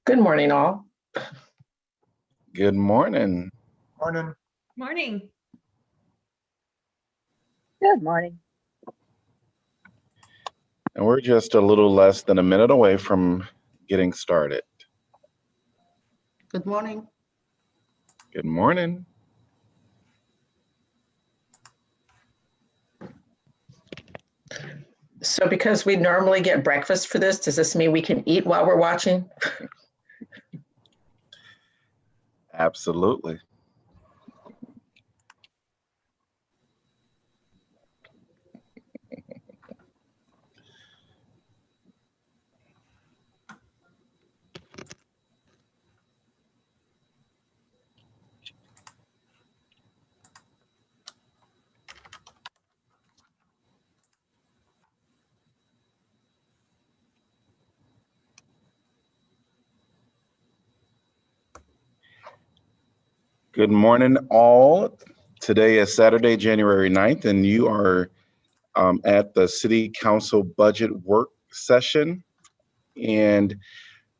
Good morning, all. Good morning. Morning. Morning. Good morning. And we're just a little less than a minute away from getting started. Good morning. Good morning. So because we normally get breakfast for this, does this mean we can eat while we're watching? Absolutely. Good morning, all. Today is Saturday, January 9th, and you are at the City Council Budget Work Session. And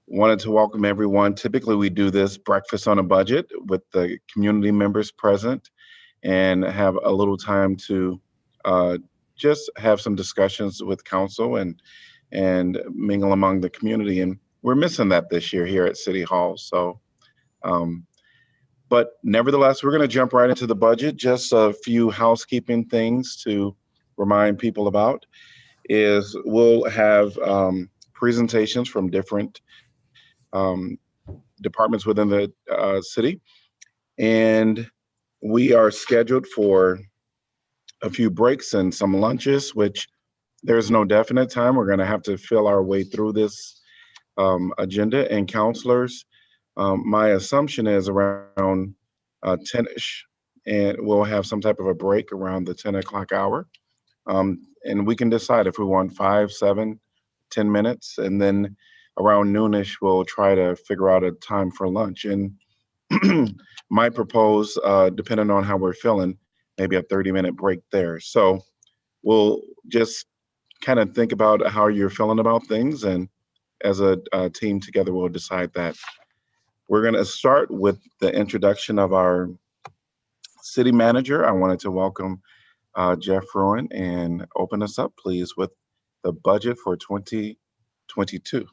wanted to welcome everyone. Typically, we do this breakfast on a budget with the community members present and have a little time to just have some discussions with council and mingle among the community. And we're missing that this year here at City Hall. So, but nevertheless, we're going to jump right into the budget. Just a few housekeeping things to remind people about is we'll have presentations from different departments within the city. And we are scheduled for a few breaks and some lunches, which there's no definite time. We're going to have to fill our way through this agenda. And counselors, my assumption is around 10-ish, and we'll have some type of a break around the 10 o'clock hour. And we can decide if we want 5, 7, 10 minutes. And then around noonish, we'll try to figure out a time for lunch. And might propose, depending on how we're feeling, maybe a 30-minute break there. So we'll just kind of think about how you're feeling about things. And as a team together, we'll decide that. We're going to start with the introduction of our city manager. I wanted to welcome Jeff Ruin and open us up, please, with the budget for 2022.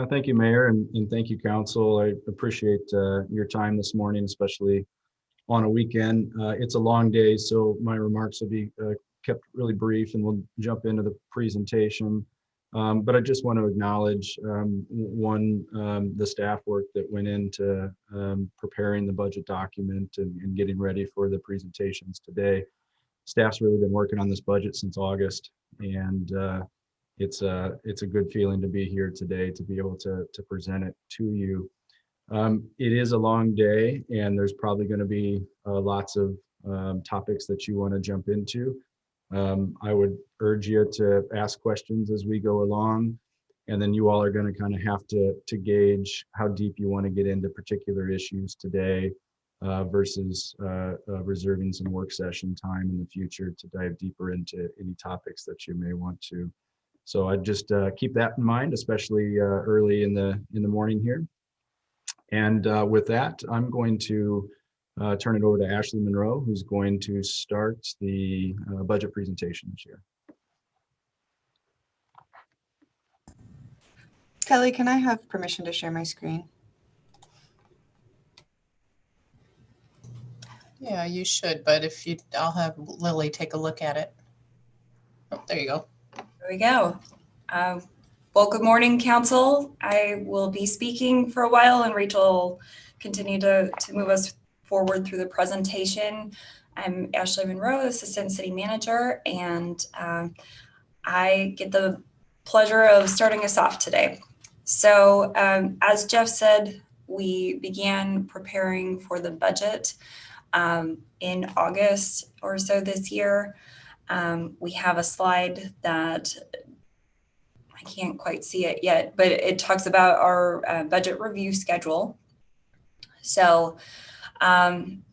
Thank you, Mayor, and thank you, Council. I appreciate your time this morning, especially on a weekend. It's a long day, so my remarks will be kept really brief, and we'll jump into the presentation. But I just want to acknowledge the staff work that went into preparing the budget document and getting ready for the presentations today. Staff's really been working on this budget since August, and it's a good feeling to be here today to be able to present it to you. It is a long day, and there's probably going to be lots of topics that you want to jump into. I would urge you to ask questions as we go along, and then you all are going to kind of have to gauge how deep you want to get into particular issues today versus reserving some work session time in the future to dive deeper into any topics that you may want to. So I just keep that in mind, especially early in the morning here. And with that, I'm going to turn it over to Ashley Monroe, who's going to start the budget presentation this year. Kelly, can I have permission to share my screen? Yeah, you should, but if you, I'll have Lily take a look at it. Oh, there you go. There we go. Well, good morning, Council. I will be speaking for a while, and Rachel will continue to move us forward through the presentation. I'm Ashley Monroe, Assistant City Manager, and I get the pleasure of starting us off today. So as Jeff said, we began preparing for the budget in August or so this year. We have a slide that I can't quite see it yet, but it talks about our budget review schedule. So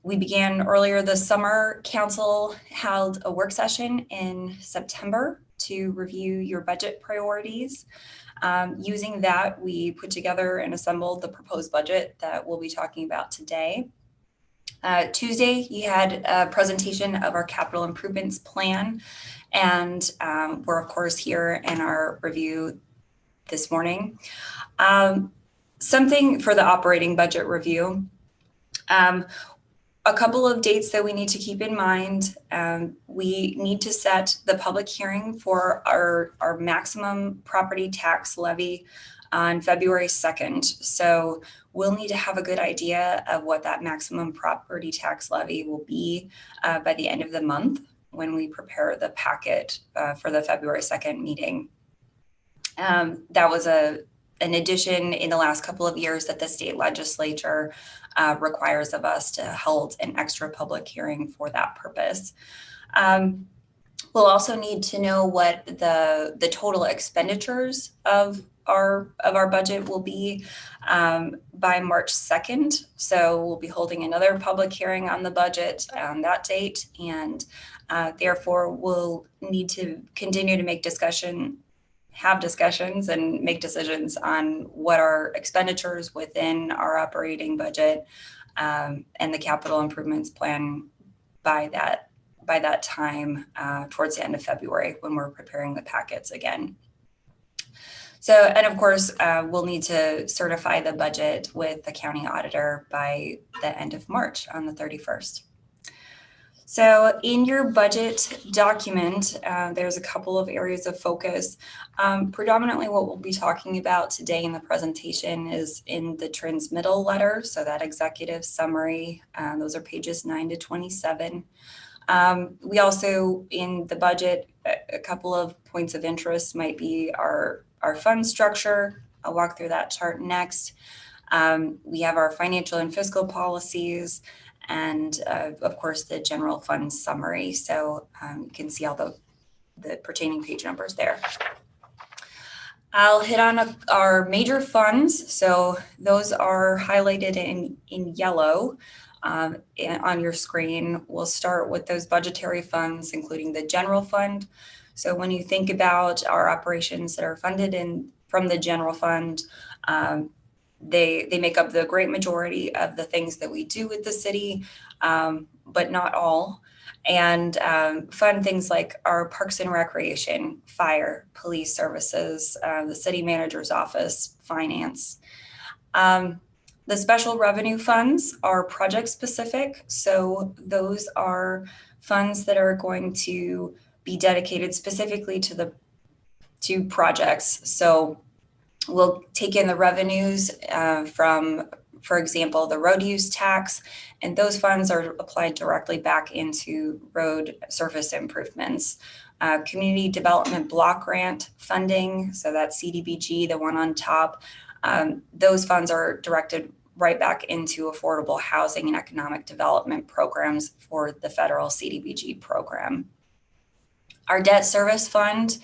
we began earlier this summer. Council held a work session in September to review your budget priorities. Using that, we put together and assembled the proposed budget that we'll be talking about today. Tuesday, you had a presentation of our capital improvements plan, and we're of course here in our review this morning. Something for the operating budget review. A couple of dates that we need to keep in mind. We need to set the public hearing for our maximum property tax levy on February 2nd. So we'll need to have a good idea of what that maximum property tax levy will be by the end of the month when we prepare the packet for the February 2nd meeting. That was an addition in the last couple of years that the state legislature requires of us to hold an extra public hearing for that purpose. We'll also need to know what the total expenditures of our budget will be by March 2nd. So we'll be holding another public hearing on the budget on that date, and therefore we'll need to continue to have discussions and make decisions on what our expenditures within our operating budget and the capital improvements plan by that time towards the end of February when we're preparing the packets again. So, and of course, we'll need to certify the budget with the county auditor by the end of March on the 31st. So in your budget document, there's a couple of areas of focus. Predominantly what we'll be talking about today in the presentation is in the transmittal letter, so that executive summary, those are pages 9 to 27. We also, in the budget, a couple of points of interest might be our fund structure. I'll walk through that chart next. We have our financial and fiscal policies, and of course the general fund summary. So you can see all the pertaining page numbers there. I'll hit on our major funds. So those are highlighted in yellow on your screen. We'll start with those budgetary funds, including the general fund. So when you think about our operations that are funded from the general fund, they make up the great majority of the things that we do with the city, but not all. And fund things like our parks and recreation, fire, police services, the city manager's office, finance. The special revenue funds are project specific. So those are funds that are going to be dedicated specifically to projects. So we'll take in the revenues from, for example, the road use tax, and those funds are applied directly back into road surface improvements. Community development block grant funding, so that's CDBG, the one on top, those funds are directed right back into affordable housing and economic development programs for the federal CDBG program. Our debt service fund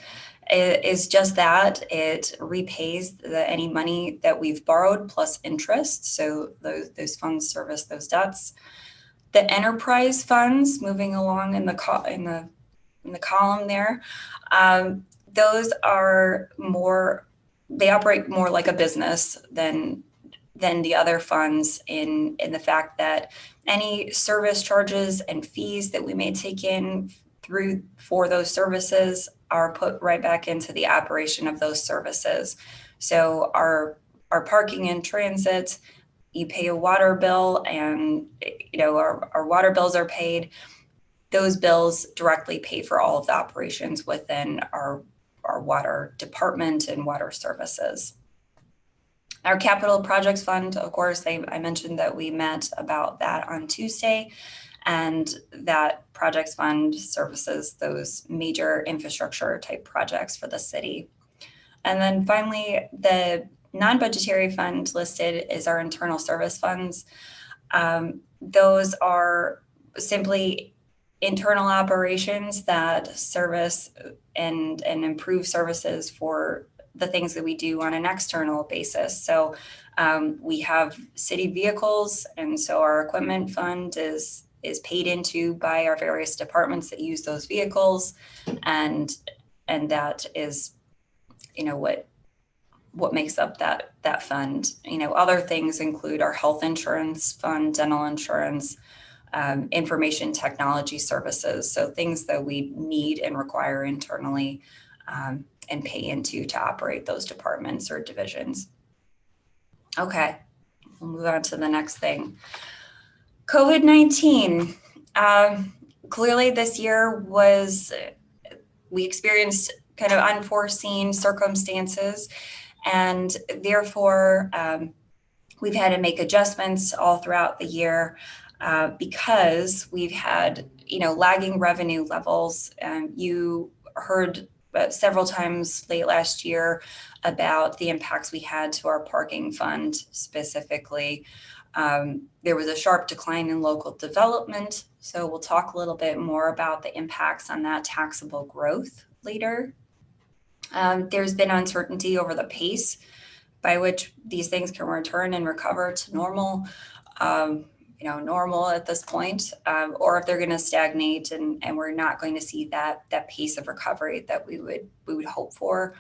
is just that. It repays any money that we've borrowed plus interest. So those funds service those debts. The enterprise funds, moving along in the column there, those are more, they operate more like a business than the other funds in the fact that any service charges and fees that we may take in for those services are put right back into the operation of those services. So our parking and transit, you pay a water bill, and our water bills are paid. Those bills directly pay for all of the operations within our water department and water services. Our capital projects fund, of course, I mentioned that we met about that on Tuesday, and that projects fund services those major infrastructure type projects for the city. And then finally, the non-budgetary fund listed is our internal service funds. Those are simply internal operations that service and improve services for the things that we do on an external basis. So we have city vehicles, and so our equipment fund is paid into by our various departments that use those vehicles, and that is, what what makes up that fund. Other things include our health insurance fund, dental insurance, information technology services. So things that we need and require internally and pay into to operate those departments or divisions. Okay, we'll move on to the next thing. COVID-19. Clearly this year we experienced kind of unforeseen circumstances, and therefore we've had to make adjustments all throughout the year because we've had lagging revenue levels. You heard several times late last year about the impacts we had to our parking fund specifically. There was a sharp decline in local development, so we'll talk a little bit more about the impacts on that taxable growth later. There's been uncertainty over the pace by which these things can return and recover to normal, normal at this point, or if they're going to stagnate and we're not going to see that pace of recovery that we would hope for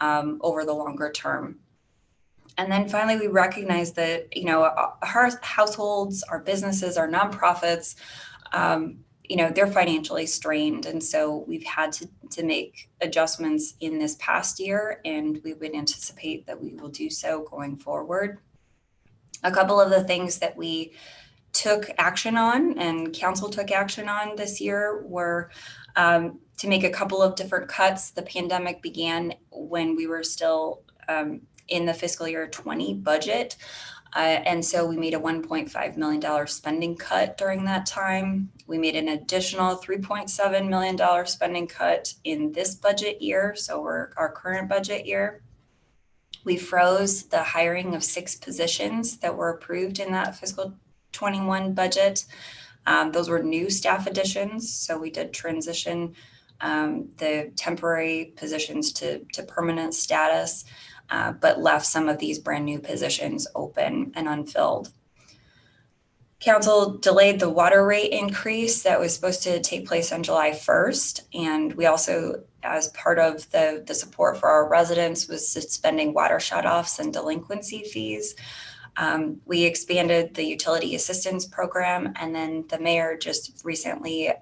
over the longer term. And then finally, we recognize that, our households, our businesses, our nonprofits, they're financially strained. And so we've had to make adjustments in this past year, and we would anticipate that we will do so going forward. A couple of the things that we took action on and council took action on this year were to make a couple of different cuts. The pandemic began when we were still in the fiscal year 20 budget. And so we made a $1.5 million spending cut during that time. We made an additional $3.7 million spending cut in this budget year, so our current budget year. We froze the hiring of 6 positions that were approved in that fiscal 21 budget. Those were new staff additions, so we did transition the temporary positions to permanent status, but left some of these brand new positions open and unfilled. Council delayed the water rate increase that was supposed to take place on July 1st. And we also, as part of the support for our residents, was suspending water shutoffs and delinquency fees. We expanded the utility assistance program, and then the mayor just recently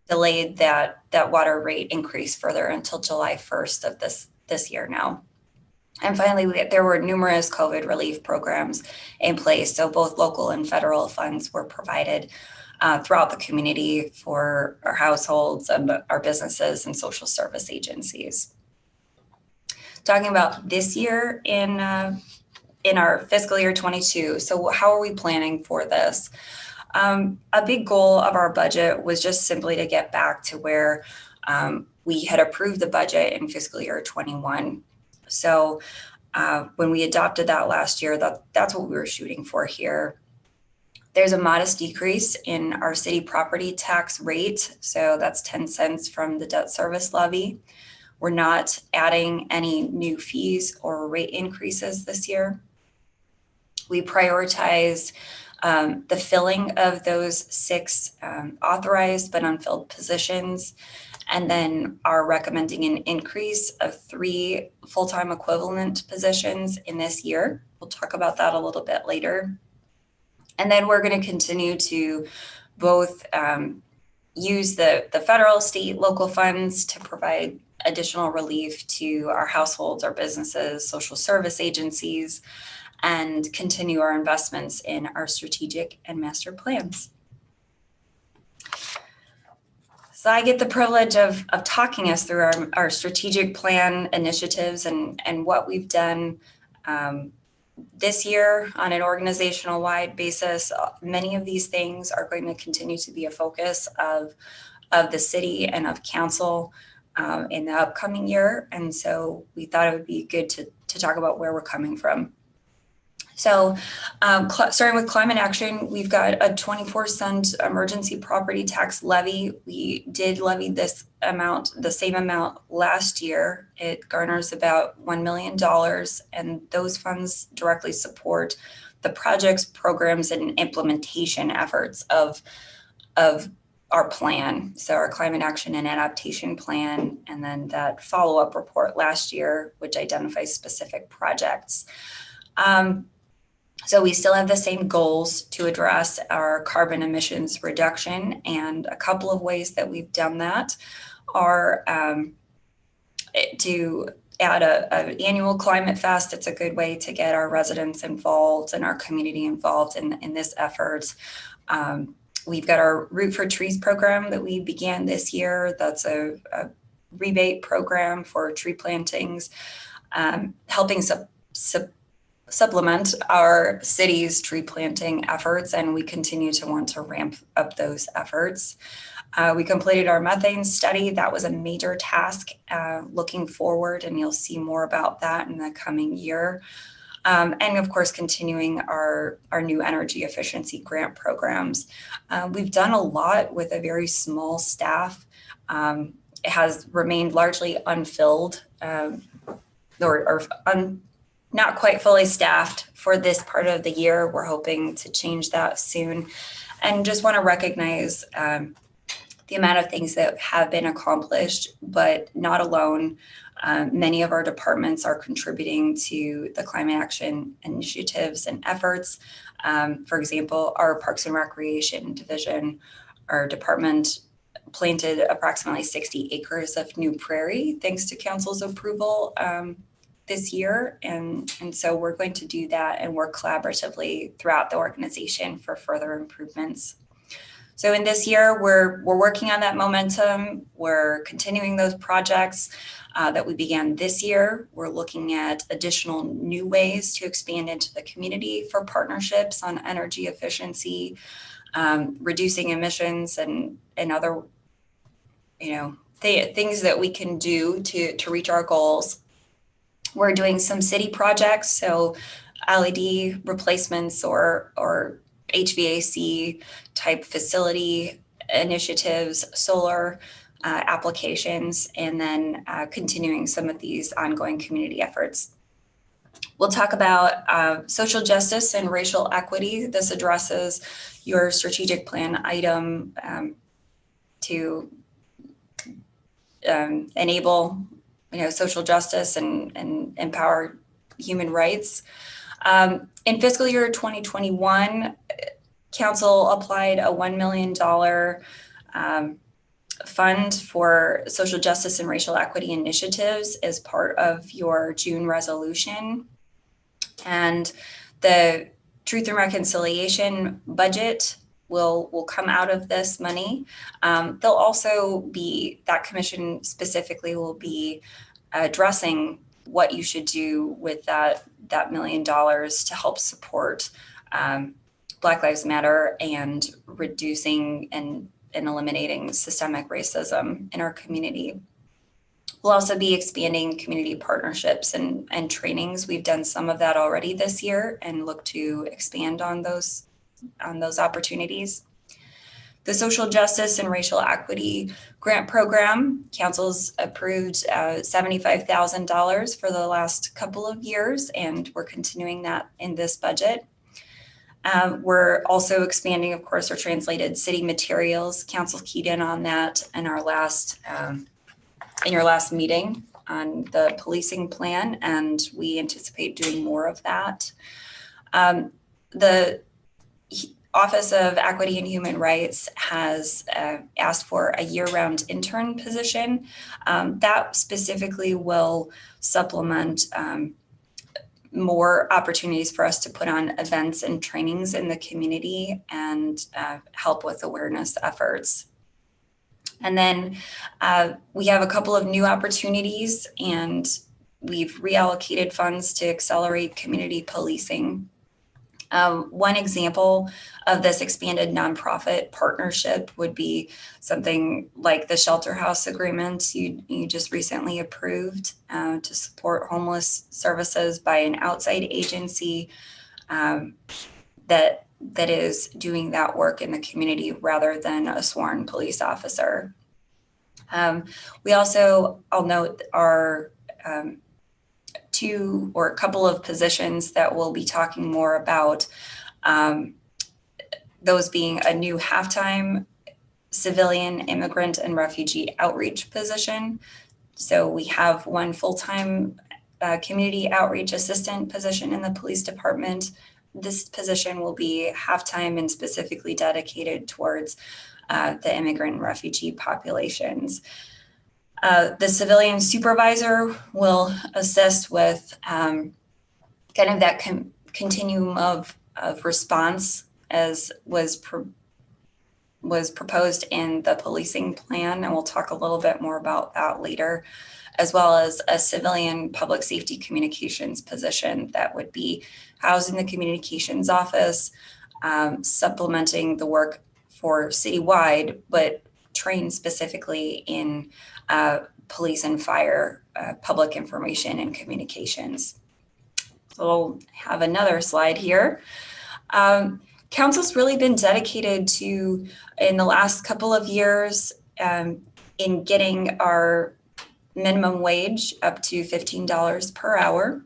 delayed that water rate increase further until July 1st of this year now. And finally, there were numerous COVID relief programs in place. So both local and federal funds were provided throughout the community for our households and our businesses and social service agencies. Talking about this year in our fiscal year 22. So how are we planning for this? A big goal of our budget was just simply to get back to where we had approved the budget in fiscal year 21. So when we adopted that last year, that's what we were shooting for here. There's a modest decrease in our city property tax rate. So that's 10 cents from the debt service levy. We're not adding any new fees or rate increases this year. We prioritized the filling of those 6 authorized but unfilled positions, and then are recommending an increase of 3 full-time equivalent positions in this year. We'll talk about that a little bit later. And then we're going to continue to both use the federal, state, local funds to provide additional relief to our households, our businesses, social service agencies, and continue our investments in our strategic and master plans. So I get the privilege of talking us through our strategic plan initiatives and what we've done this year on an organizational wide basis. Many of these things are going to continue to be a focus of the city and of council in the upcoming year. And so we thought it would be good to talk about where we're coming from. So starting with climate action, we've got a 24-cent emergency property tax levy. We did levy this amount, the same amount last year. It garners about $1 million, and those funds directly support the projects, programs, and implementation efforts of our plan. So our climate action and adaptation plan, and then that follow-up report last year, which identifies specific projects. So we still have the same goals to address our carbon emissions reduction, and a couple of ways that we've done that are to add an annual climate fest. It's a good way to get our residents involved and our community involved in this effort. We've got our Root for Trees program that we began this year. That's a rebate program for tree plantings, helping supplement our city's tree planting efforts, and we continue to want to ramp up those efforts. We completed our methane study. That was a major task looking forward, and you'll see more about that in the coming year. And of course, continuing our new energy efficiency grant programs. We've done a lot with a very small staff. It has remained largely unfilled not quite fully staffed for this part of the year. We're hoping to change that soon. And just want to recognize the amount of things that have been accomplished, but not alone. Many of our departments are contributing to the climate action initiatives and efforts. For example, our Parks and Recreation Division, our department planted approximately 60 acres of new prairie, thanks to council's approval this year. And so we're going to do that and work collaboratively throughout the organization for further improvements. So in this year, we're working on that momentum. We're continuing those projects that we began this year. We're looking at additional new ways to expand into the community for partnerships on energy efficiency, reducing emissions, and other, things that we can do to reach our goals. We're doing some city projects, so LED replacements or HVAC type facility initiatives, solar applications, and then continuing some of these ongoing community efforts. We'll talk about social justice and racial equity. This addresses your strategic plan item to enable social justice and empower human rights. In fiscal year 2021, Council applied a $1 million fund for social justice and racial equity initiatives as part of your June resolution. And the Truth and Reconciliation budget will come out of this money. They'll also be, that commission specifically will be addressing what you should do with that $1 million to help support Black Lives Matter and reducing and eliminating systemic racism in our community. We'll also be expanding community partnerships and trainings. We've done some of that already this year and look to expand on those opportunities. The Social Justice and Racial Equity Grant Program, Council's approved $75,000 for the last couple of years, and we're continuing that in this budget. We're also expanding, of course, our translated city materials. Council keyed in on that in our last in your last meeting on the policing plan, and we anticipate doing more of that. The Office of Equity and Human Rights has asked for a year-round intern position. That specifically will supplement more opportunities for us to put on events and trainings in the community and help with awareness efforts. And then we have a couple of new opportunities, and we've reallocated funds to accelerate community policing. One example of this expanded nonprofit partnership would be something like the Shelter House agreement you just recently approved to support homeless services by an outside agency that is doing that work in the community rather than a sworn police officer. We also, I'll note, are two or a couple of positions that we'll be talking more about, those being a new halftime civilian immigrant and refugee outreach position. So we have one full-time community outreach assistant position in the police department. This position will be half-time and specifically dedicated towards the immigrant and refugee populations. The civilian supervisor will assist with kind of that continuum of response as was proposed in the policing plan, and we'll talk a little bit more about that later, as well as a civilian public safety communications position that would be housed in the communications office, supplementing the work for citywide, but trained specifically in police and fire, public information and communications. So we'll have another slide here. Council's really been dedicated to, in the last couple of years, in getting our minimum wage up to $15 per hour.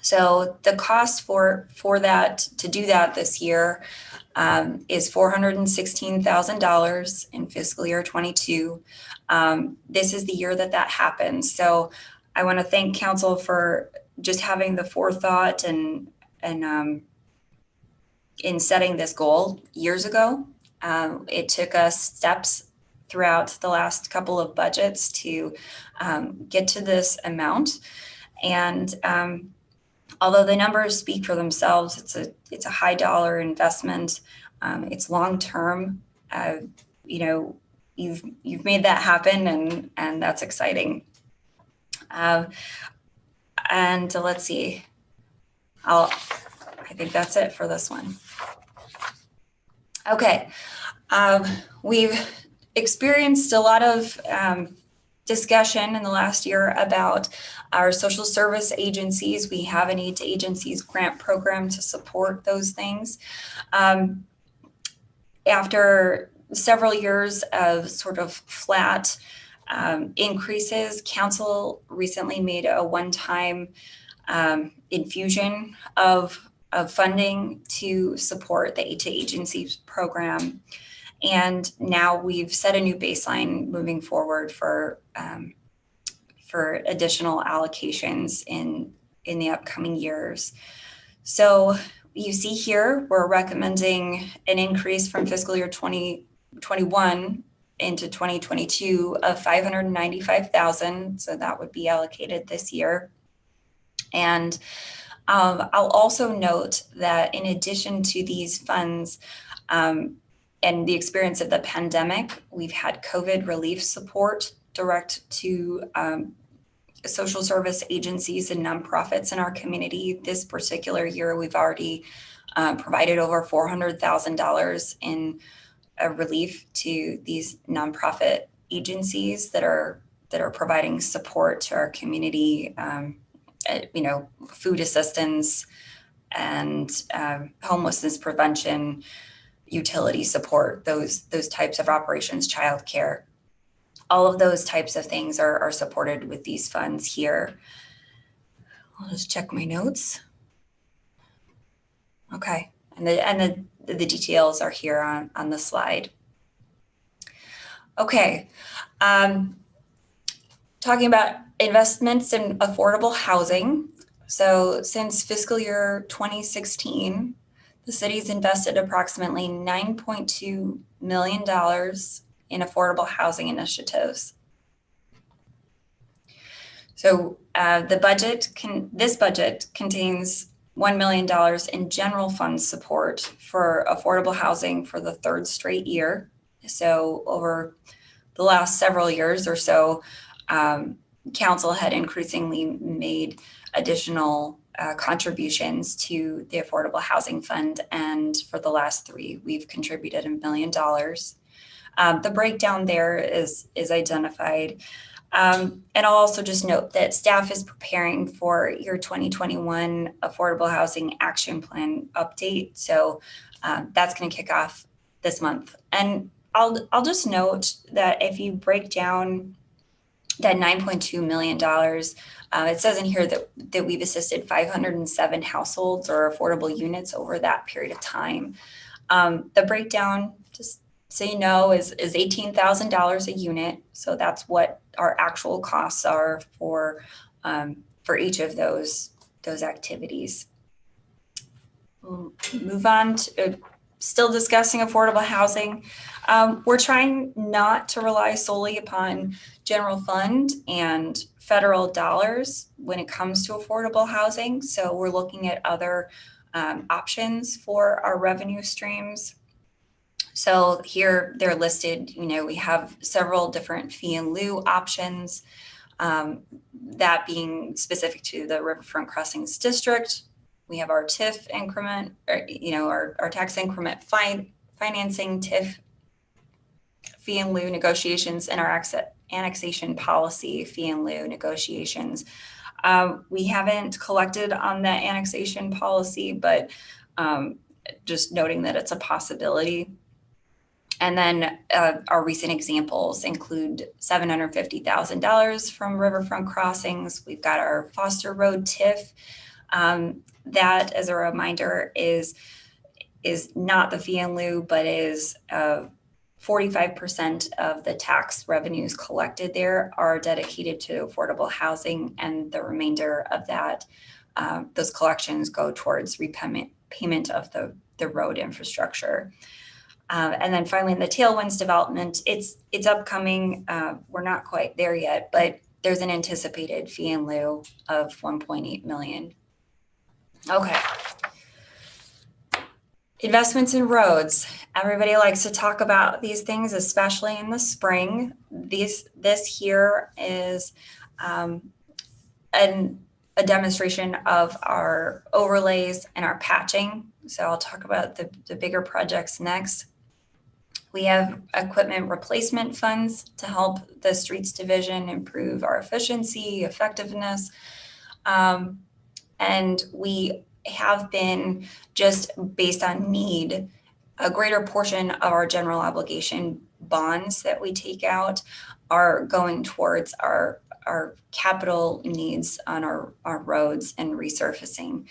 So the cost for that, to do that this year, is $416,000 in fiscal year 22. This is the year that happens. So I want to thank council for just having the forethought and in setting this goal years ago. It took us steps throughout the last couple of budgets to get to this amount. And although the numbers speak for themselves, it's a high dollar investment. It's long term. You've made that happen, and that's exciting. And let's see. I think that's it for this one. Okay, we've experienced a lot of discussion in the last year about our social service agencies. We have an Aid to Agencies grant program to support those things. After several years of sort of flat increases, council recently made a one-time infusion of funding to support the Aid to Agencies program. And now we've set a new baseline moving forward for additional allocations in the upcoming years. So you see here, we're recommending an increase from fiscal year 2021 into 2022 of $595,000. So that would be allocated this year. And I'll also note that in addition to these funds, and the experience of the pandemic, we've had COVID relief support direct to social service agencies and nonprofits in our community. This particular year, we've already provided over $400,000 in relief to these nonprofit agencies that are providing support to our community, food assistance and homelessness prevention, utility support, those types of operations, childcare. All of those types of things are supported with these funds here. I'll just check my notes. Okay, and the details are here on the slide. Okay, talking about investments in affordable housing. So since fiscal year 2016, the city's invested approximately $9.2 million in affordable housing initiatives. So this budget contains $1 million in general fund support for affordable housing for the third straight year. So over the last several years or so, council had increasingly made additional contributions to the Affordable Housing Fund. And for the last 3, we've contributed $1 million. The breakdown there is identified. And I'll also just note that staff is preparing for your 2021 Affordable Housing Action Plan update. So that's going to kick off this month. And I'll just note that if you break down that $9.2 million, it says in here that we've assisted 507 households or affordable units over that period of time. The breakdown, just so you know, is $18,000 a unit. So that's what our actual costs are for each of those activities. We'll move on to still discussing affordable housing. We're trying not to rely solely upon general fund and federal dollars when it comes to affordable housing. So we're looking at other options for our revenue streams. So here they're listed, you know, we have several different fee in lieu options, that being specific to the Riverfront Crossings District. We have our TIF increment, or, you know, our tax increment financing TIF fee in lieu negotiations, and our annexation policy fee in lieu negotiations. We haven't collected on that annexation policy, but just noting that it's a possibility. And then our recent examples include $750,000 from Riverfront Crossings. We've got our Foster Road TIF. That, as a reminder, is not the fee in lieu, but is 45% of the tax revenues collected there are dedicated to affordable housing, and the remainder of that, those collections go towards payment of the road infrastructure. And then finally, in the Tailwinds development, it's upcoming. We're not quite there yet, but there's an anticipated fee in lieu of $1.8 million. Okay. Investments in roads. Everybody likes to talk about these things, especially in the spring. This here is a demonstration of our overlays and our patching. So I'll talk about the bigger projects next. We have equipment replacement funds to help the streets division improve our efficiency, effectiveness. And we have been, just based on need, a greater portion of our general obligation bonds that we take out are going towards our capital needs on our roads and resurfacing.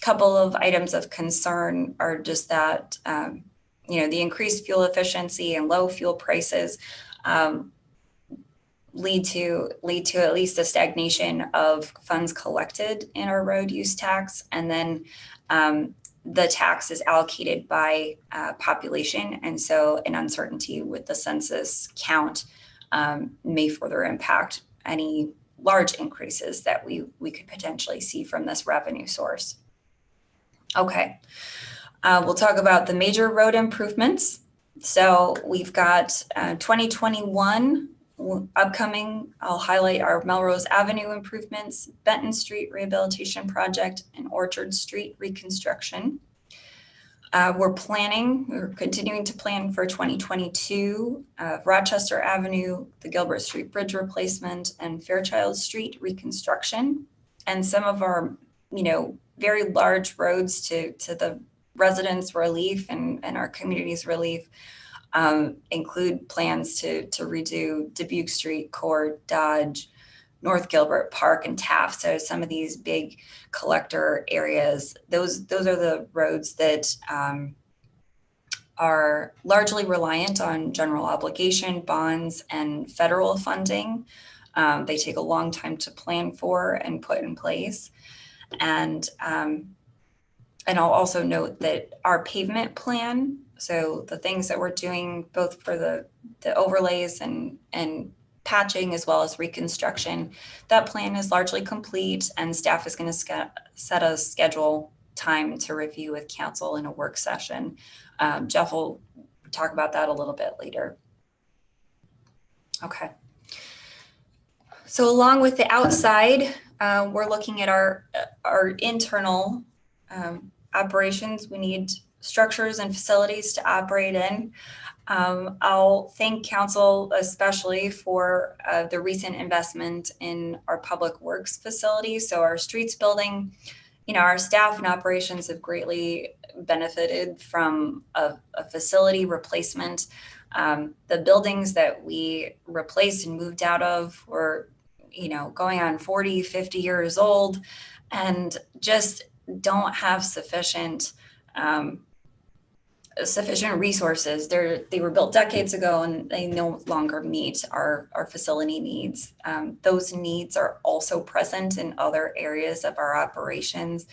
Couple of items of concern are just that, you know, the increased fuel efficiency and low fuel prices lead to at least a stagnation of funds collected in our road use tax. And then the tax is allocated by population. And so an uncertainty with the census count may further impact any large increases that we could potentially see from this revenue source. Okay. We'll talk about the major road improvements. So we've got 2021 upcoming. I'll highlight our Melrose Avenue improvements, Benton Street Rehabilitation Project, and Orchard Street reconstruction. We're continuing to plan for 2022, Rochester Avenue, the Gilbert Street Bridge replacement, and Fairchild Street reconstruction. And some of our, you know, very large roads to the residents' relief and our community's relief include plans to redo Dubuque Street, Court, Dodge, North Gilbert Park, and Taft. So some of these big collector areas, those are the roads that are largely reliant on general obligation bonds and federal funding. They take a long time to plan for and put in place. And I'll also note that our pavement plan, so the things that we're doing both for the overlays and patching as well as reconstruction, that plan is largely complete, and staff is going to set a schedule time to review with council in a work session. Jeff will talk about that a little bit later. Okay. So along with the outside, we're looking at our internal operations. We need structures and facilities to operate in. I'll thank council especially for the recent investment in our public works facility. So our streets building, you know, our staff and operations have greatly benefited from a facility replacement. The buildings that we replaced and moved out of were, you know, going on 40, 50 years old and just don't have sufficient sufficient resources. They were built decades ago and they no longer meet our facility needs. Those needs are also present in other areas of our operations.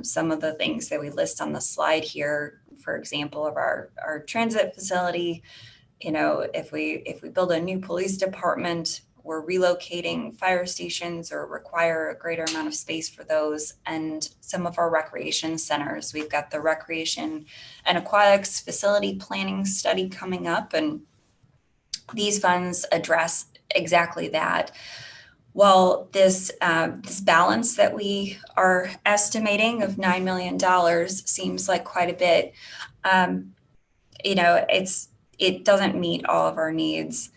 Some of the things that we list on the slide here, for example, of our transit facility, if we build a new police department, we're relocating fire stations or require a greater amount of space for those. And some of our recreation centers, we've got the recreation and aquatics facility planning study coming up, and these funds address exactly that. Well, this balance that we are estimating of $9 million seems like quite a bit. It doesn't meet all of our needs.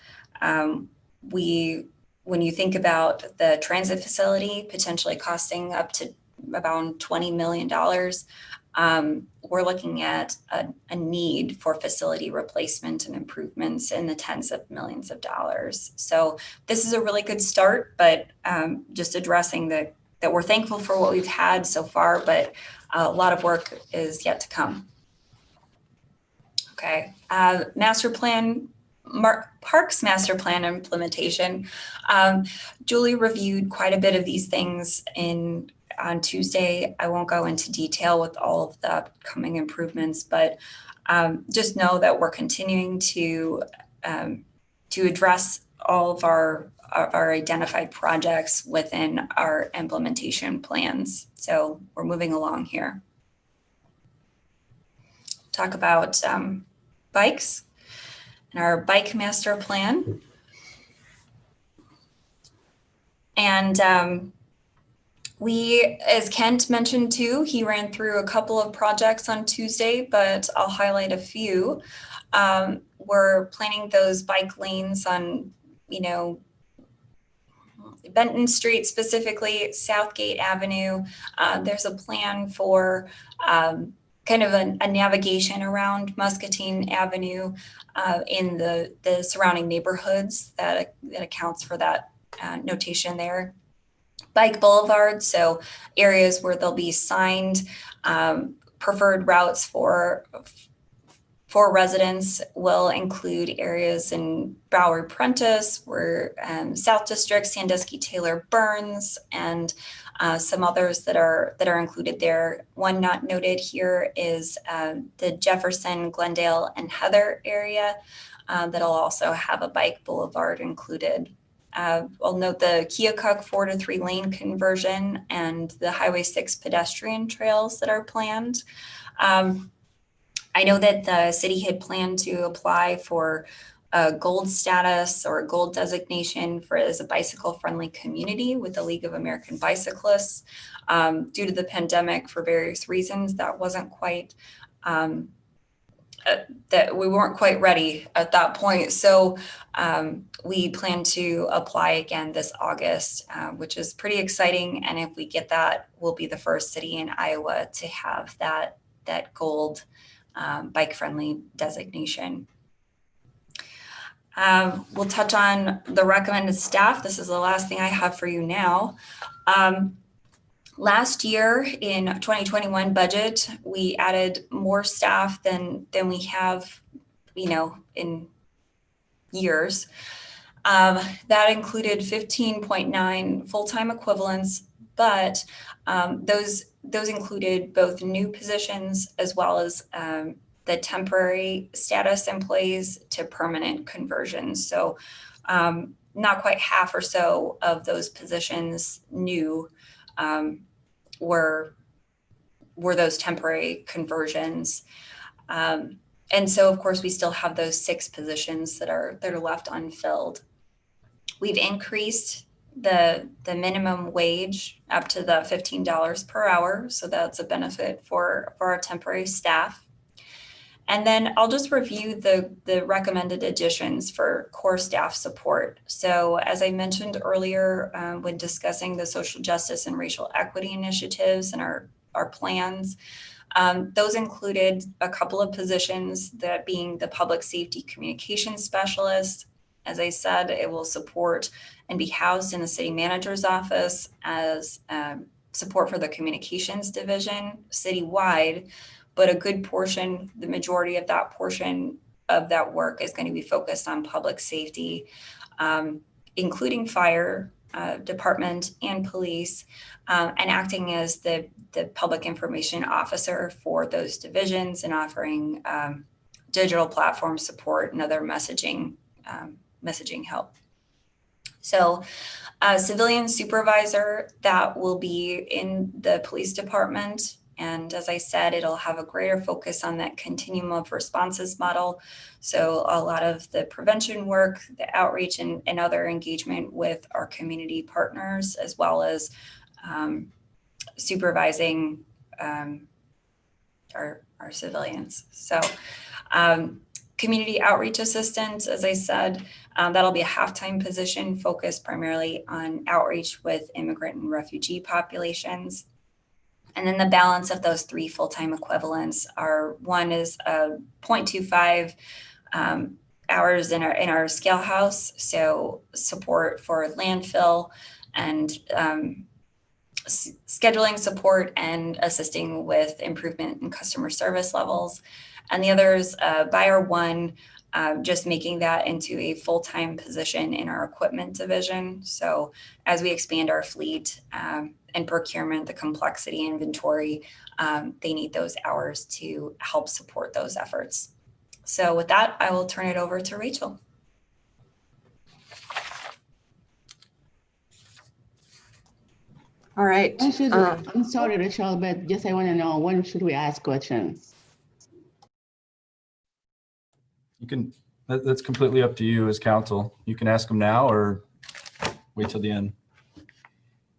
When you think about the transit facility potentially costing up to about $20 million, we're looking at a need for facility replacement and improvements in the tens of millions of dollars. So this is a really good start, but just addressing that we're thankful for what we've had so far, but a lot of work is yet to come. Okay, master plan, Parks master plan implementation. Julie reviewed quite a bit of these things on Tuesday. I won't go into detail with all of the upcoming improvements, but just know that we're continuing to address all of our identified projects within our implementation plans. So we're moving along here. Talk about bikes and our bike master plan. And we, as Kent mentioned too, he ran through a couple of projects on Tuesday, but I'll highlight a few. We're planning those bike lanes on, Benton Street, specifically Southgate Avenue. There's a plan for kind of a navigation around Muscatine Avenue in the surrounding neighborhoods that accounts for that notation there. Bike boulevards, so areas where there'll be signed preferred routes for residents will include areas in Bowery Prentice, where South District, Sandusky, Taylor, Burns, and some others that are included there. One not noted here is the Jefferson, Glendale, and Heather area that'll also have a bike boulevard included. I'll note the Keokuk 4 to 3 lane conversion and the Highway 6 pedestrian trails that are planned. I know that the city had planned to apply for a gold status or a gold designation as a bicycle-friendly community with the League of American Bicyclists. Due to the pandemic, for various reasons, that wasn't quite that we weren't quite ready at that point. So we plan to apply again this August, which is pretty exciting. And if we get that, we'll be the first city in Iowa to have that gold bike-friendly designation. We'll touch on the recommended staff. This is the last thing I have for you now. Last year in 2021 budget, we added more staff than we have, in years. That included 15.9 full-time equivalents, but those included both new positions as well as the temporary status employees to permanent conversions. So not quite half or so of those positions new were those temporary conversions. And so of course we still have those 6 positions that are left unfilled. We've increased the minimum wage up to the $15 per hour. So that's a benefit for our temporary staff. And then I'll just review the recommended additions for core staff support. So as I mentioned earlier, when discussing the social justice and racial equity initiatives and our plans, those included a couple of positions, that being the public safety communications specialist. As I said, it will support and be housed in the city manager's office as support for the communications division citywide. but a good portion, the majority of that portion of that work is going to be focused on public safety, including fire department and police, and acting as the public information officer for those divisions and offering digital platform support and other messaging help. So civilian supervisor, that will be in the police department. And as I said, it'll have a greater focus on that continuum of responses model. So a lot of the prevention work, the outreach, and other engagement with our community partners, as well as supervising our civilians. So community outreach assistant, as I said, that'll be a half-time position focused primarily on outreach with immigrant and refugee populations. And then the balance of those 3 full-time equivalents are, one is 0.25 hours in our scale house, so support for landfill and scheduling support and assisting with improvement in customer service levels. And the other is Buyer 1, just making that into a full-time position in our equipment division. So as we expand our fleet and procurement, the complexity inventory, they need those hours to help support those efforts. So with that, I will turn it over to Rachel. All right. I'm sorry, Rachel, but just I want to know, when should we ask questions? You can, that's completely up to you as council. You can ask them now or wait till the end.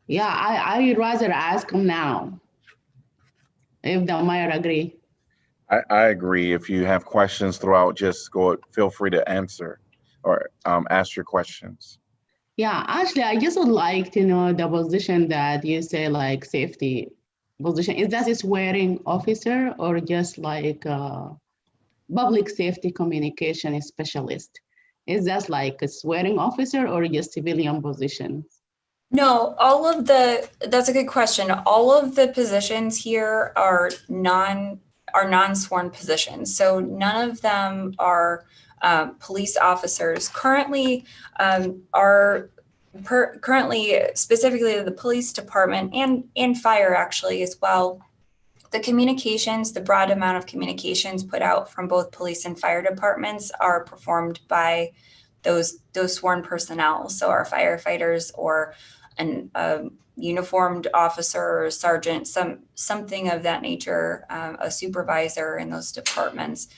Yeah, I would rather ask them now, if the mayor agree. I agree. If you have questions throughout, just feel free to answer or ask your questions. Yeah, actually, I just would like to know the position that you say like safety position. Is that a swearing officer or just like public safety communication specialist? Is that like a swearing officer or just civilian position? No, that's a good question. All of the positions here are non-sworn positions. So none of them are police officers. Currently, specifically the police department and fire actually as well, the broad amount of communications put out from both police and fire departments are performed by those sworn personnel. So our firefighters or an uniformed officer or sergeant, something of that nature, a supervisor in those departments.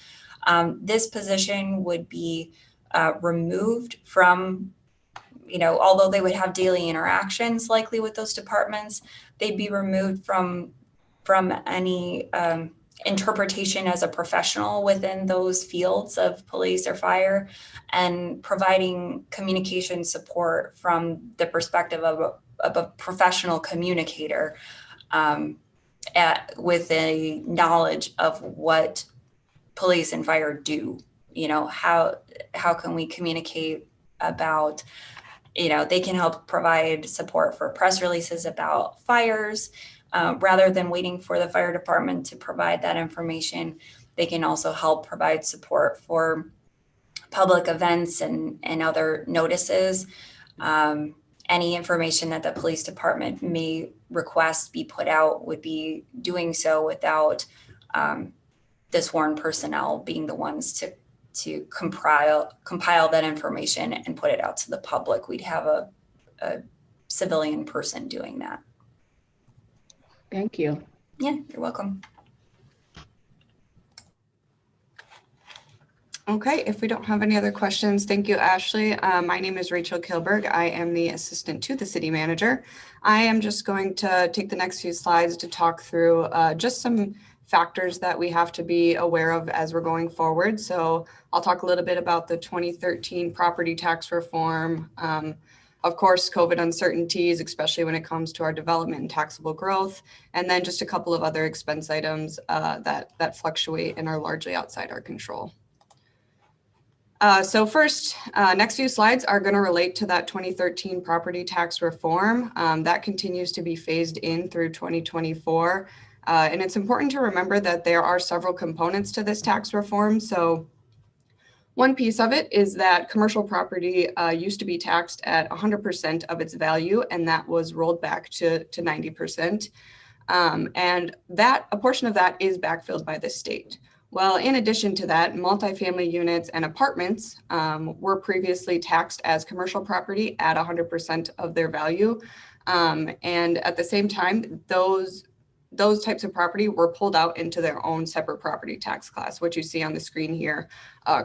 This position would be removed from, although they would have daily interactions likely with those departments, they'd be removed from any interpretation as a professional within those fields of police or fire, and providing communication support from the perspective of a professional communicator with a knowledge of what police and fire do. How can we communicate about, they can help provide support for press releases about fires. Rather than waiting for the fire department to provide that information, they can also help provide support for public events and other notices. Any information that the police department may request be put out would be doing so without the sworn personnel being the ones to compile that information and put it out to the public. We'd have a civilian person doing that. Thank you. Yeah, you're welcome. Okay, if we don't have any other questions, thank you, Ashley. My name is Rachel Kilberg. I am the assistant to the city manager. I am just going to take the next few slides to talk through just some factors that we have to be aware of as we're going forward. So I'll talk a little bit about the 2013 property tax reform. Of course, COVID uncertainties, especially when it comes to our development and taxable growth, and then just a couple of other expense items that fluctuate and are largely outside our control. So first, next few slides are going to relate to that 2013 property tax reform that continues to be phased in through 2024. And it's important to remember that there are several components to this tax reform. So one piece of it is that commercial property used to be taxed at 100% of its value, and that was rolled back to 90%. And a portion of that is backfilled by the state. Well, in addition to that, multifamily units and apartments were previously taxed as commercial property at 100% of their value. And at the same time, those types of property were pulled out into their own separate property tax class, which you see on the screen here,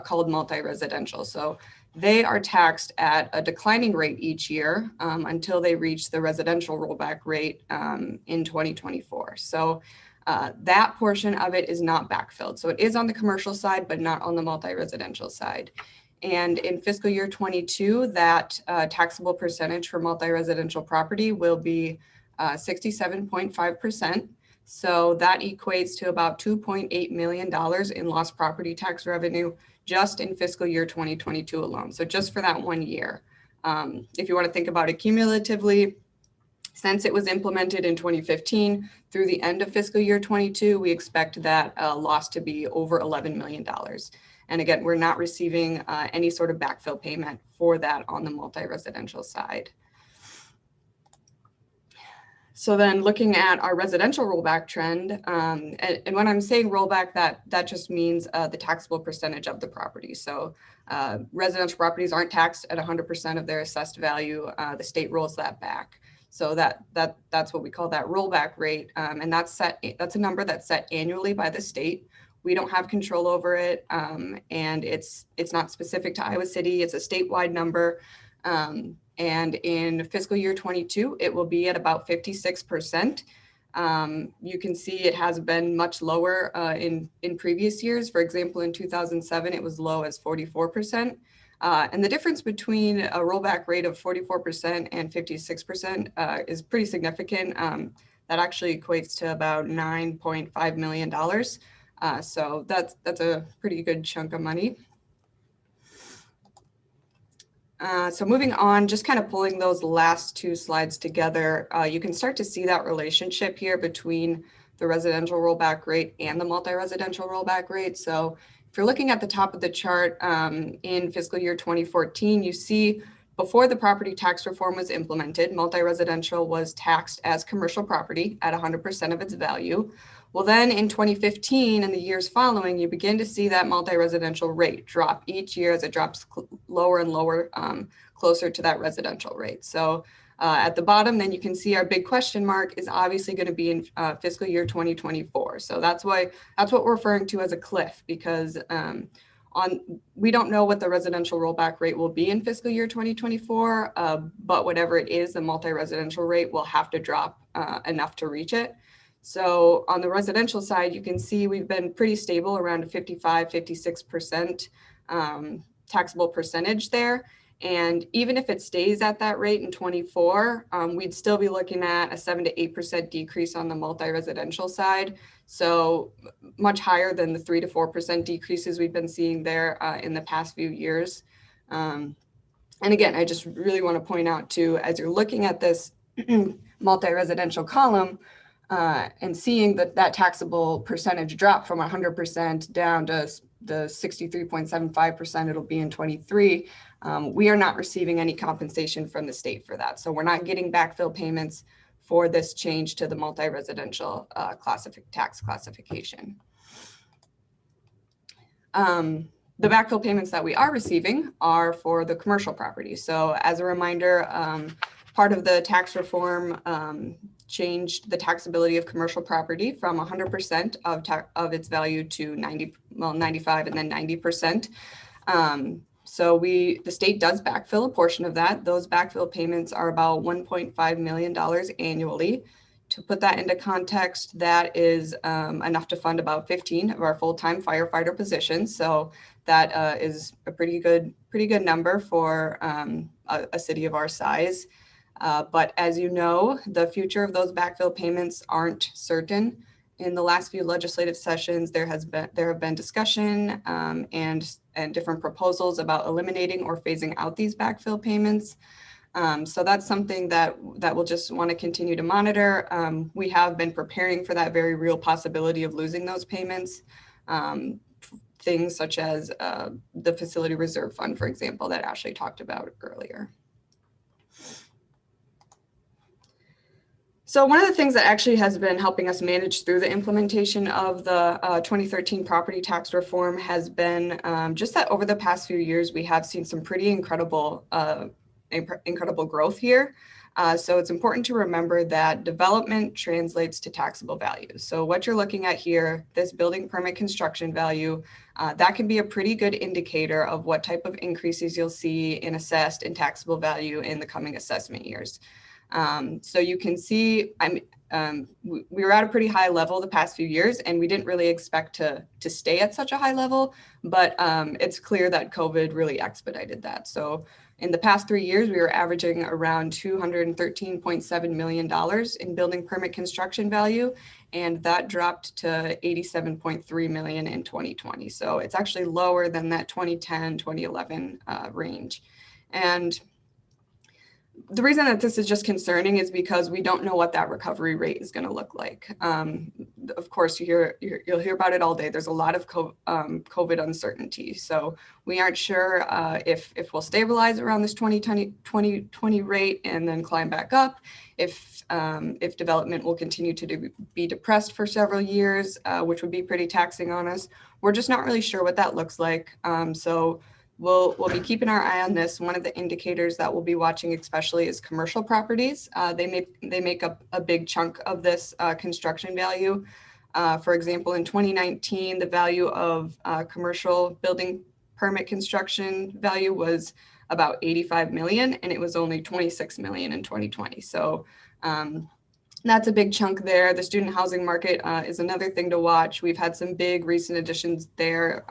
called multi-residential. So they are taxed at a declining rate each year until they reach the residential rollback rate in 2024. So that portion of it is not backfilled. So it is on the commercial side, but not on the multi-residential side. And in fiscal year 22, that taxable percentage for multi-residential property will be 67.5%. So that equates to about $2.8 million in lost property tax revenue just in fiscal year 2022 alone. So just for that 1 year. If you want to think about it cumulatively, since it was implemented in 2015 through the end of fiscal year 22, we expect that loss to be over $11 million. And again, we're not receiving any sort of backfill payment for that on the multi-residential side. So then looking at our residential rollback trend, and when I'm saying rollback, that just means the taxable percentage of the property. So residential properties aren't taxed at 100% of their assessed value. The state rolls that back. So that's what we call that rollback rate. And that's a number that's set annually by the state. We don't have control over it. And it's not specific to Iowa City. It's a statewide number. And in fiscal year 22, it will be at about 56%. You can see it has been much lower in previous years. For example, in 2007, it was low as 44%. And the difference between a rollback rate of 44% and 56% is pretty significant. That actually equates to about $9.5 million. So that's a pretty good chunk of money. So moving on, just kind of pulling those last two slides together, you can start to see that relationship here between the residential rollback rate and the multi-residential rollback rate. So if you're looking at the top of the chart in fiscal year 2014, you see before the property tax reform was implemented, multi-residential was taxed as commercial property at 100% of its value. Well, then in 2015 and the years following, you begin to see that multi-residential rate drop each year as it drops lower and lower, closer to that residential rate. So at the bottom, then you can see our big question mark is obviously going to be in fiscal year 2024. So that's what we're referring to as a cliff, because we don't know what the residential rollback rate will be in fiscal year 2024, but whatever it is, the multi-residential rate will have to drop enough to reach it. So on the residential side, you can see we've been pretty stable around a 55, 56% taxable percentage there. And even if it stays at that rate in 24, we'd still be looking at a 7 to 8% decrease on the multi-residential side. So much higher than the 3 to 4% decreases we've been seeing there in the past few years. And again, I just really want to point out too, as you're looking at this multi-residential column, and seeing that taxable percentage drop from 100% down to the 63.75% it'll be in 23, we are not receiving any compensation from the state for that. So we're not getting backfill payments for this change to the multi-residential tax classification. The backfill payments that we are receiving are for the commercial property. So as a reminder, part of the tax reform changed the taxability of commercial property from 100% of its value to 95 and then 90%. So the state does backfill a portion of that. Those backfill payments are about $1.5 million annually. To put that into context, that is enough to fund about 15 of our full-time firefighter positions. So that is a pretty good number for a city of our size. But as you know, the future of those backfill payments aren't certain. In the last few legislative sessions, there have been discussion and different proposals about eliminating or phasing out these backfill payments. So that's something that we'll just want to continue to monitor. We have been preparing for that very real possibility of losing those payments. Things such as the Facility Reserve Fund, for example, that Ashley talked about earlier. So one of the things that actually has been helping us manage through the implementation of the 2013 property tax reform has been just that over the past few years, we have seen some pretty incredible growth here. So it's important to remember that development translates to taxable value. So what you're looking at here, this building permit construction value, that can be a pretty good indicator of what type of increases you'll see in assessed and taxable value in the coming assessment years. So you can see, we were at a pretty high level the past few years, and we didn't really expect to stay at such a high level, but it's clear that COVID really expedited that. So in the past 3 years, we were averaging around $213.7 million in building permit construction value, and that dropped to $87.3 million in 2020. So it's actually lower than that 2010, 2011 range. And the reason that this is just concerning is because we don't know what that recovery rate is going to look like. Of course, you'll hear about it all day. There's a lot of COVID uncertainty. So we aren't sure if we'll stabilize around this 2020 rate and then climb back up, if development will continue to be depressed for several years, which would be pretty taxing on us. We're just not really sure what that looks like. So we'll be keeping our eye on this. One of the indicators that we'll be watching especially is commercial properties. They make up a big chunk of this construction value. For example, in 2019, the value of commercial building permit construction value was about 85 million, and it was only 26 million in 2020. So that's a big chunk there. The student housing market is another thing to watch. We've had some big recent additions there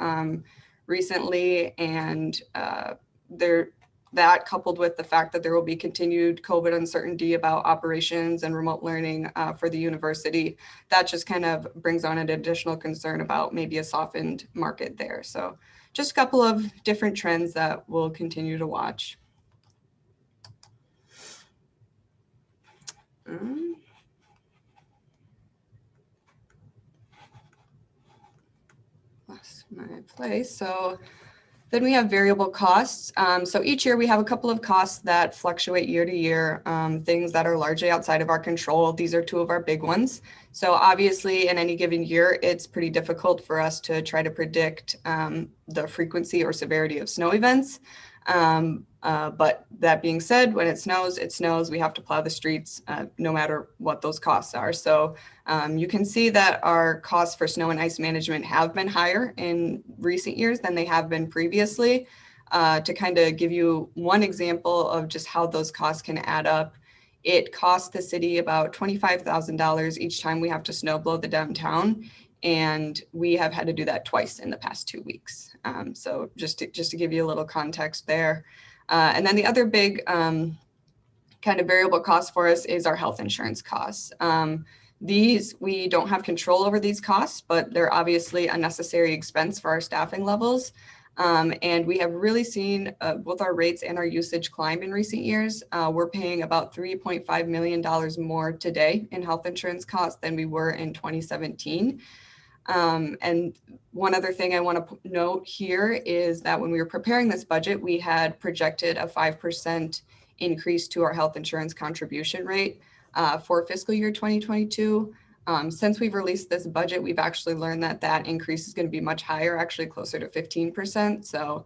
recently, and that coupled with the fact that there will be continued COVID uncertainty about operations and remote learning for the university, that just kind of brings on an additional concern about maybe a softened market there. So just a couple of different trends that we'll continue to watch. Lost my place. So then we have variable costs. So each year we have a couple of costs that fluctuate year to year, things that are largely outside of our control. These are two of our big ones. So obviously in any given year, it's pretty difficult for us to try to predict the frequency or severity of snow events. But that being said, when it snows, we have to plow the streets no matter what those costs are. So you can see that our costs for snow and ice management have been higher in recent years than they have been previously. To kind of give you one example of just how those costs can add up, it costs the city about $25,000 each time we have to snow blow the downtown. And we have had to do that twice in the past 2 weeks. So just to give you a little context there. And then the other big kind of variable cost for us is our health insurance costs. We don't have control over these costs, but they're obviously a necessary expense for our staffing levels. And we have really seen both our rates and our usage climb in recent years. We're paying about $3.5 million more today in health insurance costs than we were in 2017. And one other thing I want to note here is that when we were preparing this budget, we had projected a 5% increase to our health insurance contribution rate for fiscal year 2022. Since we've released this budget, we've actually learned that that increase is going to be much higher, actually closer to 15%. So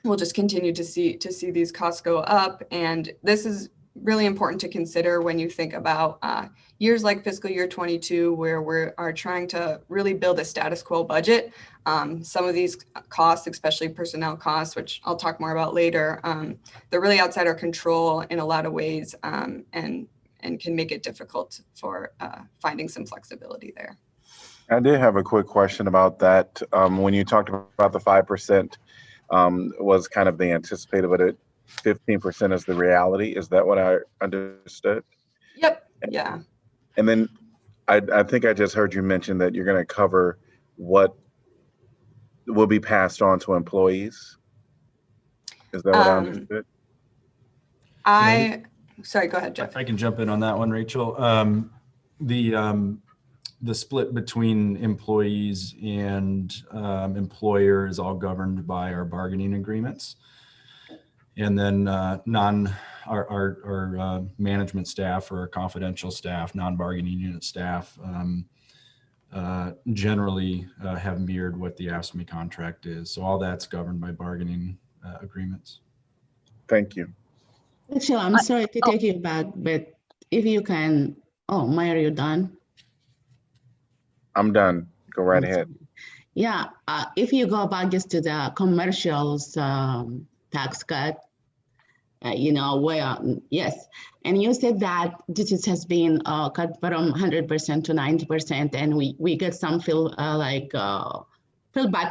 we'll just continue to see these costs go up. And this is really important to consider when you think about years like fiscal year 22, where we are trying to really build a status quo budget. Some of these costs, especially personnel costs, which I'll talk more about later, they're really outside our control in a lot of ways, and can make it difficult for finding some flexibility there. I did have a quick question about that. When you talked about the 5% was kind of the anticipated, but 15% is the reality. Is that what I understood? Yep. Yeah. And then I think I just heard you mention that you're going to cover what will be passed on to employees. Is that what I understood? Sorry, go ahead, Jeff. I can jump in on that one, Rachel. The split between employees and employer is all governed by our bargaining agreements. And then our management staff or our confidential staff, non-bargaining unit staff, generally have mirrored what the AFSCME contract is. So all that's governed by bargaining agreements. Thank you. Rachel, I'm sorry to take you back, but if you can, oh, Maya, are you done? I'm done. Go right ahead. Yeah, if you go back just to the commercials tax cut, yes, and you said that this has been cut from 100% to 90%, and we get some feedback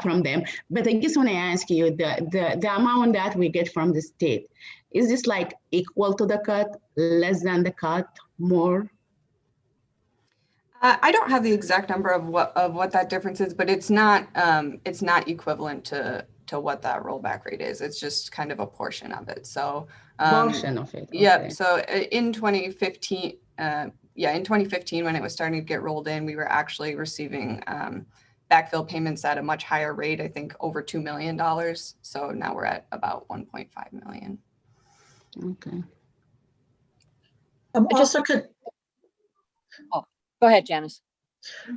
from them. But I just want to ask you, the amount that we get from the state, is this like equal to the cut, less than the cut, more? I don't have the exact number of what that difference is, but it's not equivalent to what that rollback rate is. It's just kind of a portion of it. So Portion of it. yeah. Okay. So in 2015, in 2015, when it was starting to get rolled in, we were actually receiving backfill payments at a much higher rate. I think over $2 million. So now we're at about 1.5 million. Okay. Also, Go ahead, Janice.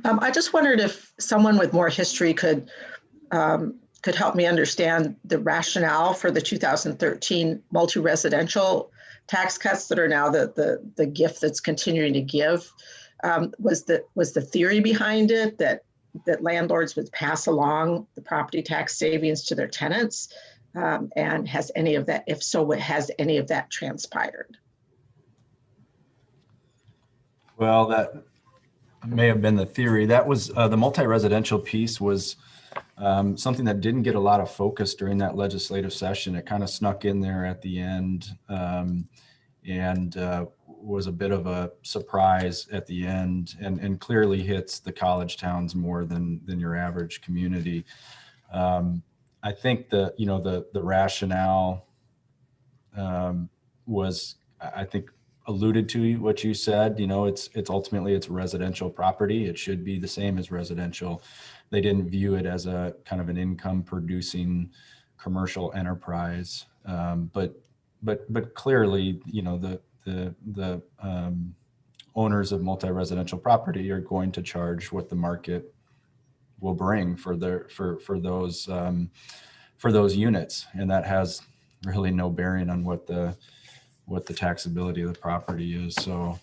I just wondered if someone with more history could help me understand the rationale for the 2013 multi-residential tax cuts that are now the gift that's continuing to give. Was the theory behind it that landlords would pass along the property tax savings to their tenants? And has any of that, if so, has any of that transpired? Well, that may have been the theory. That was the multi-residential piece was something that didn't get a lot of focus during that legislative session. It kind of snuck in there at the end and was a bit of a surprise at the end and clearly hits the college towns more than your average community. I think the rationale was, I think, alluded to what you said. It's ultimately it's residential property. It should be the same as residential. They didn't view it as a kind of an income producing commercial enterprise. But clearly, the owners of multi-residential property are going to charge what the market will bring for those units, and that has really no bearing on what the taxability of the property is. So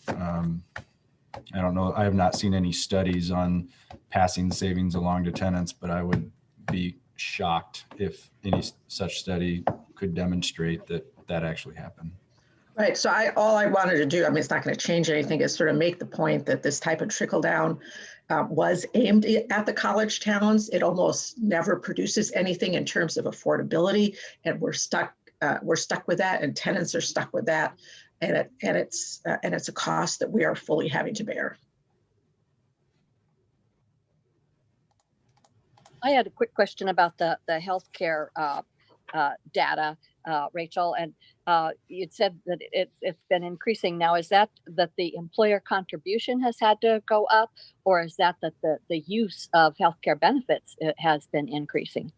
I don't know. I have not seen any studies on passing savings along to tenants, but I would be shocked if any such study could demonstrate that actually happened. Right. So all I wanted to do, I mean, it's not going to change anything, is sort of make the point that this type of trickle down was aimed at the college towns. It almost never produces anything in terms of affordability, and we're stuck with that, and tenants are stuck with that, and it's a cost that we are fully having to bear. I had a quick question about the healthcare data, Rachel, and you'd said that it's been increasing. Now, is that the employer contribution has had to go up, or is that the use of healthcare benefits has been increasing?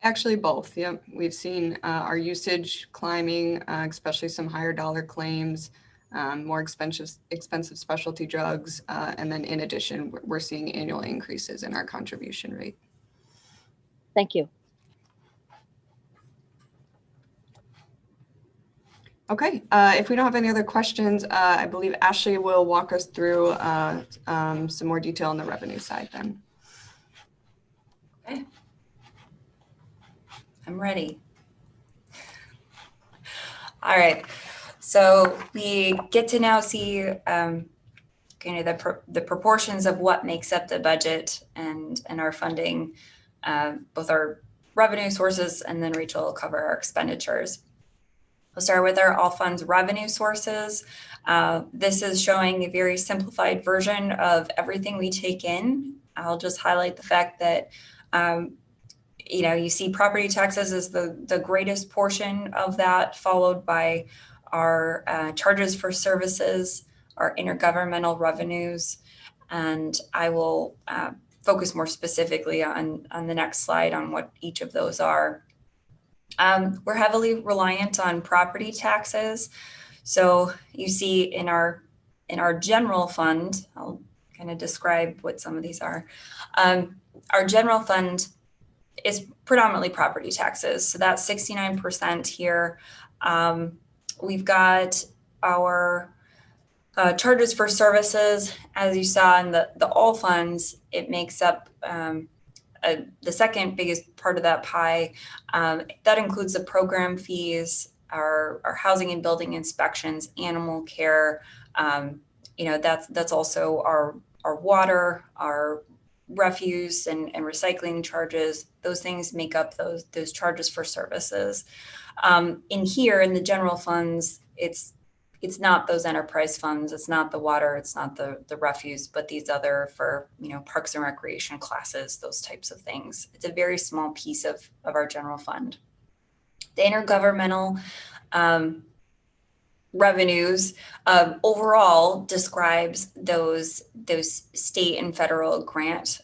Actually, both. Yeah, we've seen our usage climbing, especially some higher dollar claims, more expensive specialty drugs, and then in addition, we're seeing annual increases in our contribution rate. Thank you. Okay, if we don't have any other questions, I believe Ashley will walk us through some more detail on the revenue side then. Okay. I'm ready. All right. So we get to now see kind of the proportions of what makes up the budget and our funding, both our revenue sources, and then Rachel will cover our expenditures. We'll start with our all funds revenue sources. This is showing a very simplified version of everything we take in. I'll just highlight the fact that you see property taxes as the greatest portion of that, followed by our charges for services, our intergovernmental revenues, and I will focus more specifically on the next slide on what each of those are. We're heavily reliant on property taxes. So you see in our general fund, I'll kind of describe what some of these are. Our general fund is predominantly property taxes. So that's 69% here. We've got our charges for services, as you saw in the all funds, it makes up the second biggest part of that pie. That includes the program fees, our housing and building inspections, animal care. That's also our water, our refuse and recycling charges. Those things make up those charges for services. In here, in the general funds, it's not those enterprise funds, it's not the water, it's not the refuse, but these other for, parks and recreation classes, those types of things. It's a very small piece of our general fund. The intergovernmental revenues overall describes those state and federal grants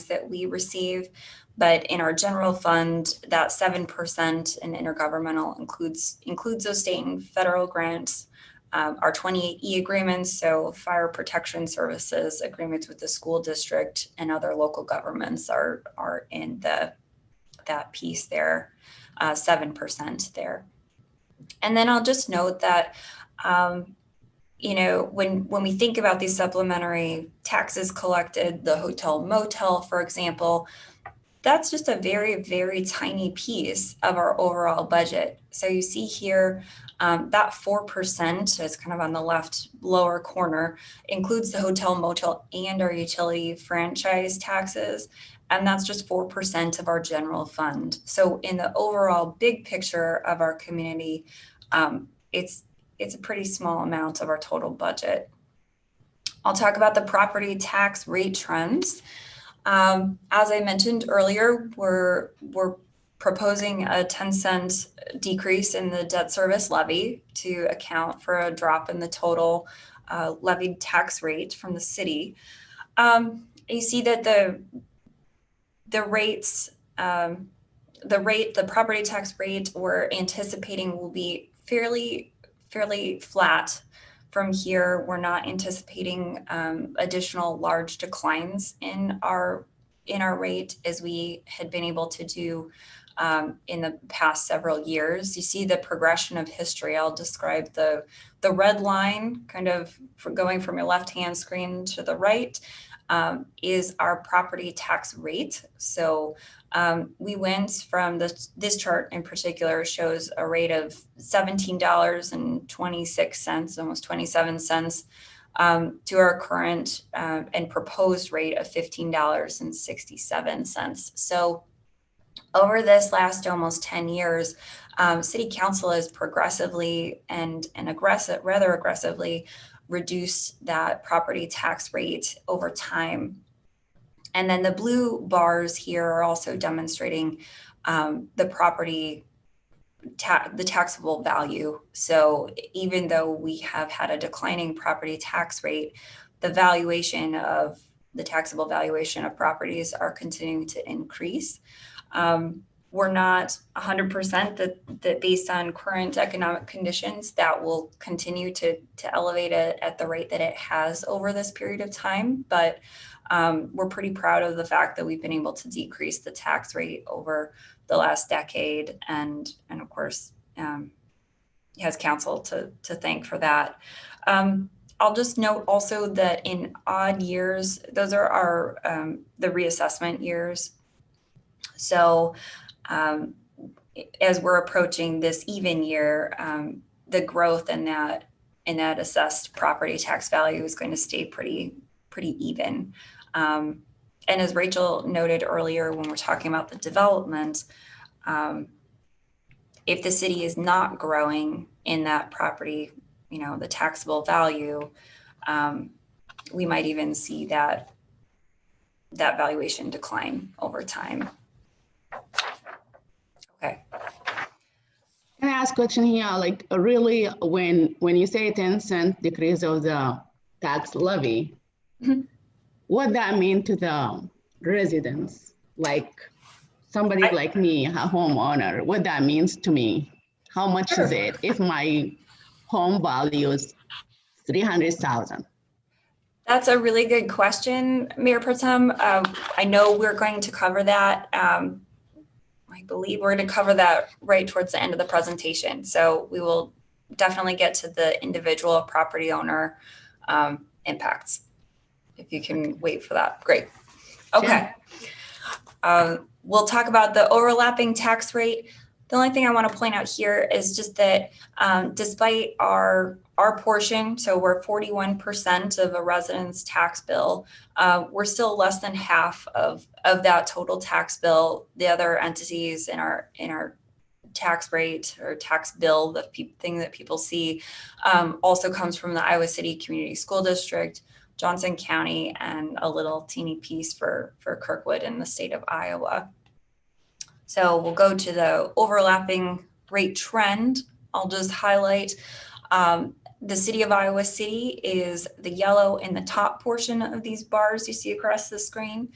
that we receive. But in our general fund, that 7% in intergovernmental includes those state and federal grants. Our 28E agreements, so fire protection services, agreements with the school district and other local governments are in that piece there, 7% there. And then I'll just note that, when we think about these supplementary taxes collected, the hotel motel, for example, that's just a very, very tiny piece of our overall budget. So you see here, that 4%, is kind of on the left lower corner, includes the hotel motel and our utility franchise taxes. And that's just 4% of our general fund. So in the overall big picture of our community, it's a pretty small amount of our total budget. I'll talk about the property tax rate trends. As I mentioned earlier, we're proposing a 10-cent decrease in the debt service levy to account for a drop in the total levied tax rate from the city. You see that the property tax rate we're anticipating will be fairly flat from here. We're not anticipating additional large declines in our rate as we had been able to do in the past several years. You see the progression of history. I'll describe the red line, kind of going from your left-hand screen to the right, is our property tax rate. So we went from this chart in particular shows a rate of $17.26, almost 27 cents, to our current and proposed rate of $15.67. So over this last almost 10 years, City Council has progressively and rather aggressively reduced that property tax rate over time. And then the blue bars here are also demonstrating the taxable value. So even though we have had a declining property tax rate, the taxable valuation of properties are continuing to increase. We're not 100% that based on current economic conditions that will continue to elevate it at the rate that it has over this period of time. But we're pretty proud of the fact that we've been able to decrease the tax rate over the last decade, and of course has council to thank for that. I'll just note also that in odd years, those are our the reassessment years. So as we're approaching this even year, the growth in that assessed property tax value is going to stay pretty even. And as Rachel noted earlier, when we're talking about the development, if the city is not growing in that property, the taxable value, we might even see that valuation decline over time. ask question here? Like really, when you say 10-cent decrease of the tax levy, Mhm. what that mean to the residents? Like somebody like me, a homeowner, what that means to me? How much is Sure. it if my home value is 300,000? That's a really good question, Mayor Protem. I know we're going to cover that. I believe we're going to cover that right towards the end of the presentation. So we will definitely get to the individual property owner impacts. If you can wait for that, great. Okay. We'll talk about the overlapping tax rate. The only thing I want to point out here is just that despite our portion, so we're 41% of a resident's tax bill, we're still less than half of that total tax bill. The other entities in our tax rate or tax bill, the thing that people see, also comes from the Iowa City Community School District, Johnson County, and a little teeny piece for Kirkwood in the state of Iowa. So we'll go to the overlapping rate trend. I'll just highlight the city of Iowa City is the yellow in the top portion of these bars you see across the screen.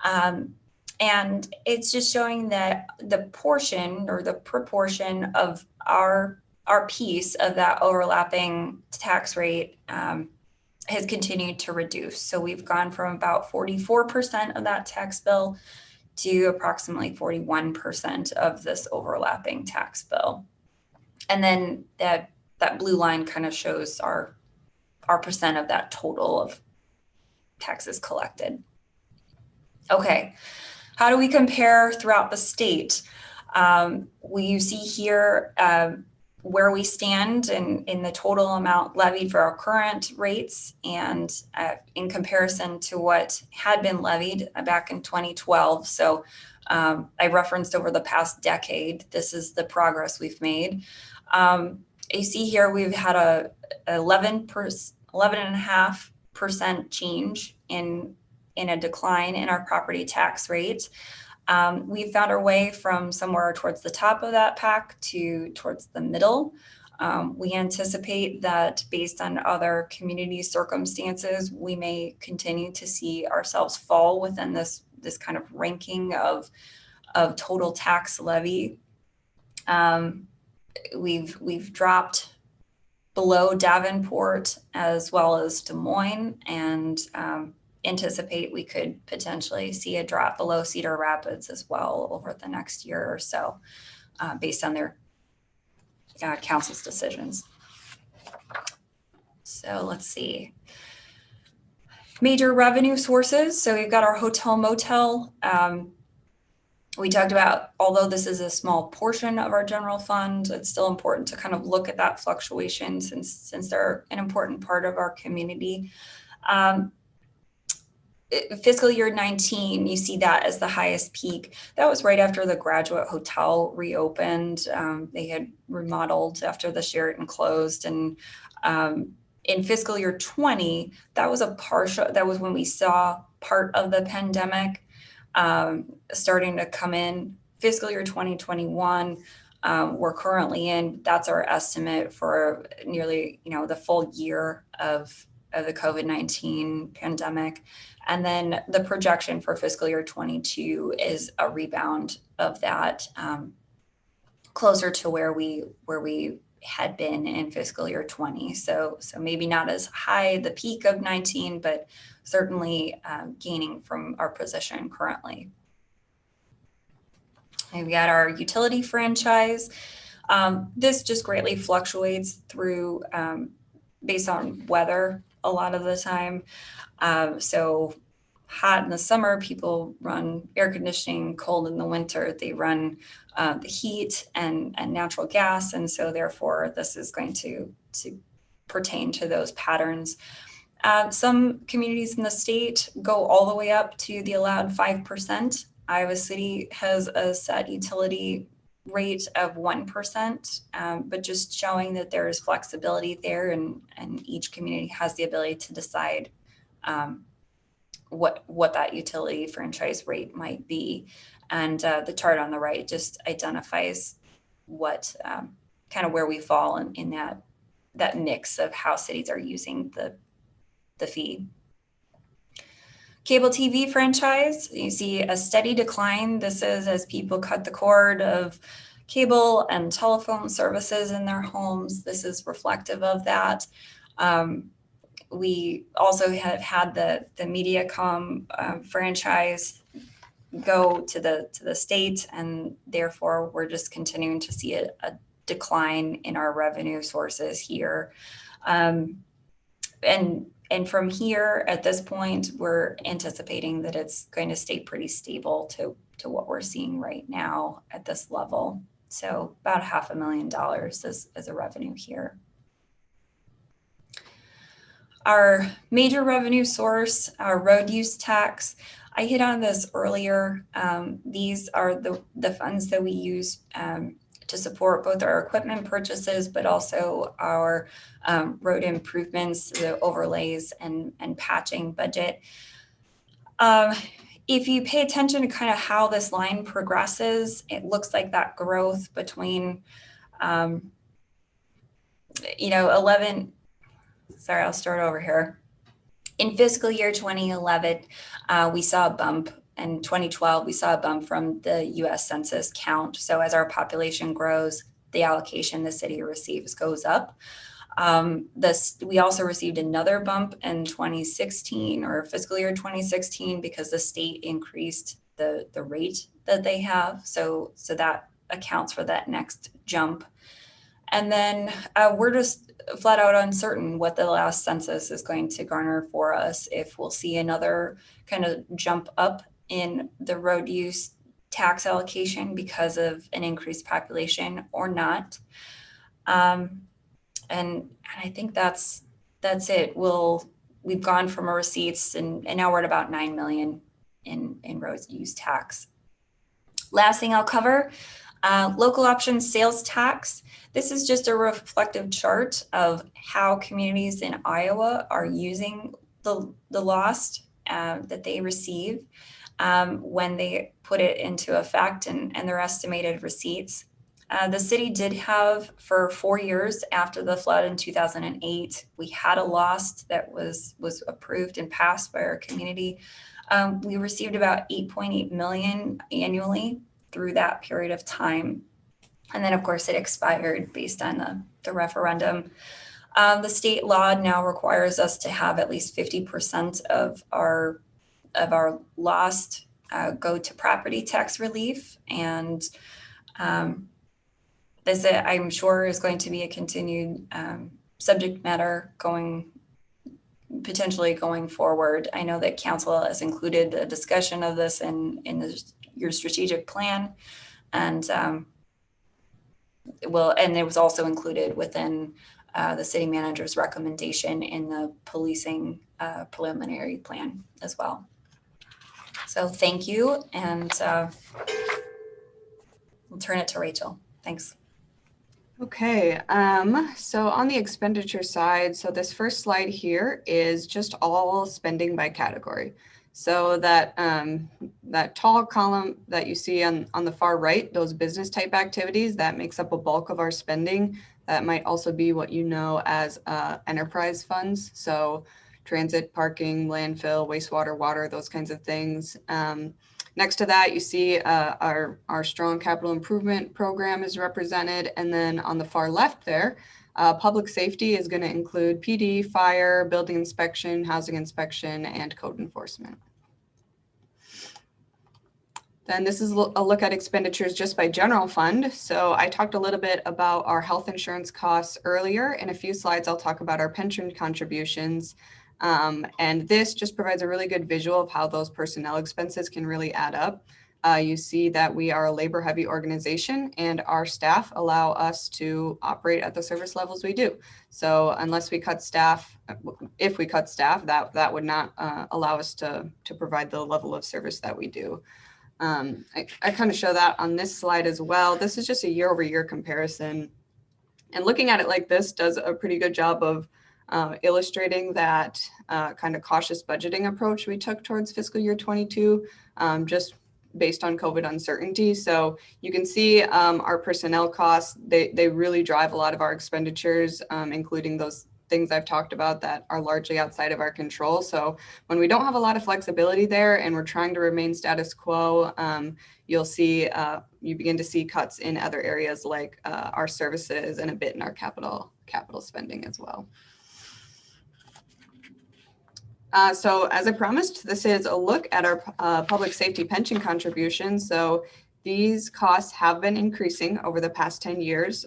And it's just showing that the portion or the proportion of our piece of that overlapping tax rate has continued to reduce. So we've gone from about 44% of that tax bill to approximately 41% of this overlapping tax bill. And then that blue line kind of shows our percent of that total of taxes collected. Okay, how do we compare throughout the state? You see here where we stand in the total amount levied for our current rates and in comparison to what had been levied back in 2012. So I referenced over the past decade, this is the progress we've made. You see here we've had a 11.5% change in a decline in our property tax rate. We found our way from somewhere towards the top of that pack to towards the middle. We anticipate that based on other community circumstances, we may continue to see ourselves fall within this kind of ranking of total tax levy. We've dropped below Davenport as well as Des Moines, and anticipate we could potentially see a drop below Cedar Rapids as well over the next year or so, based on their council's decisions. So let's see. Major revenue sources. So we've got our hotel motel. We talked about, although this is a small portion of our general fund, it's still important to kind of look at that fluctuation since they're an important part of our community. Fiscal year 19, you see that as the highest peak. That was right after the Graduate Hotel reopened. They had remodeled after the Sheraton closed, and in fiscal year 20, that was when we saw part of the pandemic starting to come in. Fiscal year 2021, we're currently in. That's our estimate for nearly, the full year of the COVID-19 pandemic. And then the projection for fiscal year 22 is a rebound of that, closer to where we had been in fiscal year 20. So maybe not as high the peak of 19, but certainly gaining from our position currently. We've got our utility franchise. This just greatly fluctuates through based on weather a lot of the time. So hot in the summer, people run air conditioning. Cold in the winter, they run the heat and natural gas. And so therefore, this is going to pertain to those patterns. Some communities in the state go all the way up to the allowed 5%. Iowa City has a set utility rate of 1%, but just showing that there is flexibility there, and each community has the ability to decide what that utility franchise rate might be. And the chart on the right just identifies what kind of where we fall in that mix of how cities are using the fee. Cable TV franchise, you see a steady decline. This is as people cut the cord of cable and telephone services in their homes. This is reflective of that. We also have had the Mediacom franchise go to the state, and therefore we're just continuing to see a decline in our revenue sources here. And from here, at this point, we're anticipating that it's going to stay pretty stable to what we're seeing right now at this level. So about $500,000 as a revenue here. Our major revenue source, our road use tax. I hit on this earlier. These are the funds that we use to support both our equipment purchases, but also our road improvements, the overlays and patching budget. If you pay attention to kind of how this line progresses, it looks like that growth between, 11, sorry, I'll start over here. In fiscal year 2011, we saw a bump. In 2012, we saw a bump from the US Census count. So as our population grows, the allocation the city receives goes up. We also received another bump in 2016 or fiscal year 2016 because the state increased the rate that they have. So that accounts for that next jump. And then we're just flat out uncertain what the last census is going to garner for us, if we'll see another kind of jump up in the road use tax allocation because of an increased population or not. And I think that's it. We've gone from our receipts and now we're at about 9 million in road use tax. Last thing I'll cover, local option sales tax. This is just a reflective chart of how communities in Iowa are using the lost that they receive when they put it into effect and their estimated receipts. The city did have for 4 years after the flood in 2008, we had a lost that was approved and passed by our community. We received about 8.8 million annually through that period of time. And then of course it expired based on the referendum. The state law now requires us to have at least 50% of our lost go to property tax relief. And this, I'm sure, is going to be a continued subject matter potentially going forward. I know that council has included a discussion of this in your strategic plan, and it was also included within the city manager's recommendation in the policing preliminary plan as well. So thank you, and we'll turn it to Rachel. Thanks. Okay, so on the expenditure side, so this first slide here is just all spending by category. So that that tall column that you see on the far right, those business type activities, that makes up a bulk of our spending. That might also be what you know as enterprise funds. So transit, parking, landfill, wastewater, water, those kinds of things. Next to that, you see our strong capital improvement program is represented. And then on the far left there, public safety is going to include PD, fire, building inspection, housing inspection, and code enforcement. Then this is a look at expenditures just by general fund. So I talked a little bit about our health insurance costs earlier. In a few slides, I'll talk about our pension contributions. And this just provides a really good visual of how those personnel expenses can really add up. You see that we are a labor heavy organization and our staff allow us to operate at the service levels we do. So unless we cut staff, if we cut staff, that would not allow us to provide the level of service that we do. I kind of show that on this slide as well. This is just a year over year comparison. And looking at it like this does a pretty good job of illustrating that kind of cautious budgeting approach we took towards fiscal year 22. Just based on COVID uncertainty. So you can see our personnel costs, they really drive a lot of our expenditures, including those things I've talked about that are largely outside of our control. So when we don't have a lot of flexibility there and we're trying to remain status quo, you'll see, you begin to see cuts in other areas like our services and a bit in our capital spending as well. So as I promised, this is a look at our public safety pension contributions. So these costs have been increasing over the past 10 years.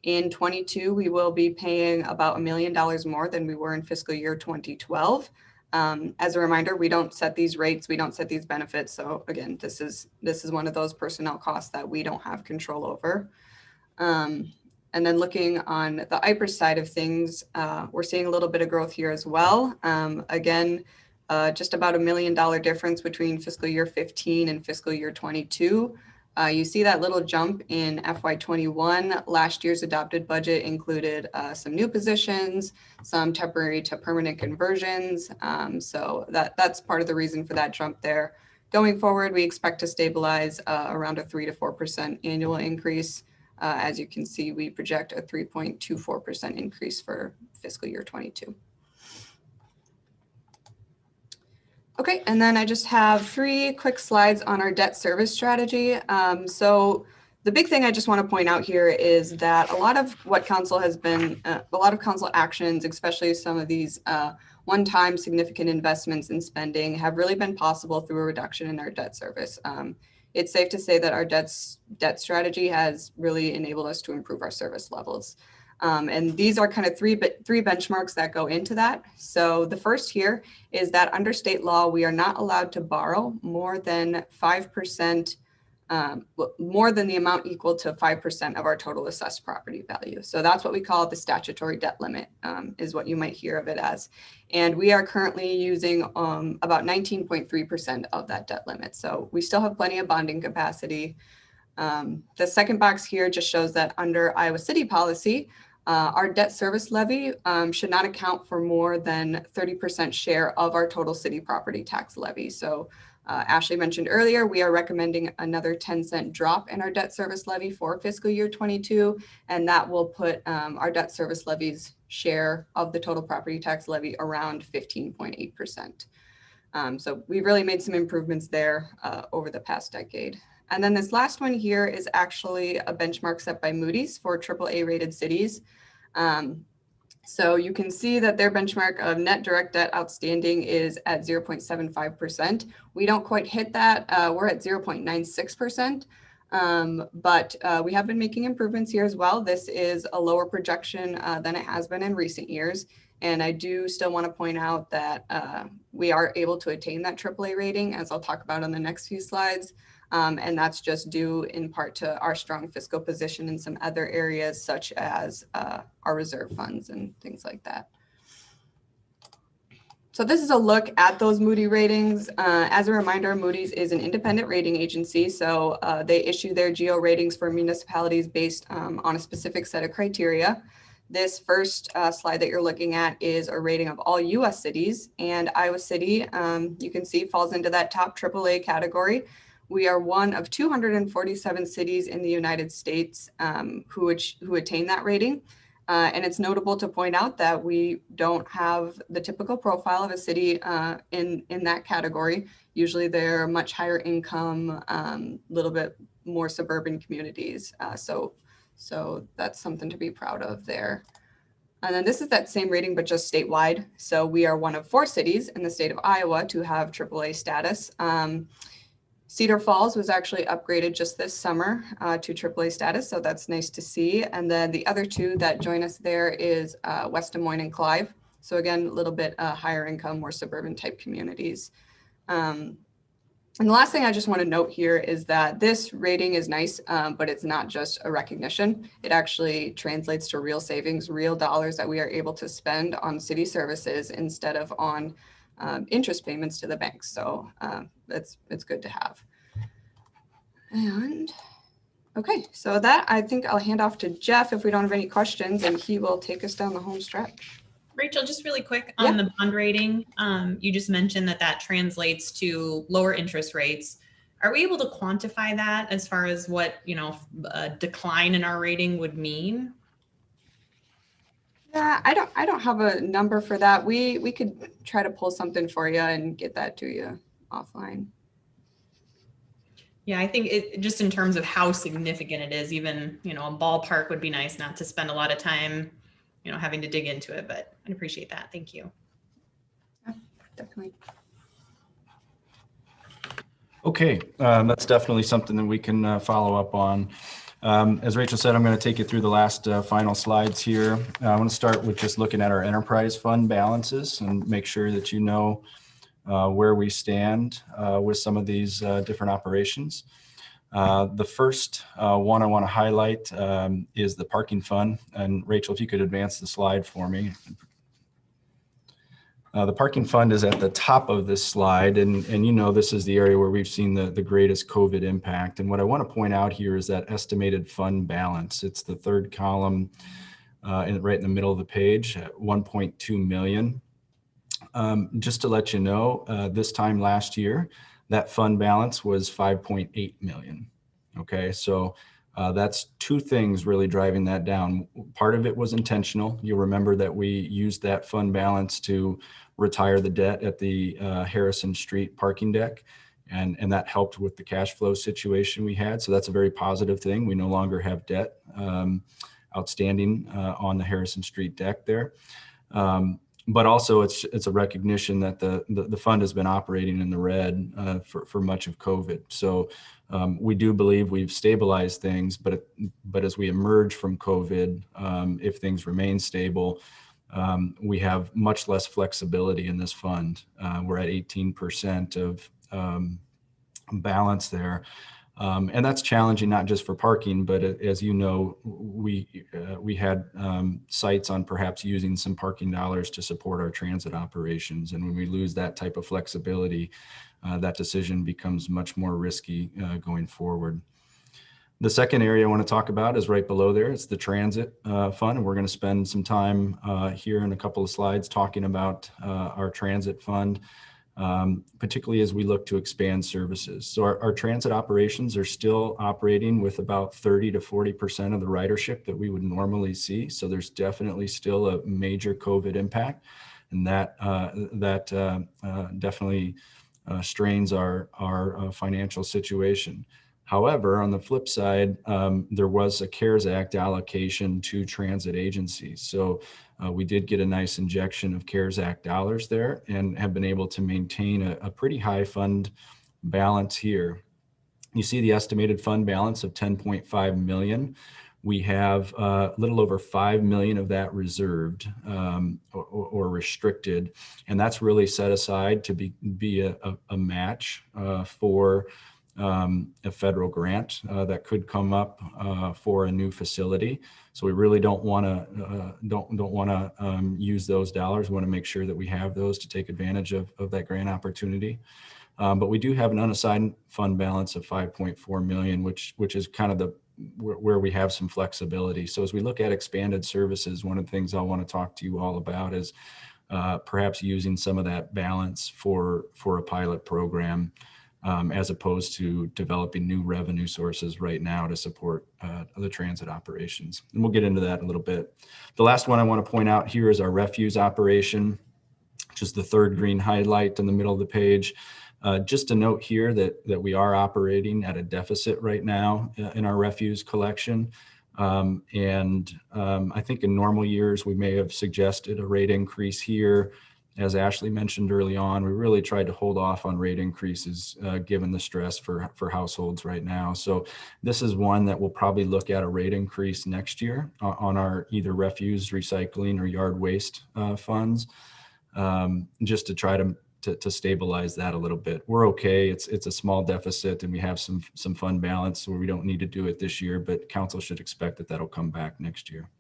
In 22, we will be paying about $1 million more than we were in fiscal year 2012. As a reminder, we don't set these rates, we don't set these benefits. So again, this is one of those personnel costs that we don't have control over. And then looking on the IPERS side of things, we're seeing a little bit of growth here as well. Again, just about $1 million difference between fiscal year 15 and fiscal year 22. You see that little jump in FY21. Last year's adopted budget included some new positions, some temporary to permanent conversions. So that's part of the reason for that jump there. Going forward, we expect to stabilize around a 3 to 4% annual increase. As you can see, we project a 3.24% increase for fiscal year 22. Okay, and then I just have 3 quick slides on our debt service strategy. So the big thing I just want to point out here is that a lot of what council has been, a lot of council actions, especially some of these one-time significant investments in spending, have really been possible through a reduction in our debt service. It's safe to say that our debt strategy has really enabled us to improve our service levels. And these are kind of three benchmarks that go into that. So the first here is that under state law, we are not allowed to borrow more than 5%, more than the amount equal to 5% of our total assessed property value. So that's what we call the statutory debt limit, is what you might hear of it as. And we are currently using about 19.3% of that debt limit. So we still have plenty of bonding capacity. The second box here just shows that under Iowa City policy, our debt service levy should not account for more than 30% share of our total city property tax levy. So Ashley mentioned earlier, we are recommending another 10-cent drop in our debt service levy for fiscal year 22, and that will put our debt service levy's share of the total property tax levy around 15.8%. So we've really made some improvements there over the past decade. And then this last one here is actually a benchmark set by Moody's for AAA rated cities. So you can see that their benchmark of net direct debt outstanding is at 0.75%. We don't quite hit that. We're at 0.96%, but we have been making improvements here as well. This is a lower projection than it has been in recent years. And I do still want to point out that we are able to attain that AAA rating, as I'll talk about on the next few slides. And that's just due in part to our strong fiscal position in some other areas, such as our reserve funds and things like that. So this is a look at those Moody ratings. As a reminder, Moody's is an independent rating agency. So they issue their geo ratings for municipalities based on a specific set of criteria. This first slide that you're looking at is a rating of all US cities, and Iowa City, you can see, falls into that top AAA category. We are one of 247 cities in the United States who attain that rating. And it's notable to point out that we don't have the typical profile of a city in that category. Usually they're much higher income, a little bit more suburban communities. So that's something to be proud of there. And then this is that same rating, but just statewide. So we are one of 4 cities in the state of Iowa to have AAA status. Cedar Falls was actually upgraded just this summer to AAA status, so that's nice to see. And then the other 2 that join us there is West Des Moines and Clive. So again, a little bit higher income, more suburban type communities. And the last thing I just want to note here is that this rating is nice, but it's not just a recognition. It actually translates to real savings, real dollars that we are able to spend on city services instead of on interest payments to the banks. So it's good to have. And okay, so that I think I'll hand off to Jeff if we don't have any questions, and he will take us down the home stretch. Rachel, just really quick on the bond rating. You just mentioned that translates to lower interest rates. Are we able to quantify that as far as what, a decline in our rating would mean? Yeah, I don't have a number for that. We could try to pull something for you and get that to you offline. Yeah, I think it just in terms of how significant it is, even, a ballpark would be nice, not to spend a lot of time, having to dig into it, but I'd appreciate that. Thank you. Yeah, definitely. Okay, that's definitely something that we can follow up on. As Rachel said, I'm going to take you through the last final slides here. I want to start with just looking at our enterprise fund balances and make sure that you know where we stand with some of these different operations. The first one I want to highlight is the parking fund. And Rachel, if you could advance the slide for me. The parking fund is at the top of this slide, and this is the area where we've seen the greatest COVID impact. And what I want to point out here is that estimated fund balance. It's the third column right in the middle of the page at 1.2 million. Just to let you know, this time last year, that fund balance was 5.8 million. Okay, so that's two things really driving that down. Part of it was intentional. You'll remember that we used that fund balance to retire the debt at the Harrison Street parking deck. And that helped with the cash flow situation we had. So that's a very positive thing. We no longer have debt outstanding on the Harrison Street deck there. But also it's a recognition that the fund has been operating in the red for much of COVID. So we do believe we've stabilized things, but as we emerge from COVID, if things remain stable, we have much less flexibility in this fund. We're at 18% of balance there. And that's challenging, not just for parking, but as you know, we had sites on perhaps using some parking dollars to support our transit operations. And when we lose that type of flexibility, that decision becomes much more risky going forward. The second area I want to talk about is right below there. It's the transit fund. And we're going to spend some time here in a couple of slides talking about our transit fund. Particularly as we look to expand services. So our transit operations are still operating with about 30 to 40% of the ridership that we would normally see. So there's definitely still a major COVID impact, and that definitely strains our financial situation. However, on the flip side, there was a CARES Act allocation to transit agencies. So we did get a nice injection of CARES Act dollars there and have been able to maintain a pretty high fund balance here. You see the estimated fund balance of 10.5 million. We have a little over 5 million of that reserved or restricted. And that's really set aside to be a match for a federal grant that could come up for a new facility. So we really don't want to use those dollars. We want to make sure that we have those to take advantage of that grant opportunity. But we do have an unassigned fund balance of 5.4 million, which is kind of where we have some flexibility. So as we look at expanded services, one of the things I want to talk to you all about is perhaps using some of that balance for a pilot program. As opposed to developing new revenue sources right now to support the transit operations. And we'll get into that in a little bit. The last one I want to point out here is our refuse operation, which is the third green highlight in the middle of the page. Just a note here that we are operating at a deficit right now in our refuse collection. I think in normal years, we may have suggested a rate increase here. As Ashley mentioned early on, we really tried to hold off on rate increases given the stress for households right now. So this is one that we'll probably look at a rate increase next year on our either refuse, recycling, or yard waste funds, just to try to stabilize that a little bit. We're okay. It's a small deficit, and we have some fund balance where we don't need to do it this year, but council should expect that that'll come back next year.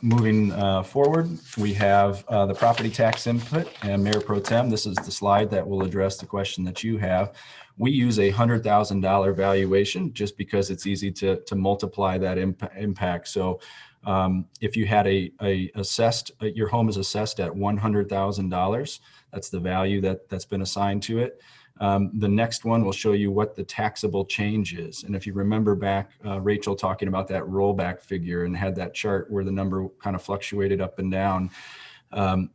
Moving forward, we have the property tax input, and Mayor Pro Tem, this is the slide that will address the question that you have. We use a $100,000 valuation just because it's easy to multiply that impact. So if you had your home is assessed at $100,000, that's the value that's been assigned to it. The next one will show you what the taxable change is. And if you remember back, Rachel talking about that rollback figure and had that chart where the number kind of fluctuated up and down.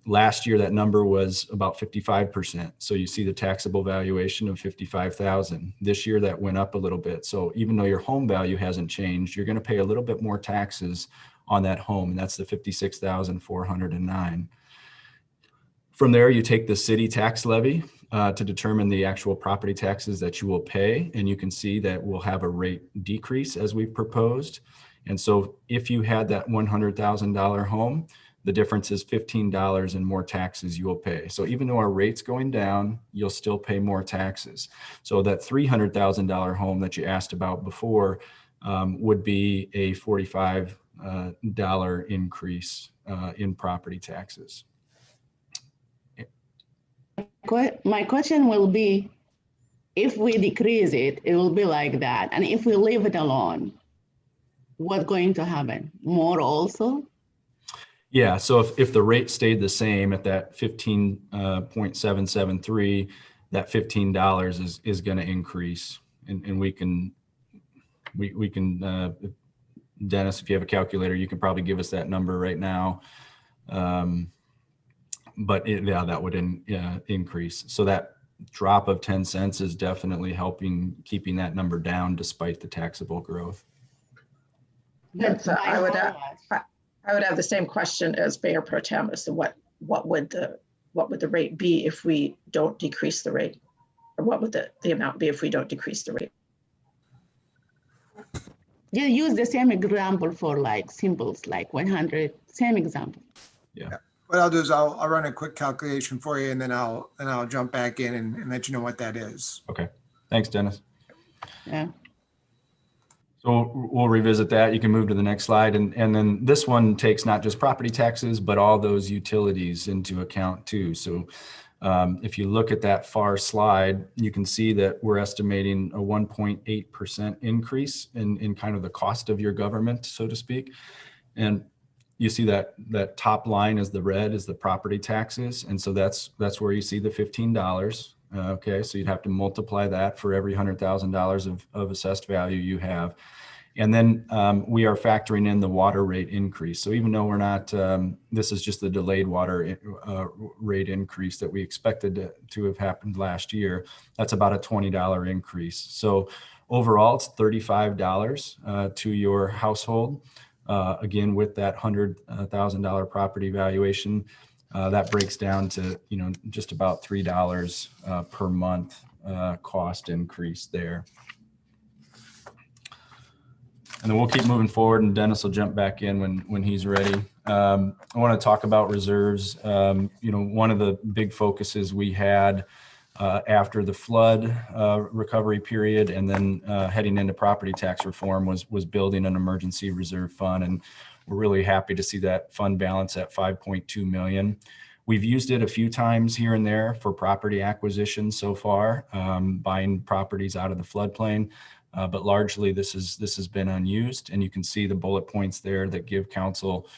Last year, that number was about 55%. So you see the taxable valuation of 55,000. This year, that went up a little bit. So even though your home value hasn't changed, you're going to pay a little bit more taxes on that home. And that's the 56,409. From there, you take the city tax levy to determine the actual property taxes that you will pay. And you can see that we'll have a rate decrease as we've proposed. And so if you had that $100,000 home, the difference is $15 in more taxes you will pay. So even though our rate's going down, you'll still pay more taxes. So that $300,000 home that you asked about before would be a $45 increase in property taxes. My question will be, if we decrease it, it will be like that. And if we leave it alone, what's going to happen? More also? Yeah, so if the rate stayed the same at that 15.773, that $15 is going to increase, and we can Dennis, if you have a calculator, you can probably give us that number right now. But yeah, that would increase. So that drop of 10 cents is definitely helping keeping that number down despite the taxable growth. Yes, I would have the same question as Mayor Pro Tem as to what would the rate be if we don't decrease the rate, or what would the amount be if we don't decrease the rate? You use the same example for like symbols, like 100, same example. Yeah. What I'll do is I'll run a quick calculation for you, and then I'll jump back in and let you know what that is. Okay. Thanks, Dennis. Yeah. So we'll revisit that. You can move to the next slide. And then this one takes not just property taxes, but all those utilities into account too. So if you look at that far slide, you can see that we're estimating a 1.8% increase in kind of the cost of your government, so to speak. And you see that top line is the red is the property taxes. And so that's where you see the $15. Okay, so you'd have to multiply that for every $100,000 of assessed value you have. And then we are factoring in the water rate increase. So even though we're not, this is just the delayed water rate increase that we expected to have happened last year, that's about a $20 increase. So overall, it's $35 to your household. Again, with that $100,000 property valuation, that breaks down to, just about $3 per month cost increase there. And then we'll keep moving forward, and Dennis will jump back in when he's ready. I want to talk about reserves. One of the big focuses we had after the flood recovery period, and then heading into property tax reform was building an emergency reserve fund. And we're really happy to see that fund balance at $5.2 million. We've used it a few times here and there for property acquisition so far, buying properties out of the floodplain. But largely this has been unused, and you can see the bullet points there that give council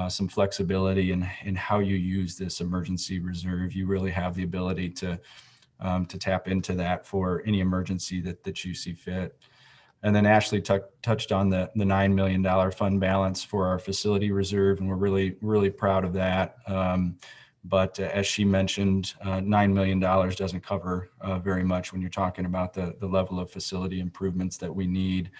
some flexibility in how you use this emergency reserve. You really have the ability to tap into that for any emergency that you see fit. And then Ashley touched on the $9 million fund balance for our facility reserve, and we're really proud of that. But as she mentioned, $9 million doesn't cover very much when you're talking about the level of facility improvements that we need.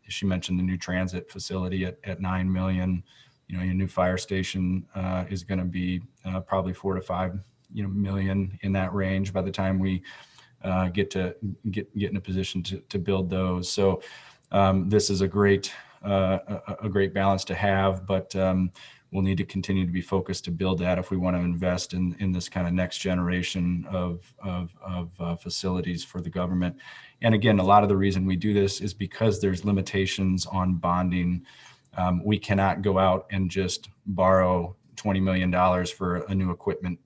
She mentioned the new transit facility at $9 million. Your new fire station is going to be probably $4 to $5 million in that range by the time we get in a position to build those. So this is a great balance to have, but we'll need to continue to be focused to build that if we want to invest in this kind of next generation of facilities for the government. And again, a lot of the reason we do this is because there's limitations on bonding. We cannot go out and just borrow $20 million for a new equipment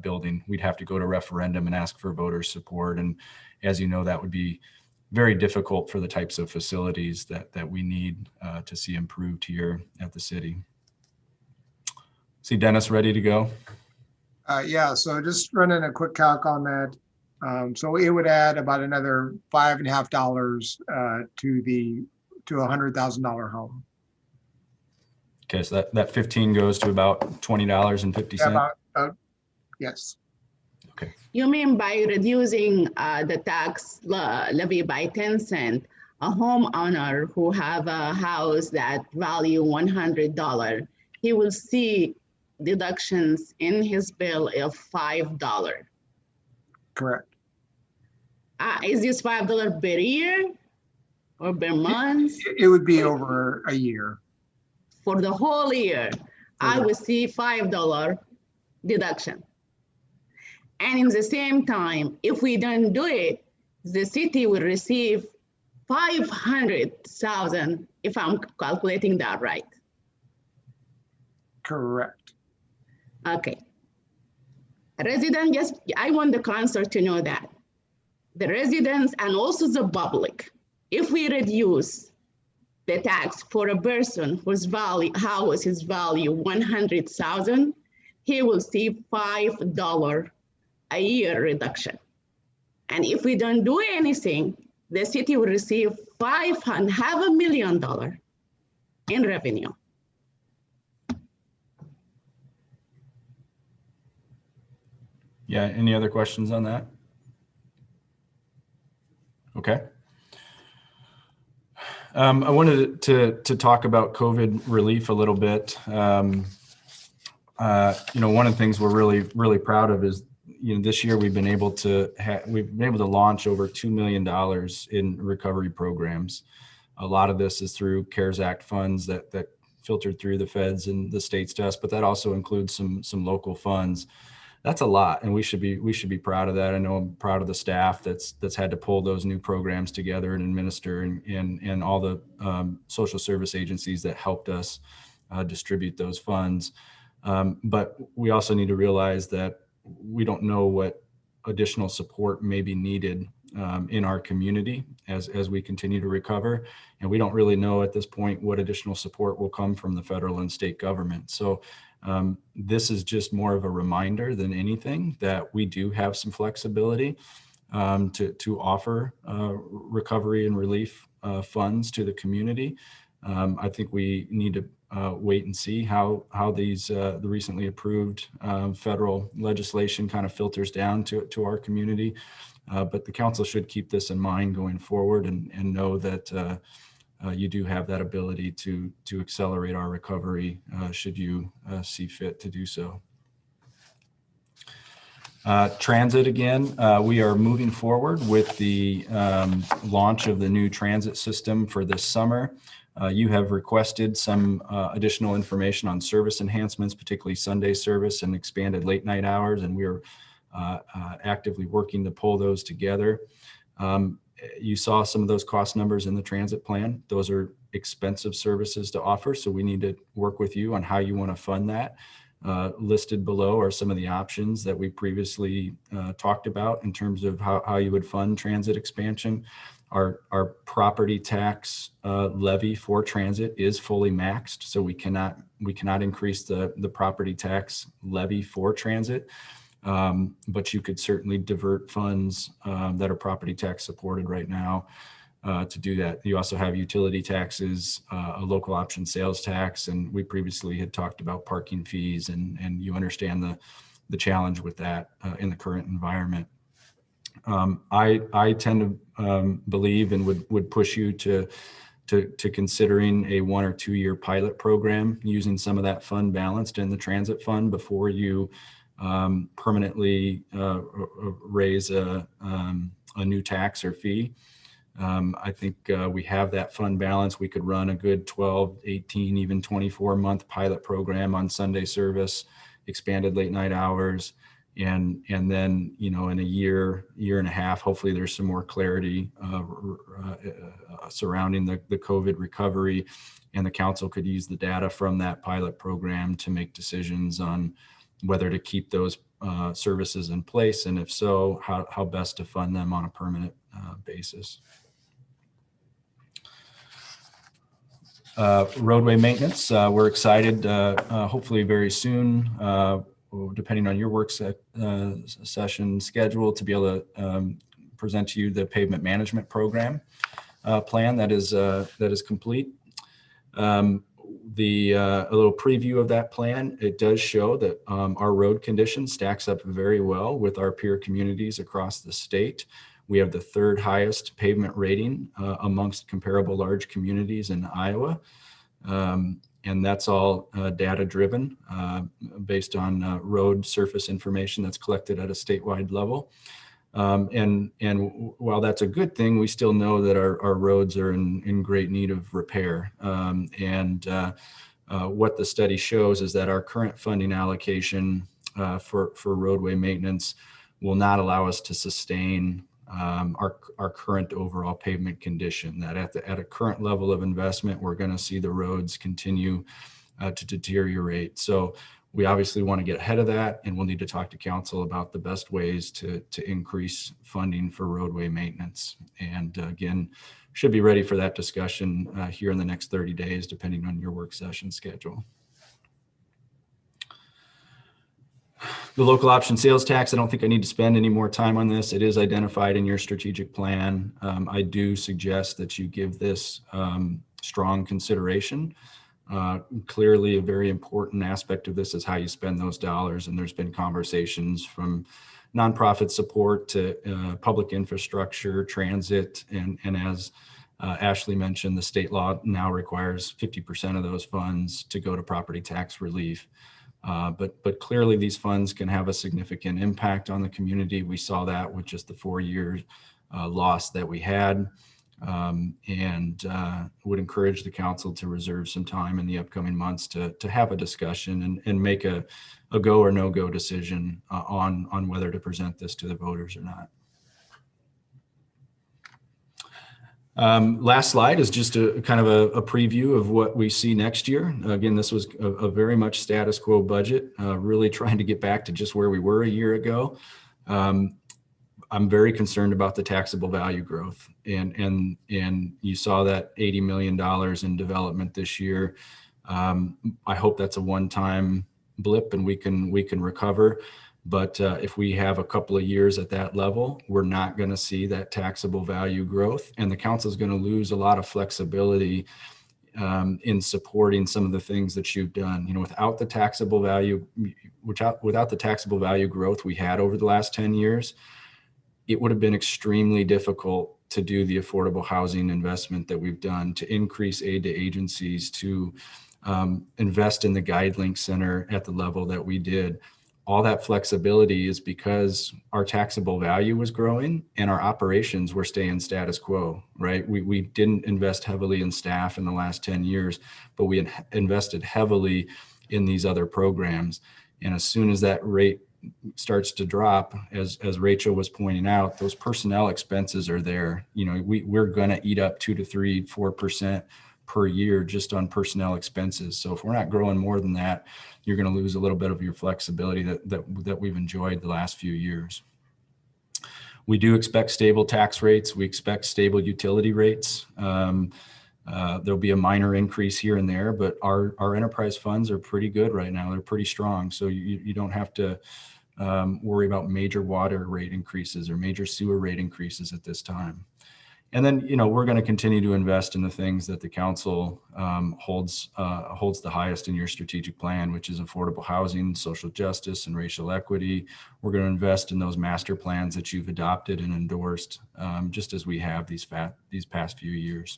building. We'd have to go to referendum and ask for voter support. And as you know, that would be very difficult for the types of facilities that we need to see improved here at the city. See Dennis ready to go? Yeah, so just running a quick calc on that. So it would add about another $5.50 to a $100,000 home. Okay, so that 15 goes to about $20.50. Yes. Okay. You mean by reducing the tax levy by 10 cents, a homeowner who have a house that value $100, he will see deductions in his bill of $5. Correct. Is this $5 per year or per month? It would be over a year. For the whole year, I will see $5 deduction. And in the same time, if we don't do it, the city will receive 500,000, if I'm calculating that right. Correct. Okay. Residents, I want the council to know that. The residents and also the public, if we reduce the tax for a person whose house is value 100,000, he will see $5 a year reduction. And if we don't do anything, the city will receive $500,000 in revenue. Yeah, any other questions on that? Okay. I wanted to talk about COVID relief a little bit. One of the things we're really proud of is, this year we've been able to launch over $2 million in recovery programs. A lot of this is through CARES Act funds that filtered through the feds and the states to us, but that also includes some local funds. That's a lot, and we should be proud of that. I know I'm proud of the staff that's had to pull those new programs together and administer, and all the social service agencies that helped us distribute those funds. But we also need to realize that we don't know what additional support may be needed in our community as we continue to recover, and we don't really know at this point what additional support will come from the federal and state government. So this is just more of a reminder than anything that we do have some flexibility to offer recovery and relief funds to the community. I think we need to wait and see how the recently approved federal legislation kind of filters down to our community. But the council should keep this in mind going forward and know that you do have that ability to accelerate our recovery should you see fit to do so. Transit again, we are moving forward with the launch of the new transit system for this summer. You have requested some additional information on service enhancements, particularly Sunday service and expanded late night hours, and we're actively working to pull those together. You saw some of those cost numbers in the transit plan. Those are expensive services to offer, so we need to work with you on how you want to fund that. Listed below are some of the options that we previously talked about in terms of how you would fund transit expansion. Our property tax levy for transit is fully maxed, so we cannot increase the property tax levy for transit. But you could certainly divert funds that are property tax supported right now to do that. You also have utility taxes, a local option sales tax, and we previously had talked about parking fees, and you understand the challenge with that in the current environment. I tend to believe and would push you to considering a 1 or 2 year pilot program using some of that fund balanced in the transit fund before you permanently raise a new tax or fee. I think we have that fund balance. We could run a good 12, 18, even 24-month pilot program on Sunday service, expanded late night hours, and then in a year and a half, hopefully there's some more clarity surrounding the COVID recovery, and the council could use the data from that pilot program to make decisions on whether to keep those services in place, and if so, how best to fund them on a permanent basis. Roadway maintenance, we're excited, hopefully very soon. depending on your work session schedule, to be able to present to you the pavement management program plan that is complete. A little preview of that plan, it does show that our road condition stacks up very well with our peer communities across the state. We have the third highest pavement rating amongst comparable large communities in Iowa. And that's all data driven based on road surface information that's collected at a statewide level. And while that's a good thing, we still know that our roads are in great need of repair. What the study shows is that our current funding allocation for roadway maintenance will not allow us to sustain our current overall pavement condition. That at a current level of investment, we're going to see the roads continue to deteriorate. So we obviously want to get ahead of that, and we'll need to talk to council about the best ways to increase funding for roadway maintenance. And again, should be ready for that discussion here in the next 30 days, depending on your work session schedule. The local option sales tax, I don't think I need to spend any more time on this. It is identified in your strategic plan. I do suggest that you give this strong consideration. Clearly, a very important aspect of this is how you spend those dollars. And there's been conversations from nonprofit support to public infrastructure, transit, and as Ashley mentioned, the state law now requires 50% of those funds to go to property tax relief. But clearly these funds can have a significant impact on the community. We saw that with just the 4 year loss that we had. Would encourage the council to reserve some time in the upcoming months to have a discussion and make a go or no go decision on whether to present this to the voters or not. Last slide is just a kind of a preview of what we see next year. Again, this was a very much status quo budget, really trying to get back to just where we were a year ago. I'm very concerned about the taxable value growth, and you saw that $80 million in development this year. I hope that's a one-time blip and we can recover. But if we have a couple of years at that level, we're not going to see that taxable value growth, and the council is going to lose a lot of flexibility in supporting some of the things that you've done. You know, without the taxable value growth we had over the last 10 years, it would have been extremely difficult to do the affordable housing investment that we've done, to increase aid to agencies, to invest in the GuideLink Center at the level that we did. All that flexibility is because our taxable value was growing and our operations were staying status quo, right? We didn't invest heavily in staff in the last 10 years, but we had invested heavily in these other programs. And as soon as that rate starts to drop, as Rachel was pointing out, those personnel expenses are there. You know, we're going to eat up 2 to 3, 4% per year just on personnel expenses. So if we're not growing more than that, you're going to lose a little bit of your flexibility that we've enjoyed the last few years. We do expect stable tax rates. We expect stable utility rates. There'll be a minor increase here and there, but our enterprise funds are pretty good right now. They're pretty strong. So you don't have to worry about major water rate increases or major sewer rate increases at this time. And then, you know, we're going to continue to invest in the things that the council holds the highest in your strategic plan, which is affordable housing, social justice, and racial equity. We're going to invest in those master plans that you've adopted and endorsed, just as we have these past few years.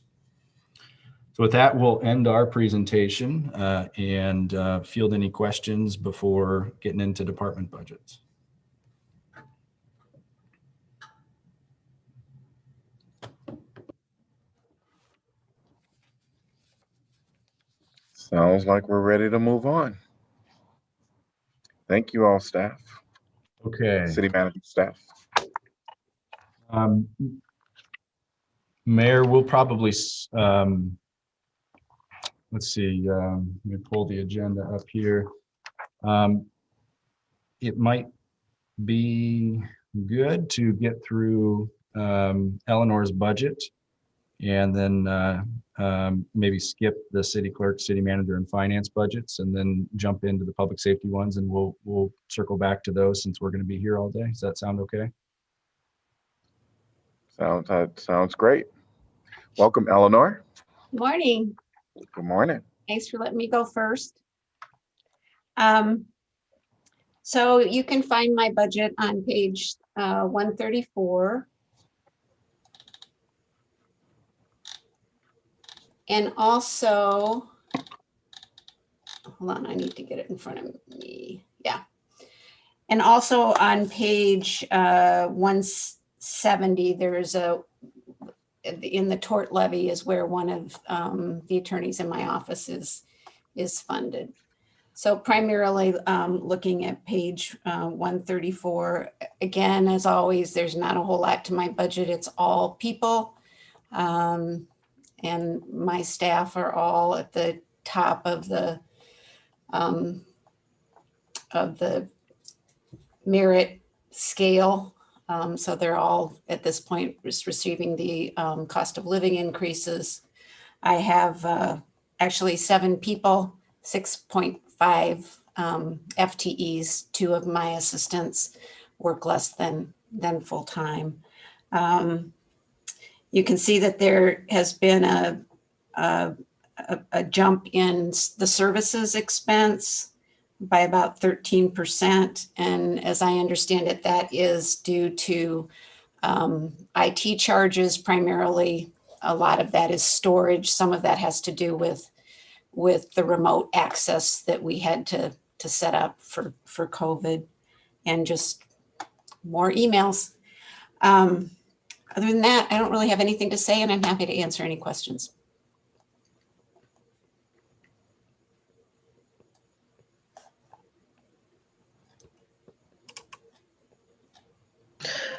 So with that, we'll end our presentation and field any questions before getting into department budgets. Sounds like we're ready to move on. Thank you all, staff. Okay. City management staff. Mayor, we'll probably, let's see, let me pull the agenda up here. It might be good to get through Eleanor's budget and then maybe skip the city clerk, city manager, and finance budgets, and then jump into the public safety ones, and we'll circle back to those since we're going to be here all day. Does that sound okay? Sounds great. Welcome, Eleanor. Morning. Good morning. Thanks for letting me go first. So you can find my budget on page 134. And also, hold on, I need to get it in front of me. Yeah. And also on page 170, there's in the tort levy is where one of the attorneys in my office is funded. So primarily looking at page 134, again, as always, there's not a whole lot to my budget. It's all people. And my staff are all at the top of the merit scale. So they're all at this point receiving the cost of living increases. I have actually 7 people, 6.5 FTEs. 2 of my assistants work less than full time. You can see that there has been a jump in the services expense by about 13%. And as I understand it, that is due to IT charges primarily. A lot of that is storage. Some of that has to do with the remote access that we had to set up for COVID, and just more emails. Other than that, I don't really have anything to say, and I'm happy to answer any questions.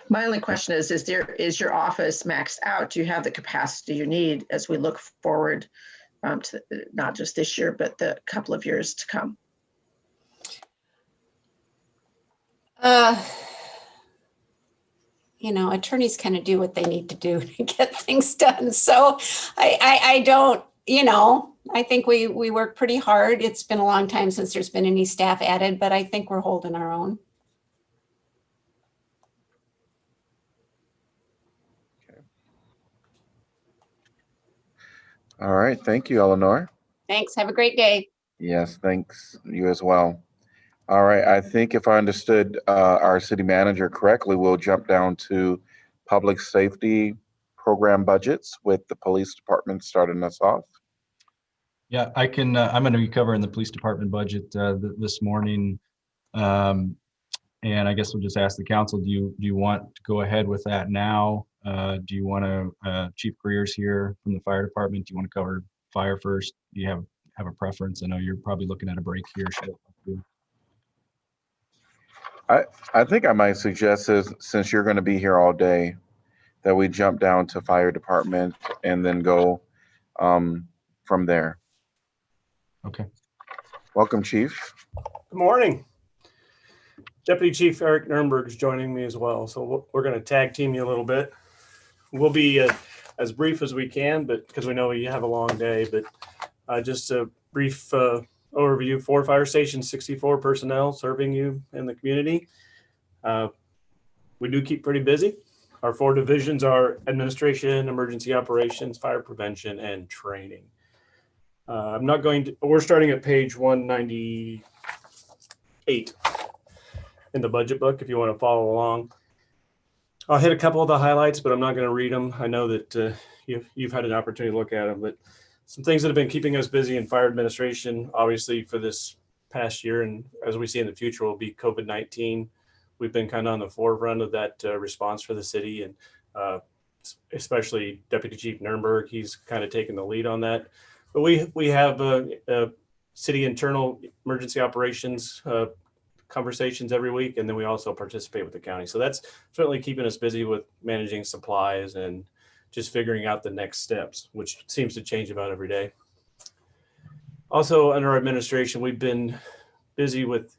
My only question is your office maxed out? Do you have the capacity you need as we look forward to not just this year, but the couple of years to come? You know, attorneys kind of do what they need to do to get things done. So I don't, you know, I think we work pretty hard. It's been a long time since there's been any staff added, but I think we're holding our own. All right. Thank you, Eleanor. Thanks. Have a great day. Yes, thanks. You as well. All right. I think if I understood our city manager correctly, we'll jump down to public safety program budgets with the police department starting us off. Yeah, I can. I'm going to be covering the police department budget this morning, and I guess we'll just ask the council. Do you want to go ahead with that now? Do you want to? Chief Greer's here from the fire department. Do you want to cover fire first? Do you have a preference? I know you're probably looking at a break here. I think I might suggest since you're going to be here all day, that we jump down to fire department and then go from there. Okay. Welcome, Chief. Good morning. Deputy Chief Eric Nurnberg is joining me as well. So we're going to tag team you a little bit. We'll be as brief as we can, but because we know you have a long day, but just a brief overview. 4 fire stations, 64 personnel serving you in the community. We do keep pretty busy. Our 4 divisions are administration, emergency operations, fire prevention, and training. We're starting at page 198 in the budget book if you want to follow along. I'll hit a couple of the highlights, but I'm not going to read them. I know that you've had an opportunity to look at them, but some things that have been keeping us busy in fire administration, obviously for this past year, and as we see in the future, will be COVID-19. We've been kind of on the forefront of that response for the city, and especially Deputy Chief Nurnberg, he's kind of taken the lead on that. But we have city internal emergency operations conversations every week, and then we also participate with the county. So that's certainly keeping us busy with managing supplies and just figuring out the next steps, which seems to change about every day. Also, under our administration, we've been busy with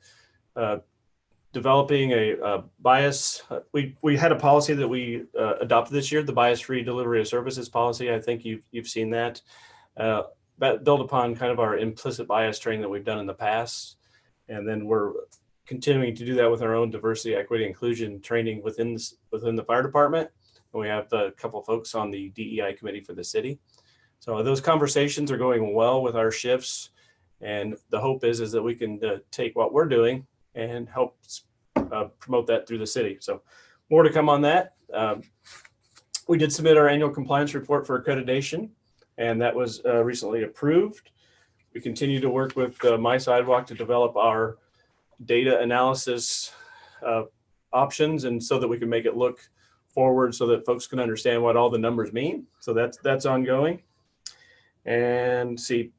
developing a bias. We had a policy that we adopted this year, the bias-free delivery of services policy. I think you've seen that. that build upon kind of our implicit bias training that we've done in the past. And then we're continuing to do that with our own diversity, equity, inclusion training within the fire department. And we have a couple of folks on the DEI committee for the city. So those conversations are going well with our shifts. And the hope is that we can take what we're doing and help promote that through the city. So more to come on that. We did submit our annual compliance report for accreditation, and that was recently approved. We continue to work with My Sidewalk to develop our data analysis options, and so that we can make it look forward so that folks can understand what all the numbers mean. So that's ongoing. And see,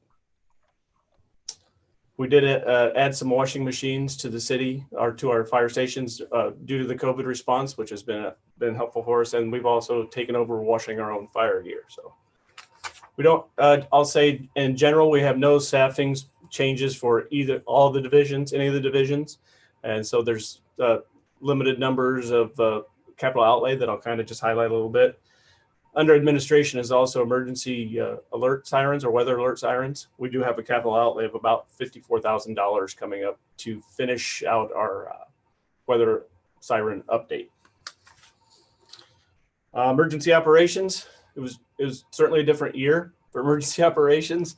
we did add some washing machines to the city or to our fire stations due to the COVID response, which has been helpful for us. And we've also taken over washing our own fire gear. So we don't, I'll say in general, we have no staffing changes for all the divisions, any of the divisions. And so there's limited numbers of capital outlay that I'll kind of just highlight a little bit. Under administration is also emergency alert sirens or weather alert sirens. We do have a capital outlay of about $54,000 coming up to finish out our weather siren update. Emergency operations, it was certainly a different year for emergency operations.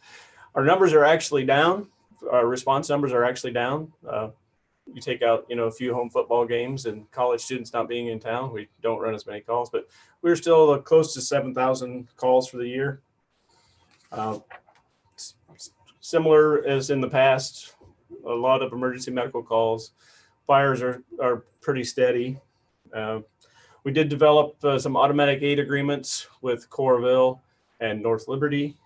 Our numbers are actually down. Our response numbers are actually down. You take out, a few home football games and college students not being in town, we don't run as many calls, but we're still close to 7,000 calls for the year. Similar as in the past, a lot of emergency medical calls. Fires are pretty steady. We did develop some automatic aid agreements with Coralville and North Liberty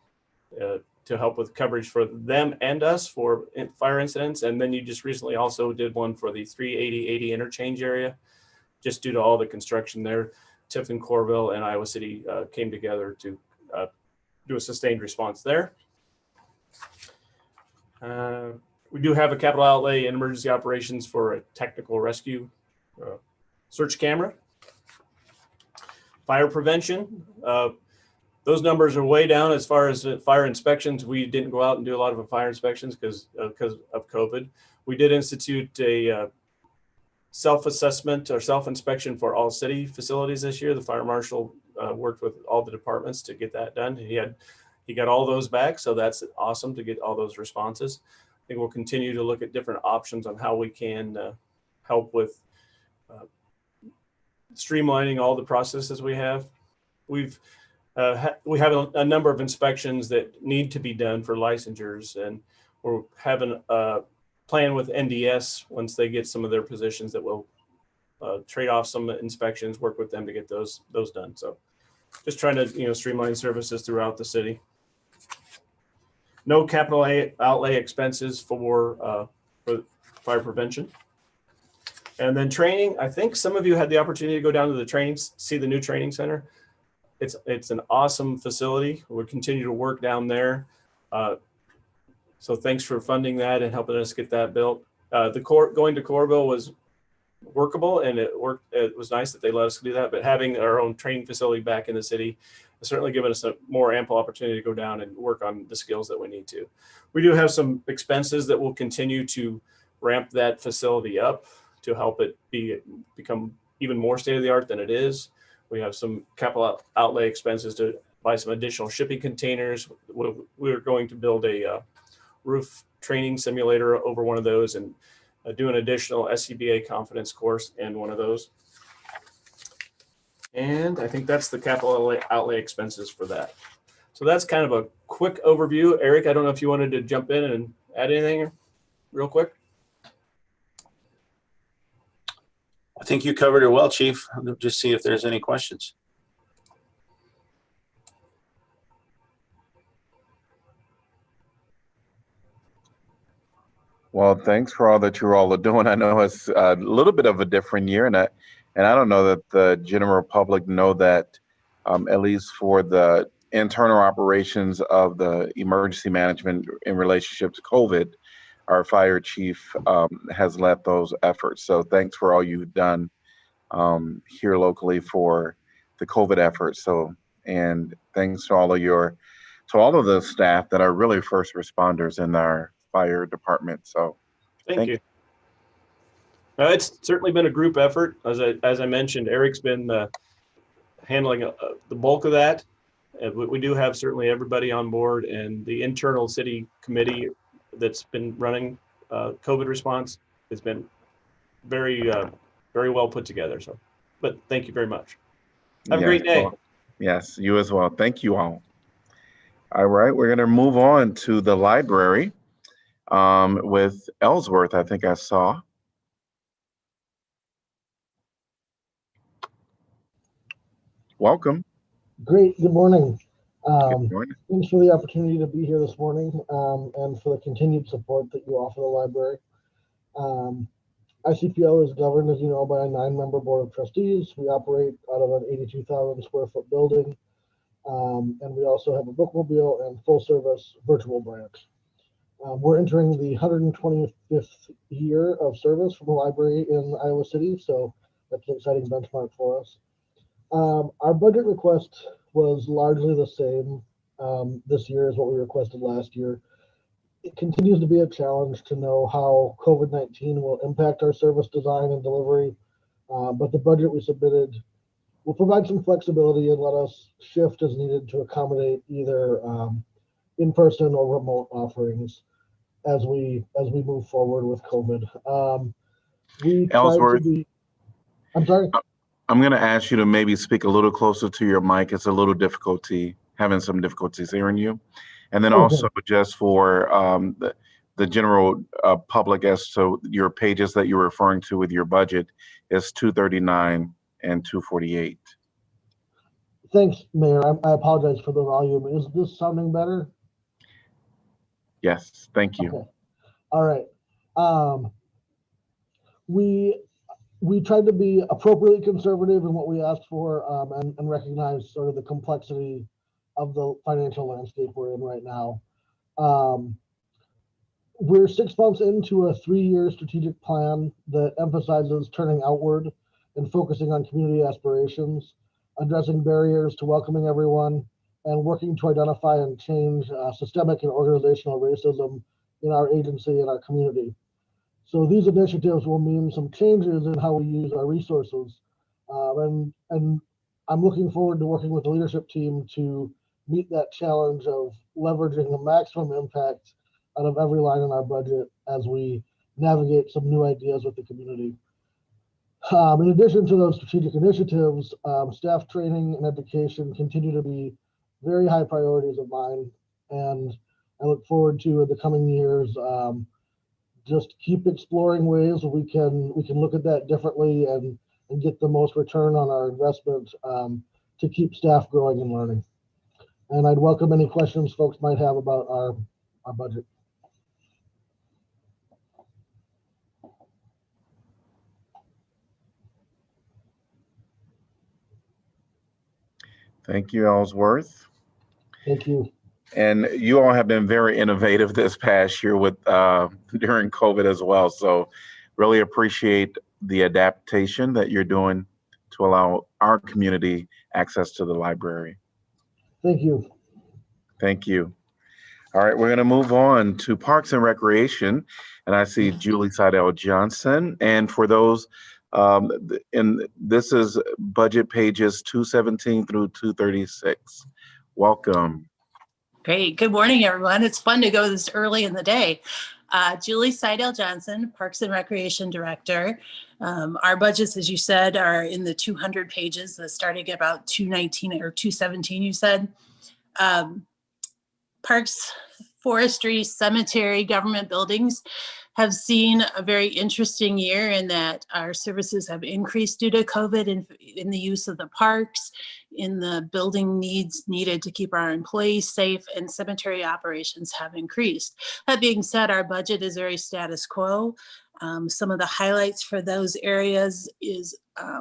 to help with coverage for them and us for fire incidents. And then you just recently also did one for the 380 interchange area, just due to all the construction there. Tiffin, Coralville, and Iowa City came together to do a sustained response there. We do have a capital outlay in emergency operations for a technical rescue search camera. Fire prevention. Those numbers are way down as far as fire inspections. We didn't go out and do a lot of fire inspections because of COVID. We did institute a self-assessment or self-inspection for all city facilities this year. The fire marshal worked with all the departments to get that done. He got all those back, so that's awesome to get all those responses. I think we'll continue to look at different options on how we can help with streamlining all the processes we have. We have a number of inspections that need to be done for licensures, and we're having a plan with NDS once they get some of their positions that will trade off some inspections, work with them to get those done. So just trying to streamline services throughout the city. No capital outlay expenses for fire prevention. And then training, I think some of you had the opportunity to go down to the training, see the new training center. It's an awesome facility. We'll continue to work down there. So thanks for funding that and helping us get that built. Going to Coralville was workable, and it worked. It was nice that they let us do that, but having our own training facility back in the city has certainly given us a more ample opportunity to go down and work on the skills that we need to. We do have some expenses that will continue to ramp that facility up to help it become even more state-of-the-art than it is. We have some capital outlay expenses to buy some additional shipping containers. We're going to build a roof training simulator over one of those and do an additional SCBA confidence course in one of those. And I think that's the capital outlay expenses for that. So that's kind of a quick overview. Eric, I don't know if you wanted to jump in and add anything real quick. I think you covered it well, Chief. I'll just see if there's any questions. Well, thanks for all that you all are doing. I know it's a little bit of a different year, and I don't know that the general public know that, at least for the internal operations of the emergency management in relationship to COVID, our fire chief has led those efforts. So thanks for all you've done here locally for the COVID efforts. So, and thanks to all of your to all of the staff that are really first responders in our fire department. So Thank you. It's certainly been a group effort. As I mentioned, Eric's been handling the bulk of that. We do have certainly everybody on board, and the internal city committee that's been running COVID response has been very well put together. So, but thank you very much. Have a great day. Well, yes, you as well. Thank you all. All right, we're going to move on to the library with Ellsworth, I think I saw. Welcome. Great. Good morning. Good morning. Thanks for the opportunity to be here this morning and for the continued support that you offer the library. ICPL is governed, as you know, by a 9-member board of trustees. We operate out of an 82,000 square foot building. And we also have a bookmobile and full service virtual branch. We're entering the 125th year of service from the library in Iowa City, so that's an exciting benchmark for us. Our budget request was largely the same this year as what we requested last year. It continues to be a challenge to know how COVID-19 will impact our service design and delivery, but the budget we submitted will provide some flexibility and let us shift as needed to accommodate either in-person or remote offerings as we move forward with COVID. Ellsworth, I'm sorry? I'm going to ask you to maybe speak a little closer to your mic. It's a little having some difficulties hearing you. And then also just for the general public as to your pages that you're referring to with your budget is 239 and 248. Thanks, Mayor. I apologize for the volume. Is this sounding better? Yes, thank you. Okay. All right. We tried to be appropriately conservative in what we asked for and recognize sort of the complexity of the financial landscape we're in right now. We're 6 months into a 3-year strategic plan that emphasizes turning outward and focusing on community aspirations, addressing barriers to welcoming everyone, and working to identify and change systemic and organizational racism in our agency and our community. So these initiatives will mean some changes in how we use our resources. And I'm looking forward to working with the leadership team to meet that challenge of leveraging the maximum impact out of every line in our budget as we navigate some new ideas with the community. In addition to those strategic initiatives, staff training and education continue to be very high priorities of mine. And I look forward to in the coming years, just keep exploring ways we can look at that differently and get the most return on our investment to keep staff growing and learning. And I'd welcome any questions folks might have about our budget. Thank you, Ellsworth. Thank you. And you all have been very innovative this past year with during COVID as well. So really appreciate the adaptation that you're doing to allow our community access to the library. Thank you. Thank you. All right, we're going to move on to Parks and Recreation. And I see Julie Seidel Johnson. And for those, this is budget pages 217 through 236. Welcome. Great. Good morning, everyone. It's fun to go this early in the day. Julie Seidel Johnson, Parks and Recreation Director. Our budgets, as you said, are in the 200 pages, starting at about 219 or 217, you said. Parks, forestry, cemetery, government buildings have seen a very interesting year in that our services have increased due to COVID in the use of the parks, in the building needs needed to keep our employees safe, and cemetery operations have increased. That being said, our budget is very status quo. Some of the highlights for those areas is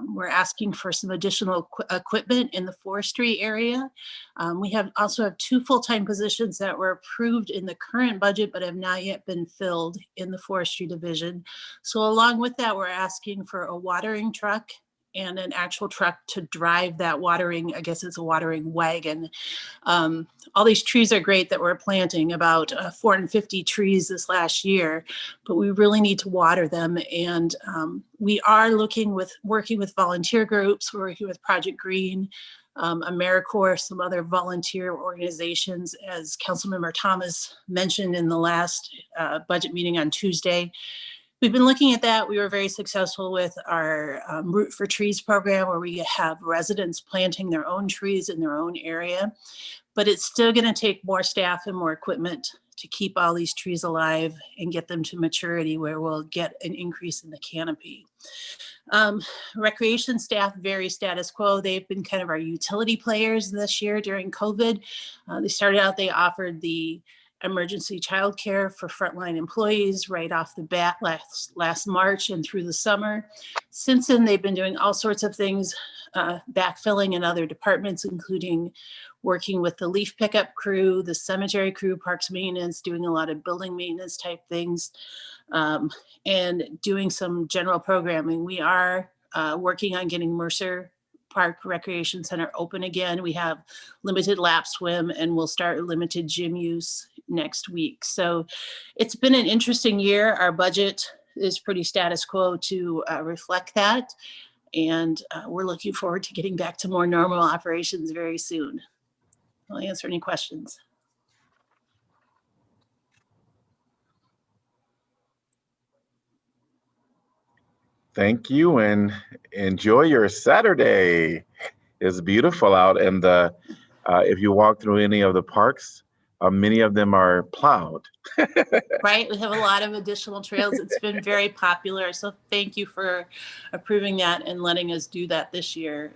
we're asking for some additional equipment in the forestry area. We also have 2 full-time positions that were approved in the current budget but have not yet been filled in the forestry division. So along with that, we're asking for a watering truck and an actual truck to drive that watering, I guess it's a watering wagon. All these trees are great that we're planting, about 450 trees this last year, but we really need to water them. And we are working with volunteer groups. We're working with Project Green, AmeriCorps, some other volunteer organizations, as Councilmember Thomas mentioned in the last budget meeting on Tuesday. We've been looking at that. We were very successful with our Root for Trees program, where we have residents planting their own trees in their own area. But it's still going to take more staff and more equipment to keep all these trees alive and get them to maturity, where we'll get an increase in the canopy. Recreation staff, very status quo. They've been kind of our utility players this year during COVID. They started out, they offered the emergency childcare for frontline employees right off the bat last March and through the summer. Since then, they've been doing all sorts of things, backfilling in other departments, including working with the leaf pickup crew, the cemetery crew, parks maintenance, doing a lot of building maintenance type things, and doing some general programming. We are working on getting Mercer Park Recreation Center open again. We have limited lap swim, and we'll start limited gym use next week. So it's been an interesting year. Our budget is pretty status quo to reflect that. And we're looking forward to getting back to more normal operations very soon. I'll answer any questions. Thank you, and enjoy your Saturday. It's beautiful out, and if you walk through any of the parks, many of them are plowed. Right, we have a lot of additional trails. It's been very popular, so thank you for approving that and letting us do that this year.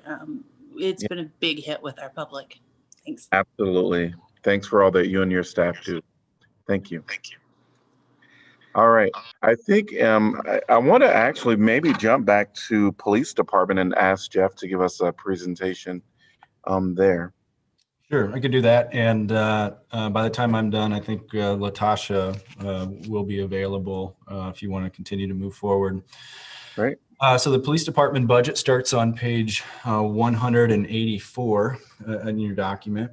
It's been a big hit with our public. Thanks. Absolutely. Thanks for all that you and your staff do. Thank you. Thank you. All right. I think I want to actually maybe jump back to police department and ask Jeff to give us a presentation there. Sure, I could do that. And by the time I'm done, I think Latasha will be available if you want to continue to move forward. Right. So the police department budget starts on page 184 in your document.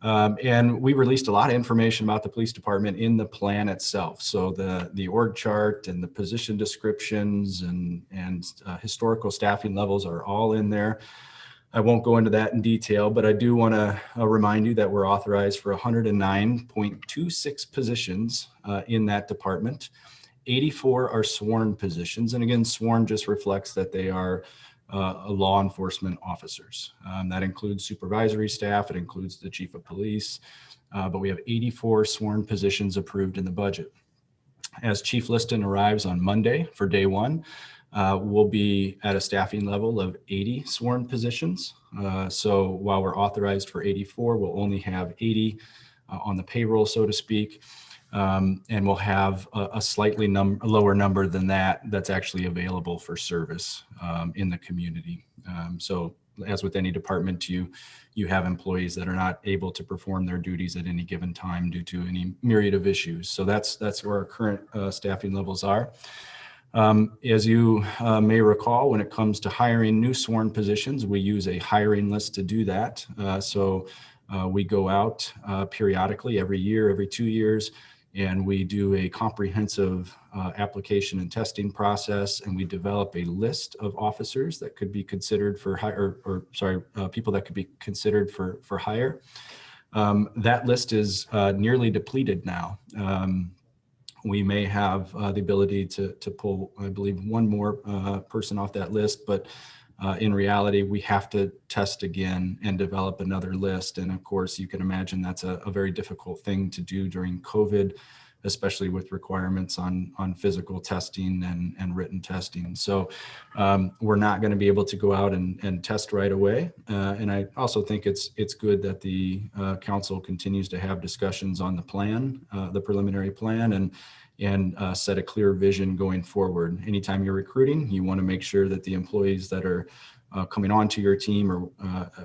And we released a lot of information about the police department in the plan itself. So the org chart and the position descriptions and historical staffing levels are all in there. I won't go into that in detail, but I do want to remind you that we're authorized for 109.26 positions in that department. 84 are sworn positions. And again, sworn just reflects that they are law enforcement officers. That includes supervisory staff. It includes the chief of police, but we have 84 sworn positions approved in the budget. As Chief Liston arrives on Monday for day one, we'll be at a staffing level of 80 sworn positions. So while we're authorized for 84, we'll only have 80 on the payroll, so to speak. And we'll have a slightly lower number than that that's actually available for service in the community. So as with any department, you have employees that are not able to perform their duties at any given time due to any myriad of issues. So that's where our current staffing levels are. As you may recall, when it comes to hiring new sworn positions, we use a hiring list to do that. So we go out periodically every year, every 2 years, and we do a comprehensive application and testing process, and we develop a list of officers that could be considered for hire, people that could be considered for hire. That list is nearly depleted now. We may have the ability to pull, I believe, one more person off that list, but in reality, we have to test again and develop another list. And of course, you can imagine that's a very difficult thing to do during COVID, especially with requirements on physical testing and written testing. So we're not going to be able to go out and test right away. And I also think it's good that the council continues to have discussions on the plan, the preliminary plan, and set a clear vision going forward. Anytime you're recruiting, you want to make sure that the employees that are coming onto your team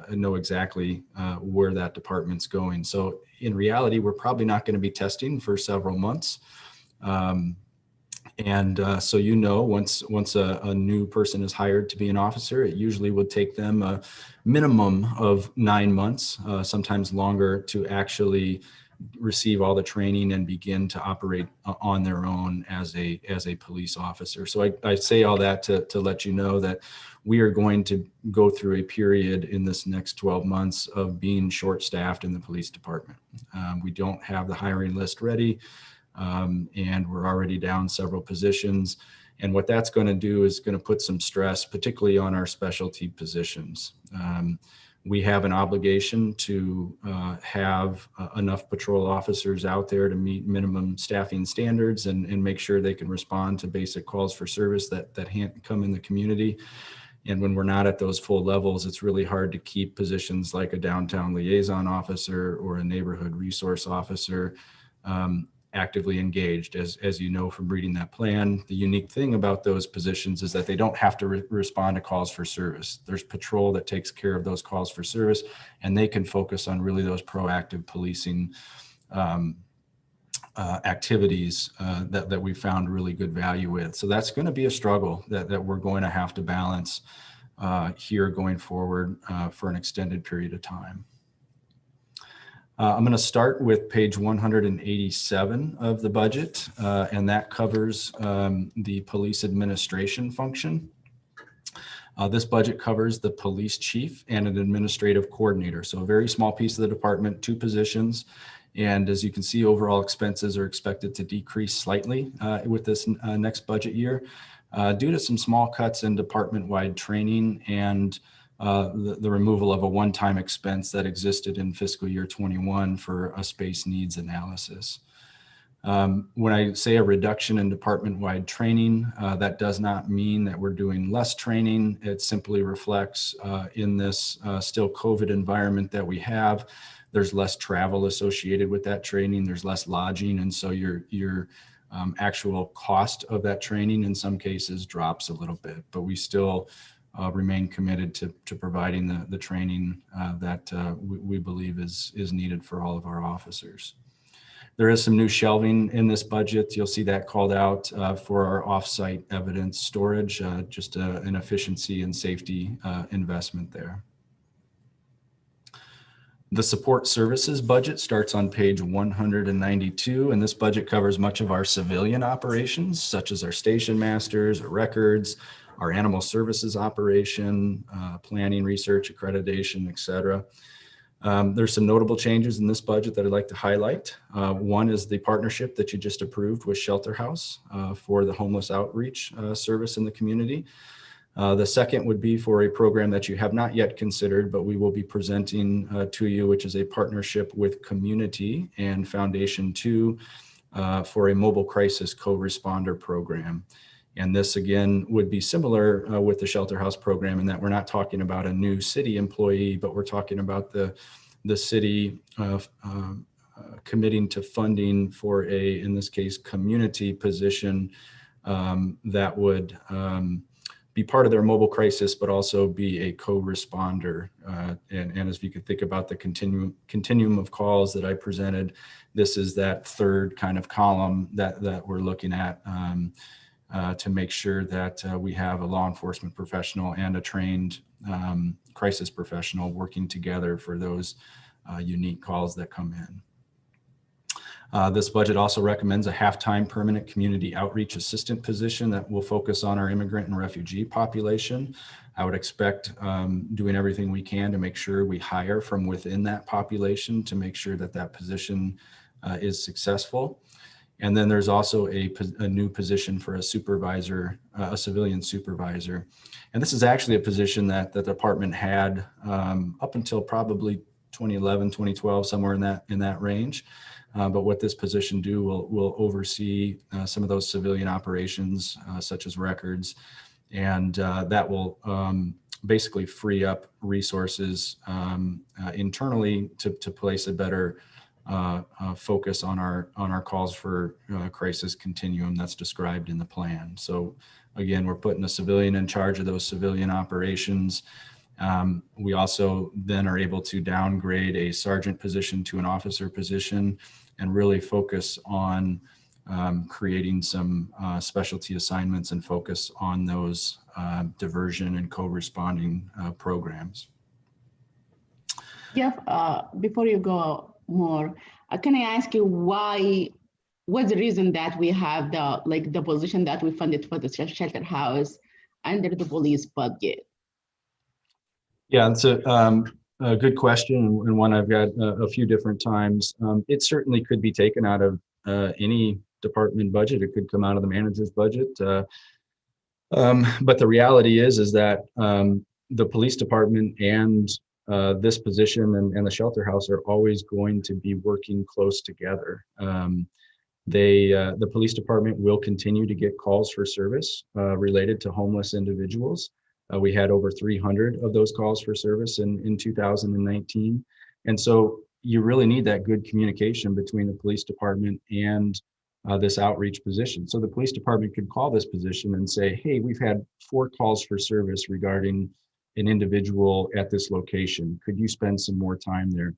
know exactly where that department's going. So in reality, we're probably not going to be testing for several months. And so, once a new person is hired to be an officer, it usually would take them a minimum of 9 months, sometimes longer, to actually receive all the training and begin to operate on their own as a police officer. So I say all that to let you know that we are going to go through a period in this next 12 months of being short-staffed in the police department. We don't have the hiring list ready. And we're already down several positions. And what that's going to do is going to put some stress, particularly on our specialty positions. We have an obligation to have enough patrol officers out there to meet minimum staffing standards and make sure they can respond to basic calls for service that come in the community. And when we're not at those full levels, it's really hard to keep positions like a downtown liaison officer or a neighborhood resource officer actively engaged. As you know from reading that plan, the unique thing about those positions is that they don't have to respond to calls for service. There's patrol that takes care of those calls for service, and they can focus on really those proactive policing activities that we found really good value with. So that's going to be a struggle that we're going to have to balance here going forward for an extended period of time. I'm going to start with page 187 of the budget, and that covers the police administration function. This budget covers the police chief and an administrative coordinator. So a very small piece of the department, 2 positions. And as you can see, overall expenses are expected to decrease slightly with this next budget year due to some small cuts in department-wide training and the removal of a one-time expense that existed in fiscal year 21 for a space needs analysis. When I say a reduction in department-wide training, that does not mean that we're doing less training. It simply reflects in this still COVID environment that we have, there's less travel associated with that training, there's less lodging, and so your actual cost of that training in some cases drops a little bit, but we still remain committed to providing the training that we believe is needed for all of our officers. There is some new shelving in this budget. You'll see that called out for our offsite evidence storage, just an efficiency and safety investment there. The support services budget starts on page 192, and this budget covers much of our civilian operations, such as our station masters, our records, our animal services operation, planning, research, accreditation, et cetera. There's some notable changes in this budget that I'd like to highlight. One is the partnership that you just approved with Shelter House for the homeless outreach service in the community. The second would be for a program that you have not yet considered, but we will be presenting to you, which is a partnership with Community and Foundation 2 for a mobile crisis co-responder program. And this again would be similar with the Shelter House program in that we're not talking about a new city employee, but we're talking about the city committing to funding for in this case, community position that would be part of their mobile crisis, but also be a co-responder. And as you could think about the continuum of calls that I presented, this is that third kind of column that we're looking at to make sure that we have a law enforcement professional and a trained crisis professional working together for those unique calls that come in. This budget also recommends a half-time permanent community outreach assistant position that will focus on our immigrant and refugee population. I would expect doing everything we can to make sure we hire from within that population to make sure that that position is successful. And then there's also a new position for a supervisor, a civilian supervisor. And this is actually a position that the department had up until probably 2011, 2012, somewhere in that range. But what this position will oversee some of those civilian operations, such as records, and that will basically free up resources internally to place a better focus on our calls for crisis continuum that's described in the plan. So again, we're putting a civilian in charge of those civilian operations. We also then are able to downgrade a sergeant position to an officer position and really focus on creating some specialty assignments and focus on those diversion and co-responding programs. Jeff, before you go more, can I ask you what's the reason that we have the position that we funded for the shelter house under the police budget? Yeah, it's a good question, and one I've got a few different times. It certainly could be taken out of any department budget. It could come out of the manager's budget. But the reality is that the police department and this position and the shelter house are always going to be working close together. The police department will continue to get calls for service related to homeless individuals. We had over 300 of those calls for service in 2019. And so you really need that good communication between the police department and this outreach position. So the police department could call this position and say, hey, we've had 4 calls for service regarding an individual at this location. Could you spend some more time there?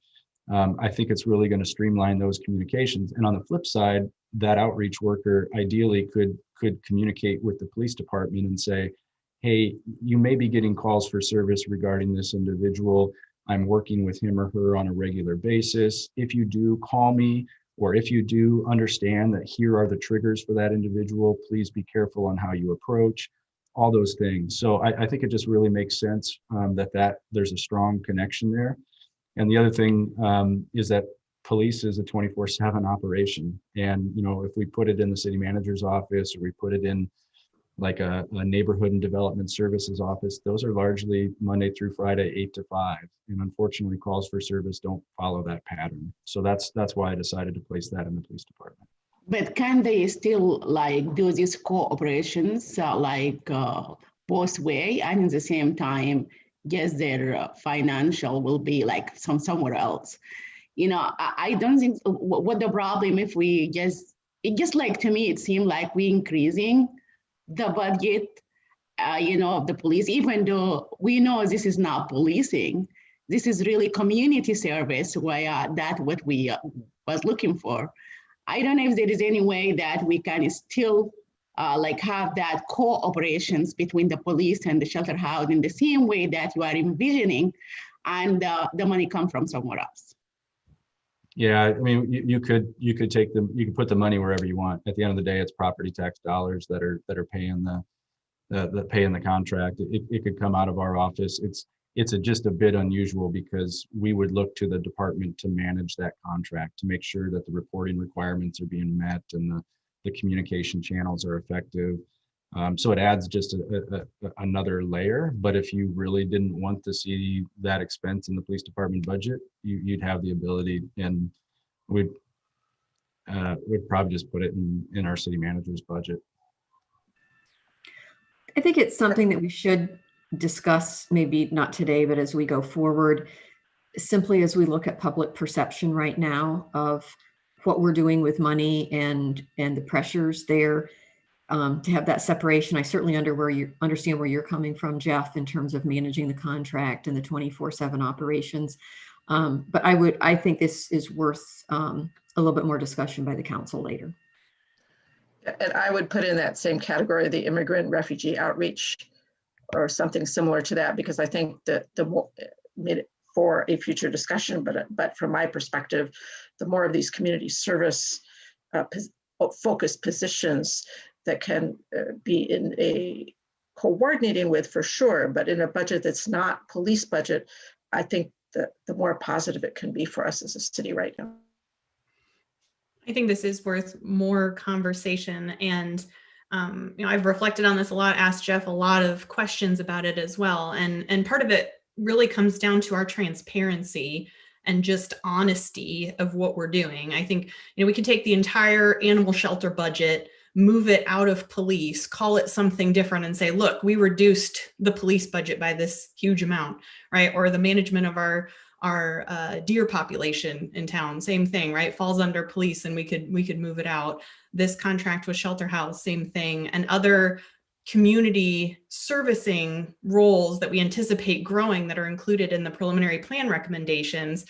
I think it's really going to streamline those communications. And on the flip side, that outreach worker ideally could communicate with the police department and say, hey, you may be getting calls for service regarding this individual. I'm working with him or her on a regular basis. If you do, call me, or if you do, understand that here are the triggers for that individual. Please be careful on how you approach, all those things. So I think it just really makes sense that there's a strong connection there. And the other thing is that police is a 24/7 operation. And, you know, if we put it in the city manager's office, or we put it in like a neighborhood and development services office, those are largely Monday through Friday, 8 to 5. And unfortunately, calls for service don't follow that pattern. So that's why I decided to place that in the police department. But can they still like do these co-operations both way, and at the same time, yes, their financial will be like somewhere else? You know, I don't think what the problem if we just like, to me, it seemed like we increasing the budget, of the police, even though we know this is not policing, this is really community service, where that's what we was looking for. I don't know if there is any way that we can still have that co-operations between the police and the shelter house in the same way that you are envisioning, and the money come from somewhere else. Yeah, I mean, you could put the money wherever you want. At the end of the day, it's property tax dollars that are paying the contract. It could come out of our office. It's just a bit unusual because we would look to the department to manage that contract, to make sure that the reporting requirements are being met and the communication channels are effective. So it adds just another layer. But if you really didn't want to see that expense in the police department budget, you'd have the ability, and we'd probably just put it in our city manager's budget. I think it's something that we should discuss, maybe not today, but as we go forward, simply as we look at public perception right now of what we're doing with money and the pressures there. To have that separation. I certainly understand where you're coming from, Jeff, in terms of managing the contract and the 24/7 operations. But I think this is worth a little bit more discussion by the council later. And I would put in that same category, the immigrant refugee outreach or something similar to that, because I think that the more for a future discussion, but from my perspective, the more of these community service focused positions that can be in a coordinating with, for sure, but in a budget that's not police budget, I think that the more positive it can be for us as a city right now. I think this is worth more conversation, and I've reflected on this a lot, asked Jeff a lot of questions about it as well, and part of it really comes down to our transparency and just honesty of what we're doing. I think we could take the entire animal shelter budget, move it out of police, call it something different and say, look, we reduced the police budget by this huge amount, right? Or the management of our deer population in town, same thing, right? Falls under police, and we could move it out. This contract with Shelter House, same thing, and other community servicing roles that we anticipate growing that are included in the preliminary plan recommendations.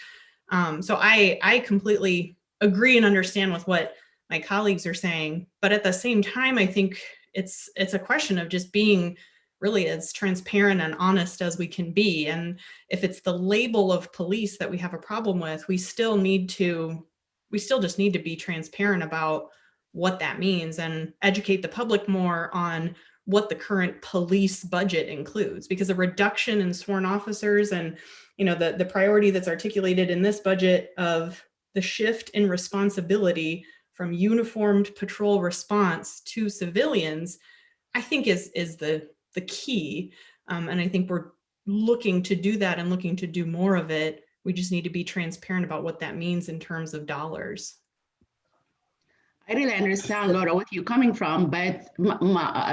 So I completely agree and understand with what my colleagues are saying. But at the same time, I think it's a question of just being really as transparent and honest as we can be. And if it's the label of police that we have a problem with, we still just need to be transparent about what that means and educate the public more on what the current police budget includes, because a reduction in sworn officers and, you know, the priority that's articulated in this budget of the shift in responsibility from uniformed patrol response to civilians, I think is the key. And I think we're looking to do that and looking to do more of it. We just need to be transparent about what that means in terms of dollars. I really understand, Laura, what you're coming from, but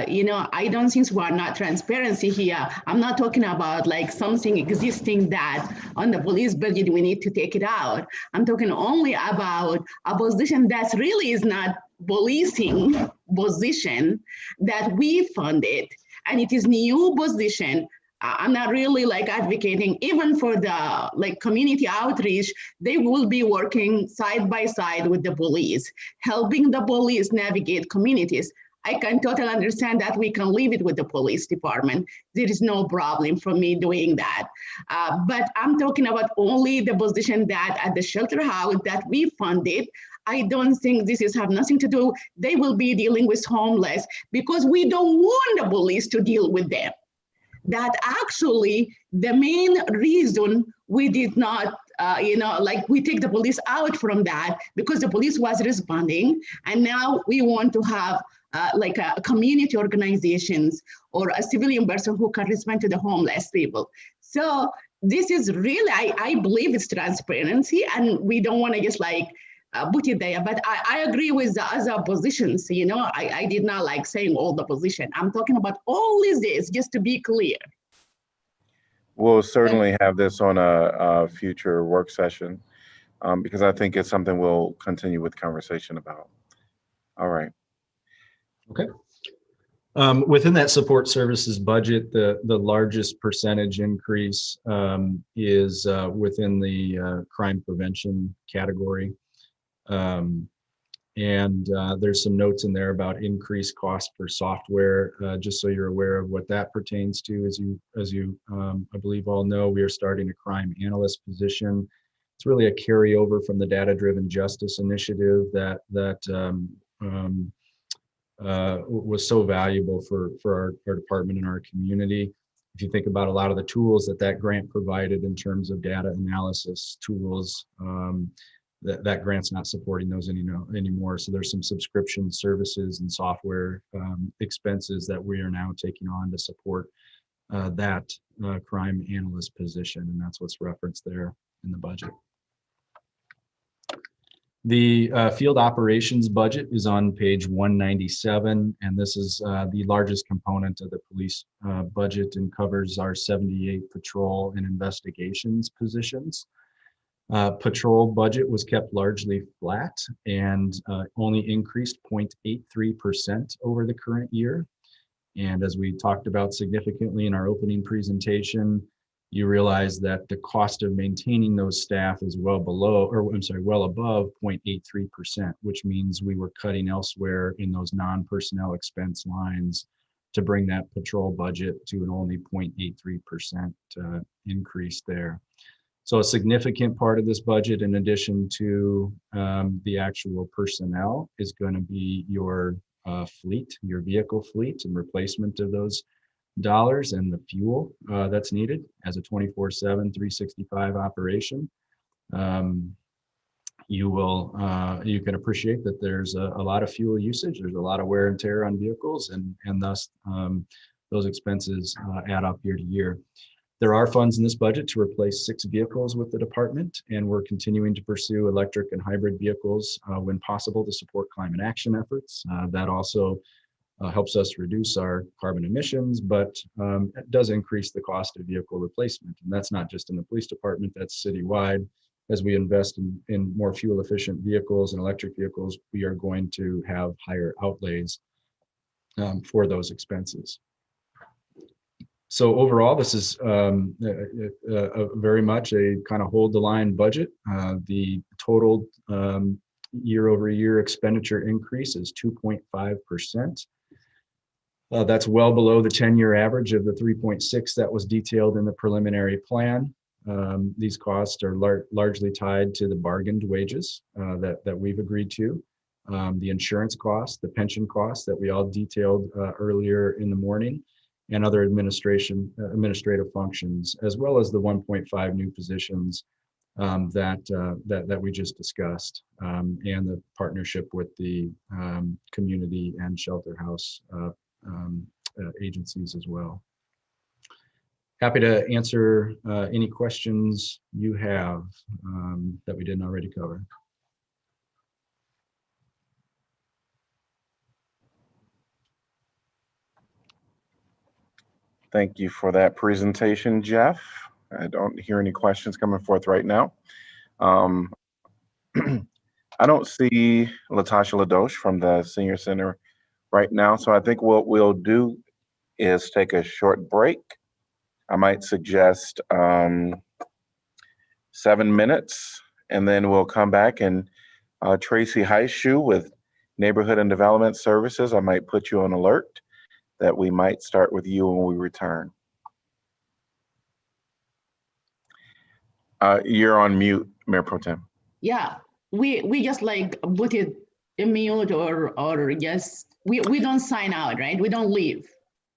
you know, I don't think we're not transparency here. I'm not talking about like something existing that on the police budget we need to take it out. I'm talking only about a position that really is not policing position that we funded, and it is new position. I'm not really like advocating even for the like community outreach. They will be working side by side with the police, helping the police navigate communities. I can totally understand that we can leave it with the police department. There is no problem for me doing that. But I'm talking about only the position that at the shelter house that we funded. I don't think this have nothing to do. They will be dealing with homeless because we don't want the police to deal with them. That actually the main reason we did not, you know, like we take the police out from that because the police was responding, and now we want to have like a community organizations or a civilian person who can respond to the homeless people. So this is really, I believe it's transparency, and we don't want to just like put it there. But I agree with the other positions. You know, I did not like saying all the position. I'm talking about all of this, just to be clear. We'll certainly have this on a future work session because I think it's something we'll continue with conversation about. All right. Okay. Within that support services budget, the largest percentage increase is within the crime prevention category. There's some notes in there about increased cost for software, just so you're aware of what that pertains to. As you I believe all know, we are starting a crime analyst position. It's really a carryover from the data-driven justice initiative that was so valuable for our department and our community. If you think about a lot of the tools that grant provided in terms of data analysis tools, that grant's not supporting those anymore. So there's some subscription services and software expenses that we are now taking on to support that crime analyst position, and that's what's referenced there in the budget. The field operations budget is on page 197, and this is the largest component of the police budget and covers our 78 patrol and investigations positions. Patrol budget was kept largely flat and only increased 0.83% over the current year. And as we talked about significantly in our opening presentation, you realize that the cost of maintaining those staff is well above 0.83%, which means we were cutting elsewhere in those non-personnel expense lines to bring that patrol budget to an only 0.83% increase there. So a significant part of this budget, in addition to the actual personnel, is going to be your fleet, your vehicle fleet, and replacement of those dollars and the fuel that's needed as a 24/7, 365 operation. You can appreciate that there's a lot of fuel usage. There's a lot of wear and tear on vehicles, and thus those expenses add up year to year. There are funds in this budget to replace 6 vehicles with the department, and we're continuing to pursue electric and hybrid vehicles when possible to support climate action efforts. That also helps us reduce our carbon emissions, but it does increase the cost of vehicle replacement. And that's not just in the police department, that's citywide. As we invest in more fuel efficient vehicles and electric vehicles, we are going to have higher outlays for those expenses. So overall, this is very much a kind of hold the line budget. The total year-over-year expenditure increase is 2.5%. That's well below the 10-year average of the 3.6 that was detailed in the preliminary plan. These costs are largely tied to the bargained wages that we've agreed to, the insurance costs, the pension costs that we all detailed earlier in the morning, and other administrative functions, as well as the 1.5 new positions that we just discussed, and the partnership with the community and shelter house agencies as well. Happy to answer any questions you have that we didn't already cover. Thank you for that presentation, Jeff. I don't hear any questions coming forth right now. I don't see Latasha Ladoche from the Senior Center right now, so I think what we'll do is take a short break. I might suggest 7 minutes, and then we'll come back, and Tracy Heishu with Neighborhood and Development Services, I might put you on alert that we might start with you when we return. You're on mute, Mayor Pro Tem. Yeah, we just like put it in mute or just, we don't sign out, right? We don't leave.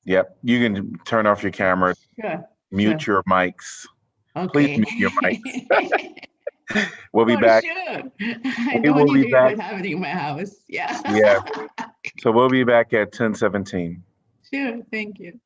Yep, you can turn off your camera, Sure. mute your mics. Okay. Please mute your mics. We'll be For back. sure. I We don't will need be to hear back. what's happening in my house. Yeah. Yeah. So we'll be back at 10:17. Sure. Thank you.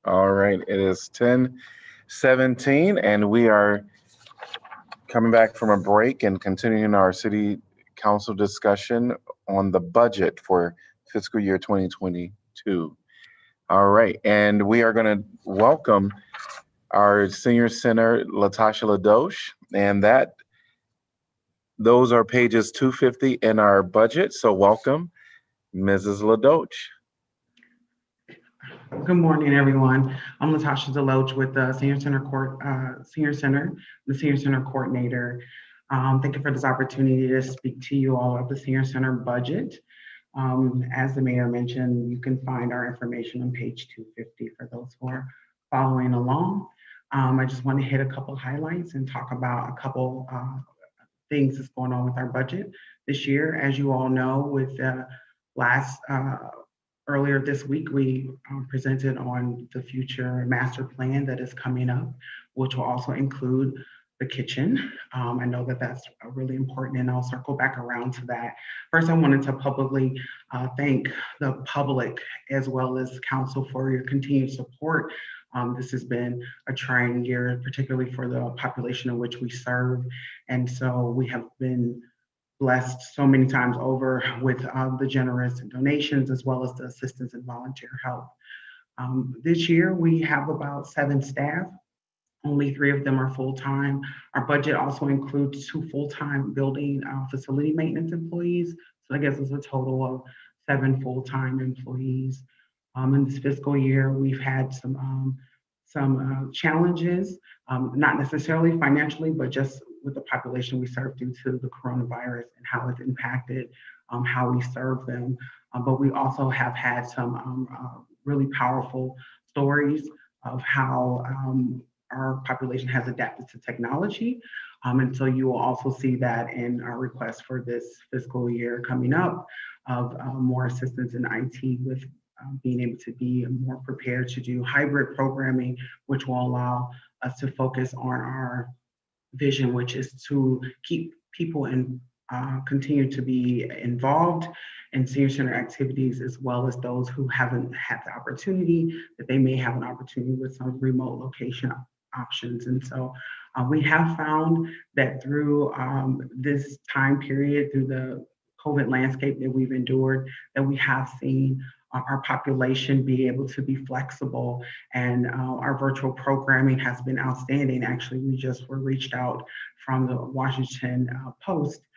All right, it is 10:17 and we are coming back from a break and continuing our city council discussion on the budget for fiscal year 2022. All right, and we are going to welcome our senior center, Latasha LaDoche, and those are pages 250 in our budget. So welcome, Mrs. LaDoche. Good morning, everyone. I'm Latasha DeLoach with the Senior Center the Senior Center Coordinator. Thank you for this opportunity to speak to you all about the Senior Center budget. As the mayor mentioned, you can find our information on page 250 for those who are following along. I just want to hit a couple highlights and talk about a couple things that's going on with our budget this year. As you all know, with earlier this week, we presented on the future master plan that is coming up, which will also include the kitchen. I know that that's really important, and I'll circle back around to that. First, I wanted to publicly thank the public as well as council for your continued support. This has been a trying year, particularly for the population in which we serve. And so we have been blessed so many times over with the generous donations as well as the assistance and volunteer help. This year, we have about 7 staff. Only 3 of them are full-time. Our budget also includes 2 full-time building facility maintenance employees. So I guess it's a total of 7 full-time employees. In this fiscal year, we've had some challenges, not necessarily financially, but just with the population we serve due to the coronavirus and how it's impacted how we serve them. But we also have had some really powerful stories of how our population has adapted to technology. And so you will also see that in our request for this fiscal year coming up of more assistance in IT with being able to be more prepared to do hybrid programming, which will allow us to focus on our vision, which is to keep people and continue to be involved in senior center activities, as well as those who haven't had the opportunity, that they may have an opportunity with some remote location options. And so we have found that through this time period, through the COVID landscape that we've endured, that we have seen our population be able to be flexible, and our virtual programming has been outstanding. Actually, we just were reached out from the Washington Post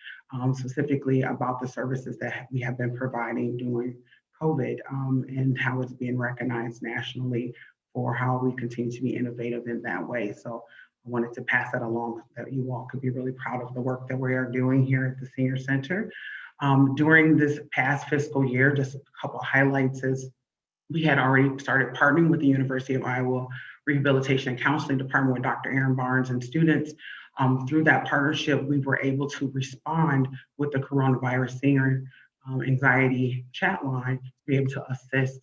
specifically about the services that we have been providing during COVID and how it's being recognized nationally for how we continue to be innovative in that way. So I wanted to pass that along so that you all could be really proud of the work that we are doing here at the Senior Center. During this past fiscal year, just a couple of highlights is we had already started partnering with the University of Iowa Rehabilitation and Counseling Department with Dr. Aaron Barnes and students. Through that partnership, we were able to respond with the coronavirus senior anxiety chat line to be able to assist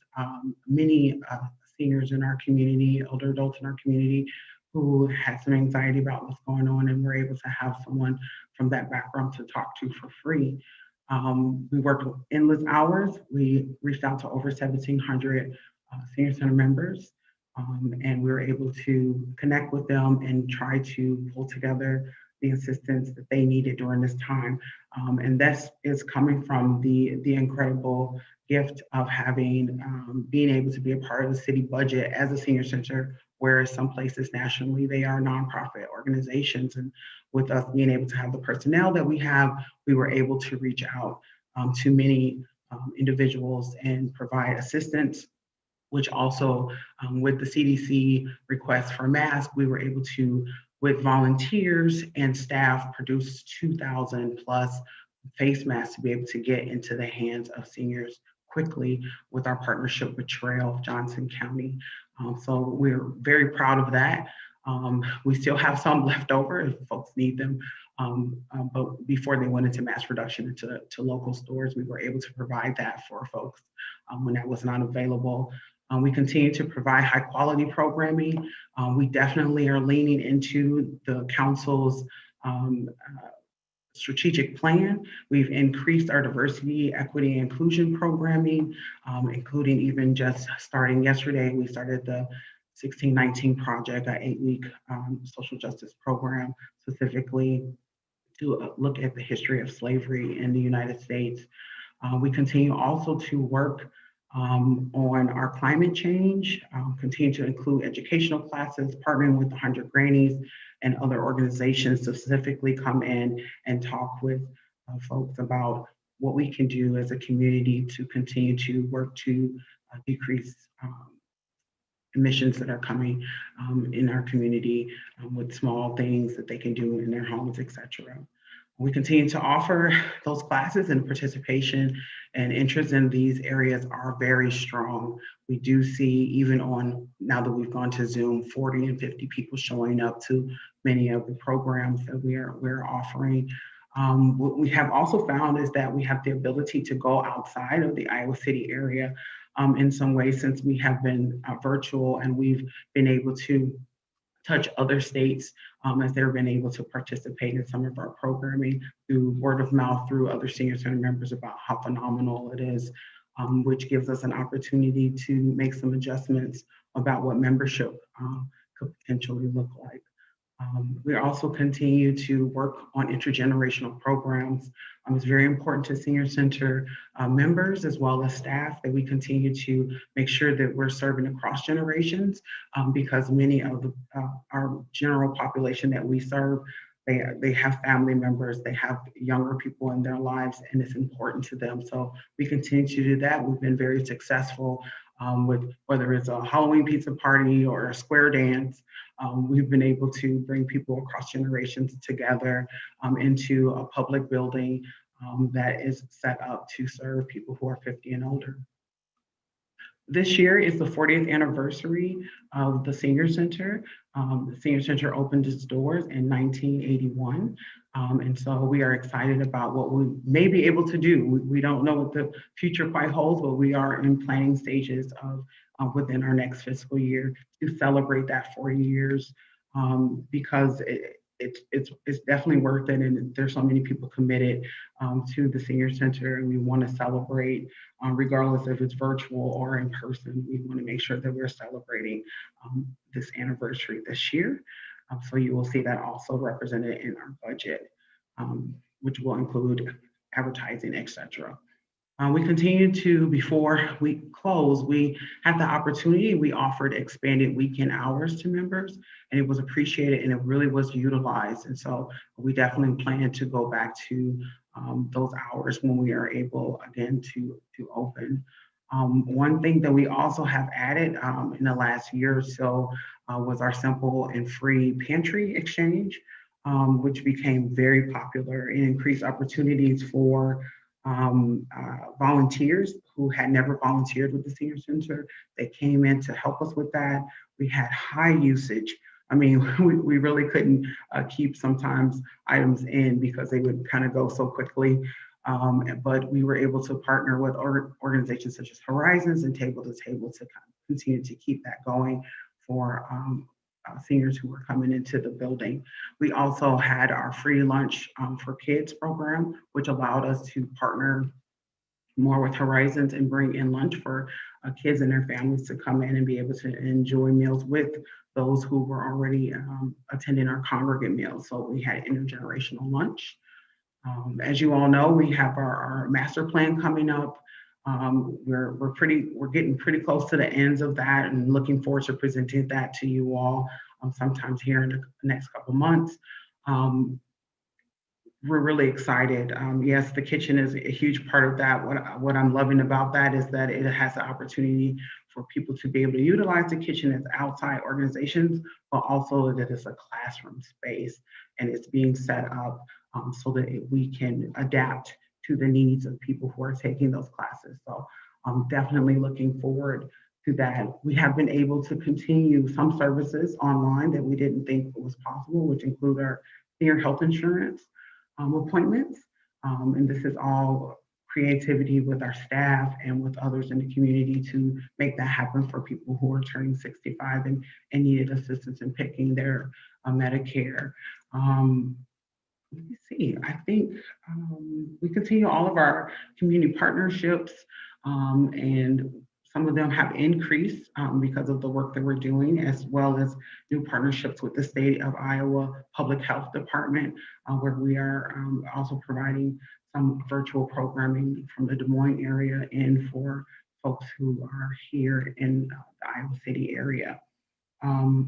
many seniors in our community, older adults in our community who had some anxiety about what's going on, and we're able to have someone from that background to talk to for free. We worked with endless hours. We reached out to over 1,700 senior center members, and we were able to connect with them and try to pull together the assistance that they needed during this time. And that is coming from the incredible gift of having, being able to be a part of the city budget as a senior center, whereas some places nationally, they are nonprofit organizations. And with us being able to have the personnel that we have, we were able to reach out to many individuals and provide assistance, which also with the CDC request for masks, we were able to, with volunteers and staff, produce 2,000 plus face masks to be able to get into the hands of seniors quickly with our partnership with Trail of Johnson County. So we're very proud of that. We still have some left over if folks need them. But before they went into mass production into local stores, we were able to provide that for folks when that was not available. We continue to provide high quality programming. We definitely are leaning into the council's strategic plan. We've increased our diversity, equity, and inclusion programming, including even just starting yesterday, we started the 1619 project, an 8-week social justice program specifically to look at the history of slavery in the United States. We continue also to work on our climate change, continue to include educational classes, partnering with the 100 Grannies and other organizations to specifically come in and talk with folks about what we can do as a community to continue to work to decrease emissions that are coming in our community with small things that they can do in their homes, etc. We continue to offer those classes, and participation and interest in these areas are very strong. We do see, even on now that we've gone to Zoom, 40 and 50 people showing up to many of the programs that we're offering. What we have also found is that we have the ability to go outside of the Iowa City area in some ways, since we have been virtual, and we've been able to touch other states as they've been able to participate in some of our programming through word of mouth, through other senior center members about how phenomenal it is, which gives us an opportunity to make some adjustments about what membership could potentially look like. We also continue to work on intergenerational programs. It's very important to senior center members as well as staff that we continue to make sure that we're serving across generations, because many of our general population that we serve, they have family members, they have younger people in their lives, and it's important to them. So we continue to do that. We've been very successful with whether it's a Halloween pizza party or a square dance. We've been able to bring people across generations together into a public building that is set up to serve people who are 50 and older. This year is the 40th anniversary of the Senior Center. The Senior Center opened its doors in 1981. And so we are excited about what we may be able to do. We don't know what the future quite holds, but we are in planning stages of within our next fiscal year to celebrate that 40 years because it's definitely worth it, and there's so many people committed to the Senior Center, and we want to celebrate regardless if it's virtual or in person. We want to make sure that we're celebrating this anniversary this year. So you will see that also represented in our budget, which will include advertising, etc. We continue to, before we close, we had the opportunity, we offered expanded weekend hours to members, and it was appreciated and it really was utilized. And so we definitely plan to go back to those hours when we are able again to open. One thing that we also have added in the last year or so was our simple and free pantry exchange, which became very popular and increased opportunities for volunteers who had never volunteered with the Senior Center. They came in to help us with that. We had high usage. I mean, we really couldn't keep sometimes items in because they would kind of go so quickly. But we were able to partner with organizations such as Horizons and Table to Table to continue to keep that going for seniors who were coming into the building. We also had our free lunch for kids program, which allowed us to partner more with Horizons and bring in lunch for kids and their families to come in and be able to enjoy meals with those who were already attending our congregate meals. So we had intergenerational lunch. As you all know, we have our master plan coming up. We're getting pretty close to the ends of that and looking forward to presenting that to you all sometimes here in the next couple months. We're really excited. Yes, the kitchen is a huge part of that. What I'm loving about that is that it has the opportunity for people to be able to utilize the kitchen as outside organizations, but also that it's a classroom space and it's being set up so that we can adapt to the needs of people who are taking those classes. So I'm definitely looking forward to that. We have been able to continue some services online that we didn't think was possible, which include our senior health insurance appointments. And this is all creativity with our staff and with others in the community to make that happen for people who are turning 65 and needed assistance in picking their Medicare. Let me see, I think we continue all of our community partnerships and Some of them have increased because of the work that we're doing, as well as new partnerships with the State of Iowa Public Health Department, where we are also providing some virtual programming from the Des Moines area and for folks who are here in the Iowa City area.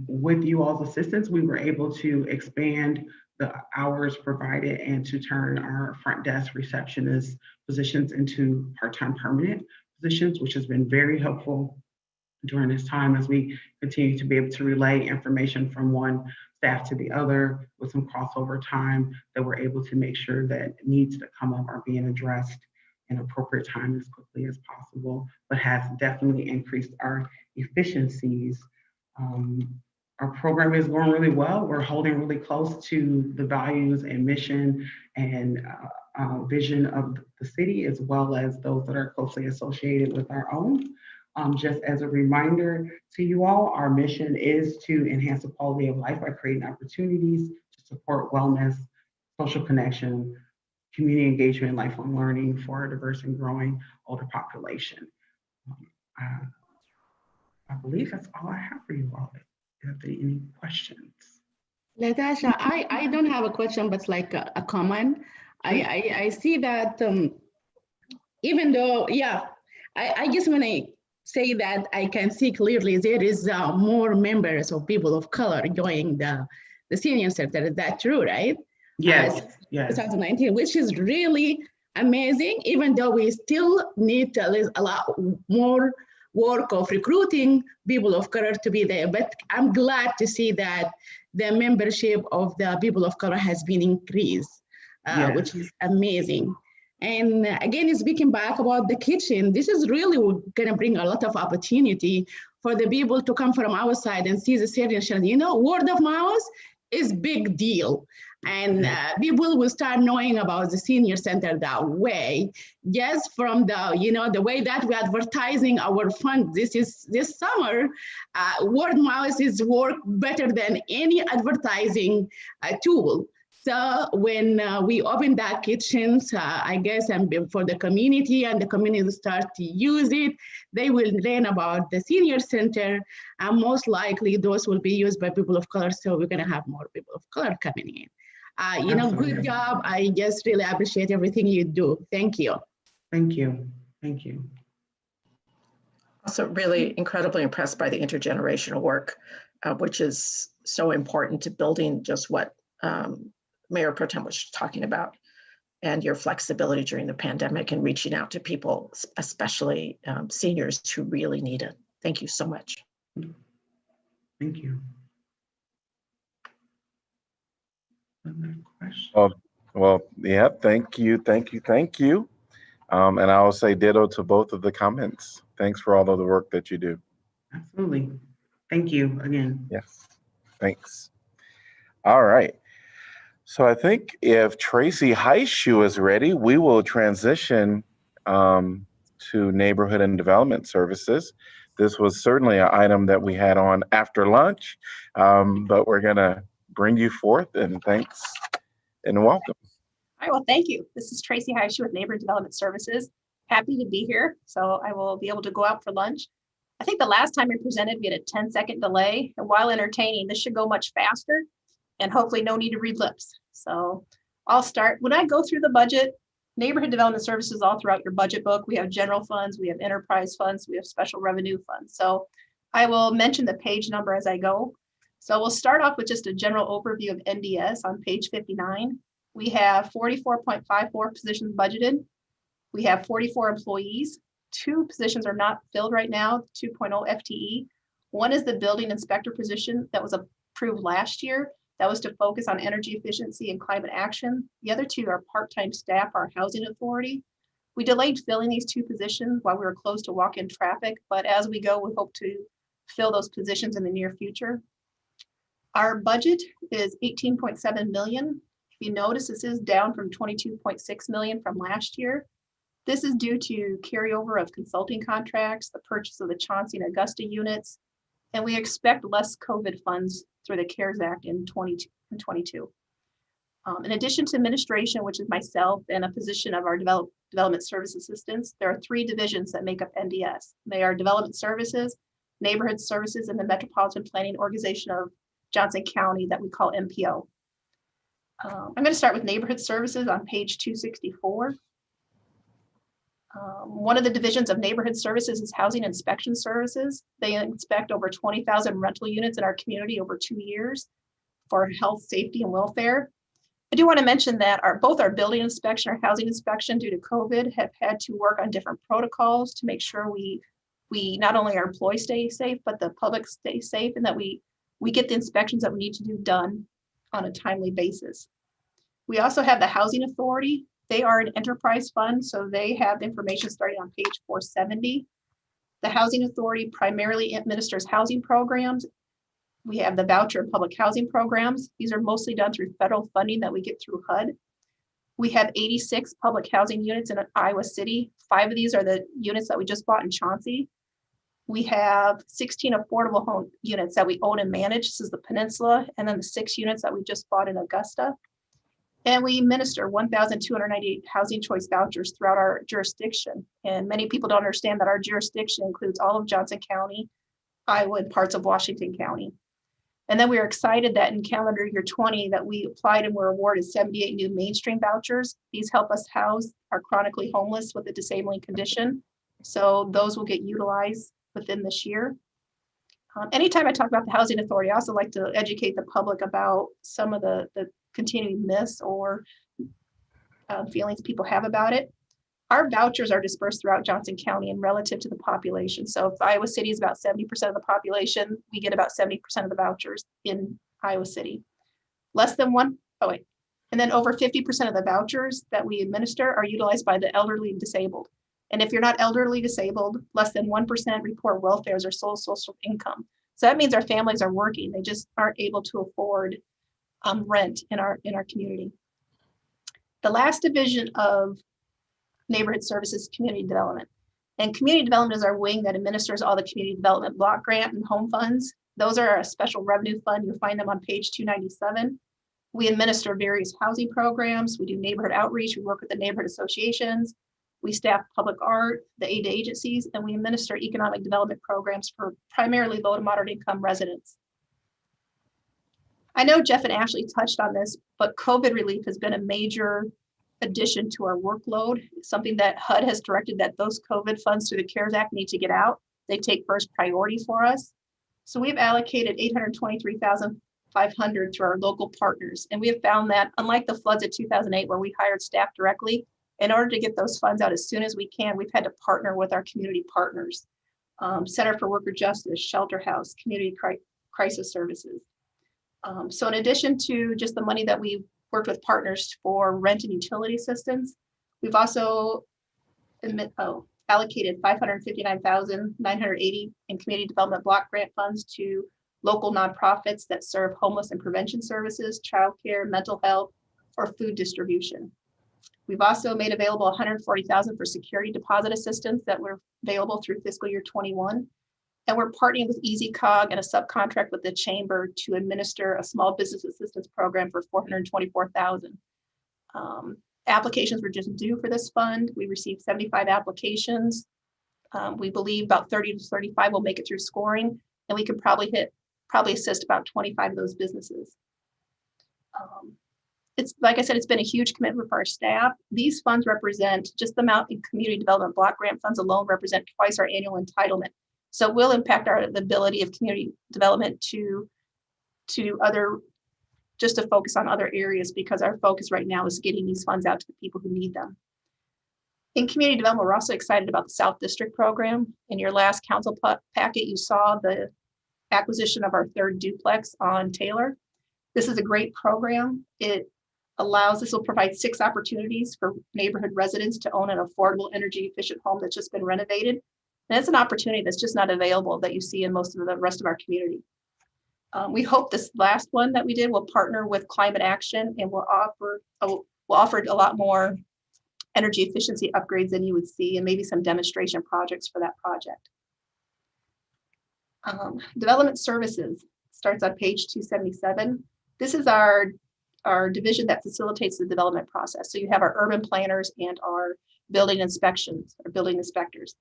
With you all's assistance, we were able to expand the hours provided and to turn our front desk receptionist positions into part-time permanent positions, which has been very helpful during this time as we continue to be able to relay information from one staff to the other with some crossover time, that we're able to make sure that needs that come up are being addressed in appropriate time as quickly as possible, but has definitely increased our efficiencies. Our program is going really well. We're holding really close to the values and mission and vision of the city, as well as those that are closely associated with our own. Just as a reminder to you all, our mission is to enhance the quality of life by creating opportunities to support wellness, social connection, community engagement, and lifelong learning for a diverse and growing older population. I believe that's all I have for you all. If there are any questions? Latasha, I don't have a question, but like a comment. I see that even though, yeah, I just want to say that I can see clearly there is more members of people of color joining the senior center. Is that true, right? Yes, yes. 2019, which is really amazing, even though we still need a lot more work of recruiting people of color to be there. But I'm glad to see that the membership of the people of color has been increased, Yes. which is amazing. And again, speaking back about the kitchen, this is really going to bring a lot of opportunity for the people to come from outside and see the senior center. You know, word of mouth is big deal. And people will start knowing about the senior center that way, just from the, you know, the way that we're advertising our fund. This summer, word of mouth is work better than any advertising tool. So when we open that kitchens, I guess, and for the community, and the community start to use it, they will learn about the senior center, and most likely those will be used by people of color. So we're going to have more people of color coming in. You know, good job. I just really appreciate everything you do. Thank you. Thank you. Thank you. Also really incredibly impressed by the intergenerational work, which is so important to building just what Mayor Pro Tem was talking about, and your flexibility during the pandemic and reaching out to people, especially seniors who really need it. Thank you so much. Thank you. Well, yeah, thank you. And I will say ditto to both of the comments. Thanks for all of the work that you do. Absolutely. Thank you again. Yes, thanks. All right. So I think if Tracy Highshoe is ready, we will transition to Neighborhood and Development Services. This was certainly an item that we had on after lunch, but we're gonna bring you forth, and thanks and welcome. All right, well, thank you. This is Tracy Highshoe with Neighborhood Development Services. Happy to be here. So I will be able to go out for lunch. I think the last time we presented, we had a 10-second delay. And while entertaining, this should go much faster and hopefully no need to read lips. So I'll start. When I go through the budget, Neighborhood Development Services all throughout your budget book, we have general funds, we have enterprise funds, we have special revenue funds. So I will mention the page number as I go. So we'll start off with just a general overview of NDS on page 59. We have 44.54 positions budgeted. We have 44 employees. 2 positions are not filled right now, 2.0 FTE. One is the building inspector position that was approved last year. That was to focus on energy efficiency and climate action. The other 2 are part-time staff, our housing authority. We delayed filling these 2 positions while we were closed to walk-in traffic, but as we go, we hope to fill those positions in the near future. Our budget is 18.7 million. If you notice, this is down from 22.6 million from last year. This is due to carryover of consulting contracts, the purchase of the Chauncey and Augusta units, and we expect less COVID funds through the CARES Act in 2022. In addition to administration, which is myself and a position of our Development Service Assistants. There are 3 divisions that make up NDS. They are Development Services, Neighborhood Services, and the Metropolitan Planning Organization of Johnson County that we call MPO. I'm going to start with Neighborhood Services on page 264. One of the divisions of Neighborhood Services is Housing Inspection Services. They inspect over 20,000 rental units in our community over 2 years for health, safety, and welfare. I do want to mention that both our building inspection, our housing inspection due to COVID have had to work on different protocols to make sure we not only our employees stay safe, but the public stay safe, and that we get the inspections that we need to do done on a timely basis. We also have the Housing Authority. They are an enterprise fund, so they have information starting on page 470. The Housing Authority primarily administers housing programs. We have the voucher and public housing programs. These are mostly done through federal funding that we get through HUD. We have 86 public housing units in Iowa City. 5 of these are the units that we just bought in Chauncey. We have 16 affordable home units that we own and manage. This is the Peninsula, and then the 6 units that we just bought in Augusta. And we administer 1,298 housing choice vouchers throughout our jurisdiction. And many people don't understand that our jurisdiction includes all of Johnson County, Iowa, and parts of Washington County. And then we are excited that in calendar year 20 that we applied and were awarded 78 new mainstream vouchers. These help us house our chronically homeless with a disabling condition. So those will get utilized within this year. Anytime I talk about the Housing Authority, I also like to educate the public about some of the continuing myths or feelings people have about it. Our vouchers are dispersed throughout Johnson County and relative to the population. So if Iowa City is about 70% of the population, we get about 70% of the vouchers in Iowa City. And then over 50% of the vouchers that we administer are utilized by the elderly and disabled. And if you're not elderly disabled, less than 1% report welfares or sole social income. So that means our families are working. They just aren't able to afford rent in our community. The last division of Neighborhood Services, Community Development. And Community Development is our wing that administers all the Community Development Block Grant and Home Funds. Those are a special revenue fund. You'll find them on page 297. We administer various housing programs. We do neighborhood outreach. We work with the neighborhood associations. We staff public art, the aid agencies, and we administer economic development programs for primarily low to moderate income residents. I know Jeff and Ashley touched on this, but COVID relief has been a major addition to our workload, something that HUD has directed that those COVID funds through the CARES Act need to get out. They take first priority for us. So we've allocated $823,500 to our local partners. And we have found that unlike the floods of 2008, where we hired staff directly, in order to get those funds out as soon as we can, we've had to partner with our community partners. Center for Worker Justice, Shelter House, Community Crisis Services. So in addition to just the money that we worked with partners for rent and utility assistance, we've also allocated $559,980 in community development block grant funds to local nonprofits that serve homeless and prevention services, childcare, mental health, or food distribution. We've also made available $140,000 for security deposit assistance that were available through fiscal year 21. And we're partnering with EasyCog and a subcontract with the Chamber to administer a small business assistance program for $424,000. Applications were just due for this fund. We received 75 applications. We believe about 30 to 35 will make it through scoring, and we can probably assist about 25 of those businesses. It's like I said, it's been a huge commitment for our staff. These funds represent just the amount in community development block grant funds alone represent twice our annual entitlement. So it will impact the ability of community development to focus on other areas, because our focus right now is getting these funds out to the people who need them. In community development, we're also excited about the South District program. In your last council packet, you saw the acquisition of our 3rd duplex on Taylor. This is a great program. This will provide 6 opportunities for neighborhood residents to own an affordable, energy efficient home that's just been renovated. And it's an opportunity that's just not available that you see in most of the rest of our community. We hope this last one that we did will partner with Climate Action and will offer a lot more energy efficiency upgrades than you would see, and maybe some demonstration projects for that project. Development Services starts on page 277. This is our division that facilitates the development process. So you have our urban planners and our building inspections or building inspectors.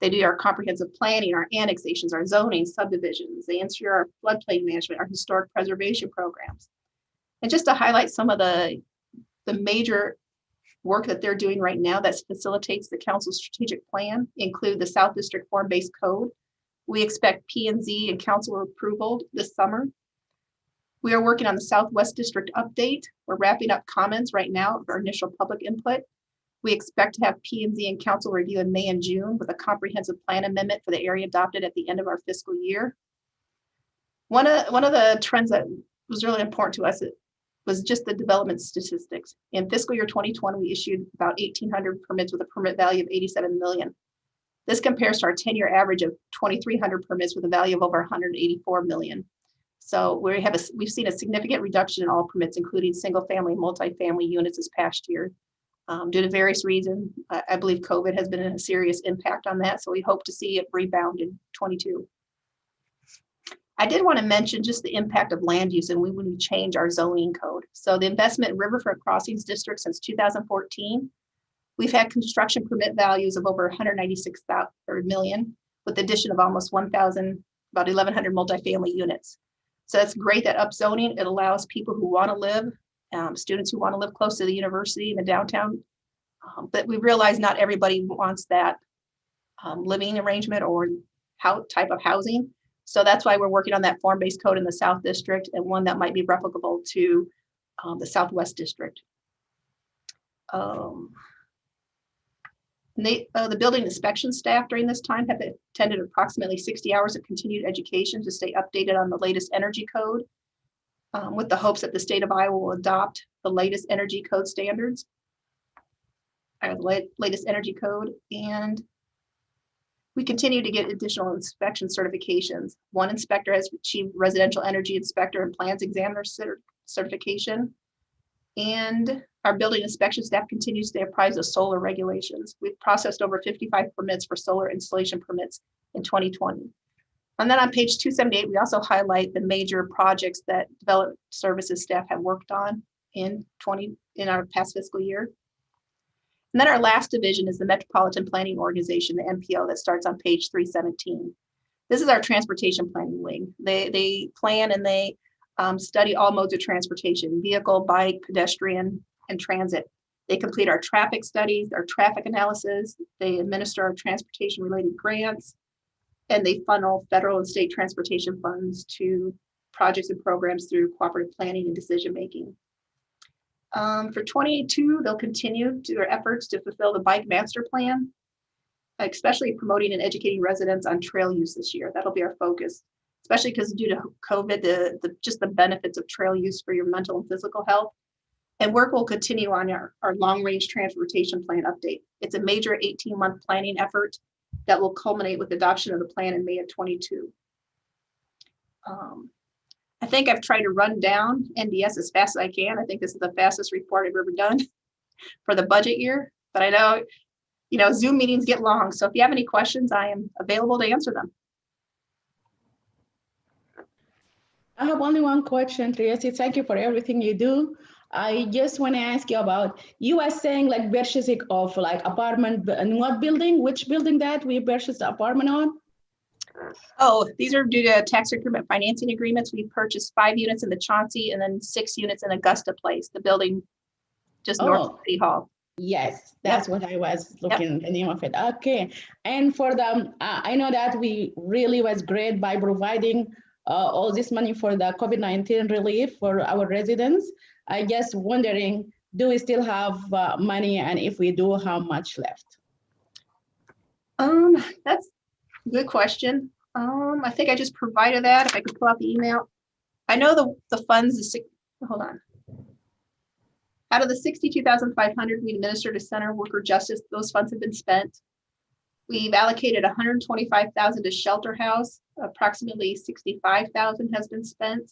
They do our comprehensive planning, our annexations, our zoning, subdivisions. They ensure our floodplain management, our historic preservation programs. And just to highlight some of the major work that they're doing right now that facilitates the council's strategic plan include the South District Form-Based Code. We expect P&Z and council approval this summer. We are working on the Southwest District update. We're wrapping up comments right now for initial public input. We expect to have P&Z and council review in May and June with a comprehensive plan amendment for the area adopted at the end of our fiscal year. One of the trends that was really important to us was just the development statistics. In fiscal year 2020, we issued about 1,800 permits with a permit value of 87 million. This compares to our 10-year average of 2,300 permits with a value of over 184 million. So we've seen a significant reduction in all permits, including single-family and multifamily units this past year. Due to various reasons, I believe COVID has been a serious impact on that. So we hope to see it rebound in 22. I did want to mention just the impact of land use and when we change our zoning code. So the investment in Riverfront Crossings District since 2014, we've had construction permit values of over 196 million with the addition of almost 1,000, about 1,100 multifamily units. So that's great that upzoning, it allows people who want to live, students who want to live close to the university in the downtown, but we realize not everybody wants that living arrangement or type of housing. So that's why we're working on that form-based code in the South District and one that might be replicable to the Southwest District. The building inspection staff during this time have attended approximately 60 hours of continued education to stay updated on the latest energy code, with the hopes that the state of Iowa will adopt the latest energy code standards, latest energy code, and we continue to get additional inspection certifications. One inspector has achieved residential energy inspector and plans examiner certification, and our building inspection staff continues to stay apprised of solar regulations. We've processed over 55 permits for solar installation permits in 2020. And then on page 278, we also highlight the major projects that development services staff have worked on in our past fiscal year. And then our last division is the Metropolitan Planning Organization, the MPO, that starts on page 317. This is our transportation planning wing. They plan and they study all modes of transportation: vehicle, bike, pedestrian, and transit. They complete our traffic studies, our traffic analysis. They administer our transportation related grants, and they funnel federal and state transportation funds to projects and programs through cooperative planning and decision making. For 22, they'll continue their efforts to fulfill the bike master plan, especially promoting and educating residents on trail use this year. That'll be our focus, especially because due to COVID, just the benefits of trail use for your mental and physical health. And work will continue on our long-range transportation plan update. It's a major 18-month planning effort that will culminate with adoption of the plan in May of 22. I think I've tried to run down NDS as fast as I can. I think this is the fastest report I've ever done for the budget year, but I know, Zoom meetings get long. So if you have any questions, I am available to answer them. I have only one question, Tracy. Thank you for everything you do. I just want to ask you about, you were saying like purchasing of like apartment, and what building, which building that we purchased the apartment on? Oh, these are due to tax increment financing agreements. We purchased 5 units in the Chauncey and then 6 units in Augusta Place, the building just north of City Hall. Yes, that's what I was looking the name of it. Okay, and for the, I know that we really was great by providing all this money for the COVID-19 relief for our residents. I just wondering, do we still have money, and if we do, how much left? That's a good question. I think I just provided that. If I could pull out the email. I know the funds, hold on. Out of the 62,500 we administered to Center Worker Justice, those funds have been spent. We've allocated 125,000 to Shelter House. Approximately 65,000 has been spent.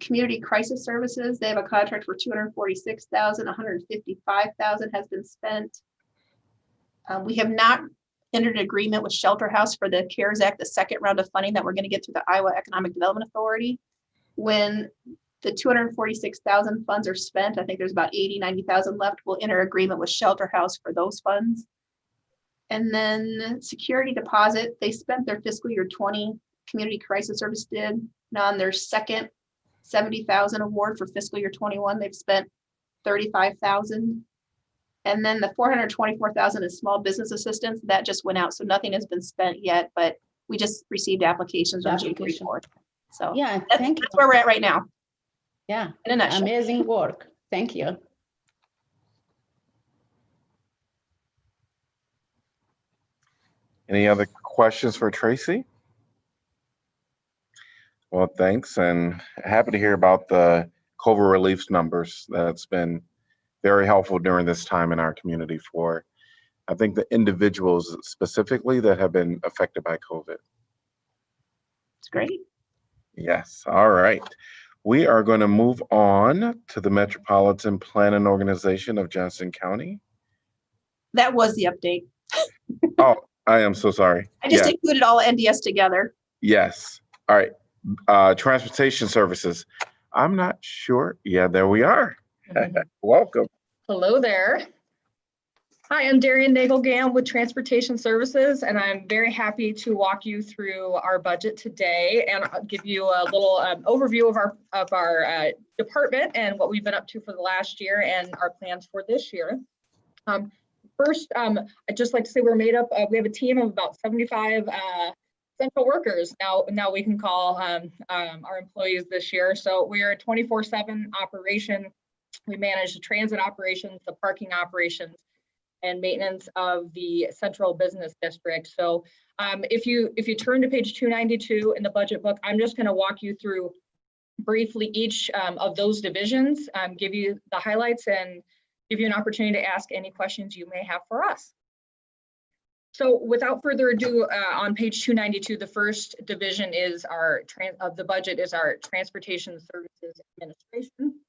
Community Crisis Services, they have a contract for 246,000. 155,000 has been spent. We have not entered an agreement with Shelter House for the CARES Act, the second round of funding that we're going to get through the Iowa Economic Development Authority. When the 246,000 funds are spent. I think there's about 90,000 left. We'll enter agreement with Shelter House for those funds. And then security deposit, they spent their fiscal year 20, Community Crisis Service did. Now on their second 70,000 award for fiscal year 21, they've spent 35,000. And then the 424,000 is small business assistance, that just went out. So nothing has been spent yet, but we just received applications on January 4th. So Yeah, thank you. that's where we're at right now. Yeah, in a nutshell. amazing work. Thank you. Any other questions for Tracy? Well, thanks, and happy to hear about the COVID relief numbers. That's been very helpful during this time in our community for, I think, the individuals specifically that have been affected by COVID. It's great. Yes, all right. We are going to move on to the Metropolitan Planning Organization of Johnson County. That was the update. Oh, I am so sorry. I just Yeah. included all NDS together. Yes. All right. Transportation services. I'm not sure. Yeah, there we are. Welcome. Hello there. Hi, I'm Darian Nagelgam with Transportation Services, and I'm very happy to walk you through our budget today and I'll give you a little overview of our department and what we've been up to for the last year and our plans for this year. First, I'd just like to say we're made up of, we have a team of about 75 central workers now we can call our employees this year. So we are a 24/7 operation. We manage the transit operations, the parking operations, and maintenance of the central business district. So if you turn to page 292 in the budget book, I'm just going to walk you through briefly each of those divisions, give you the highlights and give you an opportunity to ask any questions you may have for us. So without further ado, on page 292, the first division is of the budget is our Transportation Services Administration.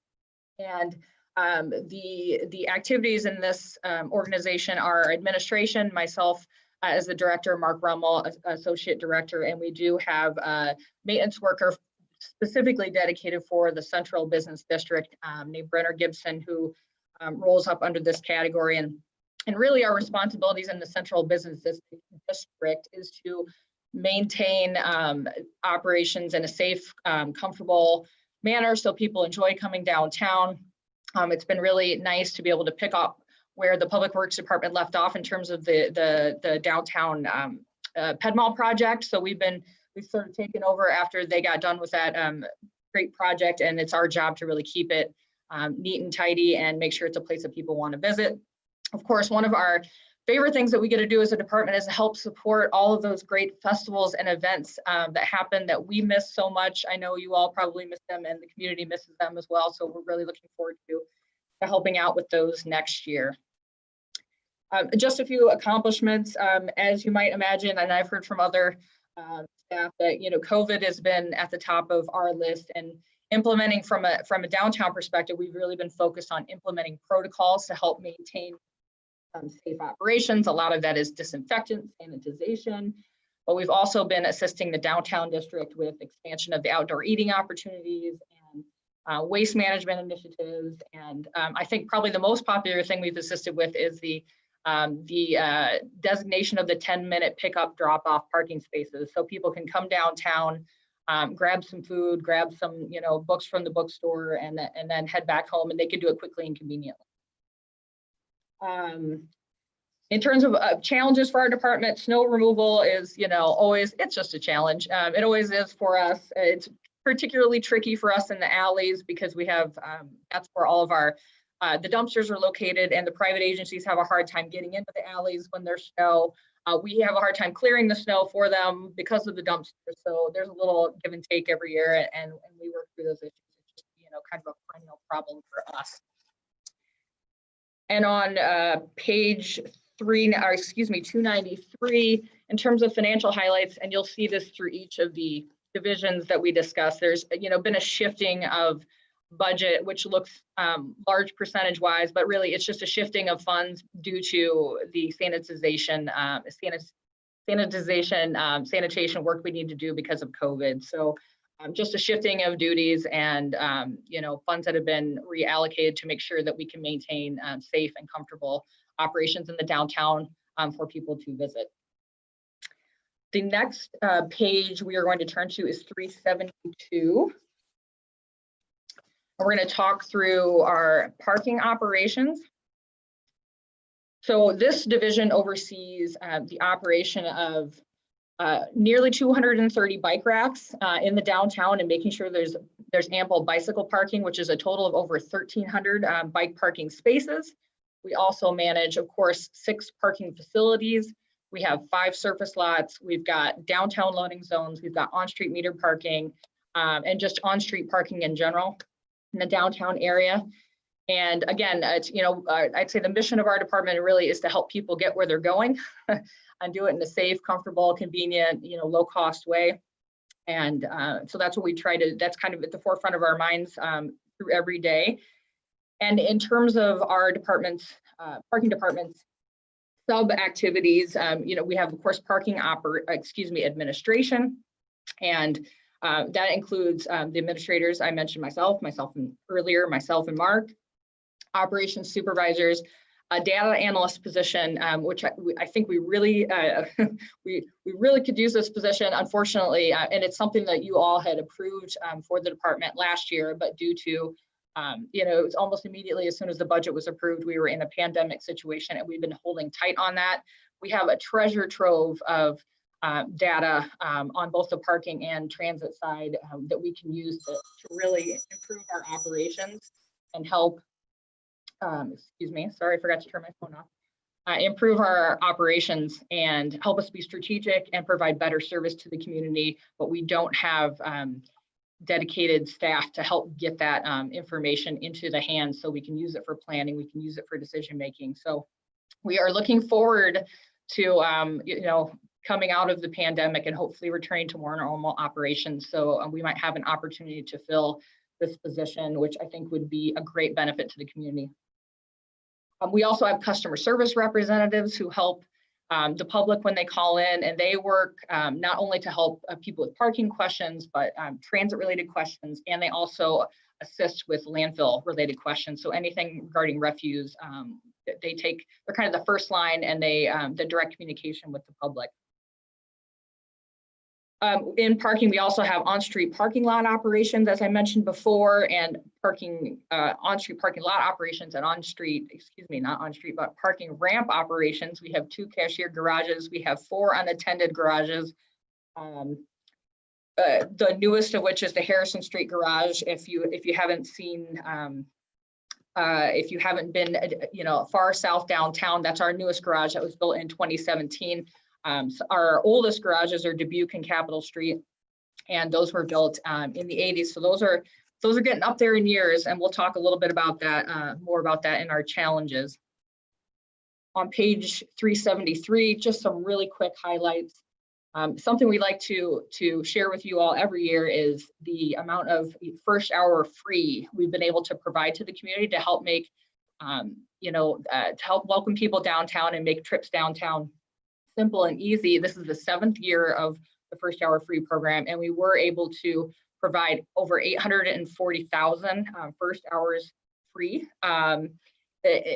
And the activities in this organization are administration, myself as the director, Mark Rummel, associate director, and we do have a maintenance worker specifically dedicated for the central business district named Brenner Gibson, who rolls up under this category. And really our responsibilities in the central business district is to maintain operations in a safe, comfortable manner so people enjoy coming downtown. It's been really nice to be able to pick up where the Public Works Department left off in terms of the downtown Ped Mall project. So we've sort of taken over after they got done with that great project, and it's our job to really keep it neat and tidy and make sure it's a place that people want to visit. Of course, one of our favorite things that we get to do as a department is to help support all of those great festivals and events that happen that we miss so much. I know you all probably miss them and the community misses them as well. So we're really looking forward to helping out with those next year. Just a few accomplishments, as you might imagine, and I've heard from other staff that, COVID has been at the top of our list, and implementing from a downtown perspective, we've really been focused on implementing protocols to help maintain safe operations. A lot of that is disinfectant, sanitization, but we've also been assisting the downtown district with expansion of the outdoor eating opportunities and waste management initiatives. And I think probably the most popular thing we've assisted with is the designation of the 10-minute pickup drop-off parking spaces, so people can come downtown, grab some food, grab some books from the bookstore, and then head back home, and they can do it quickly and conveniently. In terms of challenges for our department, snow removal is, always, it's just a challenge. It always is for us. It's particularly tricky for us in the alleys because we have, that's where all of our, the dumpsters are located, and the private agencies have a hard time getting into the alleys when there's snow. We have a hard time clearing the snow for them because of the dumpsters. So there's a little give and take every year, and we work through those issues. It's just, kind of a perennial problem for us. And on page 293, in terms of financial highlights, and you'll see this through each of the divisions that we discussed, there's been a shifting of budget, which looks large percentage wise, but really it's just a shifting of funds due to the sanitation work we need to do because of COVID. So just a shifting of duties and funds that have been reallocated to make sure that we can maintain safe and comfortable operations in the downtown for people to visit. The next page we are going to turn to is 372. We're going to talk through our parking operations. So this division oversees the operation of nearly 230 bike racks in the downtown and making sure there's ample bicycle parking, which is a total of over 1,300 bike parking spaces. We also manage, of course, 6 parking facilities. We have 5 surface lots. We've got downtown loading zones. We've got on-street meter parking and just on-street parking in general in the downtown area. And again, it's, I'd say the mission of our department really is to help people get where they're going and do it in a safe, comfortable, convenient, low cost way. And so that's what we try to, that's kind of at the forefront of our minds through every day. And in terms of our department's, parking department's sub activities, we have, of course, parking administration. And that includes the administrators. I mentioned myself and Mark, operations supervisors, a data analyst position, which I think we really we really could use this position, unfortunately, and it's something that you all had approved for the department last year, but due to it was almost immediately as soon as the budget was approved, we were in a pandemic situation, and we've been holding tight on that. We have a treasure trove of data on both the parking and transit side that we can use to really improve our operations and help. Excuse me, sorry, I forgot to turn my phone off. Improve our operations and help us be strategic and provide better service to the community, but we don't have dedicated staff to help get that information into the hands so we can use it for planning, we can use it for decision making. So we are looking forward to coming out of the pandemic and hopefully returning to more normal operations. So we might have an opportunity to fill this position, which I think would be a great benefit to the community. We also have customer service representatives who help the public when they call in, and they work not only to help people with parking questions, but transit related questions, and they also assist with landfill related questions. So anything regarding refuse, they're kind of the first line, and they the direct communication with the public. In parking, we also have on-street parking lot operations, as I mentioned before, and parking on-street parking lot operations and parking ramp operations. We have 2 cashier garages. We have 4 unattended garages. The newest of which is the Harrison Street garage. If you haven't seen, if you haven't been, far south downtown, that's our newest garage that was built in 2017. So our oldest garages are Dubuque and Capitol Street, and those were built in the 80s. So those are getting up there in years, and we'll talk a little bit about that, more about that in our challenges. On page 373, just some really quick highlights. Something we like to share with you all every year is the amount of first hour free we've been able to provide to the community to help make, to help welcome people downtown and make trips downtown simple and easy. This is the 7th year of the first hour free program, and we were able to provide over 840,000 first hours free,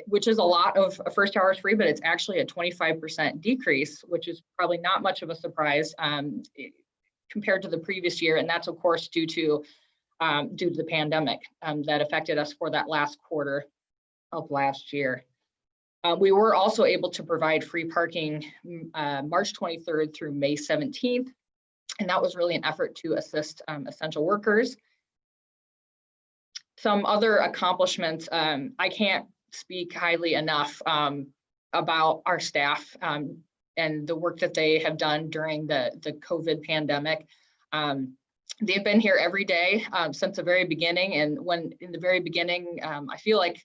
which is a lot of first hours free, but it's actually a 25% decrease, which is probably not much of a surprise compared to the previous year. And that's of course due to the pandemic that affected us for that last quarter of last year. We were also able to provide free parking March 23rd through May 17th. And that was really an effort to assist essential workers. Some other accomplishments, I can't speak highly enough about our staff and the work that they have done during the COVID pandemic. They've been here every day since the very beginning. And when in the very beginning, I feel like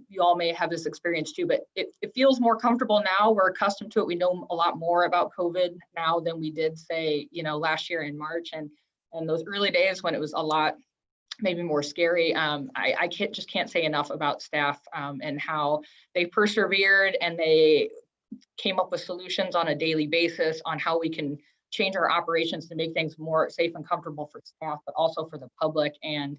you all may have this experience too, but it feels more comfortable now. We're accustomed to it. We know a lot more about COVID now than we did, say, last year in March. And those early days when it was a lot, maybe more scary, I just can't say enough about staff and how they persevered and they came up with solutions on a daily basis on how we can change our operations to make things more safe and comfortable for staff, but also for the public. And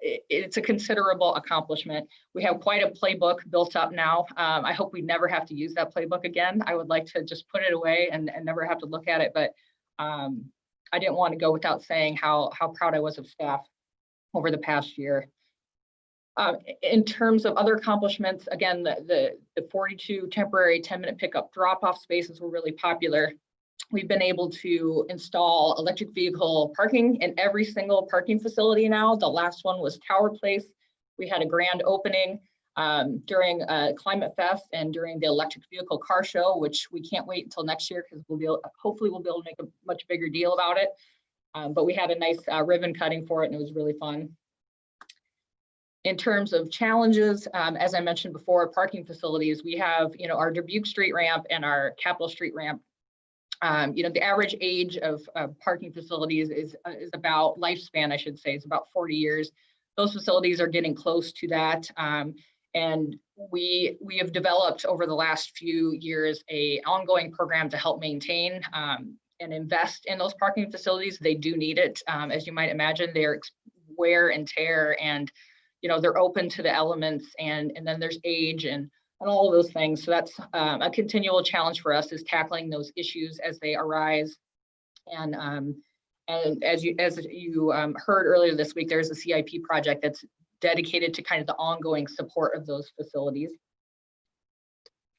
it's a considerable accomplishment. We have quite a playbook built up now. I hope we never have to use that playbook again. I would like to just put it away and never have to look at it. But I didn't want to go without saying how proud I was of staff over the past year. In terms of other accomplishments, again, the 42 temporary 10-minute pickup drop-off spaces were really popular. We've been able to install electric vehicle parking in every single parking facility now. The last one was Tower Place. We had a grand opening during Climate Fest and during the electric vehicle car show, which we can't wait until next year because hopefully we'll be able to make a much bigger deal about it. But we had a nice ribbon cutting for it and it was really fun. In terms of challenges, as I mentioned before, parking facilities, we have, our Dubuque Street ramp and our Capitol Street ramp. The average age of parking facilities is about lifespan, I should say, is about 40 years. Those facilities are getting close to that. And we have developed over the last few years an ongoing program to help maintain and invest in those parking facilities. They do need it. As you might imagine, they're wear and tear, and they're open to the elements, and then there's age and all of those things. So that's a continual challenge for us, is tackling those issues as they arise. And as you heard earlier this week, there's a CIP project that's dedicated to kind of the ongoing support of those facilities.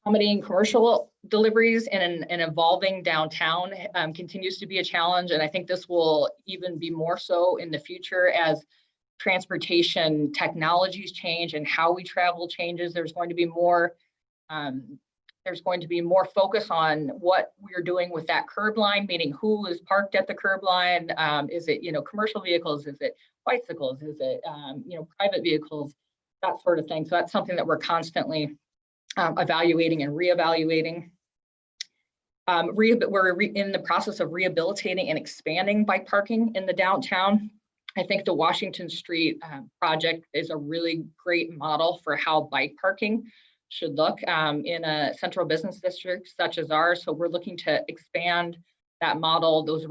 Accommodating commercial deliveries in an evolving downtown continues to be a challenge, and I think this will even be more so in the future as transportation technologies change and how we travel changes. There's going to be more focus on what we're doing with that curb line, meaning who is parked at the curb line. Is it commercial vehicles? Is it bicycles? Is it private vehicles? That sort of thing. So that's something that we're constantly evaluating and reevaluating. We're in the process of rehabilitating and expanding bike parking in the downtown. I think the Washington Street project is a really great model for how bike parking should look in a central business district such as ours. So we're looking to expand that model. Those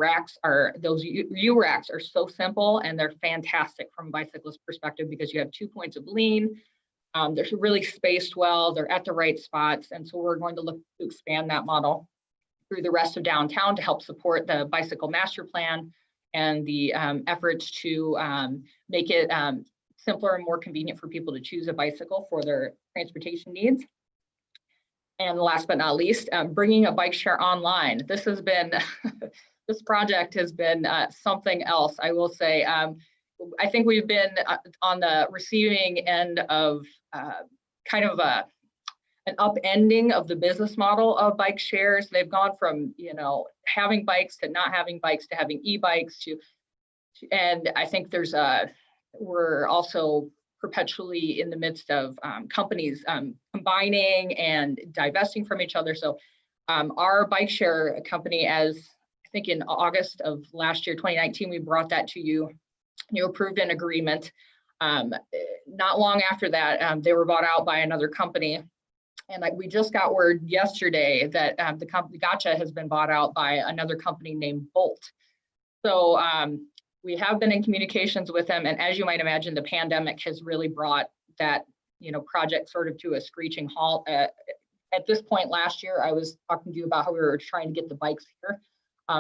U racks are so simple and they're fantastic from a bicyclist perspective because you have 2 points of lean. They're really spaced well, they're at the right spots. And so we're going to look to expand that model through the rest of downtown to help support the bicycle master plan and the efforts to make it simpler and more convenient for people to choose a bicycle for their transportation needs. And last but not least, bringing a bike share online. This has been, this project has been something else, I will say. I think we've been on the receiving end of kind of an upending of the business model of bike shares. They've gone from, having bikes to not having bikes to having e-bikes and I think we're also perpetually in the midst of companies combining and divesting from each other. So our bike share company, as I think in August of last year, 2019, we brought that to you. You approved an agreement. Not long after that, they were bought out by another company. And we just got word yesterday that the company Gotcha has been bought out by another company named Bolt. So we have been in communications with them. And as you might imagine, the pandemic has really brought that project sort of to a screeching halt. At this point last year, I was talking to you about how we were trying to get the bikes here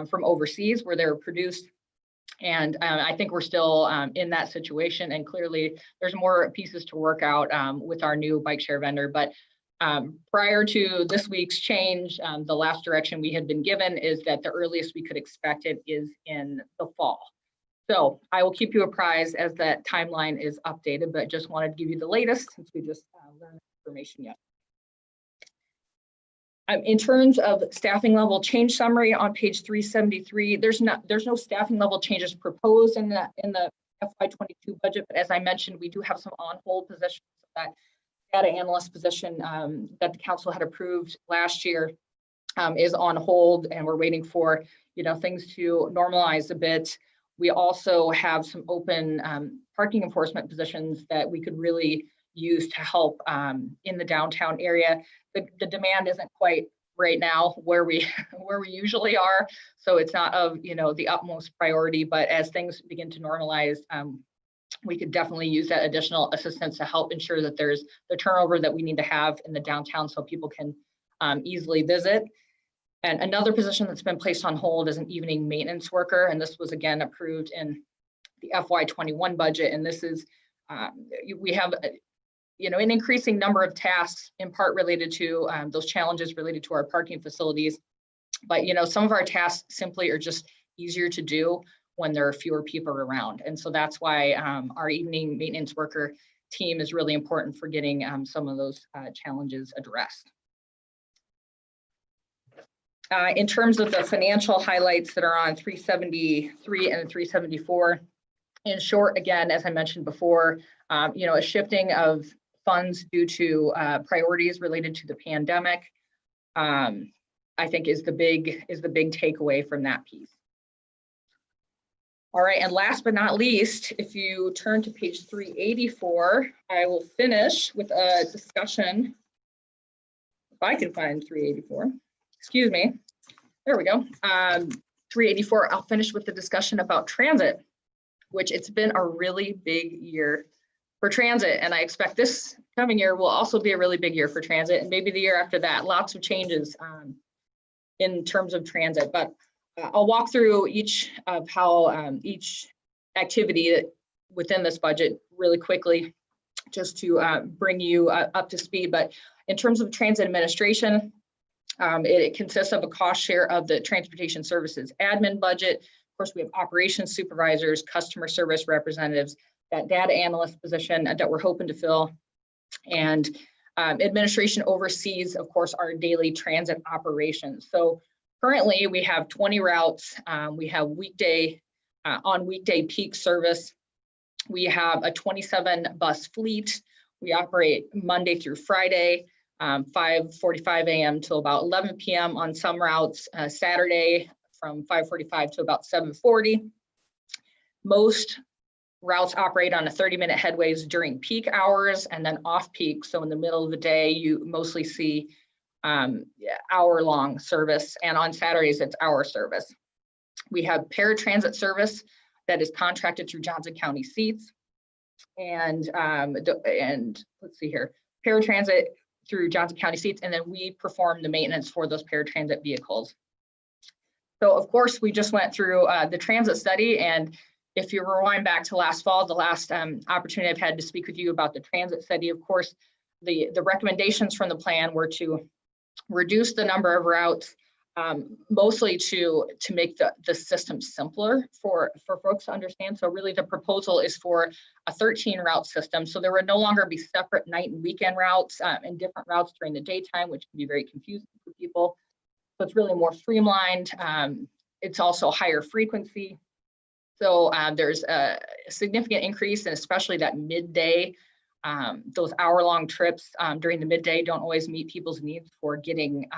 from overseas where they were produced. And I think we're still in that situation. And clearly there's more pieces to work out with our new bike share vendor. But prior to this week's change, the last direction we had been given is that the earliest we could expect it is in the fall. So I will keep you apprised as that timeline is updated, but just wanted to give you the latest since we just learned information yet. In terms of staffing level change summary on page 373, there's no staffing level changes proposed in the FY22 budget, but as I mentioned, we do have some on hold positions. That data analyst position that the council had approved last year is on hold, and we're waiting for things to normalize a bit. We also have some open parking enforcement positions that we could really use to help in the downtown area. The demand isn't quite right now where we usually are. So it's not of, the utmost priority, but as things begin to normalize, we could definitely use that additional assistance to help ensure that there's the turnover that we need to have in the downtown so people can easily visit. And another position that's been placed on hold is an evening maintenance worker. And this was again approved in the FY21 budget. And this is, we have, an increasing number of tasks in part related to those challenges related to our parking facilities. But, some of our tasks simply are just easier to do when there are fewer people around. And so that's why our evening maintenance worker team is really important for getting some of those challenges addressed. In terms of the financial highlights that are on 373 and 374, in short, again, as I mentioned before, a shifting of funds due to priorities related to the pandemic, I think is the big takeaway from that piece. All right, and last but not least, if you turn to page 384, I will finish with a discussion. If I can find 384, excuse me, there we go. 384, I'll finish with the discussion about transit, which it's been a really big year for transit. And I expect this coming year will also be a really big year for transit, and maybe the year after that. Lots of changes in terms of transit, but I'll walk through each of how each activity within this budget really quickly, just to bring you up to speed. But in terms of transit administration, it consists of a cost share of the transportation services admin budget. Of course, we have operations supervisors, customer service representatives, that data analyst position that we're hoping to fill. And administration oversees, of course, our daily transit operations. So currently we have 20 routes. We have weekday peak service. We have a 27 bus fleet. We operate Monday through Friday, 5:45 a.m. till about 11 p.m. on some routes, Saturday from 5:45 to about 7:40. Most routes operate on a 30-minute headways during peak hours and then off peak. So in the middle of the day, you mostly see hour-long service, and on Saturdays it's hour service. We have paratransit service that is contracted through Johnson County Seats, and let's see here, paratransit through Johnson County Seats, and then we perform the maintenance for those paratransit vehicles. So of course, we just went through the transit study, and if you rewind back to last fall, the last opportunity I've had to speak with you about the transit study, of course, the recommendations from the plan were to reduce the number of routes, mostly to make the system simpler for folks to understand. So really the proposal is for a 13 route system. So there would no longer be separate night and weekend routes and different routes during the daytime, which can be very confusing for people. So it's really more streamlined. It's also higher frequency. So there's a significant increase, and especially that midday, those hour-long trips during the midday don't always meet people's needs for getting,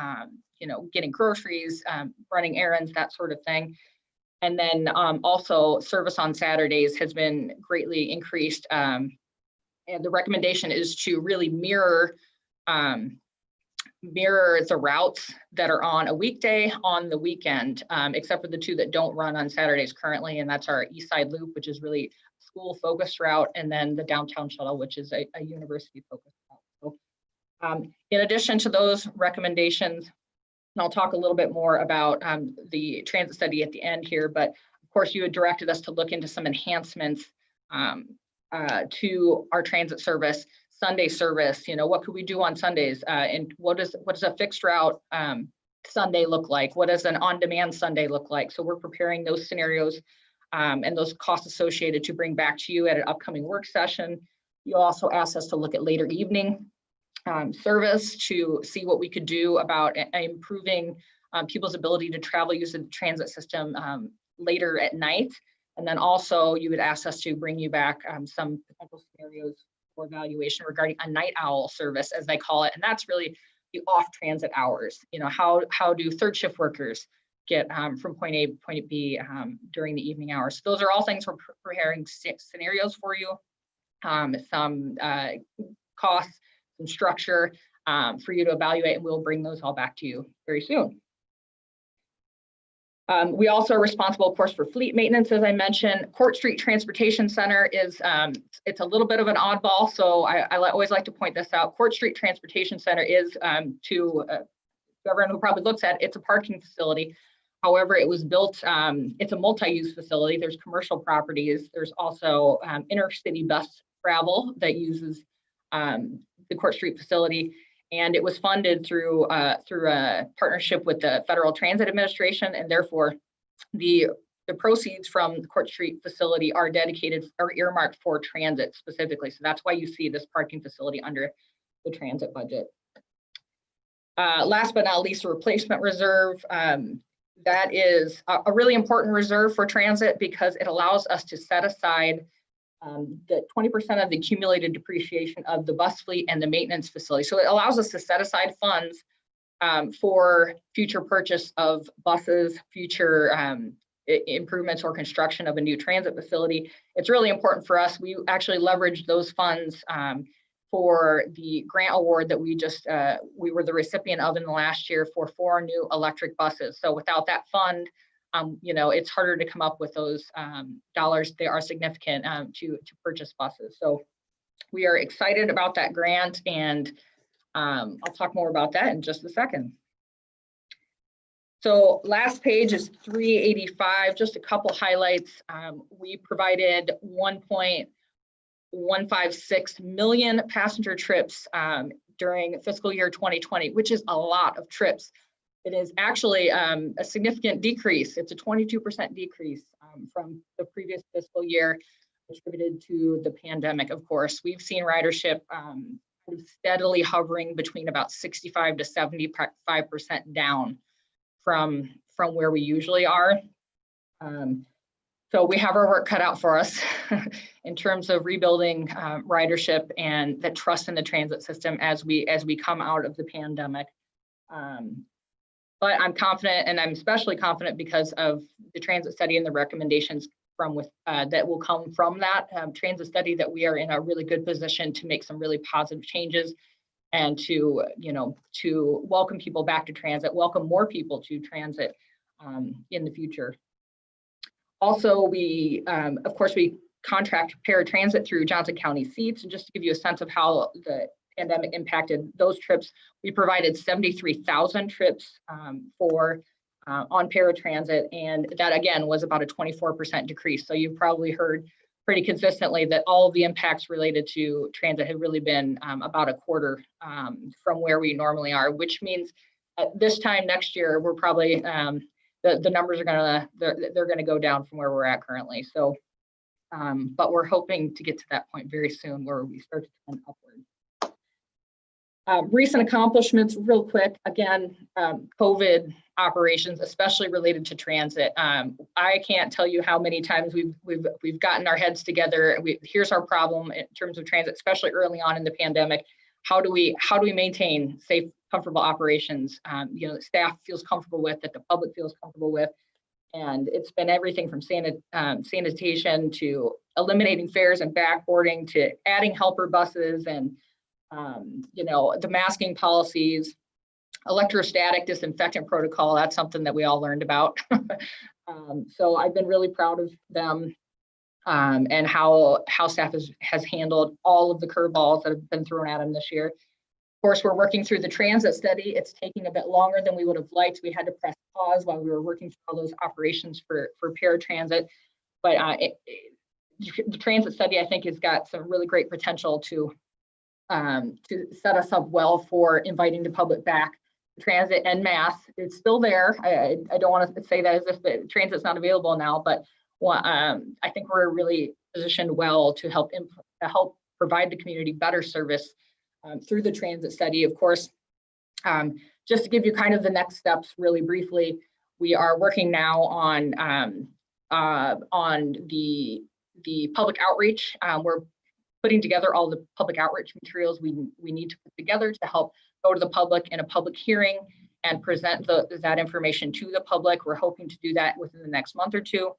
getting groceries, running errands, that sort of thing. And then also service on Saturdays has been greatly increased. And the recommendation is to really mirror the routes that are on a weekday on the weekend, except for the two that don't run on Saturdays currently, and that's our East Side Loop, which is really school focused route, and then the downtown shuttle, which is a university focused route. So in addition to those recommendations, and I'll talk a little bit more about the transit study at the end here, but of course you had directed us to look into some enhancements to our transit service. Sunday service, what could we do on Sundays? And what does a fixed route Sunday look like? What does an on-demand Sunday look like? So we're preparing those scenarios and those costs associated to bring back to you at an upcoming work session. You also asked us to look at later evening service to see what we could do about improving people's ability to travel using the transit system later at night. And then also you would ask us to bring you back some potential scenarios for evaluation regarding a night owl service, as they call it. And that's really the off transit hours. How do third shift workers get from point A to point B during the evening hours? So those are all things we're preparing scenarios for you, some costs, some structure, for you to evaluate, and we'll bring those all back to you very soon. We also are responsible, of course, for fleet maintenance, as I mentioned. Court Street Transportation Center is, it's a little bit of an oddball, so I always like to point this out. Court Street Transportation Center is, to everyone who probably looks at it, it's a parking facility. However, it was built, it's a multi-use facility. There's commercial properties. There's also intercity bus travel that uses the Court Street facility. And it was funded through a partnership with the Federal Transit Administration, and therefore the proceeds from the Court Street facility are earmarked for transit specifically. So that's why you see this parking facility under the transit budget. Last but not least, a replacement reserve. That is a really important reserve for transit because it allows us to set aside the 20% of the accumulated depreciation of the bus fleet and the maintenance facility. So it allows us to set aside funds for future purchase of buses, future improvements or construction of a new transit facility. It's really important for us. We actually leveraged those funds for the grant award that we were the recipient of in the last year for 4 new electric buses. So without that fund, it's harder to come up with those dollars. They are significant to purchase buses. So we are excited about that grant, and I'll talk more about that in just a second. So last page is 385, just a couple highlights. We provided 1.156 million passenger trips during fiscal year 2020, which is a lot of trips. It is actually a significant decrease. It's a 22% decrease from the previous fiscal year, attributed to the pandemic, of course. We've seen ridership steadily hovering between about 65 to 75% down from where we usually are. So we have our work cut out for us in terms of rebuilding ridership and the trust in the transit system as we come out of the pandemic. But I'm confident, and I'm especially confident because of the transit study and the recommendations that will come from that transit study, that we are in a really good position to make some really positive changes and to welcome people back to transit, welcome more people to transit in the future. Also, we, of course, we contract paratransit through Johnson County Seats. And just to give you a sense of how the pandemic impacted those trips, we provided 73,000 trips on paratransit, and that again was about a 24% decrease. So you've probably heard pretty consistently that all of the impacts related to transit have really been about a quarter from where we normally are, which means at this time next year we're probably the numbers are they're gonna go down from where we're at currently. So, but we're hoping to get to that point very soon where we start to trend upward. Recent accomplishments, real quick. Again, COVID operations, especially related to transit. I can't tell you how many times we've gotten our heads together. Here's our problem in terms of transit, especially early on in the pandemic. How do we maintain safe, comfortable operations? That staff feels comfortable with, that the public feels comfortable with, and it's been everything from sanitation to eliminating fares and backboarding to adding helper buses and the masking policies, electrostatic disinfectant protocol. That's something that we all learned about. So I've been really proud of them and how staff has handled all of the curveballs that have been thrown at them this year. Of course, we're working through the transit study. It's taking a bit longer than we would have liked. We had to press pause while we were working through all those operations for paratransit. But the transit study, I think, has got some really great potential to set us up well for inviting the public back. Transit en masse, it's still there. I don't want to say that as if the transit's not available now, but I think we're really positioned well to help provide the community better service through the transit study. Of course, just to give you kind of the next steps really briefly, we are working now on the public outreach. We're putting together all the public outreach materials we need to put together to help go to the public in a public hearing and present that information to the public. We're hoping to do that within the next month or two.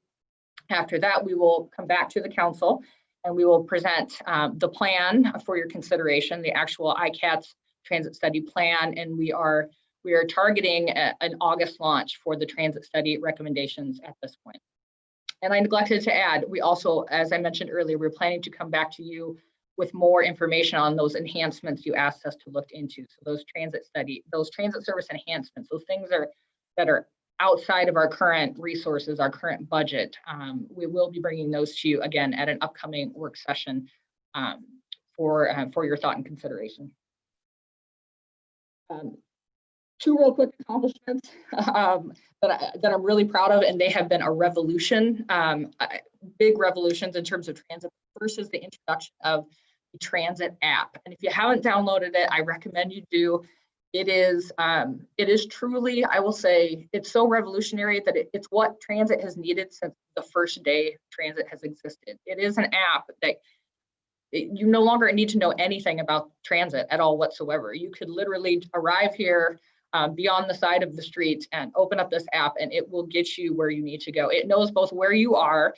After that, we will come back to the council and we will present the plan for your consideration, the actual ICATS transit study plan, and we are targeting an August launch for the transit study recommendations at this point. And I neglected to add, we also, as I mentioned earlier, we're planning to come back to you with more information on those enhancements you asked us to look into. So those transit service enhancements, those things that are outside of our current resources, our current budget. We will be bringing those to you again at an upcoming work session for your thought and consideration. Two real quick accomplishments that I'm really proud of, and they have been a revolution, big revolutions in terms of transit. First is the introduction of the transit app. And if you haven't downloaded it, I recommend you do. It is truly, I will say, it's so revolutionary that it's what transit has needed since the first day transit has existed. It is an app that you no longer need to know anything about transit at all whatsoever. You could literally arrive here, be on the side of the street and open up this app, and it will get you where you need to go. It knows both where you are,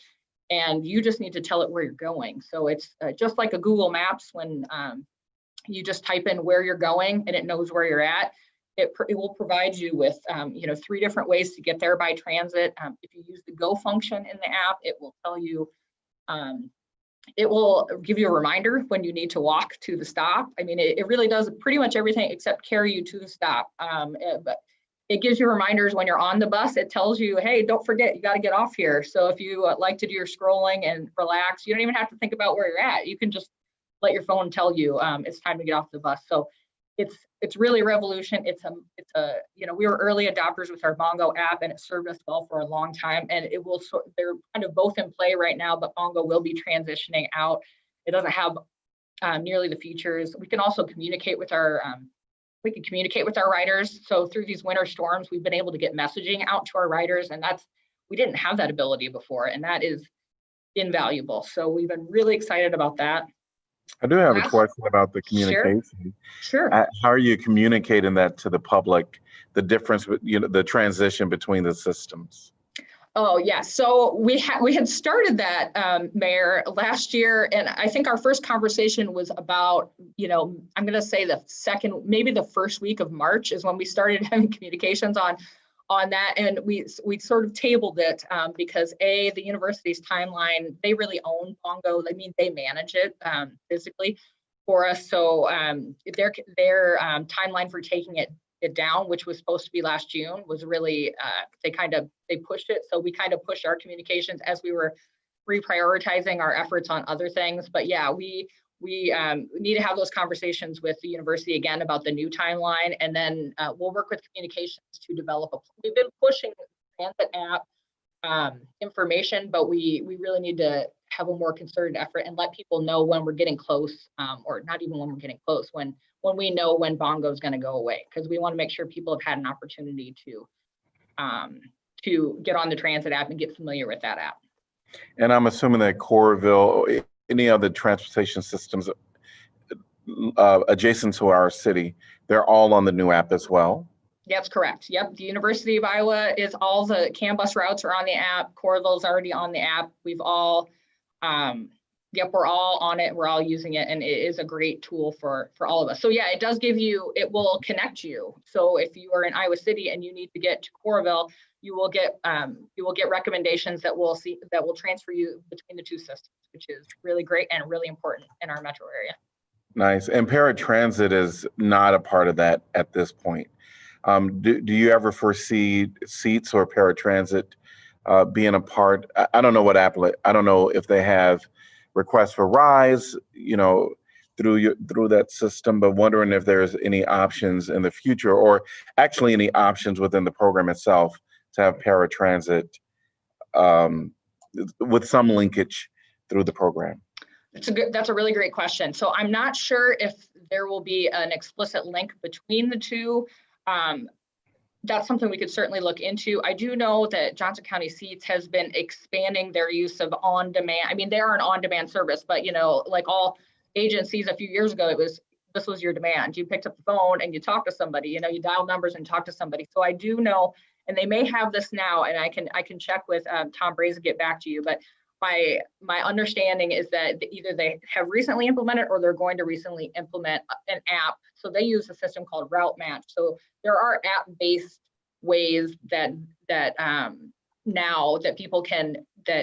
and you just need to tell it where you're going. So it's just like a Google Maps when you just type in where you're going and it knows where you're at. It will provide you with 3 different ways to get there by transit. If you use the Go function in the app, it will tell you, it will give you a reminder when you need to walk to the stop. I mean, it really does pretty much everything except carry you to the stop. But it gives you reminders when you're on the bus. It tells you, hey, don't forget, you got to get off here. So if you like to do your scrolling and relax, you don't even have to think about where you're at. You can just let your phone tell you it's time to get off the bus. So it's really a revolution. We were early adopters with our Bongo app, and it served us well for a long time. And they're kind of both in play right now, but Bongo will be transitioning out. It doesn't have nearly the features. We can also communicate with our riders. So through these winter storms, we've been able to get messaging out to our riders, and we didn't have that ability before, and that is invaluable. So we've been really excited about that. I do have a question about the communication. Sure. How are you communicating that to the public, the difference, the transition between the systems? Oh, yeah. So we had started that, Mayor, last year. And I think our first conversation was about, I'm going to say maybe the first week of March is when we started having communications on that. And we sort of tabled it because the university's timeline, they really own Bongo. I mean, they manage it physically for us. So their timeline for taking it down, which was supposed to be last June, was really, they pushed it. So we kind of pushed our communications as we were reprioritizing our efforts on other things. But yeah, we need to have those conversations with the university again about the new timeline, and then we'll work with communications to develop we've been pushing the transit app information, but we really need to have a more concerted effort and let people know when we're getting close, or not even when we're getting close, when we know when Bongo is going to go away, because we want to make sure people have had an opportunity to get on the transit app and get familiar with that app. And I'm assuming that Coralville, any other transportation systems adjacent to our city, they're all on the new app as well? That's correct. Yep. The University of Iowa is all the CAN bus routes are on the app. Coralville's already on the app. We've all, we're all on it. We're all using it, and it is a great tool for all of us. So yeah, it will connect you. So if you are in Iowa City and you need to get to Coralville, you will get recommendations that will transfer you between the two systems, which is really great and really important in our metro area. Nice. And paratransit is not a part of that at this point. Do you ever foresee seats or paratransit being a part? I don't know I don't know if they have requests for rides, through that system, but wondering if there's any options in the future, or actually any options within the program itself to have paratransit with some linkage through the program. That's a really great question. So I'm not sure if there will be an explicit link between the two. That's something we could certainly look into. I do know that Johnson County Seats has been expanding their use of on-demand. I mean, they are an on-demand service, but like all agencies a few years ago, this was your demand. You picked up the phone and you talked to somebody. You dial numbers and talk to somebody. So I do know, and they may have this now, and I can check with Tom Braze and get back to you. But my understanding is that either they have recently implemented or they're going to recently implement an app. So they use a system called Route Match. So there are app-based ways that now that people can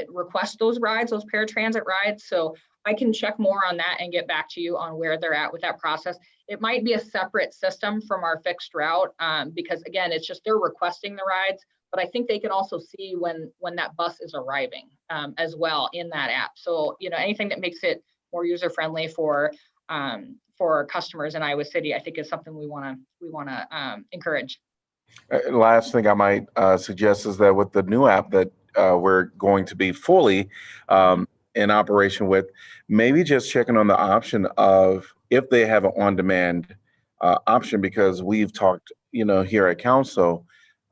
request those rides, those paratransit rides. So I can check more on that and get back to you on where they're at with that process. It might be a separate system from our fixed route because again, it's just they're requesting the rides, but I think they can also see when that bus is arriving as well in that app. So, you know, anything that makes it more user-friendly for customers in Iowa City, I think is something we want to encourage. Last thing I might suggest is that with the new app that we're going to be fully in operation with, maybe just checking on the option of if they have an on-demand option, because we've talked, you know, here at council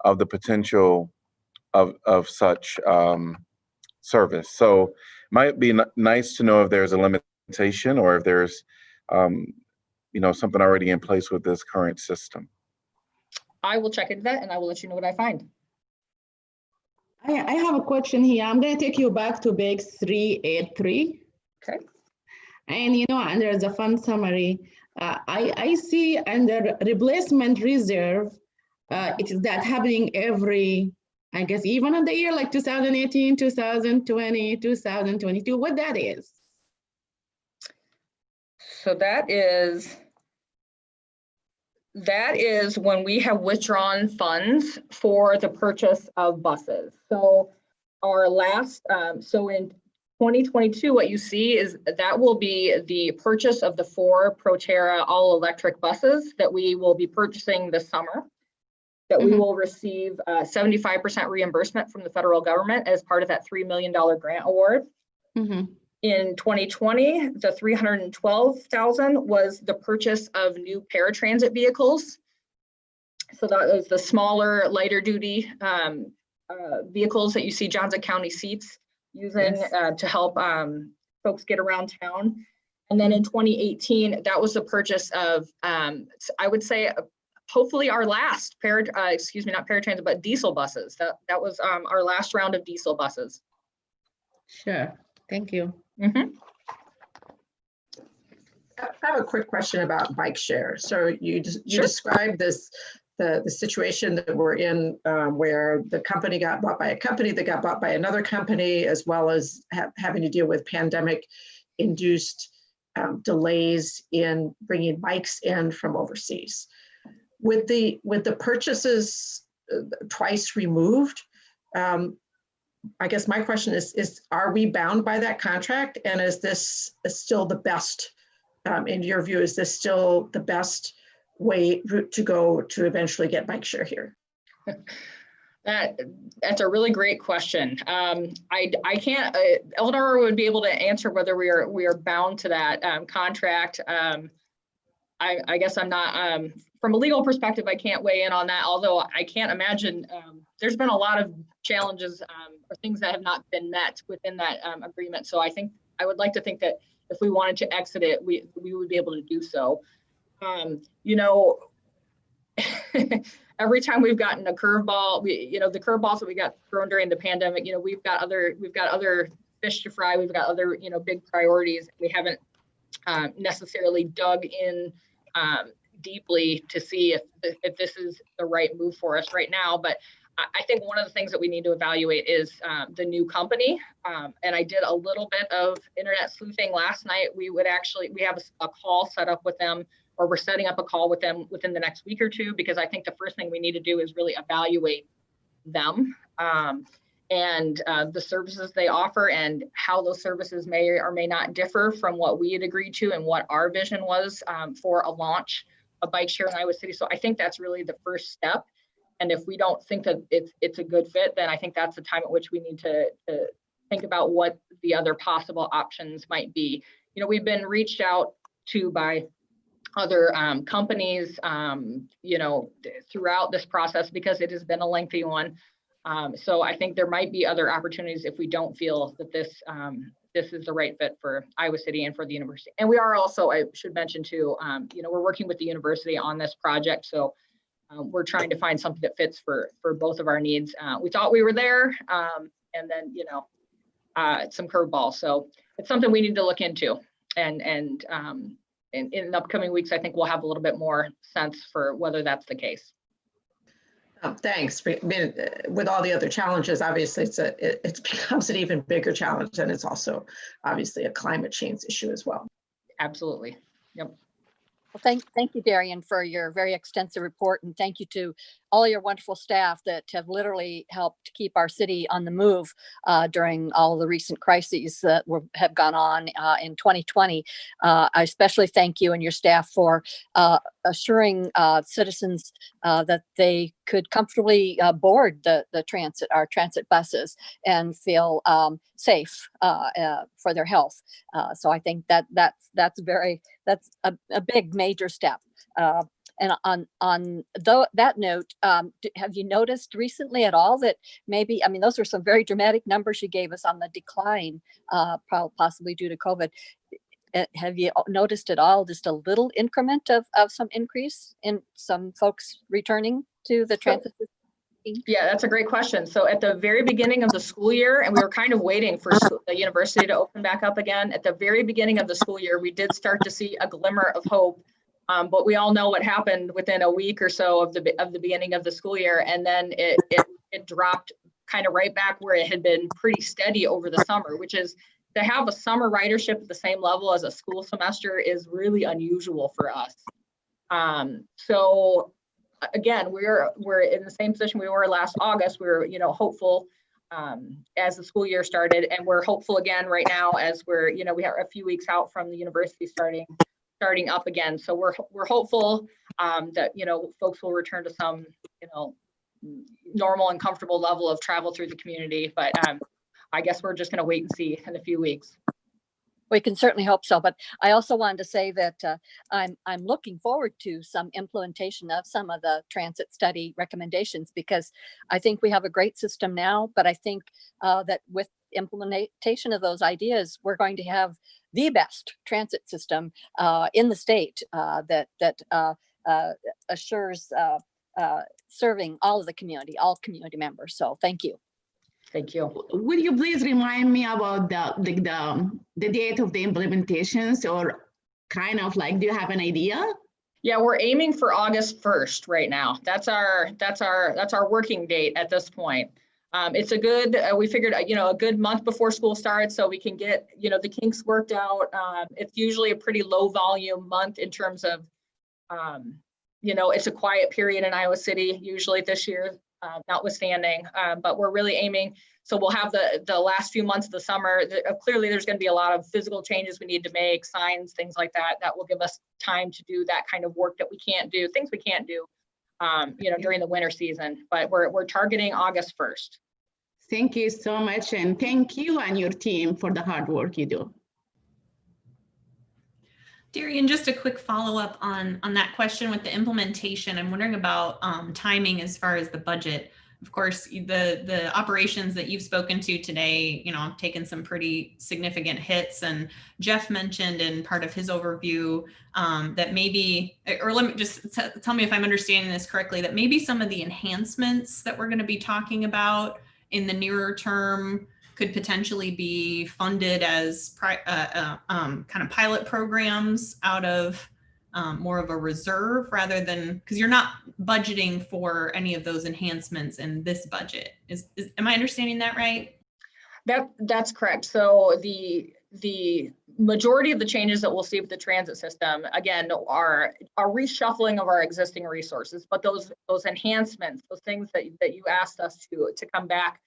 of the potential of such service. So might be nice to know if there's a limitation or if there's, you know, something already in place with this current system. I will check into that and I will let you know what I find. I have a question here. I'm going to take you back to page 383. Okay. And you know, under the fund summary, I see under replacement reserve, it is that happening every, I guess, even in the year like 2018, 2020, 2022, what that is? So that is when we have withdrawn funds for the purchase of buses. So our last, so in 2022, what you see is that will be the purchase of the 4 Proterra all-electric buses that we will be purchasing this summer, that we will receive 75% reimbursement from the federal government as part of that $3 million grant award. In 2020, the $312,000 was the purchase of new paratransit vehicles. So that was the smaller, lighter duty vehicles that you see Johnson County seats using to help folks get around town. And then in 2018, that was the purchase of, I would say, hopefully our last not paratransit, but diesel buses. That was our last round of diesel buses. Sure, thank you. I have a quick question about bike share. So you described this, the situation that we're in where the company got bought by a company that got bought by another company, as well as having to deal with pandemic induced delays in bringing bikes in from overseas. With the purchases twice removed, I guess my question is are we bound by that contract? And is this still the best, in your view, is this still the best way to go to eventually get bike share here? That's a really great question. I can't, Eleanor would be able to answer whether we are bound to that contract. I guess I'm not, from a legal perspective, I can't weigh in on that, although I can't imagine, there's been a lot of challenges or things that have not been met within that agreement. So I would like to think that if we wanted to exit it, we would be able to do so. You know, every time we've gotten a curveball, the curveballs that we got thrown during the pandemic, you know, we've got other fish to fry. We've got other, big priorities. We haven't necessarily dug in deeply to see if this is the right move for us right now. But I think one of the things that we need to evaluate is the new company. And I did a little bit of internet sleuthing last night. We have a call set up with them, or we're setting up a call with them within the next week or two, because I think the first thing we need to do is really evaluate them and the services they offer and how those services may or may not differ from what we had agreed to and what our vision was for a launch of bike share in Iowa City. So I think that's really the first step. And if we don't think that it's a good fit, then I think that's the time at which we need to think about what the other possible options might be. You know, we've been reached out to by other companies, throughout this process, because it has been a lengthy one. So I think there might be other opportunities if we don't feel that this is the right fit for Iowa City and for the university. And we are also, I should mention too, we're working with the university on this project. So we're trying to find something that fits for both of our needs. We thought we were there, and then, curveballs. So it's something we need to look into. And in the upcoming weeks, I think we'll have a little bit more sense for whether that's the case. Thanks. With all the other challenges, obviously it becomes an even bigger challenge, and it's also obviously a climate change issue as well. Absolutely. Yep. Well, thank you, Darian, for your very extensive report, and thank you to all your wonderful staff that have literally helped keep our city on the move during all the recent crises that have gone on in 2020. I especially thank you and your staff for assuring citizens that they could comfortably board our transit buses and feel safe for their health. So I think that's a big major step. And on that note, have you noticed recently at all that maybe, I mean, those were some very dramatic numbers you gave us on the decline, possibly due to COVID. Have you noticed at all just a little increment of some increase in some folks returning to the transit system? Yeah, that's a great question. So at the very beginning of the school year, and we were kind of waiting for the university to open back up again, at the very beginning of the school year, we did start to see a glimmer of hope. But we all know what happened within a week or so of the beginning of the school year, and then it dropped kind of right back where it had been pretty steady over the summer, which is to have a summer ridership at the same level as a school semester is really unusual for us. So again, we're in the same position we were last August. We were hopeful as the school year started, and we're hopeful again right now as we are a few weeks out from the university starting up again. So we're hopeful that folks will return to some normal and comfortable level of travel through the community. But I guess we're just going to wait and see in a few weeks. We can certainly hope so. But I also wanted to say that I'm looking forward to some implementation of some of the transit study recommendations, because I think we have a great system now, but I think that with implementation of those ideas, we're going to have the best transit system in the state that assures serving all of the community, all community members. So thank you. Thank you. Would you please remind me about the date of the implementations, or kind of like, do you have an idea? Yeah, we're aiming for August 1st right now. That's our working date at this point. It's a good, we figured, a good month before school starts so we can get, the kinks worked out. It's usually a pretty low volume month in terms of, it's a quiet period in Iowa City, usually this year, notwithstanding, but we're really aiming. So we'll have the last few months of the summer. Clearly, there's going to be a lot of physical changes we need to make, signs, things like that. That will give us time to do that kind of work that we can't do, things we can't do, during the winter season. But we're targeting August 1st. Thank you so much, and thank you and your team for the hard work you do. Darian, just a quick follow-up on that question with the implementation. I'm wondering about timing as far as the budget. Of course, the operations that you've spoken to today, have taken some pretty significant hits. And Jeff mentioned in part of his overview that maybe, or let me just tell me if I'm understanding this correctly, that maybe some of the enhancements that we're going to be talking about in the nearer term could potentially be funded as kind of pilot programs out of more of a reserve, rather than, because you're not budgeting for any of those enhancements in this budget. Am I understanding that right? That's correct. So the majority of the changes that we'll see with the transit system, again, are reshuffling of our existing resources, but those enhancements, those things that you asked us to come back,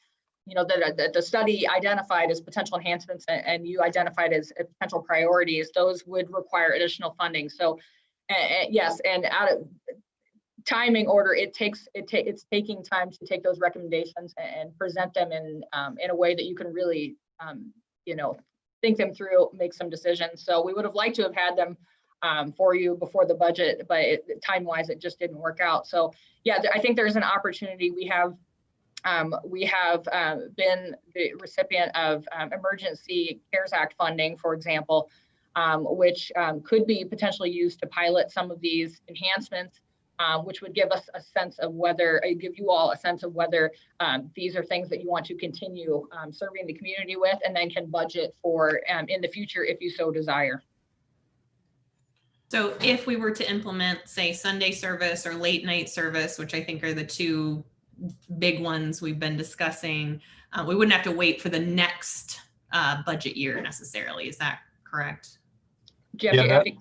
that the study identified as potential enhancements and you identified as potential priorities, those would require additional funding. So yes, and out of timing order, it's taking time to take those recommendations and present them in a way that you can really think them through, make some decisions. So we would have liked to have had them for you before the budget, but time-wise, it just didn't work out. So yeah, I think there's an opportunity. We have been the recipient of Emergency CARES Act funding, for example, which could be potentially used to pilot some of these enhancements. which would give us a sense of whether, give you all a sense of whether these are things that you want to continue serving the community with, and then can budget for in the future if you so desire. So if we were to implement, say, Sunday service or late night service, which I think are the two big ones we've been discussing, we wouldn't have to wait for the next budget year necessarily. Is that correct? Jeff, do you have any?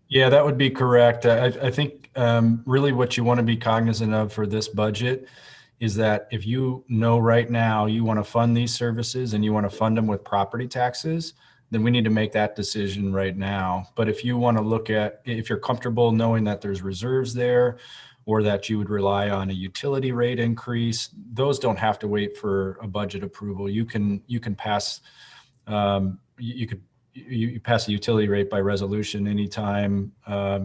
Yeah, that would be correct. I think really what you want to be cognizant of for this budget is that if you know right now you want to fund these services and you want to fund them with property taxes, then we need to make that decision right now. But if you want to look at, if you're comfortable knowing that there's reserves there, or that you would rely on a utility rate increase, those don't have to wait for a budget approval. You can pass, you pass a utility rate by resolution anytime.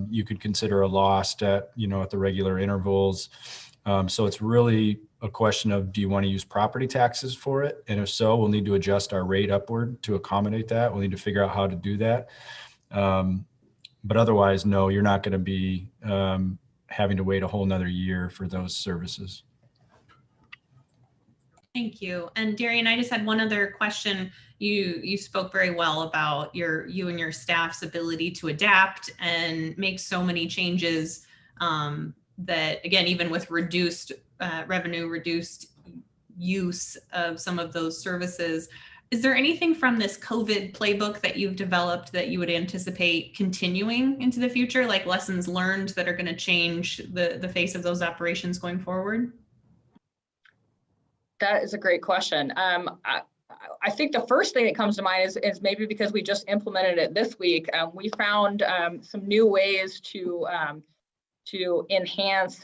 You could consider a loss at, at the regular intervals. So it's really a question of, do you want to use property taxes for it? And if so, we'll need to adjust our rate upward to accommodate that. We'll need to figure out how to do that. But otherwise, no, you're not going to be having to wait a whole nother year for those services. Thank you. And Darian, I just had one other question. You spoke very well about you and your staff's ability to adapt and make so many changes that, again, even with reduced revenue, reduced use of some of those services. Is there anything from this COVID playbook that you've developed that you would anticipate continuing into the future, like lessons learned that are going to change the face of those operations going forward? That is a great question. I think the first thing that comes to mind is maybe because we just implemented it this week, we found some new ways to enhance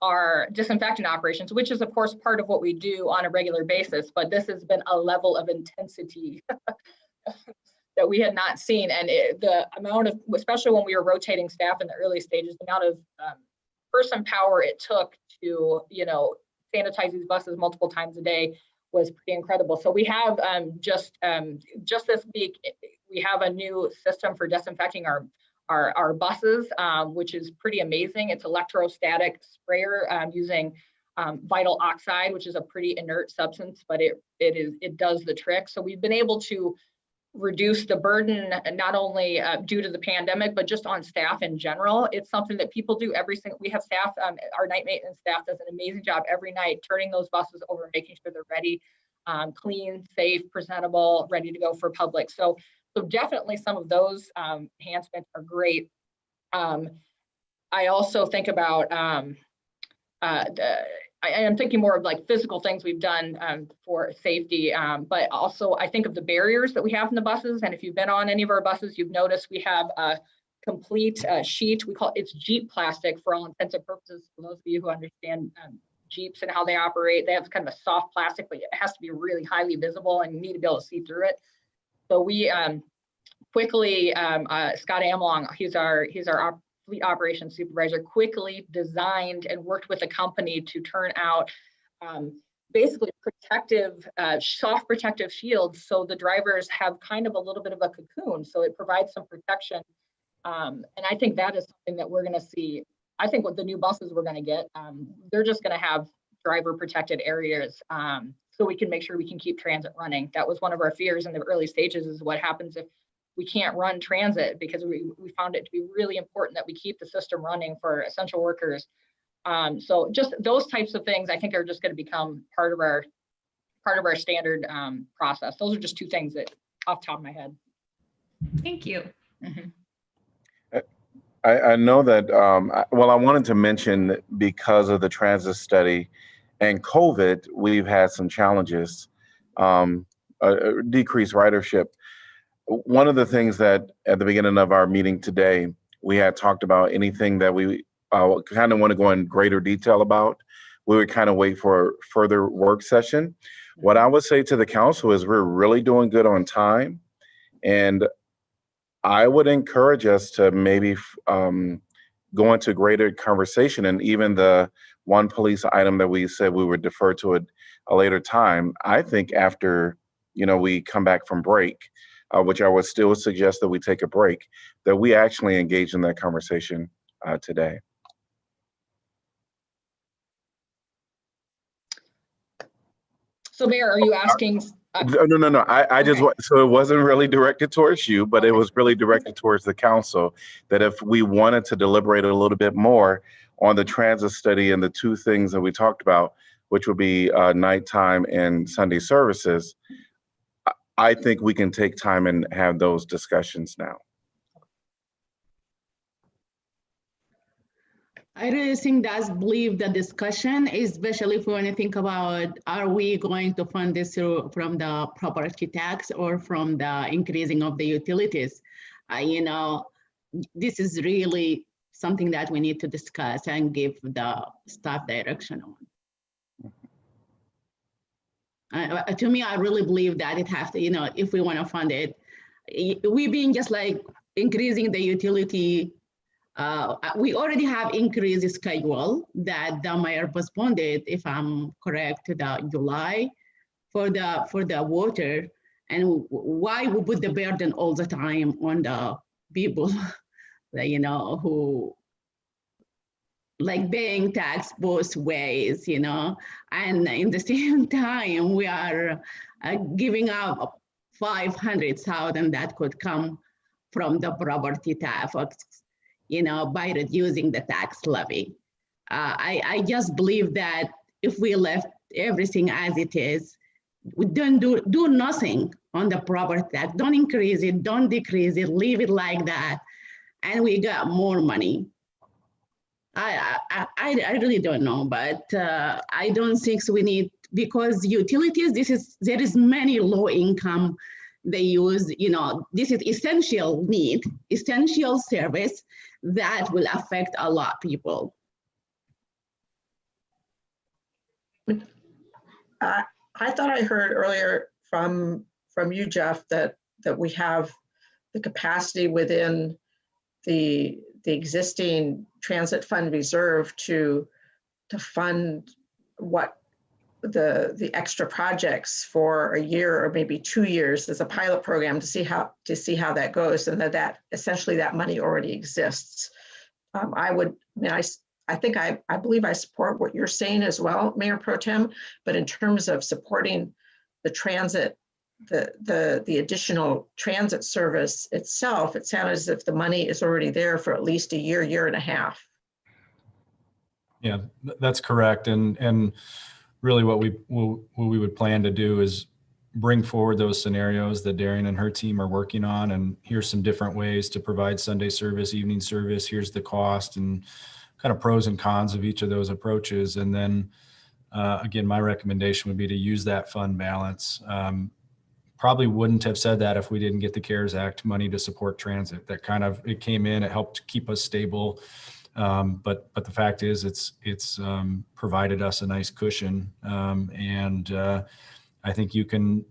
our disinfectant operations, which is of course part of what we do on a regular basis, but this has been a level of intensity that we had not seen. And the amount of, especially when we were rotating staff in the early stages, the amount of person power it took to, sanitize these buses multiple times a day was pretty incredible. So we have just this week, we have a new system for disinfecting our buses, which is pretty amazing. It's electrostatic sprayer using vinyl oxide, which is a pretty inert substance, but it does the trick. So we've been able to reduce the burden, not only due to the pandemic, but just on staff in general. It's something that people do every single, we have staff, our night maintenance staff does an amazing job every night, turning those buses over, making sure they're ready, clean, safe, presentable, ready to go for public. So definitely some of those enhancements are great. I also think about, I am thinking more of like physical things we've done for safety, but also I think of the barriers that we have in the buses. And if you've been on any of our buses, you've noticed we have a complete sheet. We call it's Jeep plastic for all intents and purposes. For those of you who understand Jeeps and how they operate, they have kind of a soft plastic, but it has to be really highly visible and you need to be able to see through it. So we quickly, Scott Amlong, he's our fleet operations supervisor, quickly designed and worked with a company to turn out basically protective, soft protective shields. So the drivers have kind of a little bit of a cocoon. So it provides some protection. And I think that is something that we're going to see. I think what the new buses we're going to get, they're just going to have driver protected areas so we can make sure we can keep transit running. That was one of our fears in the early stages, is what happens if we can't run transit, because we found it to be really important that we keep the system running for essential workers. So just those types of things I think are just going to become part of our standard process. Those are just two things that off the top of my head. Thank you. Mm-hmm. I know that, well, I wanted to mention, because of the transit study and COVID, we've had some challenges, decreased ridership. One of the things that at the beginning of our meeting today, we had talked about anything that we kind of want to go in greater detail about, we would kind of wait for a further work session. What I would say to the council is we're really doing good on time. And I would encourage us to maybe go into greater conversation, and even the one police item that we said we would defer to a later time. I think after, we come back from break, which I would still suggest that we take a break, that we actually engage in that conversation today. So Mayor, are you asking? No. I just Okay. want, so it wasn't really directed towards you, but it was really directed towards the council, that if we wanted to deliberate a little bit more on the transit study and the two things that we talked about, which would be nighttime and Sunday services, I think we can take time and have those discussions now. I really think that's believe the discussion, especially if we want to think about, are we going to fund this from the property tax or from the increasing of the utilities? You know, this is really something that we need to discuss and give the staff direction on. To me, I really believe that it has to, you know, if we want to fund it, we being just like increasing the utility. We already have increased schedule that the mayor postponed it, if I'm correct, to the July for the water. And why we put the burden all the time on the people that, you know, who like paying tax both ways, you know, and in the same time, we are giving up 500,000 that could come from the property tax, you know, by reducing the tax levy. I just believe that if we left everything as it is, we don't do nothing on the property tax, don't increase it, don't decrease it, leave it like that, and we got more money. I really don't know, but I don't think we need, because utilities, there is many low income they use, you know, this is essential need, essential service that will affect a lot of people. I thought I heard earlier from you, Jeff, that we have the capacity within the existing transit fund reserve to fund what the extra projects for a year or maybe 2 years as a pilot program to see how that goes, and that essentially that money already exists. I believe I support what you're saying as well, Mayor Pro Tem, but in terms of supporting the transit, the additional transit service itself, it sounds as if the money is already there for at least a year and a half. Yeah, that's correct. And really what we would plan to do is bring forward those scenarios that Darian and her team are working on. And here's some different ways to provide Sunday service, evening service. Here's the cost and kind of pros and cons of each of those approaches. And then again, my recommendation would be to use that fund balance. Probably wouldn't have said that if we didn't get the CARES Act money to support transit. That kind of, it came in, it helped keep us stable. But the fact is it's provided us a nice cushion. I think you can,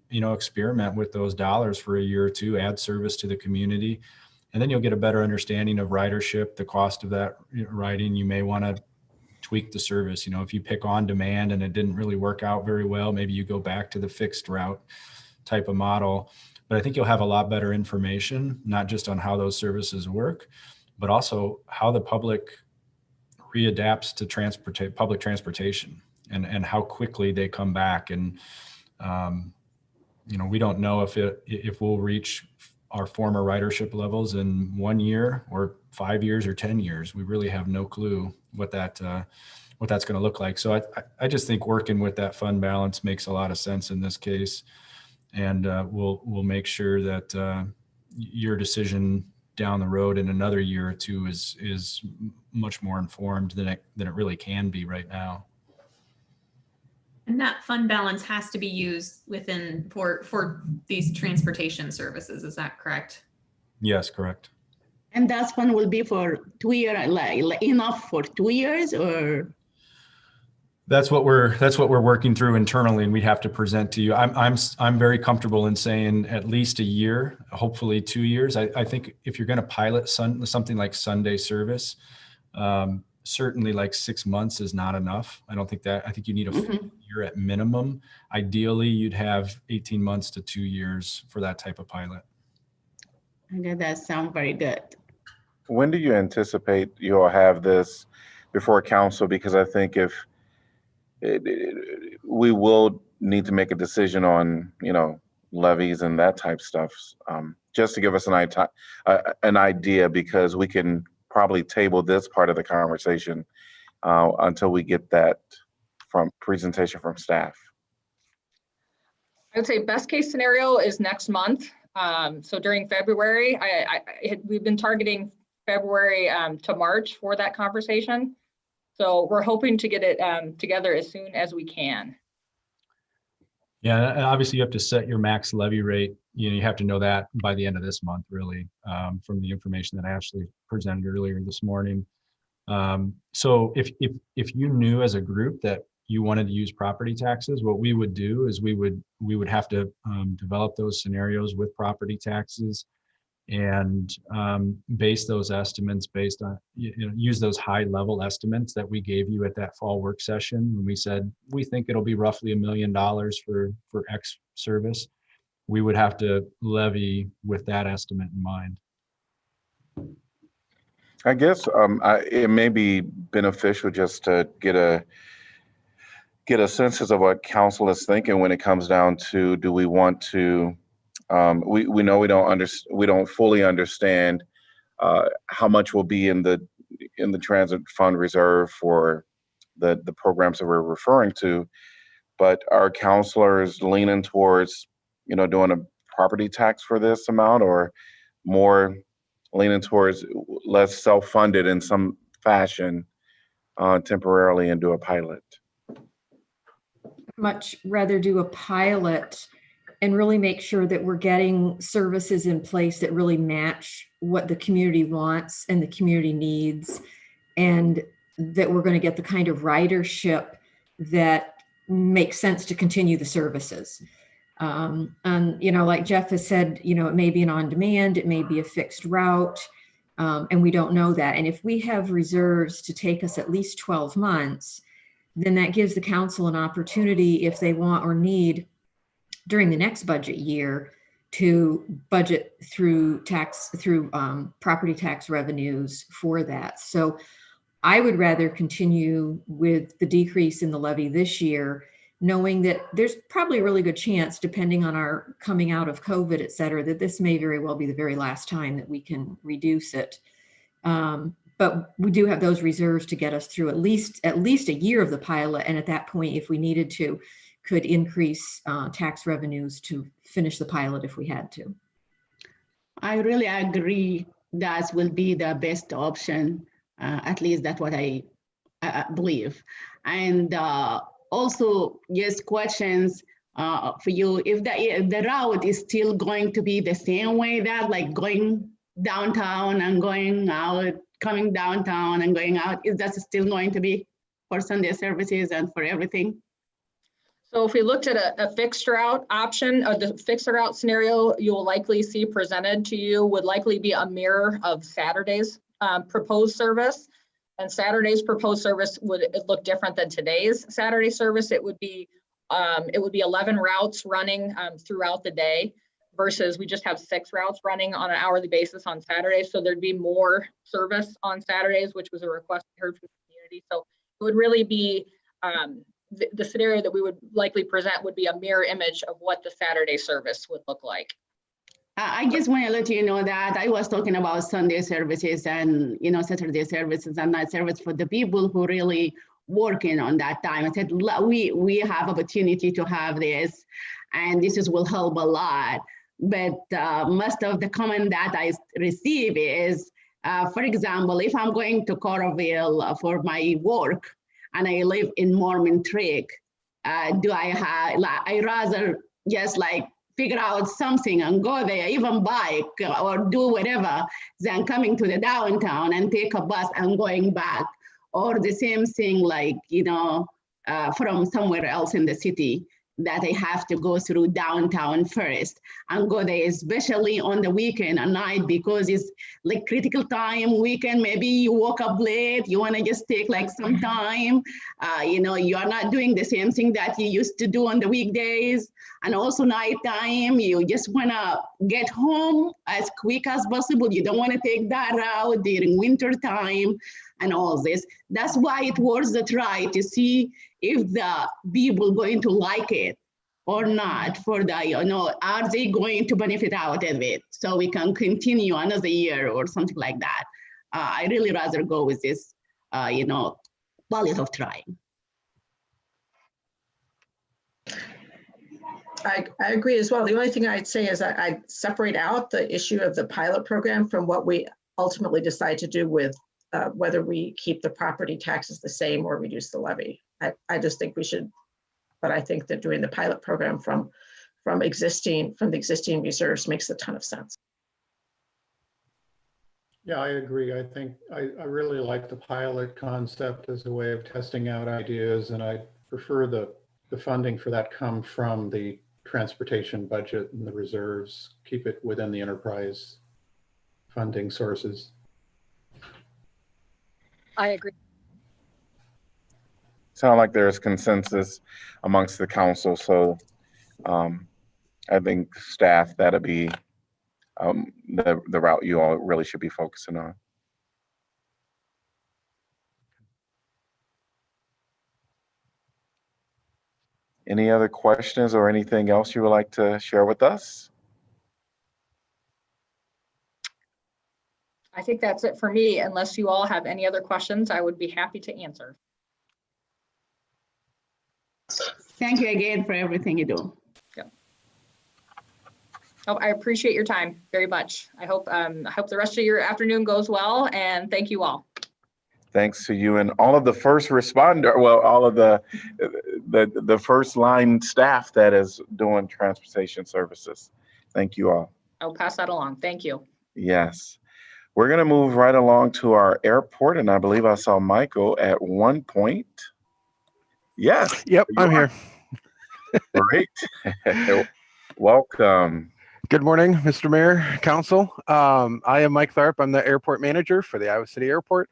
you know, experiment with those dollars for a year or two, add service to the community, and then you'll get a better understanding of ridership, the cost of that riding. You may want to tweak the service. You know, if you pick on demand and it didn't really work out very well, maybe you go back to the fixed route type of model. But I think you'll have a lot better information, not just on how those services work, but also how the public readapts to public transportation and how quickly they come back. And, you know, we don't know if we'll reach our former ridership levels in 1 year or 5 years or 10 years. We really have no clue what that's going to look like. So I just think working with that fund balance makes a lot of sense in this case. And we'll make sure that your decision down the road in another year or two is much more informed than it really can be right now. And that fund balance has to be used within for these transportation services. Is that correct? Yes, correct. And that fund will be for 2 years, like enough for 2 years, or? That's what we're working through internally, and we have to present to you. I'm very comfortable in saying at least a year, hopefully 2 years. I think if you're going to pilot something like Sunday service, certainly like 6 months is not enough. I think you need a full year at minimum. Ideally, you'd have 18 months to 2 years for that type of pilot. Okay, that sounds very good. When do you anticipate you'll have this before council? Because I think if we will need to make a decision on, levies and that type stuff, just to give us an idea, because we can probably table this part of the conversation until we get that presentation from staff. I would say best case scenario is next month. So during February, we've been targeting February to March for that conversation. So we're hoping to get it together as soon as we can. Yeah, and obviously you have to set your max levy rate. You have to know that by the end of this month, really, from the information that Ashley presented earlier this morning. So if you knew as a group that you wanted to use property taxes, what we would do is we would have to develop those scenarios with property taxes and base those estimates based on, use those high level estimates that we gave you at that fall work session when we said, we think it'll be roughly $1 million for X service. We would have to levy with that estimate in mind. I guess it may be beneficial just to get a sense of what council is thinking when it comes down to, do we want to, we know we don't fully understand how much will be in the transit fund reserve for the programs that we're referring to, but are councilors leaning towards, doing a property tax for this amount, or more leaning towards less self-funded in some fashion temporarily and do a pilot? Much rather do a pilot and really make sure that we're getting services in place that really match what the community wants and the community needs, and that we're going to get the kind of ridership that makes sense to continue the services. And, like Jeff has said, it may be an on-demand, it may be a fixed route, and we don't know that. And if we have reserves to take us at least 12 months, then that gives the council an opportunity, if they want or need, during the next budget year, to budget through property tax revenues for that. So I would rather continue with the decrease in the levy this year, knowing that there's probably a really good chance, depending on our coming out of COVID, et cetera, that this may very well be the very last time that we can reduce it. But we do have those reserves to get us through at least a year of the pilot. And at that point, if we needed to, could increase tax revenues to finish the pilot if we had to. I really agree that will be the best option. At least that's what I believe. And also, yes, questions for you. If the route is still going to be the same way, that like going downtown and going out, coming downtown and going out, is that still going to be for Sunday services and for everything? So if we looked at a fixed route option, or the fixed route scenario you will likely see presented to you would likely be a mirror of Saturday's proposed service. And Saturday's proposed service would look different than today's Saturday service. It would be 11 routes running throughout the day, versus we just have 6 routes running on an hourly basis on Saturdays. So there'd be more service on Saturdays, which was a request we heard from the community. So it would really be the scenario that we would likely present would be a mirror image of what the Saturday service would look like. I just want to let you know that I was talking about Sunday services and Saturday services and night service for the people who really working on that time. I said we have opportunity to have this, and this will help a lot. But most of the comment that I receive is, for example, if I'm going to Coralville for my work and I live in Mormon Creek, I rather just figure out something and go there, even bike or do whatever, than coming to the downtown and take a bus and going back. Or the same thing from somewhere else in the city, that I have to go through downtown first and go there, especially on the weekend at night, because it's critical time weekend. Maybe you woke up late, you want to just take some time. You are not doing the same thing that you used to do on the weekdays. And also nighttime, you just want to get home as quick as possible. You don't want to take that route during winter time and all this. That's why it was the try to see if the people going to like it. or not for the, are they going to benefit out of it? So we can continue another year or something like that. I really rather go with this, quality of trying. I agree as well. The only thing I'd say is I'd separate out the issue of the pilot program from what we ultimately decide to do with whether we keep the property taxes the same or reduce the levy. I just think we should, but I think that doing the pilot program from the existing reserves makes a ton of sense. Yeah, I agree. I think I really like the pilot concept as a way of testing out ideas, and I prefer the funding for that come from the transportation budget and the reserves. Keep it within the enterprise funding sources. I agree. Sound like there's consensus amongst the council, so I think staff, that'll be the route you all really should be focusing on. Any other questions or anything else you would like to share with us? I think that's it for me. Unless you all have any other questions, I would be happy to answer. Thank you again for everything you do. Oh, I appreciate your time very much. I hope the rest of your afternoon goes well, and thank you all. Thanks to you and all of the first responder, well, all of the first line staff that is doing transportation services. Thank you all. I'll pass that along. Thank you. Yes. We're going to move right along to our airport, and I believe I saw Michael at one point. Yes. Yep, I'm here. Great. Welcome. Good morning, Mr. Mayor, Council. I am Mike Tharp. I'm the airport manager for the Iowa City Airport.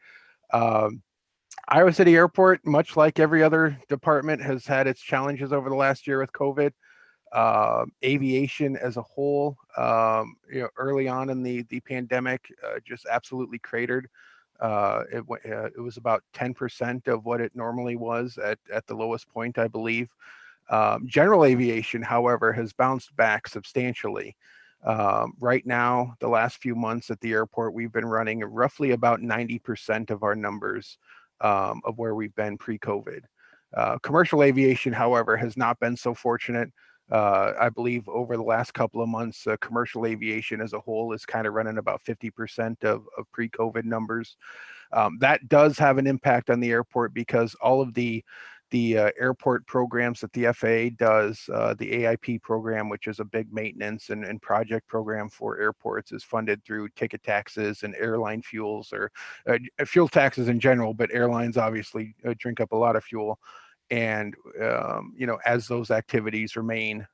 Iowa City Airport, much like every other department, has had its challenges over the last year with COVID. Aviation as a whole, early on in the pandemic, just absolutely cratered. It was about 10% of what it normally was at the lowest point, I believe. General aviation, however, has bounced back substantially. Right now, the last few months at the airport, we've been running roughly about 90% of our numbers of where we've been pre-COVID. Commercial aviation, however, has not been so fortunate. I believe over the last couple of months, commercial aviation as a whole is kind of running about 50% of pre-COVID numbers. That does have an impact on the airport because all of the airport programs that the FAA does, the AIP program, which is a big maintenance and project program for airports, is funded through ticket taxes and airline fuels, or fuel taxes in general, but airlines obviously drink up a lot of fuel. And, as those activities remain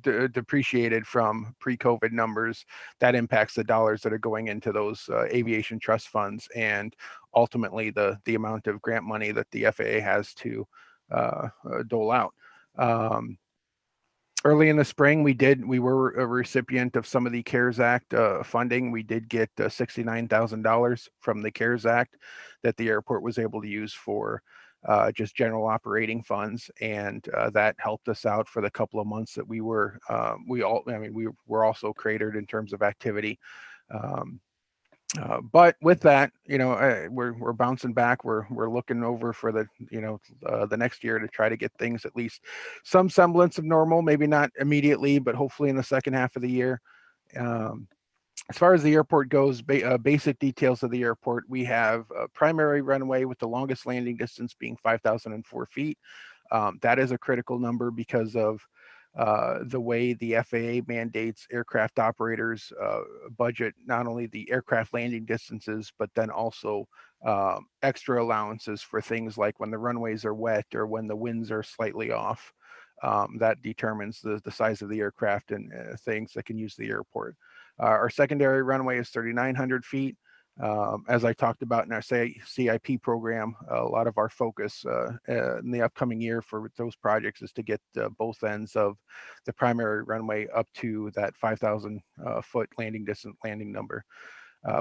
depreciated from pre-COVID numbers, that impacts the dollars that are going into those aviation trust funds, and ultimately the amount of grant money that the FAA has to dole out. Early in the spring, we were a recipient of some of the CARES Act funding. We did get $69,000 from the CARES Act that the airport was able to use for just general operating funds, and that helped us out for the couple of months that we were also cratered in terms of activity. But with that, we're bouncing back. We're looking over for the next year to try to get things at least some semblance of normal. Maybe not immediately, but hopefully in the second half of the year. As far as the airport goes, basic details of the airport, we have a primary runway with the longest landing distance being 5,004 feet. That is a critical number because of the way the FAA mandates aircraft operators budget not only the aircraft landing distances, but then also extra allowances for things like when the runways are wet or when the winds are slightly off. That determines the size of the aircraft and things that can use the airport. Our secondary runway is 3,900 feet. As I talked about in our CIP program, a lot of our focus in the upcoming year for those projects is to get both ends of the primary runway up to that 5,000 foot landing distance landing number.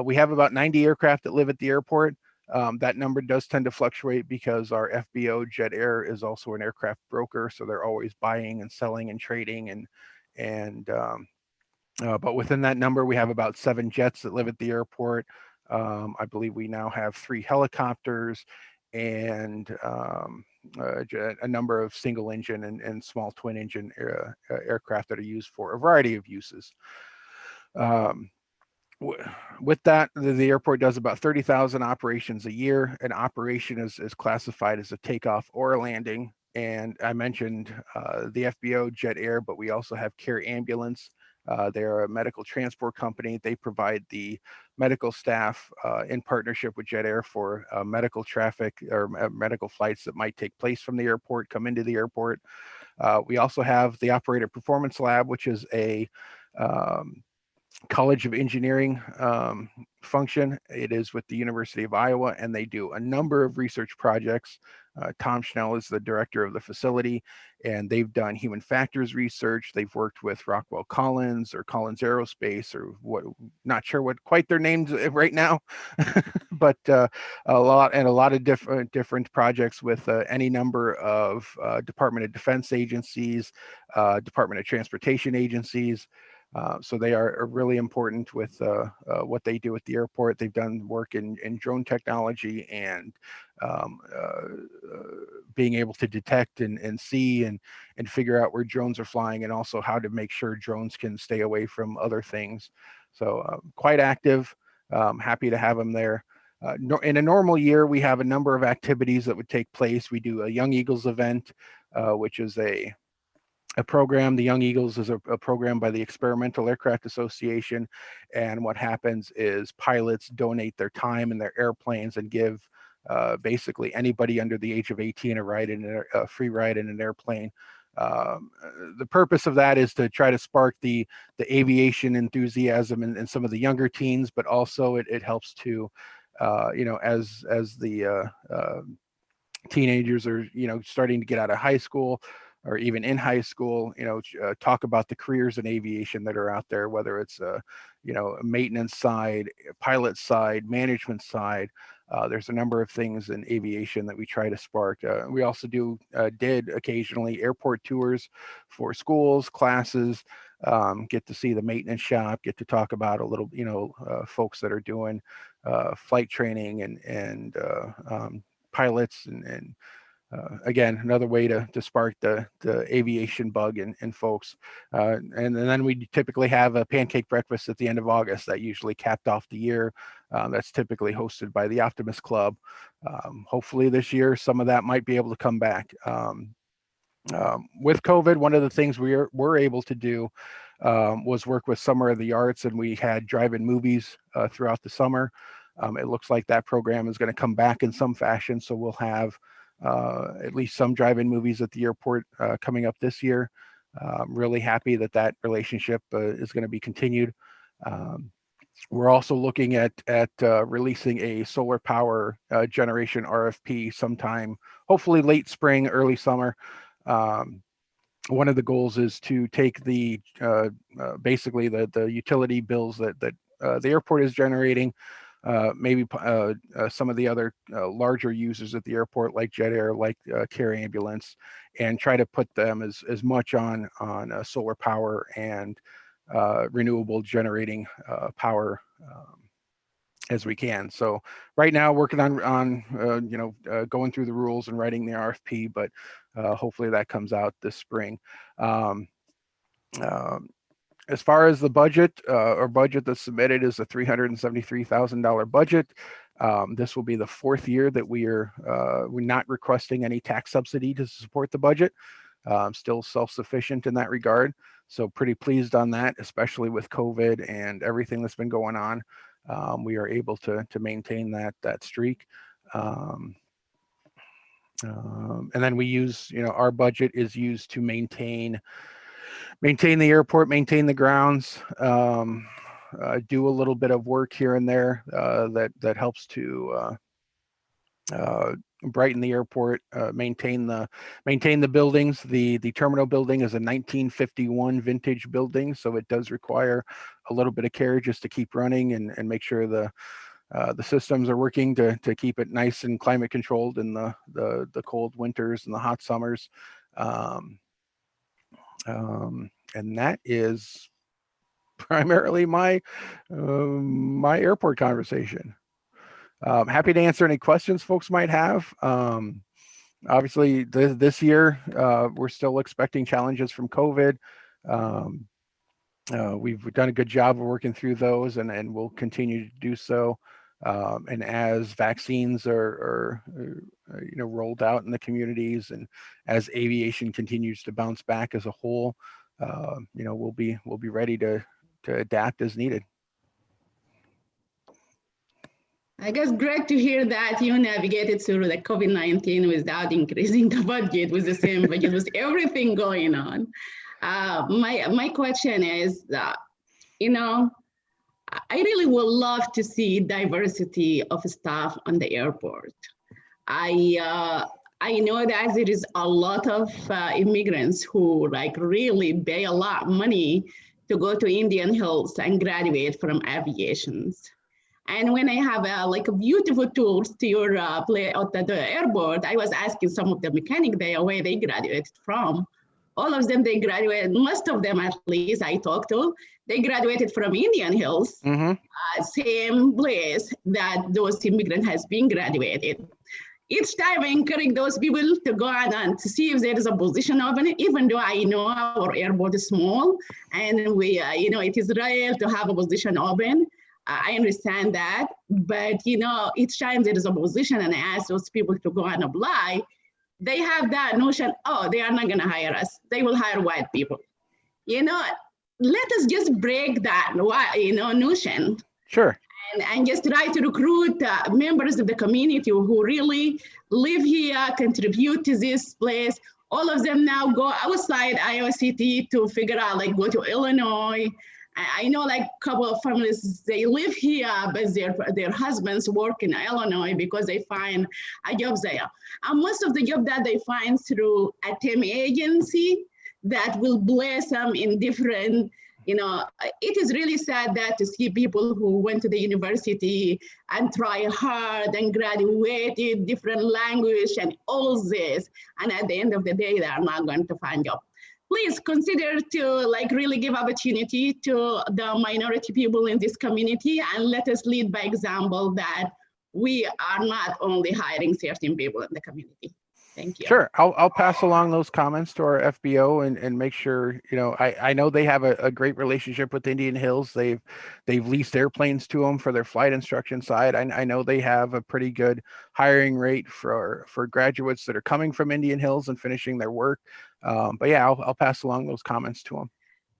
We have about 90 aircraft that live at the airport. That number does tend to fluctuate because our FBO Jet Air is also an aircraft broker, so they're always buying and selling and trading but within that number, we have about 7 jets that live at the airport. I believe we now have 3 helicopters and a number of single engine and small twin engine aircraft that are used for a variety of uses. With that, the airport does about 30,000 operations a year. An operation is classified as a takeoff or a landing. And I mentioned the FBO Jet Air, but we also have Care Ambulance. They're a medical transport company. They provide the medical staff in partnership with Jet Air for medical traffic or medical flights that might take place from the airport, come into the airport. We also have the Operator Performance Lab, which is a College of Engineering function. It is with the University of Iowa, and they do a number of research projects. Tom Schnell is the director of the facility, and they've done human factors research. They've worked with Rockwell Collins or Collins Aerospace, or what, not sure what quite their names right now, but a lot of different projects with any number of Department of Defense agencies, Department of Transportation agencies. So they are really important with what they do at the airport. They've done work in drone technology and being able to detect and see and figure out where drones are flying, and also how to make sure drones can stay away from other things. So quite active. Happy to have them there. In a normal year, we have a number of activities that would take place. We do a Young Eagles event, which is a program. The Young Eagles is a program by the Experimental Aircraft Association. And what happens is pilots donate their time and their airplanes and give basically anybody under the age of 18 a free ride in an airplane. The purpose of that is to try to spark the aviation enthusiasm in some of the younger teens, but also it helps to, as the teenagers are, starting to get out of high school, or even in high school, talk about the careers in aviation that are out there, whether it's maintenance side, pilot side, management side. There's a number of things in aviation that we try to spark. We also did occasionally airport tours for schools, classes, get to see the maintenance shop, get to talk about a little, folks that are doing flight training and pilots and again, another way to spark the aviation bug in folks. And then we typically have a pancake breakfast at the end of August that usually capped off the year. That's typically hosted by the Optimist Club. Hopefully this year, some of that might be able to come back. With COVID, one of the things we were able to do was work with Summer of the Arts, and we had drive-in movies throughout the summer. It looks like that program is going to come back in some fashion, so we'll have at least some drive-in movies at the airport coming up this year. I'm really happy that relationship is going to be continued. We're also looking at releasing a solar power generation RFP sometime, hopefully late spring, early summer. One of the goals is to take the basically the utility bills that the airport is generating, maybe some of the other larger users at the airport, like Jet Air, like Care Ambulance, and try to put them as much on solar power and renewable generating power as we can. So right now, working on going through the rules and writing the RFP, but hopefully that comes out this spring. As far as the budget, our budget that's submitted is a $373,000 budget. This will be the 4th year that we're not requesting any tax subsidy to support the budget. Still self-sufficient in that regard. So pretty pleased on that, especially with COVID and everything that's been going on. We are able to maintain that streak. And then we use, our budget is used to maintain the airport, maintain the grounds, do a little bit of work here and there that helps to brighten the airport, maintain the buildings. The terminal building is a 1951 vintage building, so it does require a little bit of care just to keep running and make sure the the systems are working to keep it nice and climate controlled in the cold winters and the hot summers. And that is primarily my my airport conversation. Happy to answer any questions folks might have. Obviously, this year, we're still expecting challenges from COVID. We've done a good job of working through those, and we'll continue to do so. And as vaccines are rolled out in the communities, and as aviation continues to bounce back as a whole, we'll be ready to adapt as needed. I guess great to hear that you navigated through the COVID-19 without increasing the budget, with the same budget, with everything going on. My question is, I really would love to see diversity of staff on the airport. I know that there is a lot of immigrants who really pay a lot of money to go to Indian Hills and graduate from aviations. And when I have a beautiful tours to your play at the airport, I was asking some of the mechanics there where they graduated from. All of them, they graduated, most of them at least I talked to, they graduated from Indian Hills, same place that those immigrants has been graduated. Each time I encourage those people to go out and to see if there is a position open, even though I know our airport is small and we, it is rare to have a position open. I understand that, but each time there is a position and I ask those people to go and apply, they have that notion, oh, they are not gonna hire us. They will hire white people. Let us just break that, notion. Sure. And just try to recruit members of the community who really live here, contribute to this place. All of them now go outside Iowa City to figure out, go to Illinois. I know a couple of families, they live here, but their husbands work in Illinois because they find a job there. And most of the job that they find through a temp agency that will bless them in different, it is really sad that to see people who went to the university and try hard and graduated different language and all this. And at the end of the day, they are not going to find job. Please consider to really give opportunity to the minority people in this community, and let us lead by example that we are not only hiring certain people in the community. Thank you. Sure, I'll pass along those comments to our FBO and make sure, I know they have a great relationship with Indian Hills. They've leased airplanes to them for their flight instruction side. I know they have a pretty good hiring rate for graduates that are coming from Indian Hills and finishing their work. But yeah, I'll pass along those comments to them.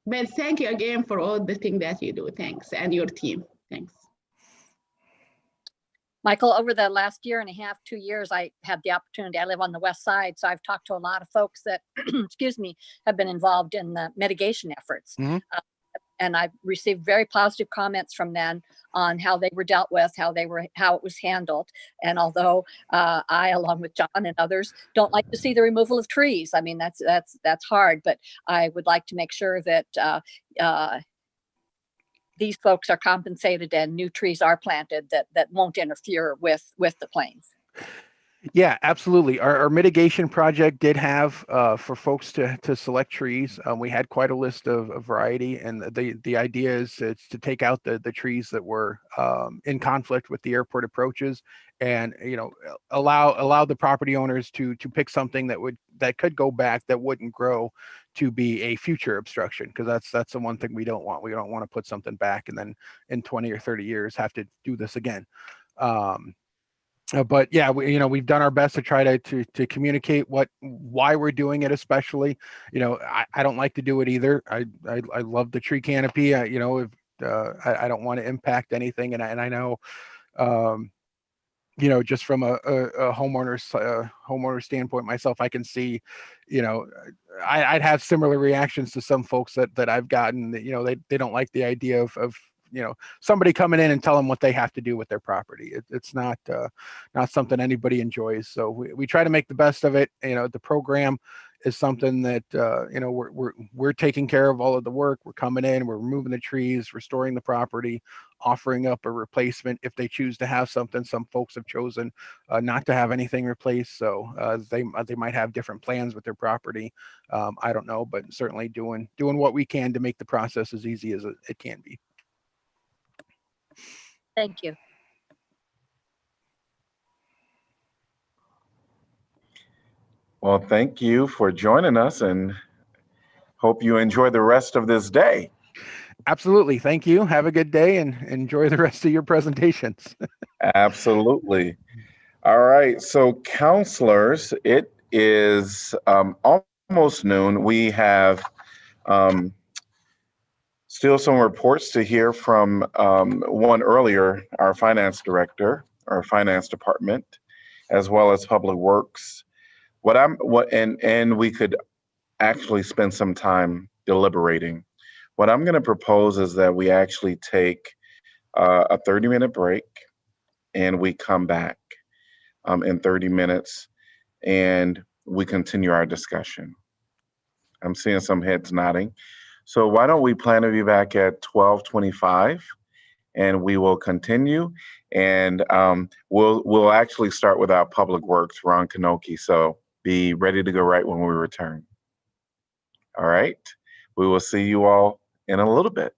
But thank you again for all the things that you do. Thanks, and your team. Thanks. Michael, over the last year and a half, 2 years, I had the opportunity, I live on the west side, so I've talked to a lot of folks that, excuse me, have been involved in the mitigation efforts. And I've received very positive comments from them on how they were dealt with, how it was handled. And although I, along with John and others, don't like to see the removal of trees, I mean, that's hard, but I would like to make sure that these folks are compensated and new trees are planted that won't interfere with the planes. Yeah, absolutely. Our mitigation project did have for folks to select trees. We had quite a list of variety, and the idea is to take out the trees that were in conflict with the airport approaches, and allow the property owners to pick something that could go back, that wouldn't grow to be a future obstruction, because that's the one thing we don't want. We don't want to put something back and then in 20 or 30 years have to do this again. But yeah, we've done our best to try to communicate why we're doing it, especially. I don't like to do it either. I love the tree canopy. I don't want to impact anything, and I know, just from a homeowner standpoint myself, I can see, I'd have similar reactions to some folks that I've gotten. They don't like the idea of somebody coming in and tell them what they have to do with their property. It's not something anybody enjoys. So we try to make the best of it. The program is something that, we're taking care of all of the work. We're coming in, we're removing the trees, restoring the property, offering up a replacement if they choose to have something. Some folks have chosen not to have anything replaced, so they might have different plans with their property. I don't know, but certainly doing what we can to make the process as easy as it can be. Thank you. Well, thank you for joining us and hope you enjoy the rest of this day. Absolutely. Thank you. Have a good day and enjoy the rest of your presentations. Absolutely. All right. So, counselors, it is almost noon. We have still some reports to hear from one earlier, our finance director, our finance department, as well as public works. And we could actually spend some time deliberating. What I'm going to propose is that we actually take a 30-minute break and we come back in 30 minutes and we continue our discussion. I'm seeing some heads nodding. So why don't we plan to be back at 12:25 and we will continue, and we'll actually start with our public works, Ron Kanoki. So be ready to go right when we return. All right. We will see you all in a little bit.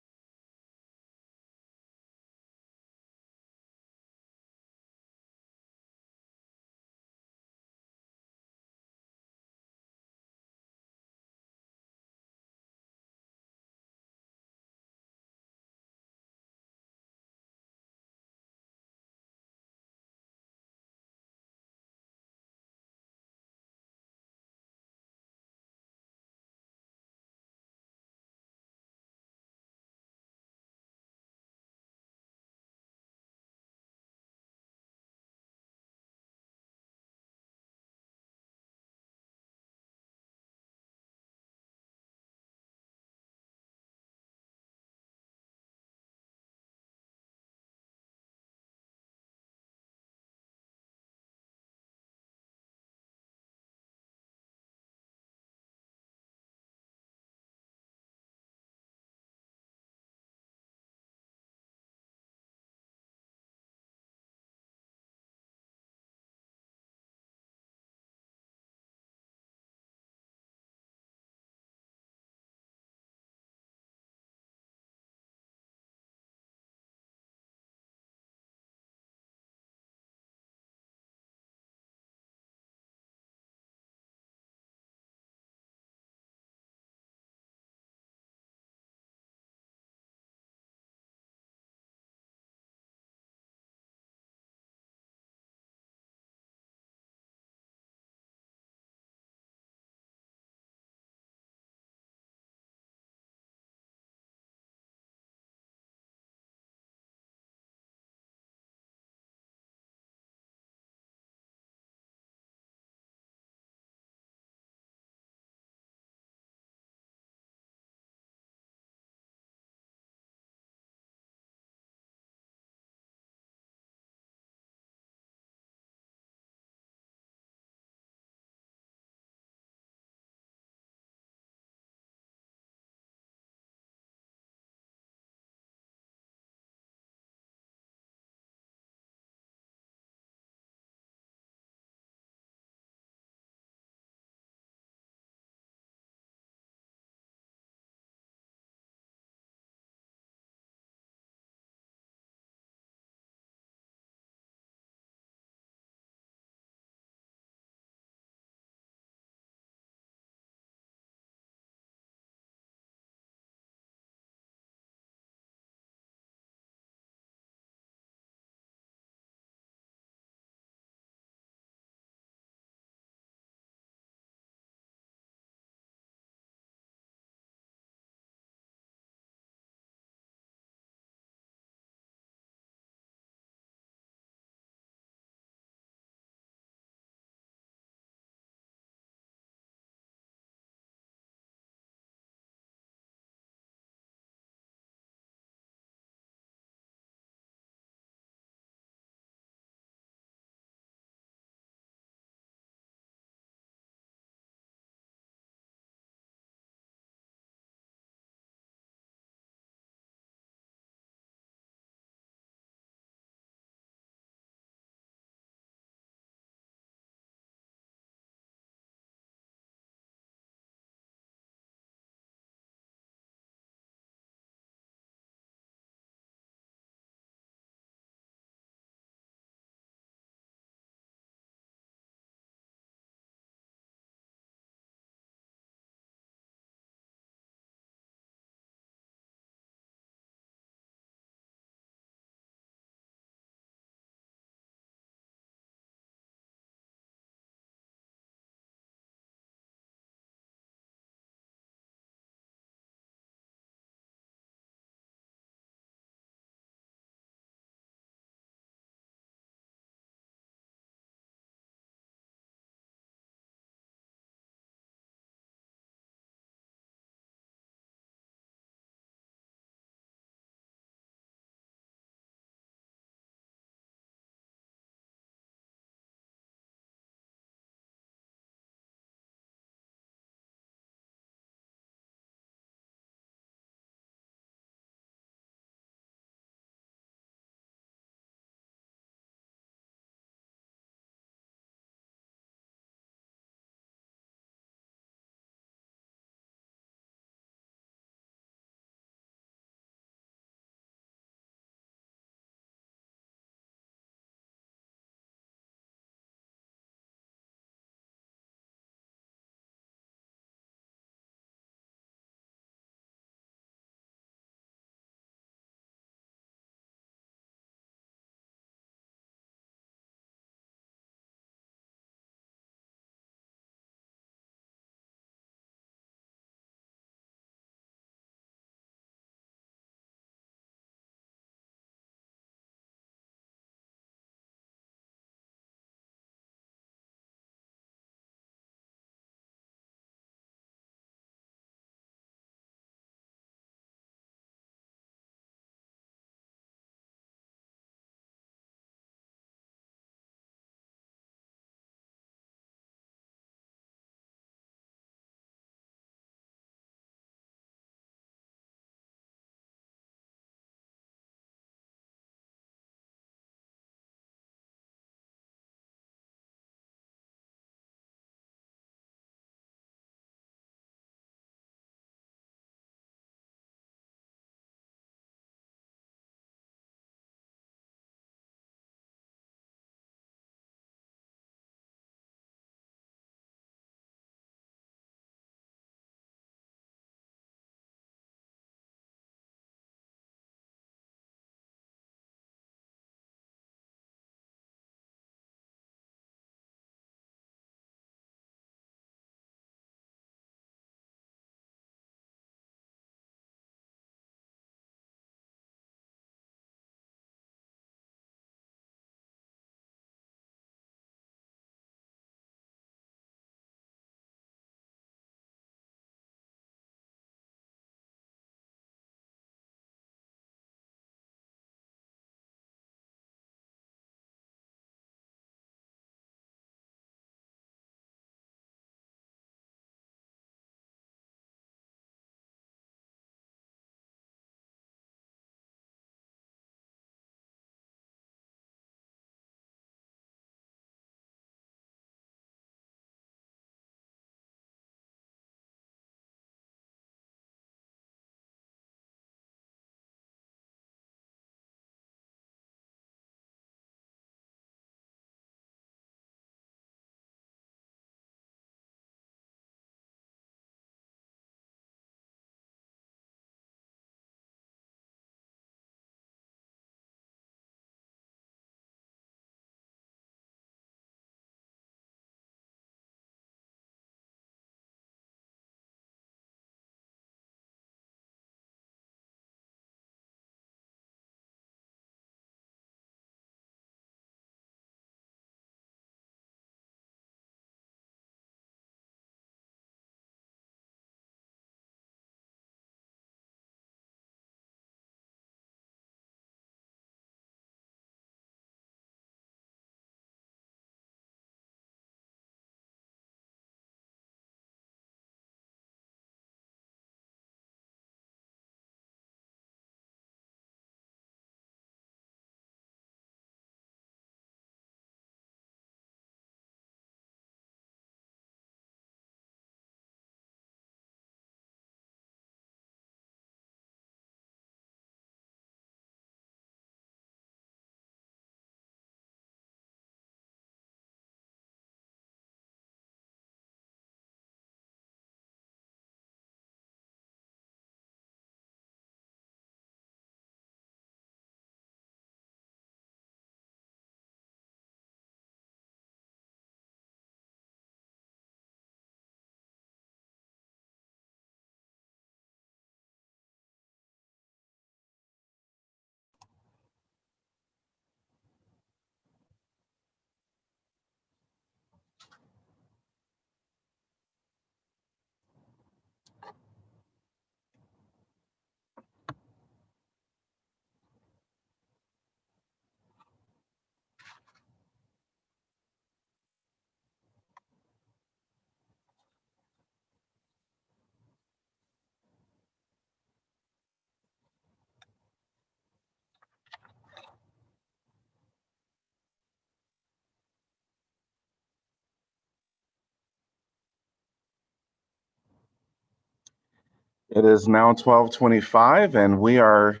It is now 12:25 and we are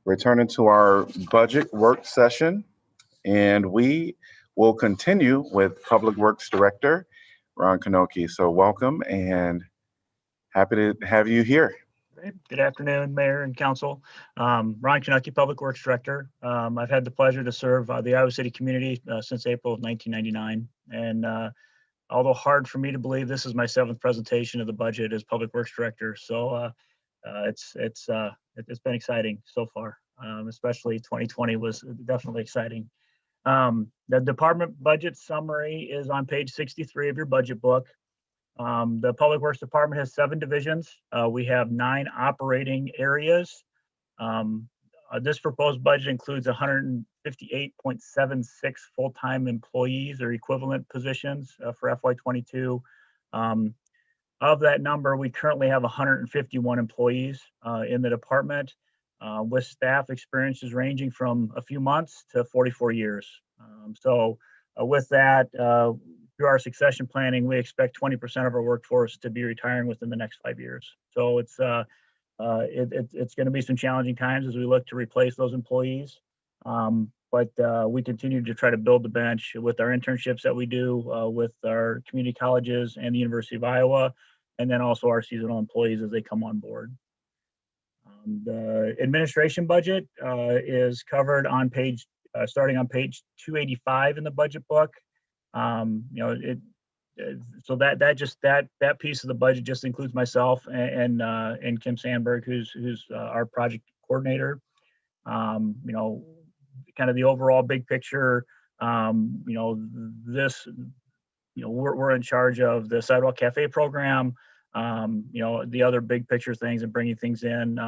returning to our budget work session. And we will continue with Public Works Director, Ron Kanoki. So welcome and happy to have you here. Great. Good afternoon, Mayor and Council. Ron Kanoki, Public Works Director. I've had the pleasure to serve the Iowa City community since April of 1999. And although hard for me to believe, this is my 7th presentation of the budget as Public Works Director. So it's been exciting so far. Especially 2020 was definitely exciting. The department budget summary is on page 63 of your budget book. The Public Works Department has 7 divisions. We have 9 operating areas. This proposed budget includes 158.76 full-time employees or equivalent positions for FY22. Of that number, we currently have 151 employees in the department, with staff experiences ranging from a few months to 44 years. With that, through our succession planning, we expect 20% of our workforce to be retiring within the next 5 years. So it's going to be some challenging times as we look to replace those employees. But we continue to try to build the bench with our internships that we do with our community colleges and the University of Iowa, and then also our seasonal employees as they come on board. The administration budget is covered on page, starting on page 285 in the budget book. So that piece of the budget just includes myself and Kim Sandberg, who's our project coordinator. Kind of the overall big picture. We're in charge of the Sidewalk Cafe program. The other big picture things and bringing things in.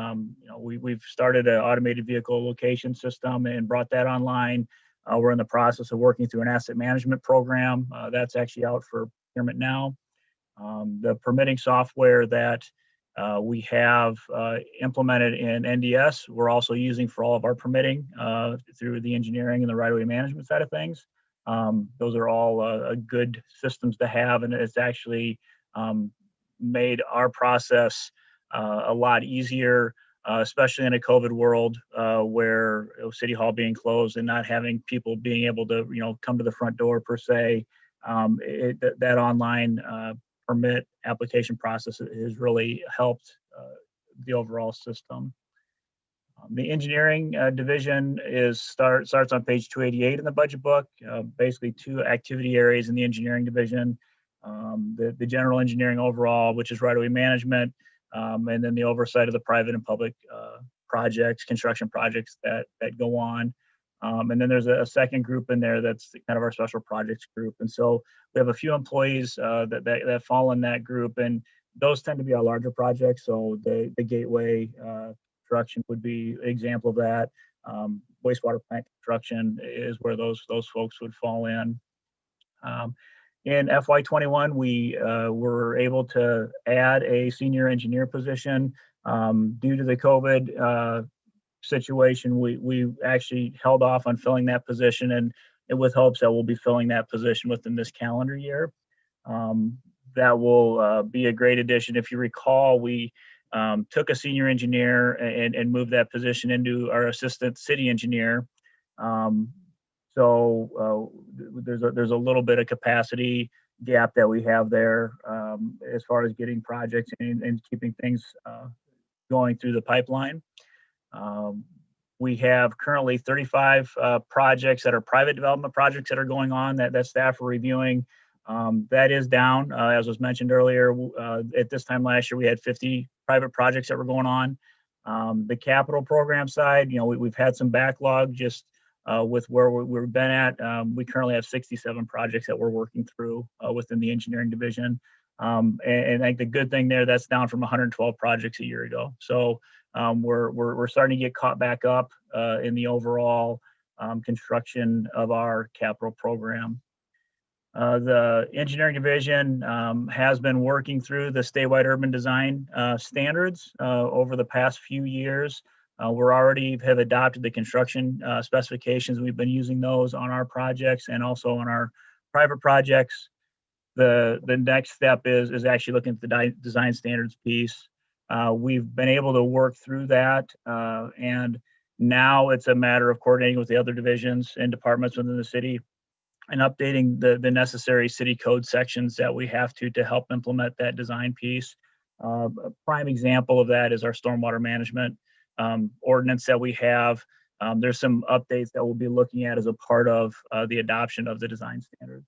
We've started an automated vehicle location system and brought that online. We're in the process of working through an asset management program that's actually out for procurement now. The permitting software that we have implemented in NDS, we're also using for all of our permitting through the engineering and the right-of-way management side of things. Those are all good systems to have, and it's actually made our process a lot easier, especially in a COVID world where City Hall being closed and not having people being able to, come to the front door per se. That online permit application process has really helped the overall system. The engineering division starts on page 288 in the budget book. Basically 2 activity areas in the engineering division. The general engineering overall, which is right-of-way management, and then the oversight of the private and public projects, construction projects that go on. And then there's a second group in there that's kind of our special projects group. And so we have a few employees that fall in that group, and those tend to be our larger projects. So the Gateway construction would be an example of that. Wastewater plant construction is where those folks would fall in. In FY21, we were able to add a senior engineer position. Due to the COVID situation, we actually held off on filling that position, and with hopes that we'll be filling that position within this calendar year. That will be a great addition. If you recall, we took a senior engineer and moved that position into our assistant city engineer. So there's a little bit of capacity gap that we have there as far as getting projects and keeping things going through the pipeline. We have currently 35 projects that are private development projects that are going on that staff are reviewing. That is down, as was mentioned earlier. At this time last year, we had 50 private projects that were going on. The capital program side, we've had some backlog just with where we've been at. We currently have 67 projects that we're working through within the engineering division. And I think the good thing there, that's down from 112 projects a year ago. So we're starting to get caught back up in the overall construction of our capital program. The engineering division has been working through the statewide urban design standards over the past few years. We're already have adopted the construction specifications. We've been using those on our projects and also on our private projects. The next step is actually looking at the design standards piece. We've been able to work through that, and now it's a matter of coordinating with the other divisions and departments within the city and updating the necessary city code sections that we have to help implement that design piece. A prime example of that is our stormwater management ordinance that we have. There's some updates that we'll be looking at as a part of the adoption of the design standards.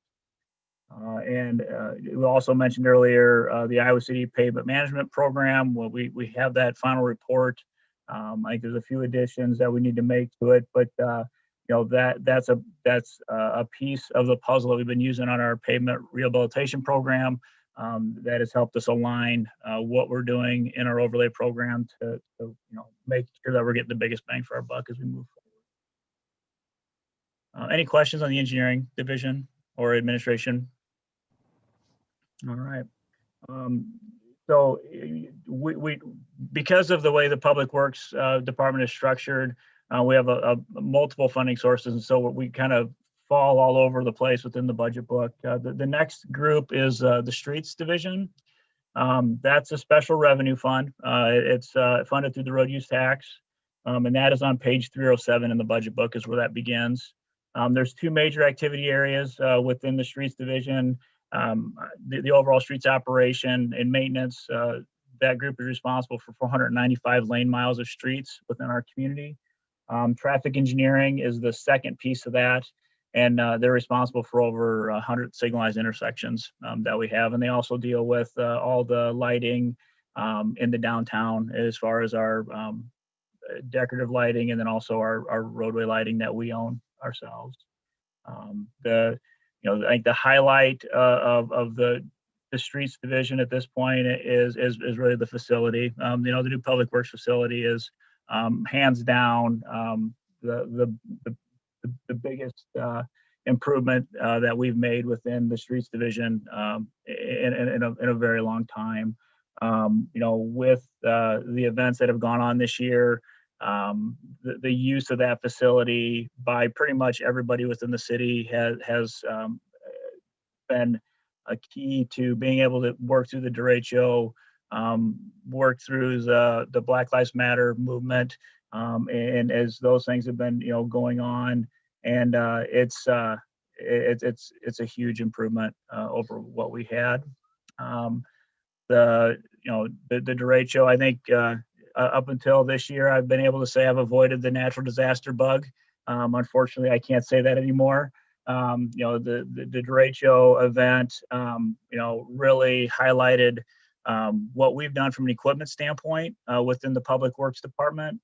We also mentioned earlier the Iowa City Pavement Management Program. Well, we have that final report. I think there's a few additions that we need to make to it, but that's a piece of the puzzle that we've been using on our pavement rehabilitation program that has helped us align what we're doing in our overlay program to make sure that we're getting the biggest bang for our buck as we move forward. Any questions on the engineering division or administration? All right. So we because of the way the Public Works Department is structured, we have a multiple funding sources, and so we kind of fall all over the place within the budget book. The next group is the Streets Division. That's a special revenue fund. It's funded through the road use tax, and that is on page 307 in the budget book is where that begins. There's two major activity areas within the Streets Division. The overall streets operation and maintenance, that group is responsible for 495 lane miles of streets within our community. Traffic engineering is the second piece of that, and they're responsible for over 100 signalized intersections that we have, and they also deal with all the lighting in the downtown as far as our decorative lighting, and then also our roadway lighting that we own ourselves. I think the highlight of the Streets Division at this point is really the facility. The new Public Works facility is hands down the biggest improvement that we've made within the Streets Division in a very long time. With the events that have gone on this year, the use of that facility by pretty much everybody within the city has been a key to being able to work through the derecho, work through the Black Lives Matter movement, and as those things have been going on, and it's a huge improvement over what we had. The derecho, I think up until this year, I've been able to say I've avoided the natural disaster bug. Unfortunately, I can't say that anymore. The derecho event, really highlighted what we've done from an equipment standpoint within the Public Works Department.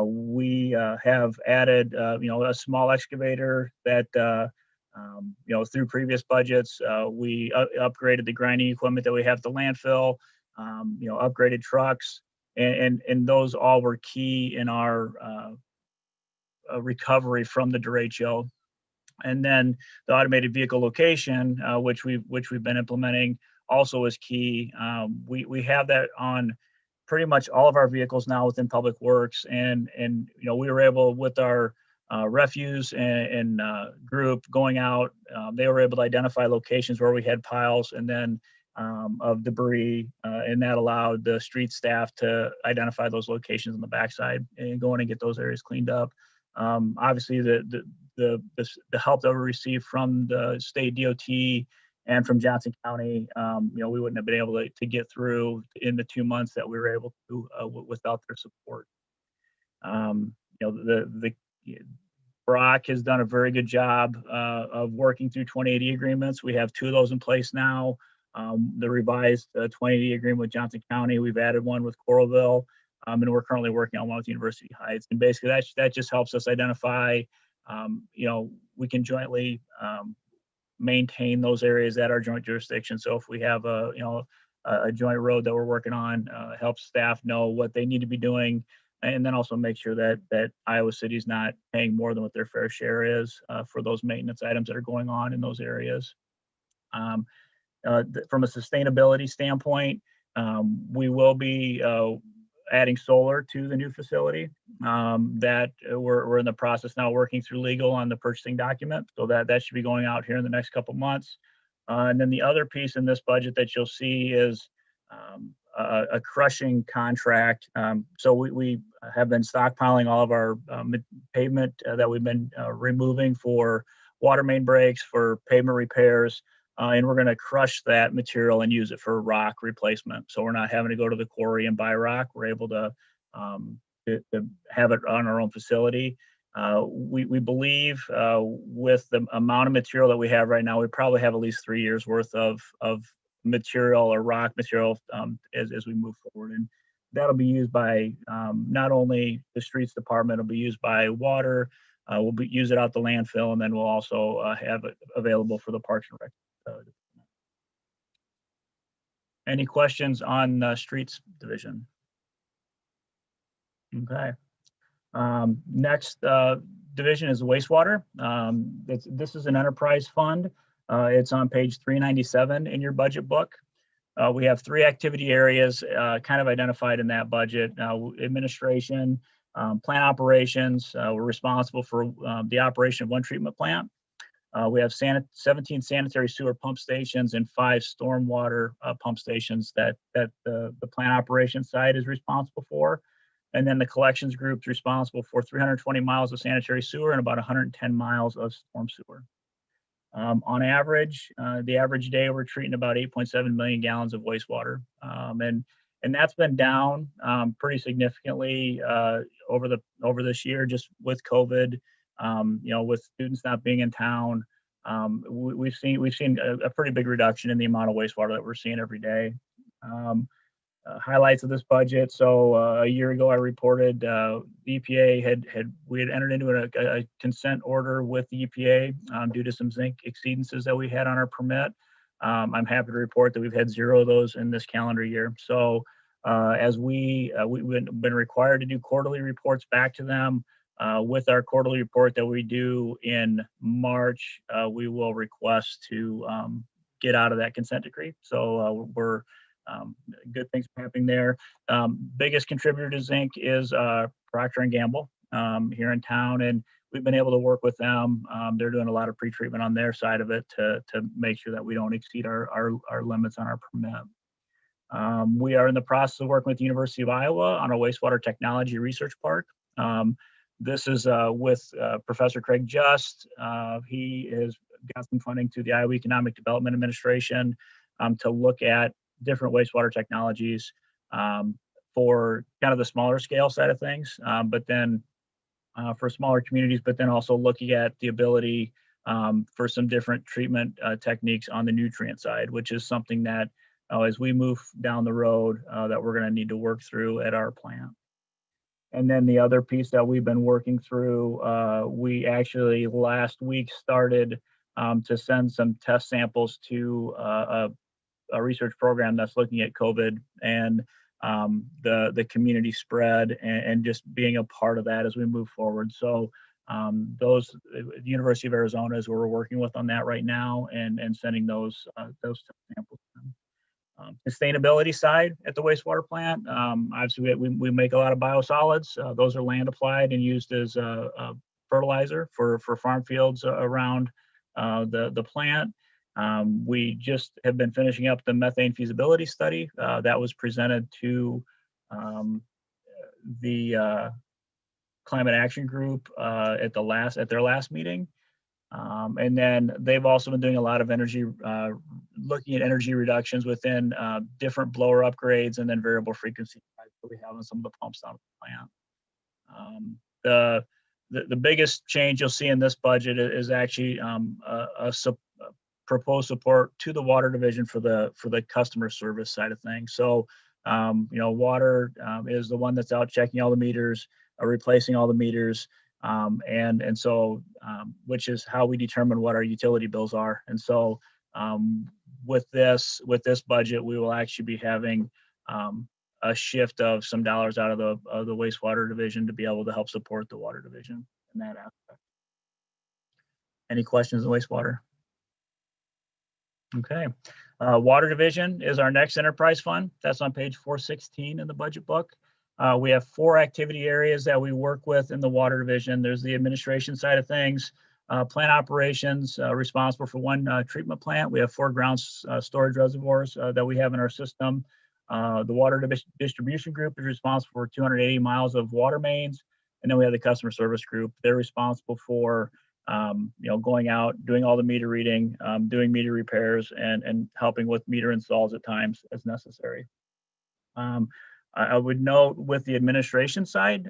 We have added, a small excavator that, through previous budgets, we upgraded the grinding equipment that we have at the landfill, upgraded trucks, and those all were key in our recovery from the derecho. And then the automated vehicle location, which we've been implementing, also is key. We have that on pretty much all of our vehicles now within Public Works, and we were able, with our refuse and group going out, they were able to identify locations where we had piles and then of debris, and that allowed the street staff to identify those locations on the backside and go in and get those areas cleaned up. Obviously, the help that we received from the state DOT and from Johnson County, we wouldn't have been able to get through in the 2 months that we were able to without their support. Brock has done a very good job of working through 2080 agreements. We have 2 of those in place now. The revised 2080 agreement with Johnson County, we've added one with Coralville, and we're currently working on one with University Heights. And basically that just helps us identify, we can jointly maintain those areas that are joint jurisdiction. So if we have a joint road that we're working on, helps staff know what they need to be doing, and then also make sure that Iowa City is not paying more than what their fair share is for those maintenance items that are going on in those areas. From a sustainability standpoint, we will be adding solar to the new facility. That we're in the process now, working through legal on the purchasing document, so that should be going out here in the next couple months. And then the other piece in this budget that you'll see is a crushing contract. So we have been stockpiling all of our pavement that we've been removing for water main breaks, for pavement repairs, and we're going to crush that material and use it for rock replacement. So we're not having to go to the quarry and buy rock. We're able to have it on our own facility. We believe with the amount of material that we have right now, we probably have at least 3 years worth of material or rock material as we move forward. And that'll be used by not only the streets department, it'll be used by water, we'll use it out the landfill, and then we'll also have it available for the Parks and Rec. Any questions on the streets division? Okay. Next division is wastewater. This is an enterprise fund. It's on page 397 in your budget book. We have 3 activity areas kind of identified in that budget. Administration, plant operations. We're responsible for the operation of 1 treatment plant. We have 17 sanitary sewer pump stations and 5 stormwater pump stations that the plant operations side is responsible for. And then the collections group is responsible for 320 miles of sanitary sewer and about 110 miles of storm sewer. On average, the average day we're treating about 8.7 million gallons of wastewater. And that's been down pretty significantly over this year, just with COVID, with students not being in town. We've seen a pretty big reduction in the amount of wastewater that we're seeing every day. Highlights of this budget. So a year ago, I reported the EPA we had entered into a consent order with the EPA due to some zinc exceedances that we had on our permit. I'm happy to report that we've had 0 of those in this calendar year. So as we've been required to do quarterly reports back to them, with our quarterly report that we do in March, we will request to get out of that consent decree. So we're good things happening there. Biggest contributor to zinc is Procter & Gamble here in town, and we've been able to work with them. They're doing a lot of pre-treatment on their side of it to make sure that we don't exceed our limits on our permit. We are in the process of working with the University of Iowa on a wastewater technology research park. This is with Professor Craig Just. He has got some funding through the Iowa Economic Development Administration to look at different wastewater technologies for kind of the smaller scale side of things, but then for smaller communities, but then also looking at the ability for some different treatment techniques on the nutrient side, which is something that as we move down the road that we're going to need to work through at our plant. And then the other piece that we've been working through, we actually last week started to send some test samples to a research program that's looking at COVID and the community spread and just being a part of that as we move forward. So the University of Arizona is where we're working with on that right now and sending those test samples. Sustainability side at the wastewater plant, obviously we make a lot of biosolids. Those are land applied and used as fertilizer for farm fields around the plant. We just have been finishing up the methane feasibility study that was presented to the Climate Action Group at their last meeting. And then they've also been doing a lot of energy, looking at energy reductions within different blower upgrades and then variable frequency that we have on some of the pumps down at the plant. The biggest change you'll see in this budget is actually a proposed support to the water division for the customer service side of things. So, water is the one that's out checking all the meters, replacing all the meters, and so which is how we determine what our utility bills are. And so, with this budget, we will actually be having a shift of some dollars out of the wastewater division to be able to help support the water division in that aspect. Any questions on wastewater? Okay. Water division is our next enterprise fund. That's on page 416 in the budget book. We have 4 activity areas that we work with in the water division. There's the administration side of things, plant operations, responsible for 1 treatment plant. We have 4 ground storage reservoirs that we have in our system. The water distribution group is responsible for 280 miles of water mains. And then we have the customer service group. They're responsible for going out, doing all the meter reading, doing meter repairs, and helping with meter installs at times as necessary. I would note with the administration side,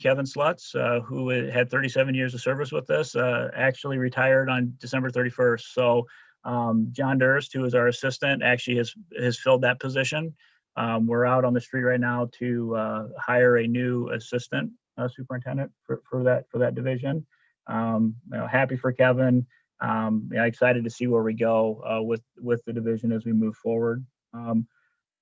Kevin Slutz, who had 37 years of service with us, actually retired on December 31st. So John Durst, who is our assistant, actually has filled that position. We're out on the street right now to hire a new assistant superintendent for that division. Happy for Kevin. Excited to see where we go with the division as we move forward.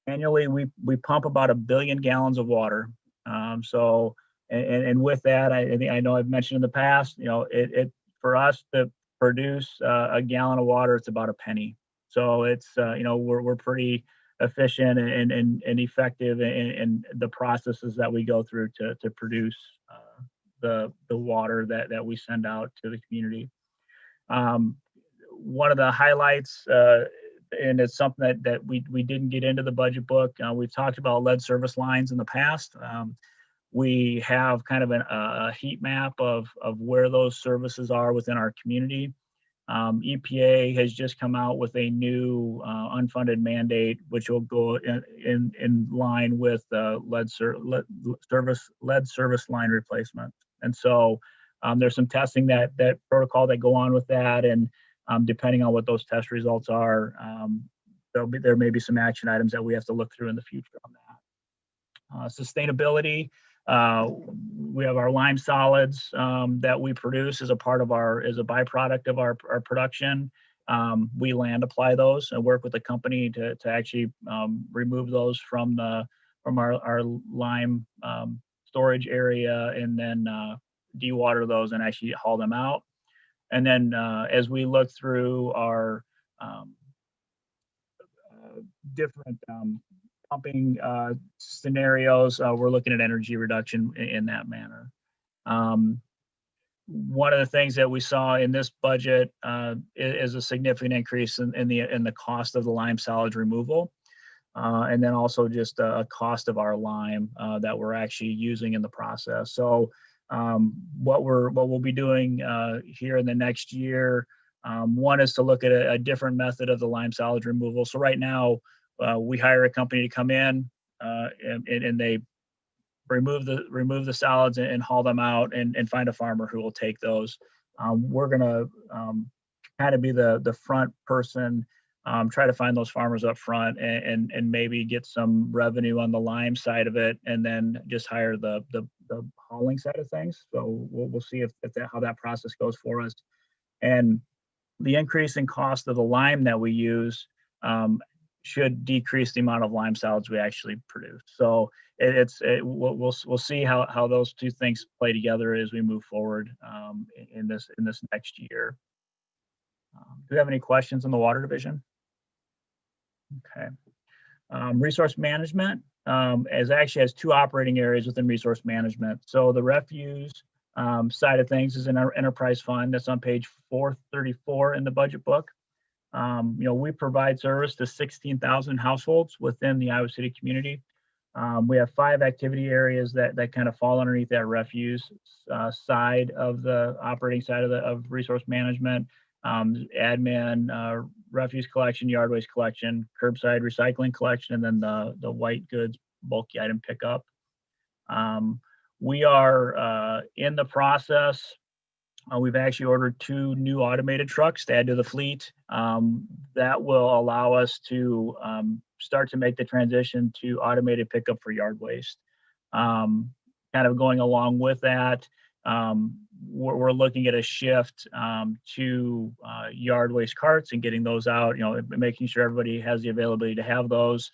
Annually, we pump about 1 billion gallons of water. And with that, I know I've mentioned in the past, it for us to produce a gallon of water, it's about a penny. So it's we're pretty efficient and effective in the processes that we go through to produce the water that we send out to the community. One of the highlights, and it's something that we didn't get into the budget book. We've talked about lead service lines in the past. We have kind of a heat map of where those services are within our community. EPA has just come out with a new unfunded mandate, which will go in line with lead service line replacement. And so there's some testing that protocol that go on with that, and depending on what those test results are, there may be some action items that we have to look through in the future on that. Sustainability, we have our lime solids that we produce as a byproduct of our production. We land apply those and work with a company to actually remove those from our lime storage area, and then dewater those and actually haul them out. And then as we look through our different pumping scenarios, we're looking at energy reduction in that manner. One of the things that we saw in this budget is a significant increase in the cost of the lime solids removal. And then also just a cost of our lime that we're actually using in the process. So what we'll be doing here in the next year, one is to look at a different method of the lime solids removal. So right now, we hire a company to come in and they remove the solids and haul them out and find a farmer who will take those. We're gonna kind of be the front person, try to find those farmers up front and maybe get some revenue on the lime side of it, and then just hire the hauling side of things. So we'll see how that process goes for us. And the increase in cost of the lime that we use should decrease the amount of lime solids we actually produce. So we'll see how those two things play together as we move forward in this next year. Do we have any questions on the water division? Okay. Resource management actually has two operating areas within resource management. So the refuse side of things is in our enterprise fund. That's on page 434 in the budget book. We provide service to 16,000 households within the Iowa City community. We have 5 activity areas that kind of fall underneath that refuse side of the operating side of resource management. Admin, refuse collection, yard waste collection, curbside recycling collection, and then the white goods bulky item pickup. We are in the process. We've actually ordered 2 new automated trucks to add to the fleet. That will allow us to start to make the transition to automated pickup for yard waste. Kind of going along with that, we're looking at a shift to yard waste carts and getting those out, making sure everybody has the availability to have those,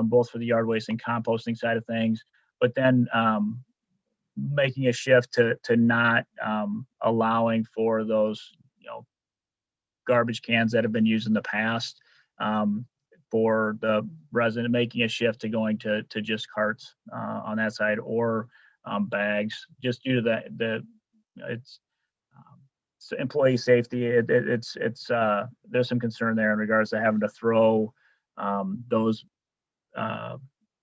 both for the yard waste and composting side of things. But then making a shift to not allowing for those garbage cans that have been used in the past for the resident, making a shift to going to just carts on that side, or bags, just due to it's employee safety. It's there's some concern there in regards to having to throw those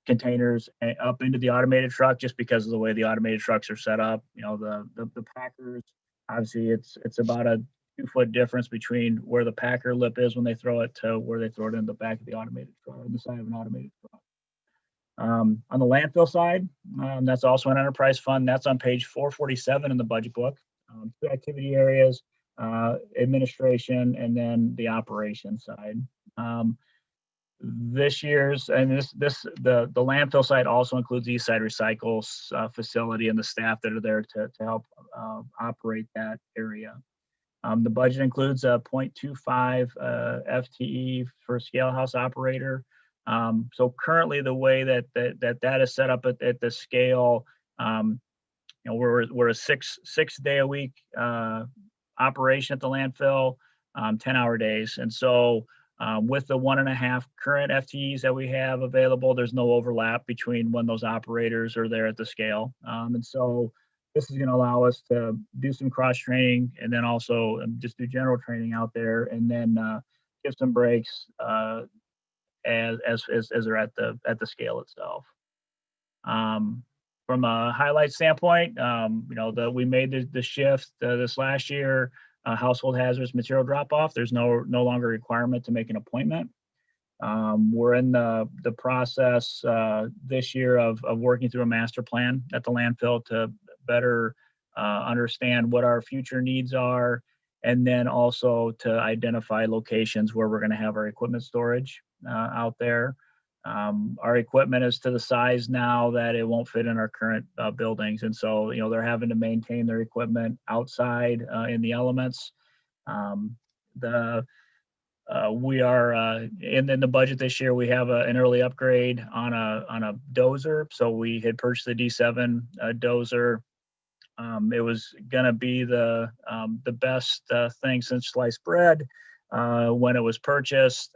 containers up into the automated truck just because of the way the automated trucks are set up. You know, the packers, obviously it's about a 2-foot difference between where the packer lip is when they throw it to where they throw it in the back of the automated truck, on the side of an automated truck. On the landfill side, that's also an enterprise fund. That's on page 447 in the budget book. 2 activity areas, administration, and then the operations side. This year's, and the landfill side also includes the Eastside Recycles facility and the staff that are there to help operate that area. The budget includes a 0.25 FTE for a scale house operator. So currently, the way that is set up at the scale, you know, we're a six day a week operation at the landfill, 10-hour days, and so with the 1.5 current FTEs that we have available, there's no overlap between when those operators are there at the scale, and so this is going to allow us to do some cross training and then also just do general training out there, and then give some breaks as they're at the scale itself. From a highlight standpoint, you know, we made the shift this last year. Household hazardous material drop off. There's no longer a requirement to make an appointment. We're in the process this year of working through a master plan at the landfill to better understand what our future needs are, and then also to identify locations where we're going to have our equipment storage out there. Our equipment is to the size now that it won't fit in our current buildings, and so, you know, they're having to maintain their equipment outside in the elements. We are in the budget this year. We have an early upgrade on a dozer. So we had purchased the D7 dozer. It was gonna be the best thing since sliced bread when it was purchased.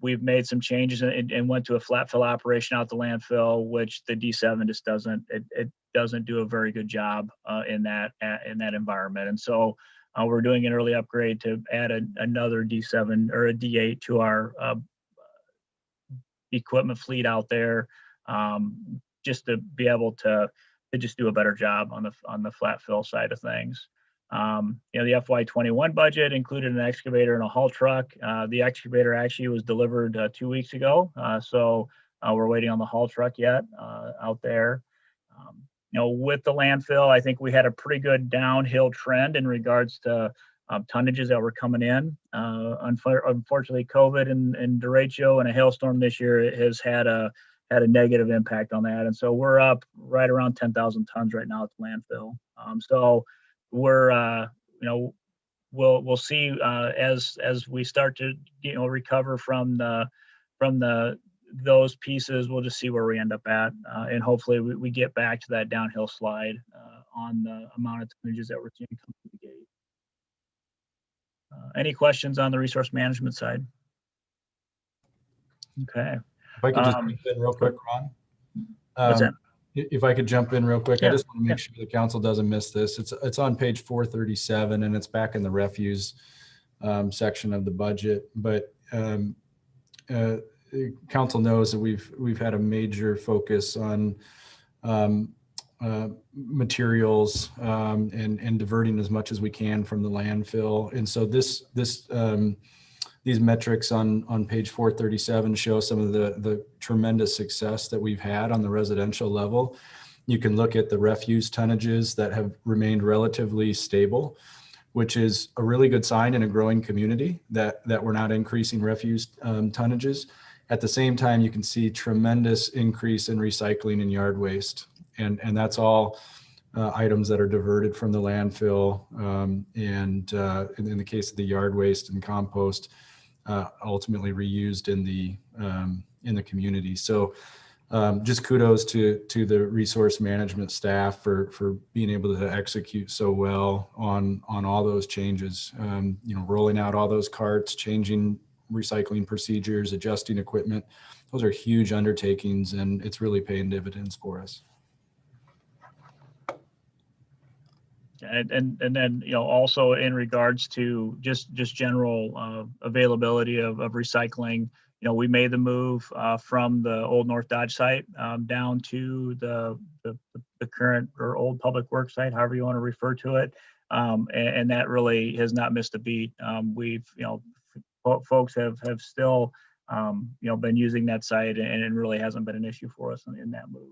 We've made some changes and went to a flat fill operation out the landfill, which the D7 just doesn't do a very good job in that environment. And so we're doing an early upgrade to add another D7 or a D8 to our equipment fleet out there, just to be able to just do a better job on the flat fill side of things. You know, the FY21 budget included an excavator and a haul truck. The excavator actually was delivered 2 weeks ago, so we're waiting on the haul truck yet out there. You know, with the landfill, I think we had a pretty good downhill trend in regards to tonnages that were coming in. Unfortunately, COVID and derecho and a hailstorm this year has had a negative impact on that, and so we're up right around 10,000 tons right now at the landfill. So we're you know, we'll see as we start to, you know, recover from those pieces. We'll just see where we end up at, and hopefully we get back to that downhill slide on the amount of tonnages that we're seeing come through the gate. Any questions on the resource management side? Okay. If I could just jump in real quick, Ron. What's that? If I could jump in real quick, Yeah, I just want to make sure the council doesn't miss this. It's on page 437, and it's back in the refuse section of the budget. But council knows that we've had a major focus on materials and diverting as much as we can from the landfill. And so these metrics on page 437 show some of the tremendous success that we've had on the residential level. You can look at the refuse tonnages that have remained relatively stable, which is a really good sign in a growing community that we're not increasing refuse tonnages. At the same time, you can see tremendous increase in recycling and yard waste. And that's all items that are diverted from the landfill, and in the case of the yard waste and compost, ultimately reused in the community. So just kudos to the resource management staff for being able to execute so well on all those changes. You know, rolling out all those carts, changing recycling procedures, adjusting equipment. Those are huge undertakings, and it's really paying dividends for us. And then, you know, also in regards to just general availability of recycling, we made the move from the old North Dodge site down to the current or old Public Works site, however you want to refer to it. And that really has not missed a beat. We've, folks have still, been using that site, and it really hasn't been an issue for us in that move.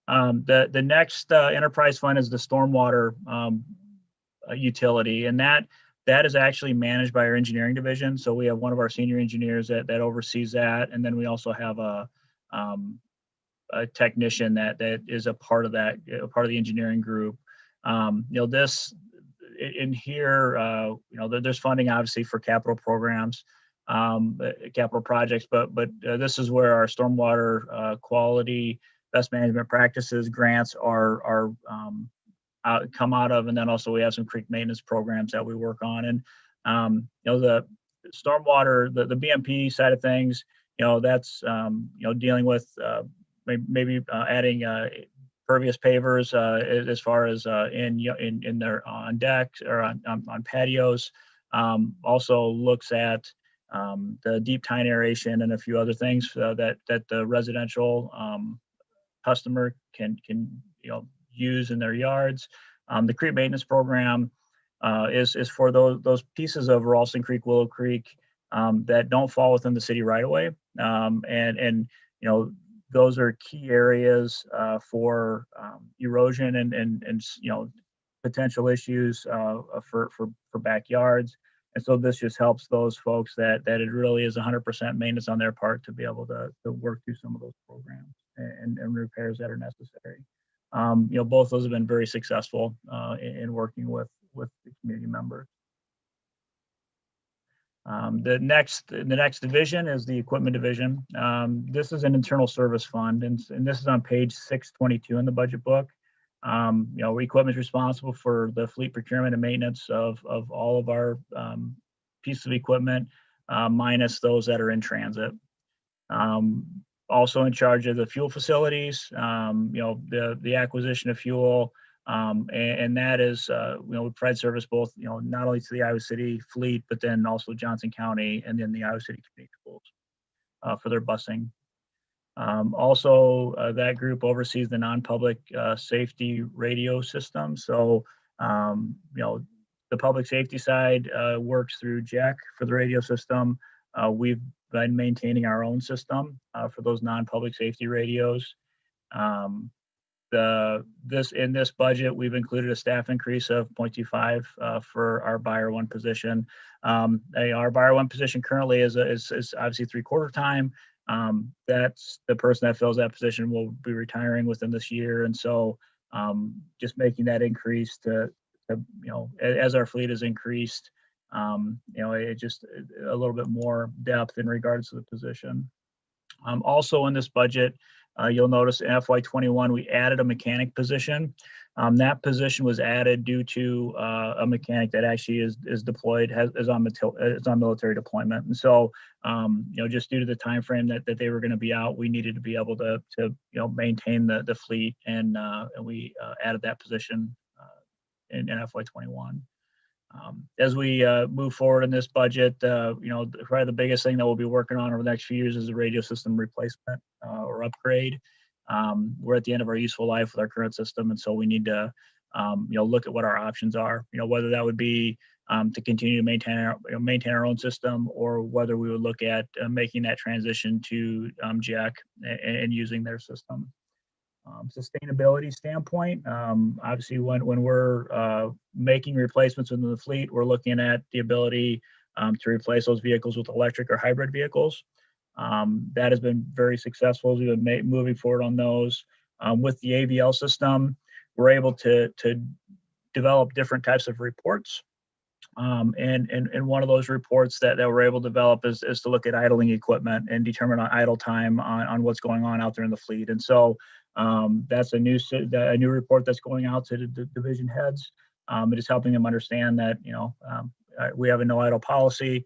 The next enterprise fund is the stormwater utility, and that is actually managed by our engineering division. So we have one of our senior engineers that oversees that, and then we also have a technician that is a part of that, part of the engineering group. This in here, there's funding obviously for capital programs, capital projects, but this is where our stormwater quality, best management practices grants are come out of, and then also we have some creek maintenance programs that we work on. And the stormwater, the BMP side of things, that's dealing with maybe adding pervious pavers as far as in their on decks or on patios. Also looks at the deep tine aeration and a few other things that the residential customer can use in their yards. The creek maintenance program is for those pieces of Ralston Creek, Willow Creek that don't fall within the city right away, and those are key areas for erosion and potential issues for backyards. And so this just helps those folks that it really is 100% maintenance on their part to be able to work through some of those programs and repairs that are necessary. Both those have been very successful in working with the community members. The next division is the equipment division. This is an internal service fund, and this is on page 622 in the budget book. Equipment is responsible for the fleet procurement and maintenance of all of our pieces of equipment, minus those that are in transit. Also in charge of the fuel facilities, the acquisition of fuel, and that is, we provide service both, not only to the Iowa City fleet, but then also Johnson County and then the Iowa City Community Schools for their busing. Also, that group oversees the non-public safety radio system. So, the public safety side works through Jack for the radio system. We've been maintaining our own system for those non-public safety radios. In this budget, we've included a staff increase of 0.25 for our buyer one position. Our buyer one position currently is obviously 3/4 time. That's the person that fills that position will be retiring within this year, and so just making that increase to as our fleet has increased, it just a little bit more depth in regards to the position. Also in this budget, you'll notice in FY21 we added a mechanic position. That position was added due to a mechanic that actually is deployed, is on military deployment, and so just due to the time frame that they were going to be out, we needed to be able to maintain the fleet, and we added that position in FY21. As we move forward in this budget, probably the biggest thing that we'll be working on over the next few years is the radio system replacement or upgrade. We're at the end of our useful life with our current system, and so we need to look at what our options are. Whether that would be to continue to maintain our own system, or whether we would look at making that transition to Jack and using their system. Sustainability standpoint, obviously when we're making replacements within the fleet, we're looking at the ability to replace those vehicles with electric or hybrid vehicles. That has been very successful as we've been moving forward on those. With the AVL system, we're able to develop different types of reports. And one of those reports that we're able to develop is to look at idling equipment and determine idle time on what's going on out there in the fleet. And so that's a new report that's going out to the division heads. It is helping them understand that we have a no idle policy.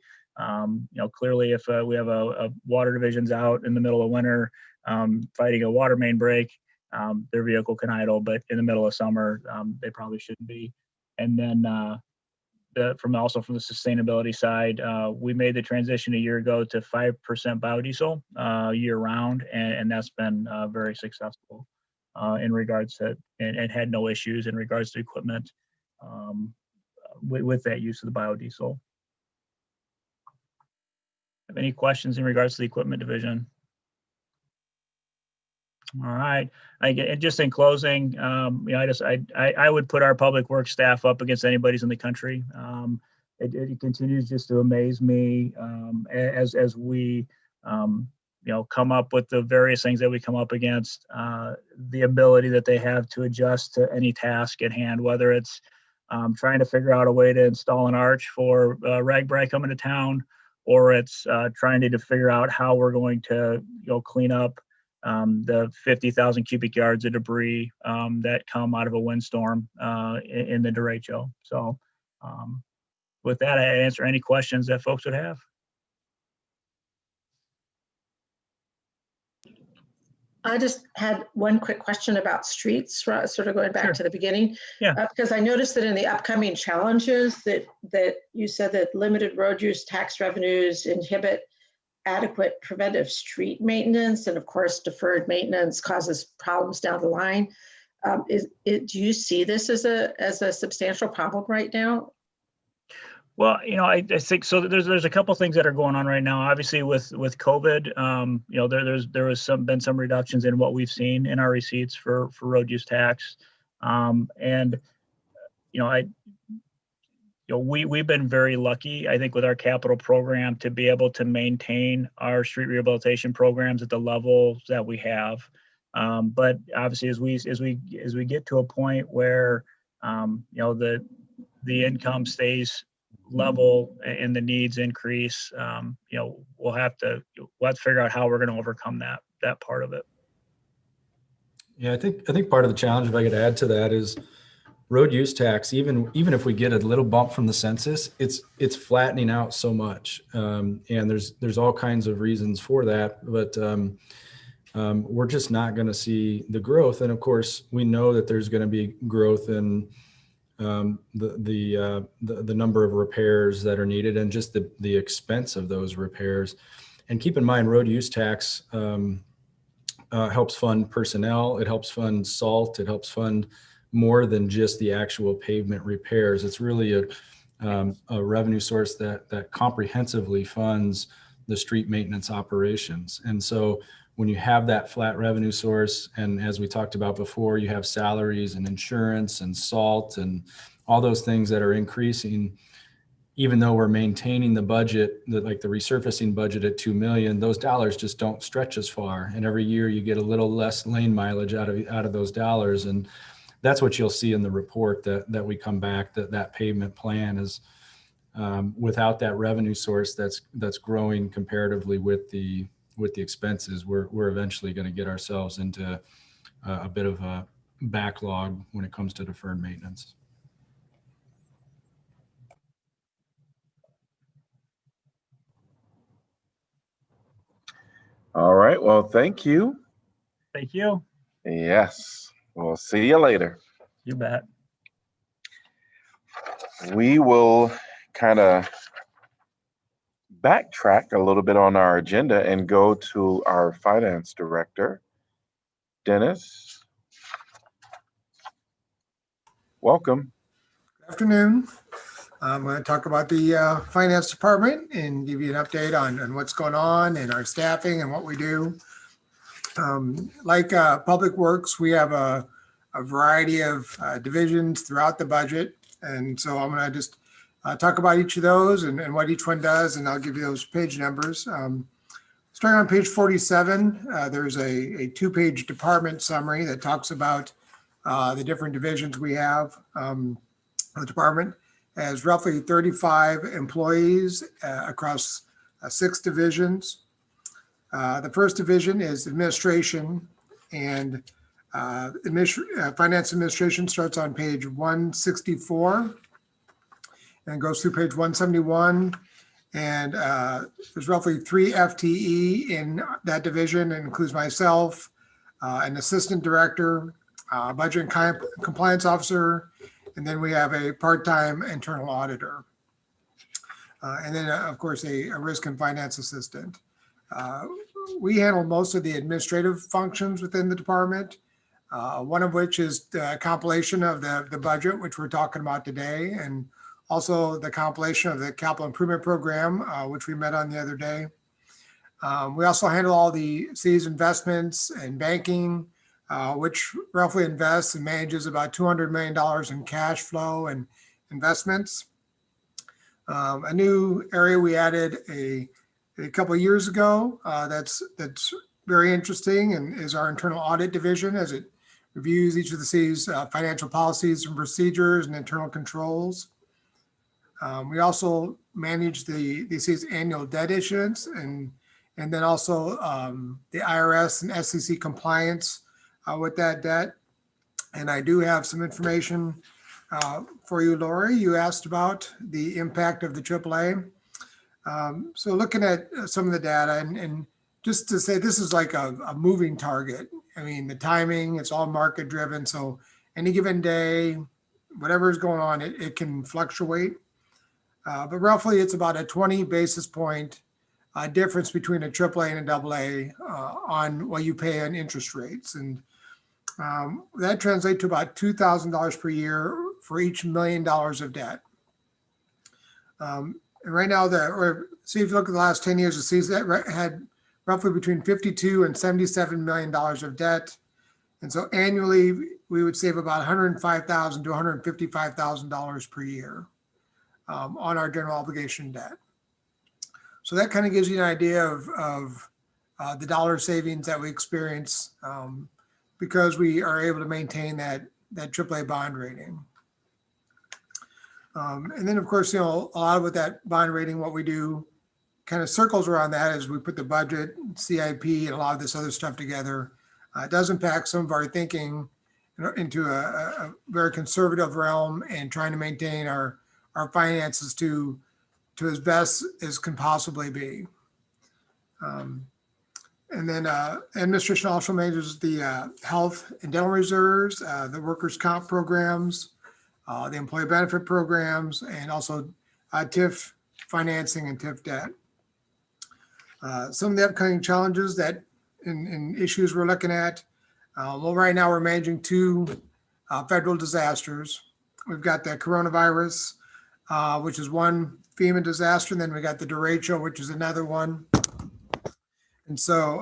Clearly, if we have a water division's out in the middle of winter fighting a water main break, their vehicle can idle, but in the middle of summer, they probably shouldn't be. And then from the sustainability side, we made the transition a year ago to 5% biodiesel year round, and that's been very successful in regards to, and had no issues in regards to equipment with that use of the biodiesel. Have any questions in regards to the equipment division? All right. Just in closing, I would put our public works staff up against anybody's in the country. It continues just to amaze me as we come up with the various things that we come up against, the ability that they have to adjust to any task at hand, whether it's trying to figure out a way to install an arch for RAGBRAI coming to town, or it's trying to figure out how we're going to clean up the 50,000 cubic yards of debris that come out of a windstorm in the derecho. So with that, I answer any questions that folks would have. I just had one quick question about streets, sort of going back to the beginning. Yeah. Because I noticed that in the upcoming challenges that you said that limited road use tax revenues inhibit adequate preventive street maintenance, and of course deferred maintenance causes problems down the line. Do you see this as a substantial problem right now? Well, I think so. There's a couple things that are going on right now. Obviously, with COVID, there was been some reductions in what we've seen in our receipts for road use tax, we've been very lucky, I think, with our capital program to be able to maintain our street rehabilitation programs at the levels that we have. But obviously, as we get to a point where the income stays level and the needs increase, we'll have to figure out how we're going to overcome that part of it. Yeah, I think part of the challenge, if I could add to that, is road use tax. Even if we get a little bump from the census, it's flattening out so much, and there's all kinds of reasons for that, but we're just not going to see the growth. And of course, we know that there's going to be growth in the number of repairs that are needed, and just the expense of those repairs. And keep in mind, road use tax helps fund personnel. It helps fund salt. It helps fund more than just the actual pavement repairs. It's really a revenue source that comprehensively funds the street maintenance operations. And so when you have that flat revenue source, and as we talked about before, you have salaries and insurance and salt and all those things that are increasing, even though we're maintaining the budget, like the resurfacing budget at 2 million, those dollars just don't stretch as far. And every year you get a little less lane mileage out of those dollars. And that's what you'll see in the report that we come back, that pavement plan is without that revenue source that's growing comparatively with the expenses, we're eventually going to get ourselves into a bit of a backlog when it comes to deferred maintenance. All right. Well, thank you. Thank you. Yes. We'll see you later. You bet. We will kind of backtrack a little bit on our agenda and go to our finance director, Dennis. Welcome. Good afternoon. I'm going to talk about the finance department and give you an update on what's going on and our staffing and what we do. Like Public Works, we have a variety of divisions throughout the budget. And so I'm going to just talk about each of those and what each one does, and I'll give you those page numbers. Starting on page 47, there's a 2-page department summary that talks about the different divisions we have. The department has roughly 35 employees across 6 divisions. The first division is administration, and finance administration starts on page 164 and goes through page 171. And there's roughly 3 FTE in that division. It includes myself, an assistant director, budget and compliance officer, And then we have a part-time internal auditor. And then, of course, a risk and finance assistant. We handle most of the administrative functions within the department, one of which is the compilation of the budget, which we're talking about today, and also the compilation of the capital improvement program, which we met on the other day. We also handle all the city's investments and banking, which roughly invests and manages about $200 million in cash flow and investments. A new area we added a couple of years ago that's very interesting and is our internal audit division, as it reviews each of the city's financial policies and procedures and internal controls. We also manage the city's annual debt issuance and then also the IRS and SEC compliance with that debt. And I do have some information for you, Lori. You asked about the impact of the AAA. So looking at some of the data, and just to say, this is like a moving target. I mean, the timing, it's all market driven. So any given day, whatever is going on, it can fluctuate. But roughly it's about a 20 basis point difference between a AAA and a AA on what you pay on interest rates. And that translates to about $2,000 per year for each $1 million of debt. And right now, see if you look at the last 10 years, the city's had roughly between $52 and $77 million of debt. And so annually, we would save about $105,000 to $155,000 per year on our general obligation debt. So that kind of gives you an idea of the dollar savings that we experience because we are able to maintain that AAA bond rating. And then, of course, a lot of with that bond rating, what we do kind of circles around that as we put the budget, CIP, and a lot of this other stuff together. It does impact some of our thinking into a very conservative realm and trying to maintain our finances to as best as can possibly be. And then administration also manages the health and dental reserves, the workers' comp programs, the employee benefit programs, and also TIF financing and TIF debt. Some of the upcoming challenges that and issues we're looking at. Well, right now we're managing two federal disasters. We've got the coronavirus, which is one FEMA disaster, and then we got the derecho, which is another one. And so,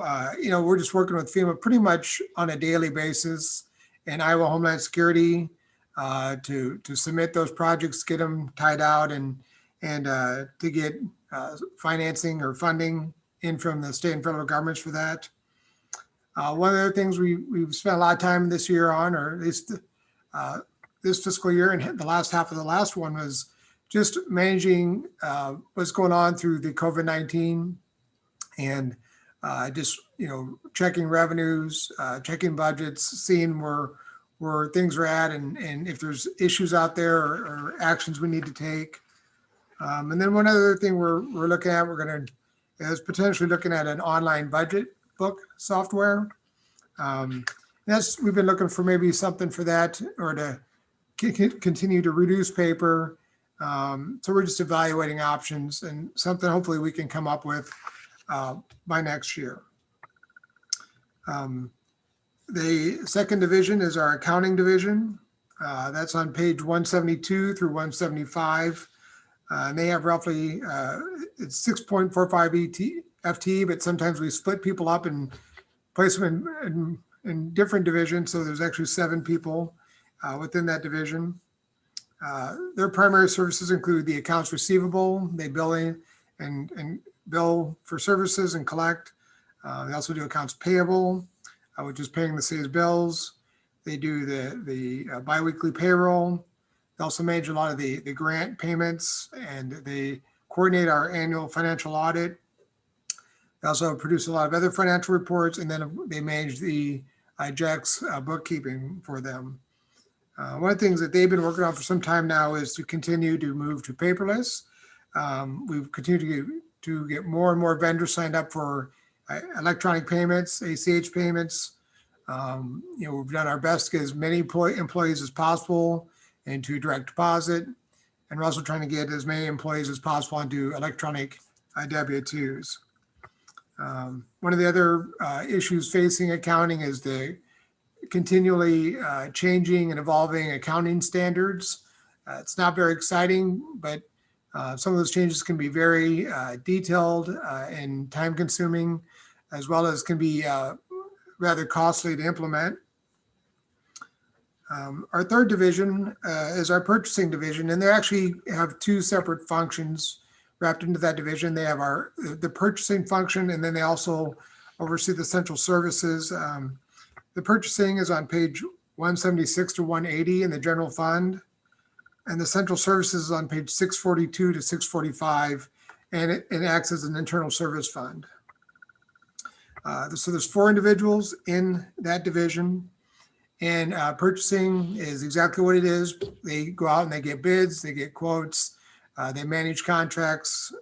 we're just working with FEMA pretty much on a daily basis, and Iowa Homeland Security to submit those projects, get them tied out, and to get financing or funding in from the state and federal governments for that. One of the other things we've spent a lot of time this year on, or at least this fiscal year and the last half of the last one, was just managing what's going on through the COVID-19 and just, checking revenues, checking budgets, seeing where things are at and if there's issues out there or actions we need to take. And then one other thing we're looking at, is potentially looking at an online budget book software. We've been looking for maybe something for that or to continue to reduce paper. So we're just evaluating options and something hopefully we can come up with by next year. The second division is our accounting division. That's on page 172 through 175. And they have roughly, it's 6.45 FTE, but sometimes we split people up and place them in different divisions. So there's actually 7 people within that division. Their primary services include the accounts receivable, they bill and bill for services and collect. They also do accounts payable, which is paying the city's bills. They do the biweekly payroll. They also manage a lot of the grant payments, and they coordinate our annual financial audit. They also produce a lot of other financial reports, and then they manage the JAX bookkeeping for them. One of the things that they've been working on for some time now is to continue to move to paperless. We've continued to get more and more vendors signed up for electronic payments, ACH payments. We've done our best to get as many employees as possible into direct deposit. And we're also trying to get as many employees as possible onto electronic W-2s. One of the other issues facing accounting is the continually changing and evolving accounting standards. It's not very exciting, but some of those changes can be very detailed and time consuming, as well as can be rather costly to implement. Our third division is our purchasing division, and they actually have two separate functions wrapped into that division. They have the purchasing function, and then they also oversee the central services. The purchasing is on page 176 to 180 in the general fund, and the central services is on page 642 to 645, and it acts as an internal service fund. So there's 4 individuals in that division, and purchasing is exactly what it is. They go out and they get bids, they get quotes, they manage contracts,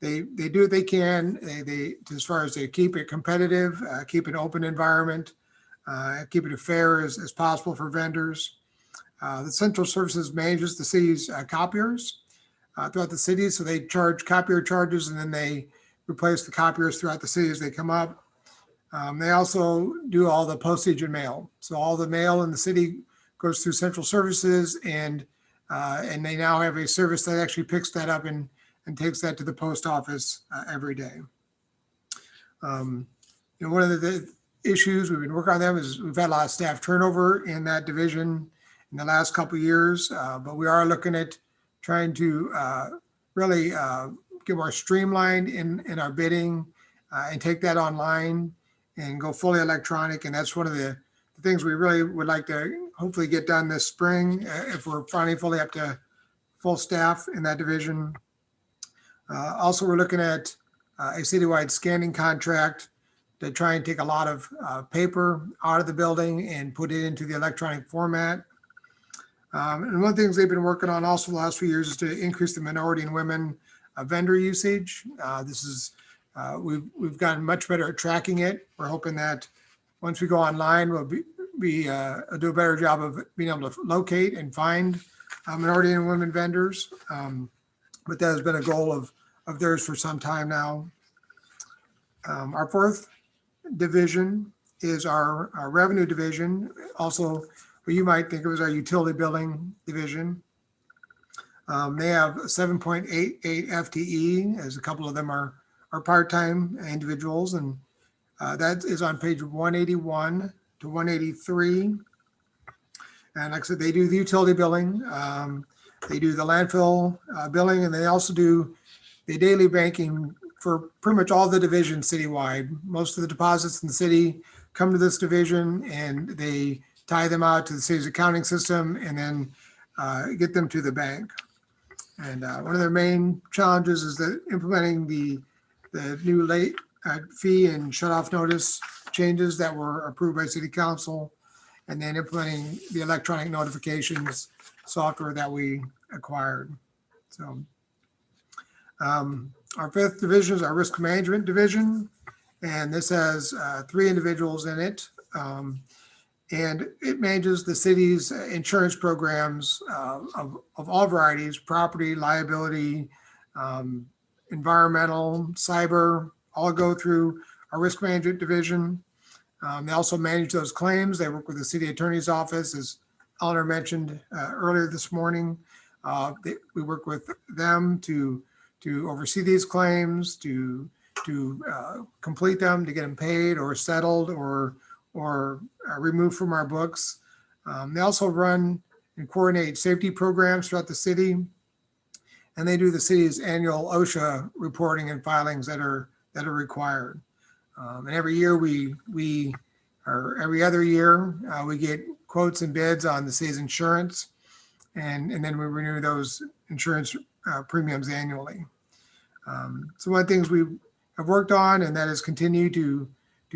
they do what they can. They as far as they keep it competitive, keep an open environment, keep it as fair as possible for vendors. The central services manages the city's copiers throughout the city. So they charge copier charges, and then they replace the copiers throughout the city as they come up. They also do all the postage and mail. So all the mail in the city goes through central services, and they now have a service that actually picks that up and takes that to the post office every day. One of the issues we've been working on them is we've had a lot of staff turnover in that division in the last couple of years, but we are looking at trying to really get more streamlined in our bidding and take that online and go fully electronic. And that's one of the things we really would like to hopefully get done this spring if we're finally fully up to full staff in that division. Also, we're looking at a citywide scanning contract to try and take a lot of paper out of the building and put it into the electronic format. And one of the things they've been working on also the last few years is to increase the minority and women vendor usage. We've gotten much better at tracking it. We're hoping that once we go online, we'll do a better job of being able to locate and find minority and women vendors. But that has been a goal of theirs for some time now. Our fourth division is our revenue division, also what you might think of as our utility billing division. They have 7.88 FTE, as a couple of them are part-time individuals, and that is on page 181 to 183. And like I said, they do the utility billing, they do the landfill billing, and they also do the daily banking for pretty much all the divisions citywide. Most of the deposits in the city come to this division, and they tie them out to the city's accounting system and then get them to the bank. And one of their main challenges is that implementing the new late fee and shut-off notice changes that were approved by City Council, and then implementing the electronic notifications software that we acquired. So our fifth division is our risk management division, and this has 3 individuals in it. And it manages the city's insurance programs of all varieties: property, liability, environmental, cyber, all go through our risk management division. They also manage those claims. They work with the city attorney's office, as Eleanor mentioned earlier this morning. We work with them to oversee these claims, to complete them, to get them paid or settled or removed from our books. They also run and coordinate safety programs throughout the city, and they do the city's annual OSHA reporting and filings that are required. And every year every other year we get quotes and bids on the city's insurance, and then we renew those insurance premiums annually. So one of the things we have worked on, and that is continue to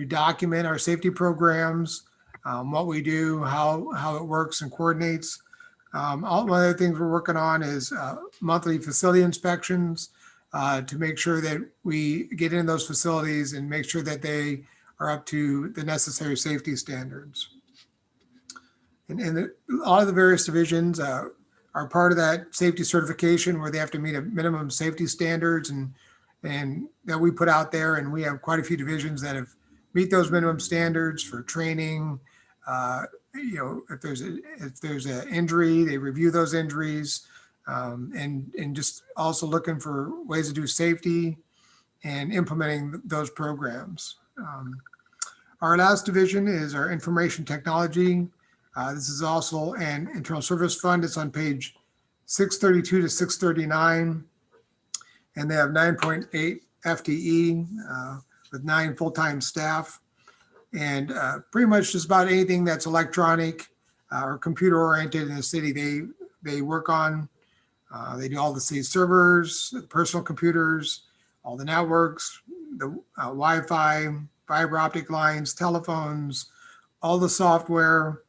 document our safety programs, what we do, how it works and coordinates. One of the things we're working on is monthly facility inspections to make sure that we get in those facilities and make sure that they are up to the necessary safety standards. all of the various divisions are part of that safety certification where they have to meet a minimum safety standards and that we put out there. And we have quite a few divisions that have meet those minimum standards for training. If there's an injury, they review those injuries, and just also looking for ways to do safety and implementing those programs. Our last division is our information technology. This is also an internal service fund. It's on page 632 to 639. And they have 9.8 FTE with 9 full-time staff. And pretty much just about anything that's electronic or computer oriented in the city, they work on. They do all the city servers, personal computers, all the networks, the Wi-Fi, fiber optic lines, telephones, all the software.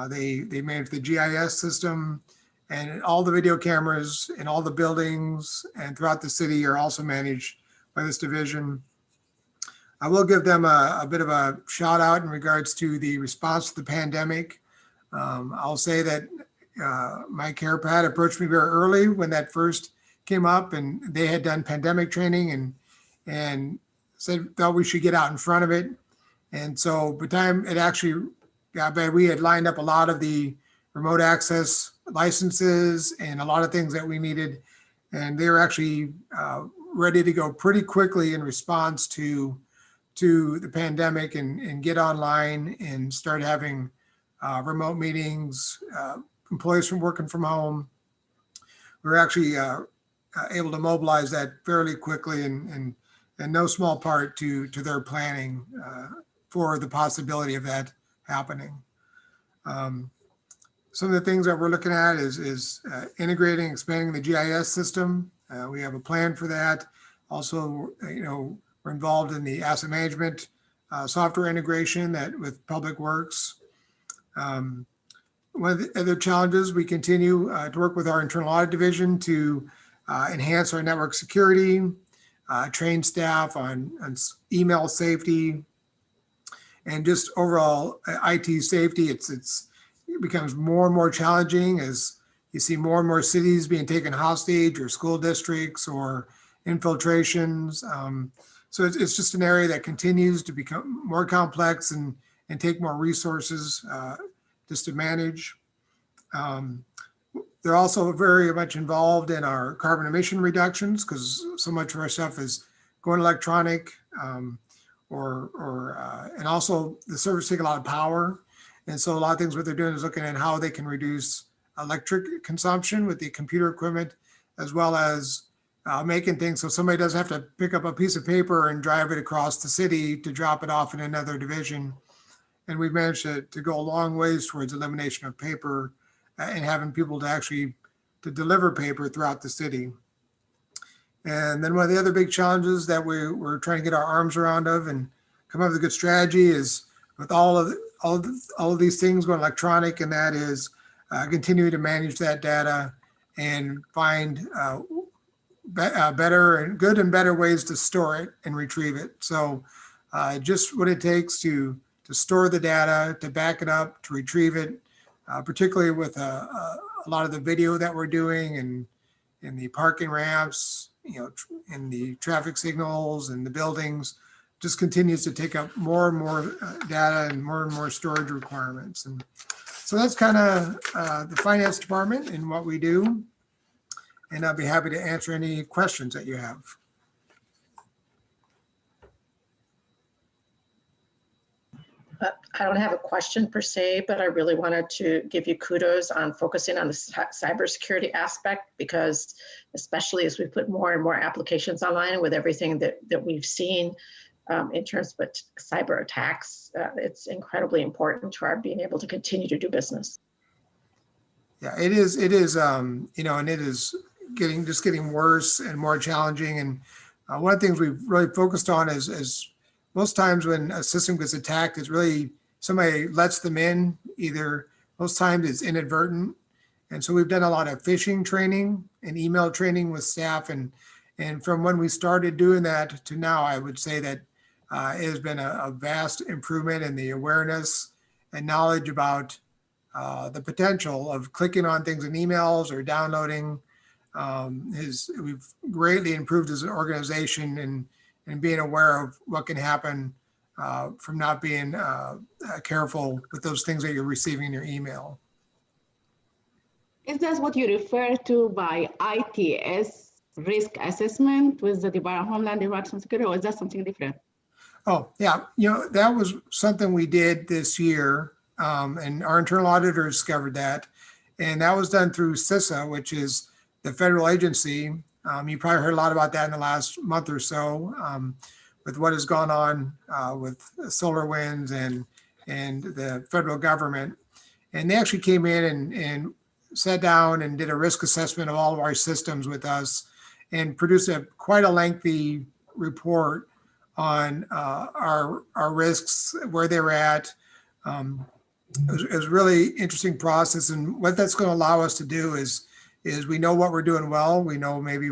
They manage the GIS system, and all the video cameras in all the buildings and throughout the city are also managed by this division. I will give them a bit of a shout out in regards to the response to the pandemic. I'll say that my CarePad approached me very early when that first came up, and they had done pandemic training and thought we should get out in front of it. And so by the time it actually got bad, we had lined up a lot of the remote access licenses and a lot of things that we needed. And they were actually ready to go pretty quickly in response to the pandemic and get online and start having remote meetings, employees from working from home. We were actually able to mobilize that fairly quickly and no small part to their planning for the possibility of that happening. Some of the things that we're looking at is integrating, expanding the GIS system. We have a plan for that. Also, we're involved in the asset management software integration with Public Works. One of the other challenges, we continue to work with our internal audit division to enhance our network security, train staff on email safety, and just overall IT safety. It becomes more and more challenging as you see more and more cities being taken hostage, or school districts, or infiltrations. So it's just an area that continues to become more complex and take more resources just to manage. They're also very much involved in our carbon emission reductions because so much of our stuff is going electronic, and also the servers take a lot of power. And so a lot of things what they're doing is looking at how they can reduce electric consumption with the computer equipment, as well as making things so somebody doesn't have to pick up a piece of paper and drive it across the city to drop it off in another division. And we've managed to go a long ways towards elimination of paper and having people to deliver paper throughout the city. And then one of the other big challenges that we're trying to get our arms around and come up with a good strategy is with all of these things going electronic, and that is continue to manage that data and find good and better ways to store it and retrieve it. So just what it takes to store the data, to back it up, to retrieve it, particularly with a lot of the video that we're doing and in the parking ramps, in the traffic signals and the buildings, just continues to take up more and more data and more storage requirements. And so that's kind of the finance department and what we do. And I'll be happy to answer any questions that you have. I don't have a question per se, but I really wanted to give you kudos on focusing on the cybersecurity aspect, because especially as we put more and more applications online with everything that we've seen in terms of cyber attacks, it's incredibly important to our being able to continue to do business. Yeah, it is, and it is getting worse and more challenging. And one of the things we've really focused on is most times when a system gets attacked, it's really somebody lets them in, most times it's inadvertent. And so we've done a lot of phishing training and email training with staff. And from when we started doing that to now, I would say that it has been a vast improvement in the awareness and knowledge about the potential of clicking on things in emails or downloading. We've greatly improved as an organization and being aware of what can happen from not being careful with those things that you're receiving in your email. Is that what you refer to by ITS risk assessment with the Department of Homeland Security, or is that something different? Oh, yeah. That was something we did this year, and our internal auditor discovered that. And that was done through CISA, which is the federal agency. You probably heard a lot about that in the last month or so with what has gone on with SolarWinds and the federal government. And they actually came in and sat down and did a risk assessment of all of our systems with us and produced quite a lengthy report on our risks, where they were at. It was a really interesting process. And what that's going to allow us to do is we know what we're doing well. We know maybe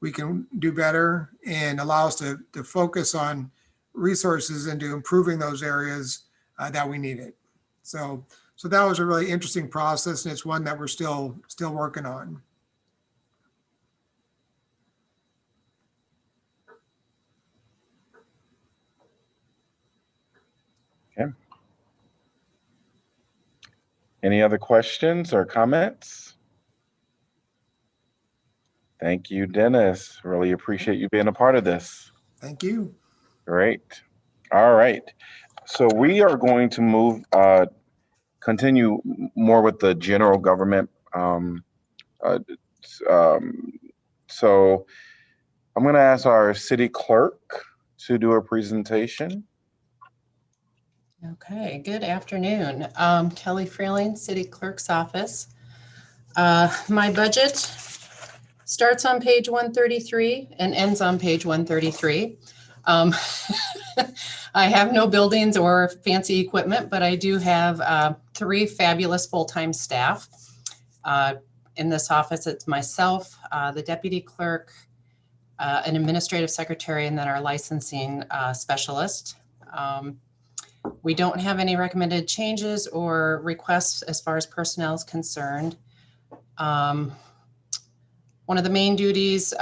we can do better, and allow us to focus on resources into improving those areas that we need it. So that was a really interesting process, and it's one that we're still working on. Okay. Any other questions or comments? Thank you, Dennis. Really appreciate you being a part of this. Thank you. Great. All right. So we are going to move, continue more with the general government. So I'm going to ask our city clerk to do a presentation. Okay, good afternoon. Kelly Freeling, City Clerk's Office. My budget starts on page 133 and ends on page 133. I have no buildings or fancy equipment, but I do have 3 fabulous full-time staff. In this office, it's myself, the deputy clerk, an administrative secretary, and then our licensing specialist. We don't have any recommended changes or requests as far as personnel is concerned. One of the main duties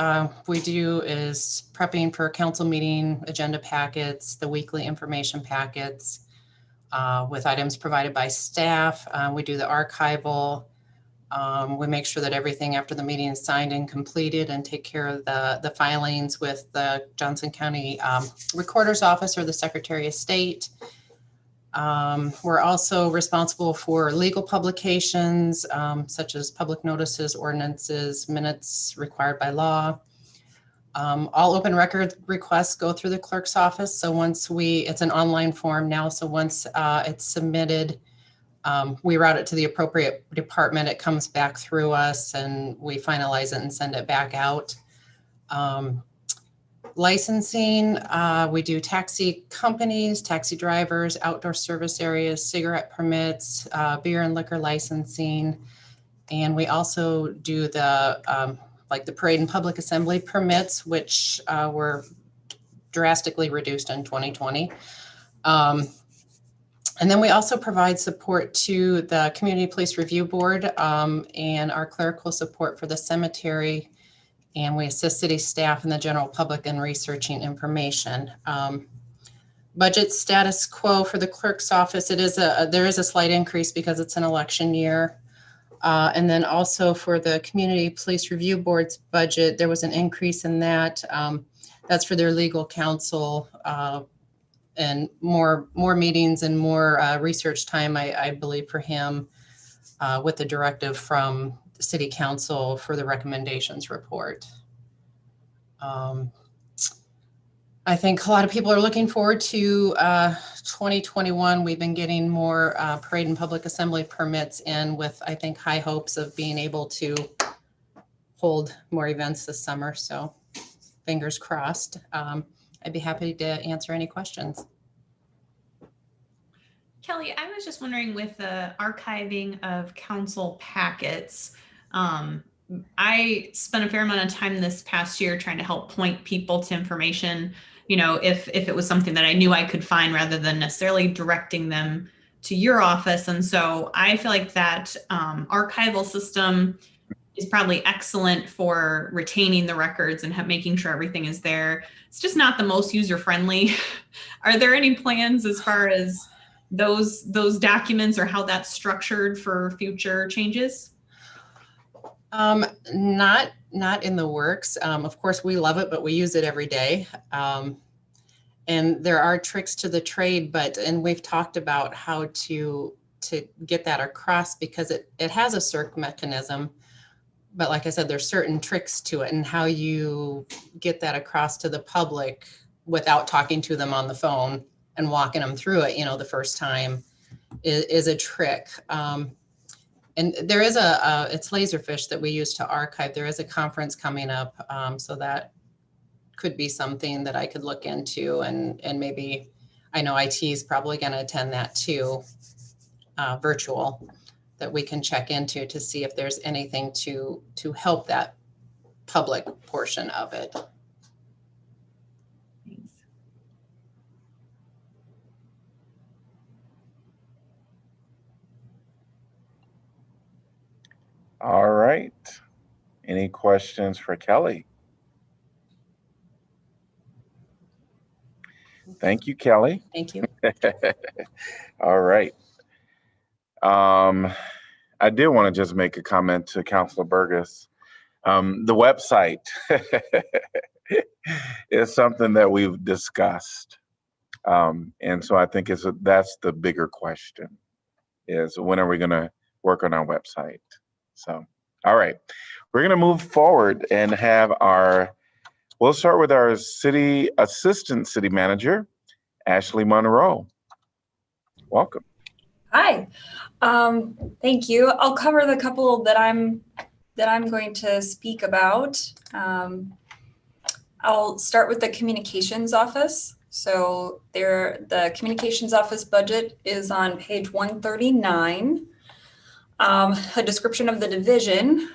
we do is prepping for council meeting agenda packets, the weekly information packets with items provided by staff. We do the archival. We make sure that everything after the meeting is signed and completed, and take care of the filings with the Johnson County Recorder's Office or the Secretary of State. We're also responsible for legal publications, such as public notices, ordinances, minutes required by law. All open record requests go through the clerk's office. So once it's an online form now, so once it's submitted, we route it to the appropriate department. It comes back through us and we finalize it and send it back out. Licensing, we do taxi companies, taxi drivers, outdoor service areas, cigarette permits, beer and liquor licensing. And we also do the like the parade and public assembly permits, which were drastically reduced in 2020. And then we also provide support to the Community Police Review Board and our clerical support for the cemetery. And we assist city staff and the general public in researching information. Budget status quo for the clerk's office, there is a slight increase because it's an election year. And then also for the Community Police Review Board's budget, there was an increase in that. That's for their legal counsel and more meetings and more research time, I believe, for him with the directive from the City Council for the recommendations report. I think a lot of people are looking forward to 2021. We've been getting more parade and public assembly permits in with, I think, high hopes of being able to hold more events this summer. So fingers crossed. I'd be happy to answer any questions. Kelly, I was just wondering, with the archiving of council packets, I spent a fair amount of time this past year trying to help point people to information, if it was something that I knew I could find, rather than necessarily directing them your office. And so I feel like that archival system is probably excellent for retaining the records and making sure everything is there. It's just not the most user-friendly. Are there any plans as far as those documents or how that's structured for future changes? Not in the works. Of course, we love it, but we use it every day. And there are tricks to the trade, and we've talked about how to get that across, because it has a CERC mechanism. But like I said, there's certain tricks to it, and how you get that across to the public without talking to them on the phone and walking them through it, the first time is a trick. And there is it's Laserfish that we use to archive. There is a conference coming up, so that could be something that I could look into, and maybe, I know IT is probably going to attend that too, virtual, that we can check into to see if there's anything to help that public portion of it. Thanks. All right. Any questions for Kelly? Thank you, Kelly. Thank you. All right. I did want to just make a comment to Councilor Burgess. The website is something that we've discussed. And so I think that's the bigger question, is when are we going to work on our website? So, all right. We're going to move forward and have we'll start with our assistant city manager, Ashley Monroe. Welcome. Hi, thank you. I'll cover the couple that I'm going to speak about. I'll start with the communications office. So the communications office budget is on page 139. A description of the division.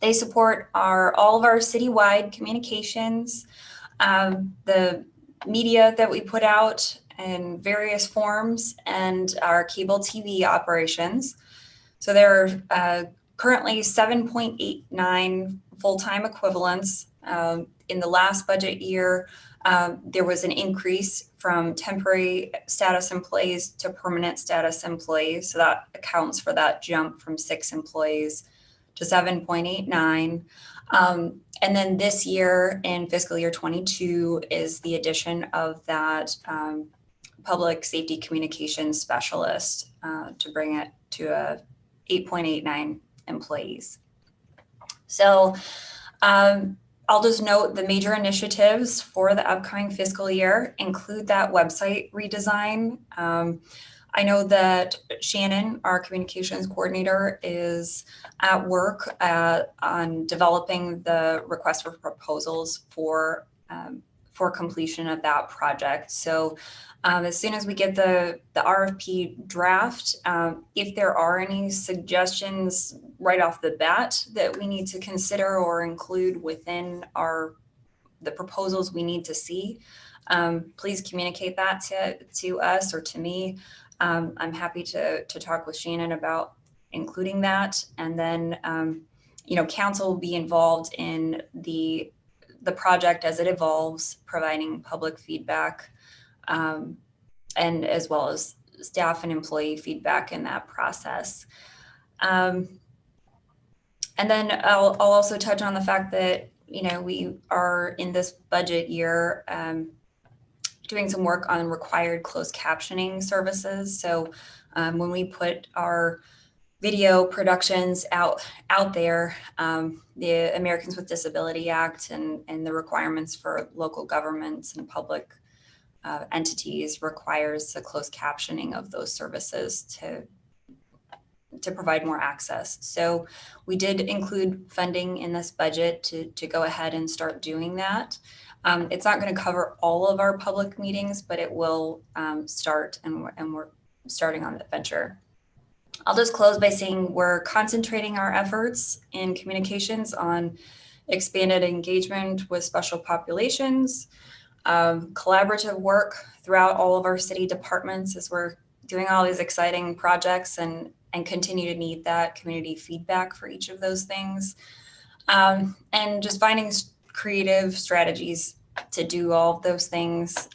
They support all of our citywide communications, the media that we put out in various forms, and our cable TV operations. So there are currently 7.89 full-time equivalents. In the last budget year, there was an increase from temporary status employees to permanent status employees. So that accounts for that jump from 6 employees to 7.89. And then this year, in fiscal year 22, is the addition of that public safety communications specialist to bring it to 8.89 employees. So I'll just note the major initiatives for the upcoming fiscal year include that website redesign. I know that Shannon, our communications coordinator, is at work on developing the request for proposals for completion of that project. So as soon as we get the RFP draft, if there are any suggestions right off the bat that we need to consider or include within the proposals we need to see, please communicate that to us or to me. I'm happy to talk with Shannon about including that. And then, council will be involved in the project as it evolves, providing public feedback, and as well as staff and employee feedback in that process. And then I'll also touch on the fact that, we are in this budget year doing some work on required closed captioning services. So when we put our video productions out there, the Americans with Disability Act and the requirements for local governments and public entities requires the closed captioning of those services to provide more access. So we did include funding in this budget to go ahead and start doing that. It's not going to cover all of our public meetings, but it will start, and we're starting on that venture. I'll just close by saying we're concentrating our efforts in communications on expanded engagement with special populations, collaborative work throughout all of our city departments as we're doing all these exciting projects and continue to need that community feedback for each of those things. And just finding creative strategies to do all of those things,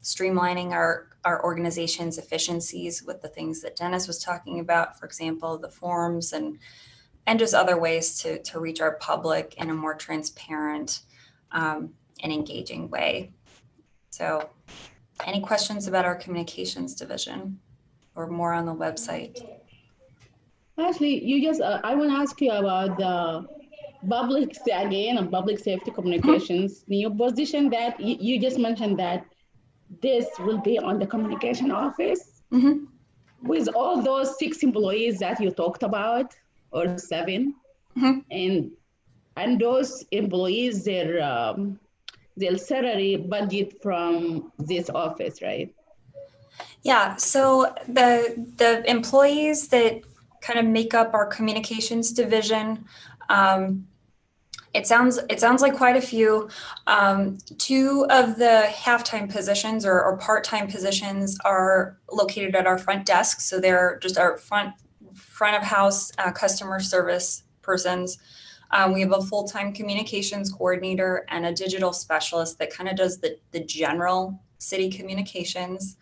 streamlining our organization's efficiencies with the things that Dennis was talking about, for example, the forms and just other ways to reach our public in a more transparent and engaging way. So any questions about our communications division or more on the website? Actually, you just, I want to ask you about the public safety communications, new position that you just mentioned that this will be on the communication office. With all those 6 employees that you talked about, or 7, and those employees, their salary budget from this office, right? Yeah, so the employees that kind of make up our communications division, it sounds like quite a few. 2 of the half-time positions or part-time positions are located at our front desk. So they're just our front of house customer service persons. We have a full-time communications coordinator and a digital specialist that kind of does the general city communications.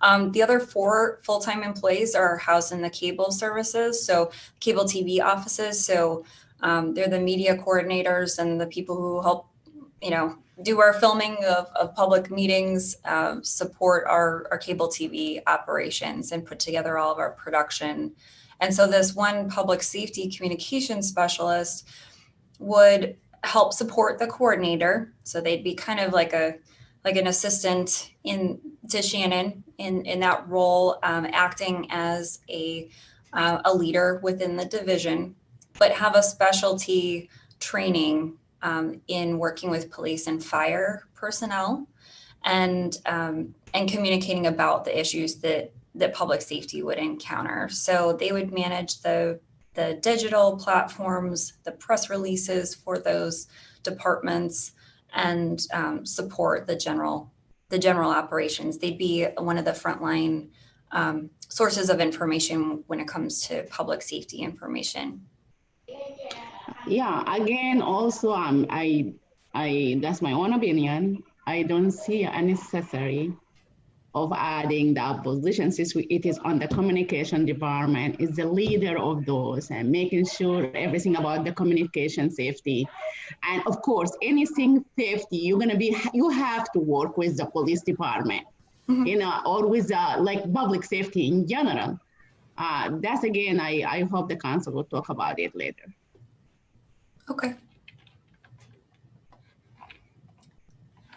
The other 4 full-time employees are housed in the cable services, so cable TV offices. So they're the media coordinators and the people who help, do our filming of public meetings, support our cable TV operations, and put together all of our production. And so this one public safety communications specialist would help support the coordinator. So they'd be kind of like an assistant to Shannon in that role, acting as a leader within the division, but have a specialty training in working with police and fire personnel and communicating about the issues that public safety would encounter. So they would manage the digital platforms, the press releases for those departments, and support the general operations. They'd be one of the frontline sources of information when it comes to public safety information. Yeah, again, also, I that's my own opinion. I don't see a necessary of adding that position since it is on the communication department, is the leader of those and making sure everything about the communication safety. And of course, anything safety, you have to work with the police department, or with like public safety in general. That's again, I hope the council will talk about it later. Okay.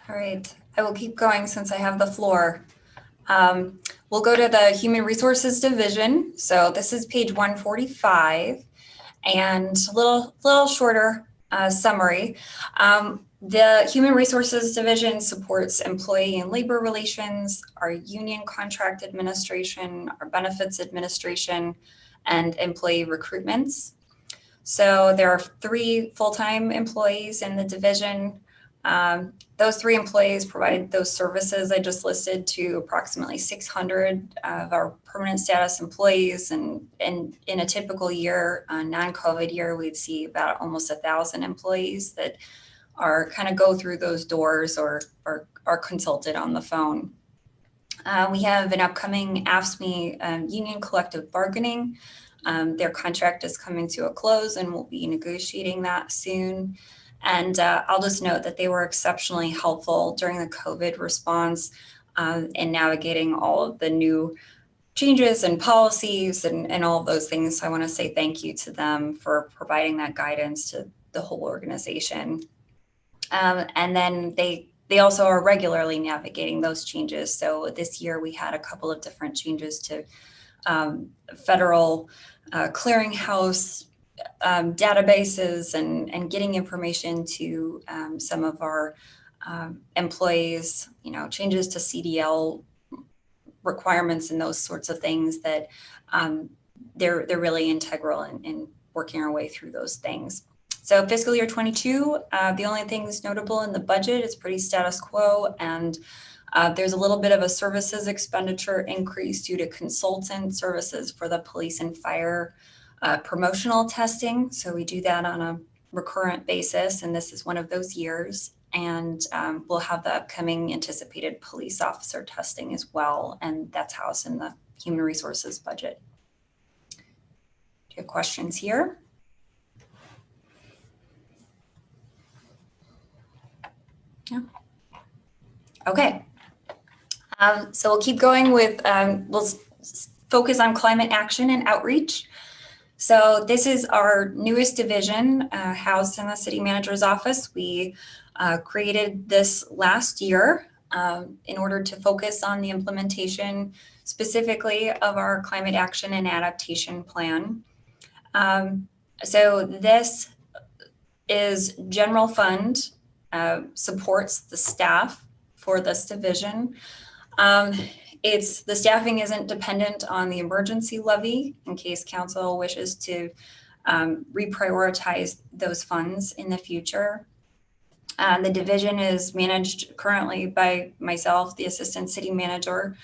All right, I will keep going since I have the floor. We'll go to the Human Resources Division. So this is page 145, and a little shorter summary. The Human Resources Division supports employee and labor relations, our union contract administration, our benefits administration, and employee recruitments. So there are 3 full-time employees in the division. Those 3 employees provide those services I just listed to approximately 600 of our permanent status employees. And in a typical year, a non-COVID year, we'd see about almost 1,000 employees that are kind of go through those doors or are consulted on the phone. We have an upcoming AFSCME union collective bargaining. Their contract is coming to a close and we'll be negotiating that soon. And I'll just note that they were exceptionally helpful during the COVID response in navigating all of the new changes and policies and all of those things. So I want to say thank you to them for providing that guidance to the whole organization. And then they also are regularly navigating those changes. So this year we had a couple of different changes to federal clearinghouse databases and getting information to some of our employees, changes to CDL requirements and those sorts of things that they're really integral in working our way through those things. So fiscal year 22, the only things notable in the budget is pretty status quo, and there's a little bit of a services expenditure increase due to consultant services for the police and fire promotional testing. So we do that on a recurrent basis, and this is one of those years. And we'll have the upcoming anticipated police officer testing as well, and that's housed in the human resources budget. Do you have questions here? Yeah. Okay. So we'll keep going with, we'll focus on climate action and outreach. So this is our newest division housed in the city manager's office. We created this last year in order to focus on the implementation specifically of our climate action and adaptation plan. So this is general fund, supports the staff for this division. The staffing isn't dependent on the emergency levy in case council wishes to reprioritize those funds in the future. The division is managed currently by myself, the assistant city manager,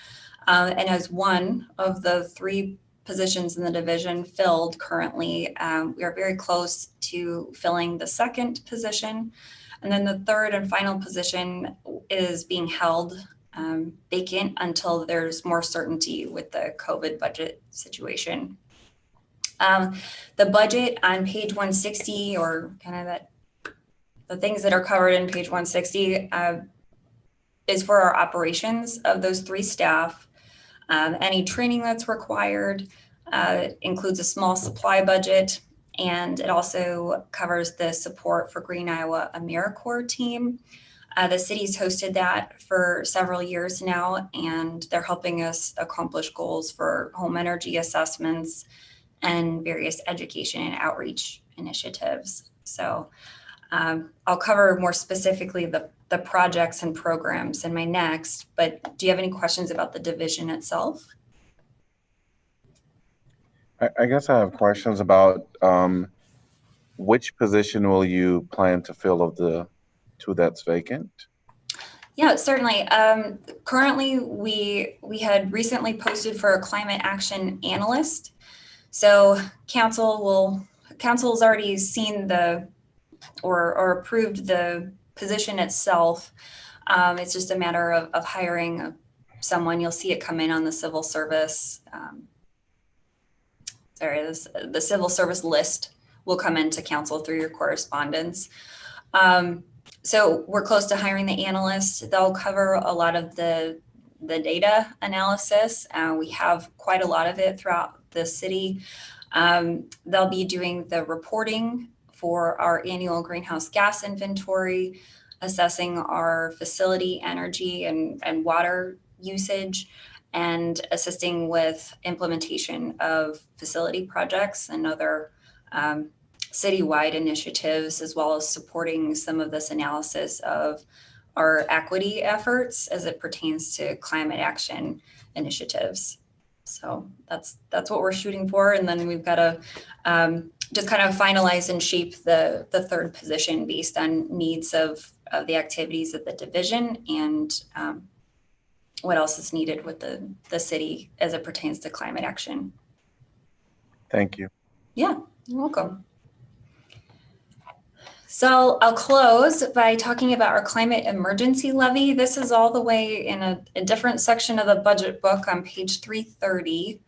and as one of the 3 positions in the division filled currently. We are very close to filling the 2nd position. And then the 3rd and final position is being held vacant until there's more certainty with the COVID budget situation. The budget on page 160, or kind of the things that are covered in page 160, is for our operations of those 3 staff. Any training that's required includes a small supply budget, and it also covers the support for Green Iowa AmeriCorps team. The city's hosted that for several years now, and they're helping us accomplish goals for home energy assessments and various education and outreach initiatives. So I'll cover more specifically the projects and programs in my next, but do you have any questions about the division itself? I guess I have questions about which position will you plan to fill of the 2 that's vacant? Yeah, certainly. Currently, we had recently posted for a climate action analyst. So council's already seen or approved the position itself. It's just a matter of hiring someone. You'll see it come in on the civil service. The civil service list will come into council through your correspondence. So we're close to hiring the analyst. They'll cover a lot of the data analysis. We have quite a lot of it throughout the city. They'll be doing the reporting for our annual greenhouse gas inventory, assessing our facility energy and water usage, and assisting with implementation of facility projects and other citywide initiatives, as well as supporting some of this analysis of our equity efforts as it pertains to climate action initiatives. So that's what we're shooting for. And then we've got to just kind of finalize and shape the 3rd position based on needs of the activities of the division and what else is needed with the city as it pertains to climate action. Thank you. Yeah, you're welcome. So I'll close by talking about our climate emergency levy. This is all the way in a different section of the budget book on page 330.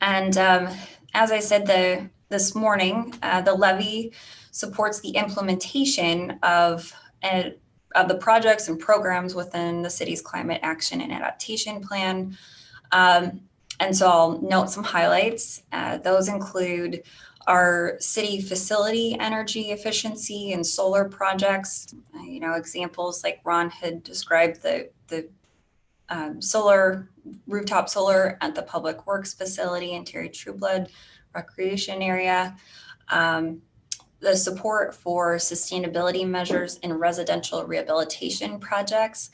And as I said this morning, the levy supports the implementation of the projects and programs within the city's climate action and adaptation plan. And so I'll note some highlights. Those include our city facility energy efficiency and solar projects. Examples like Ron had described the rooftop solar at the Public Works facility in Terry Trueblood Recreation Area. The support for sustainability measures in residential rehabilitation projects.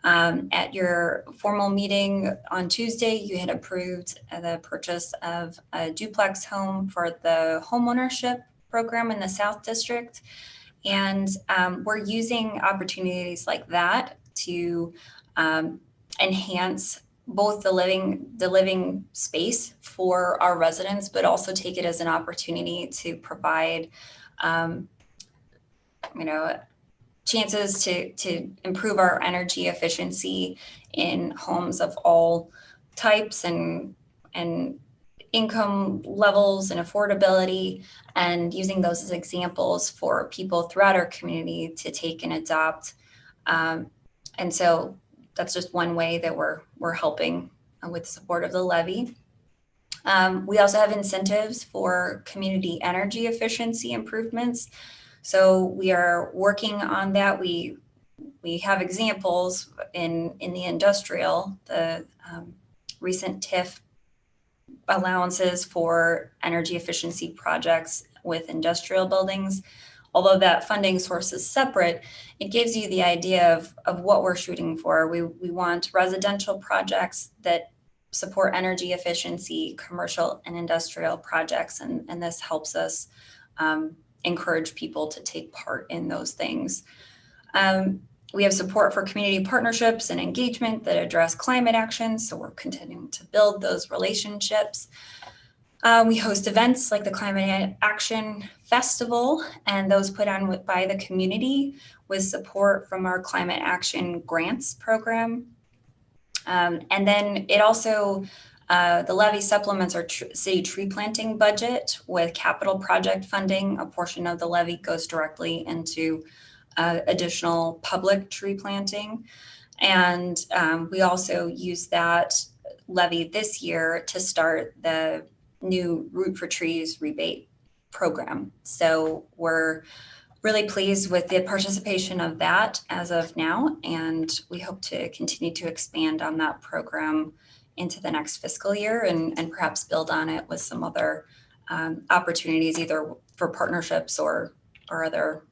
At your formal meeting on Tuesday, you had approved the purchase of a duplex home for the homeownership program in the South District. And we're using opportunities like that to enhance both the living space for our residents, but also take it as an opportunity to provide, chances to improve our energy efficiency in homes of all types and income levels and affordability, and using those as examples for people throughout our community to take and adopt. And so that's just one way that we're helping with the support of the levy. We also have incentives for community energy efficiency improvements. So we are working on that. We have examples in the industrial, the recent TIF allowances for energy efficiency projects with industrial buildings. Although that funding source is separate, it gives you the idea of what we're shooting for. We want residential projects that support energy efficiency, commercial and industrial projects, and this helps us encourage people to take part in those things. We have support for community partnerships and engagement that address climate action, so we're continuing to build those relationships. We host events like the Climate Action Festival, and those put on by the community with support from our Climate Action Grants program. And then it also, the levy supplements our city tree planting budget with capital project funding. A portion of the levy goes directly into additional public tree planting. And we also use that levy this year to start the new Root for Trees rebate program. So we're really pleased with the participation of that as of now, and we hope to continue to expand on that program into the next fiscal year and perhaps build on it with some other opportunities, either for partnerships or other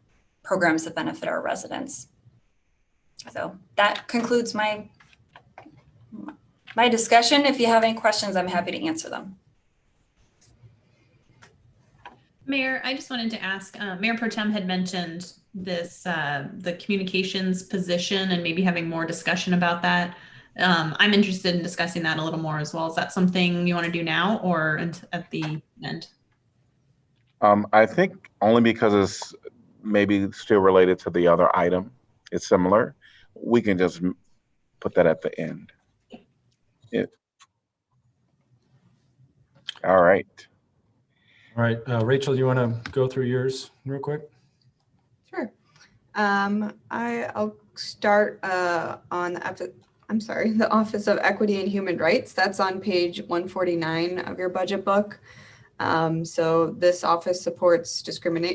programs that benefit our residents. So that concludes my discussion. If you have any questions, I'm happy to answer them. Mayor, I just wanted to ask, Mayor Pro Tem had mentioned this, the communications position and maybe having more discussion about that. I'm interested in discussing that a little more as well. Is that something you want to do now or at the end? I think only because it's maybe still related to the other item. It's similar. We can just put that at the end. All right. All right, Rachel, do you want to go through yours real quick? Sure. I'll start on the Office of Equity and Human Rights. That's on page 149 of your budget book. So this office supports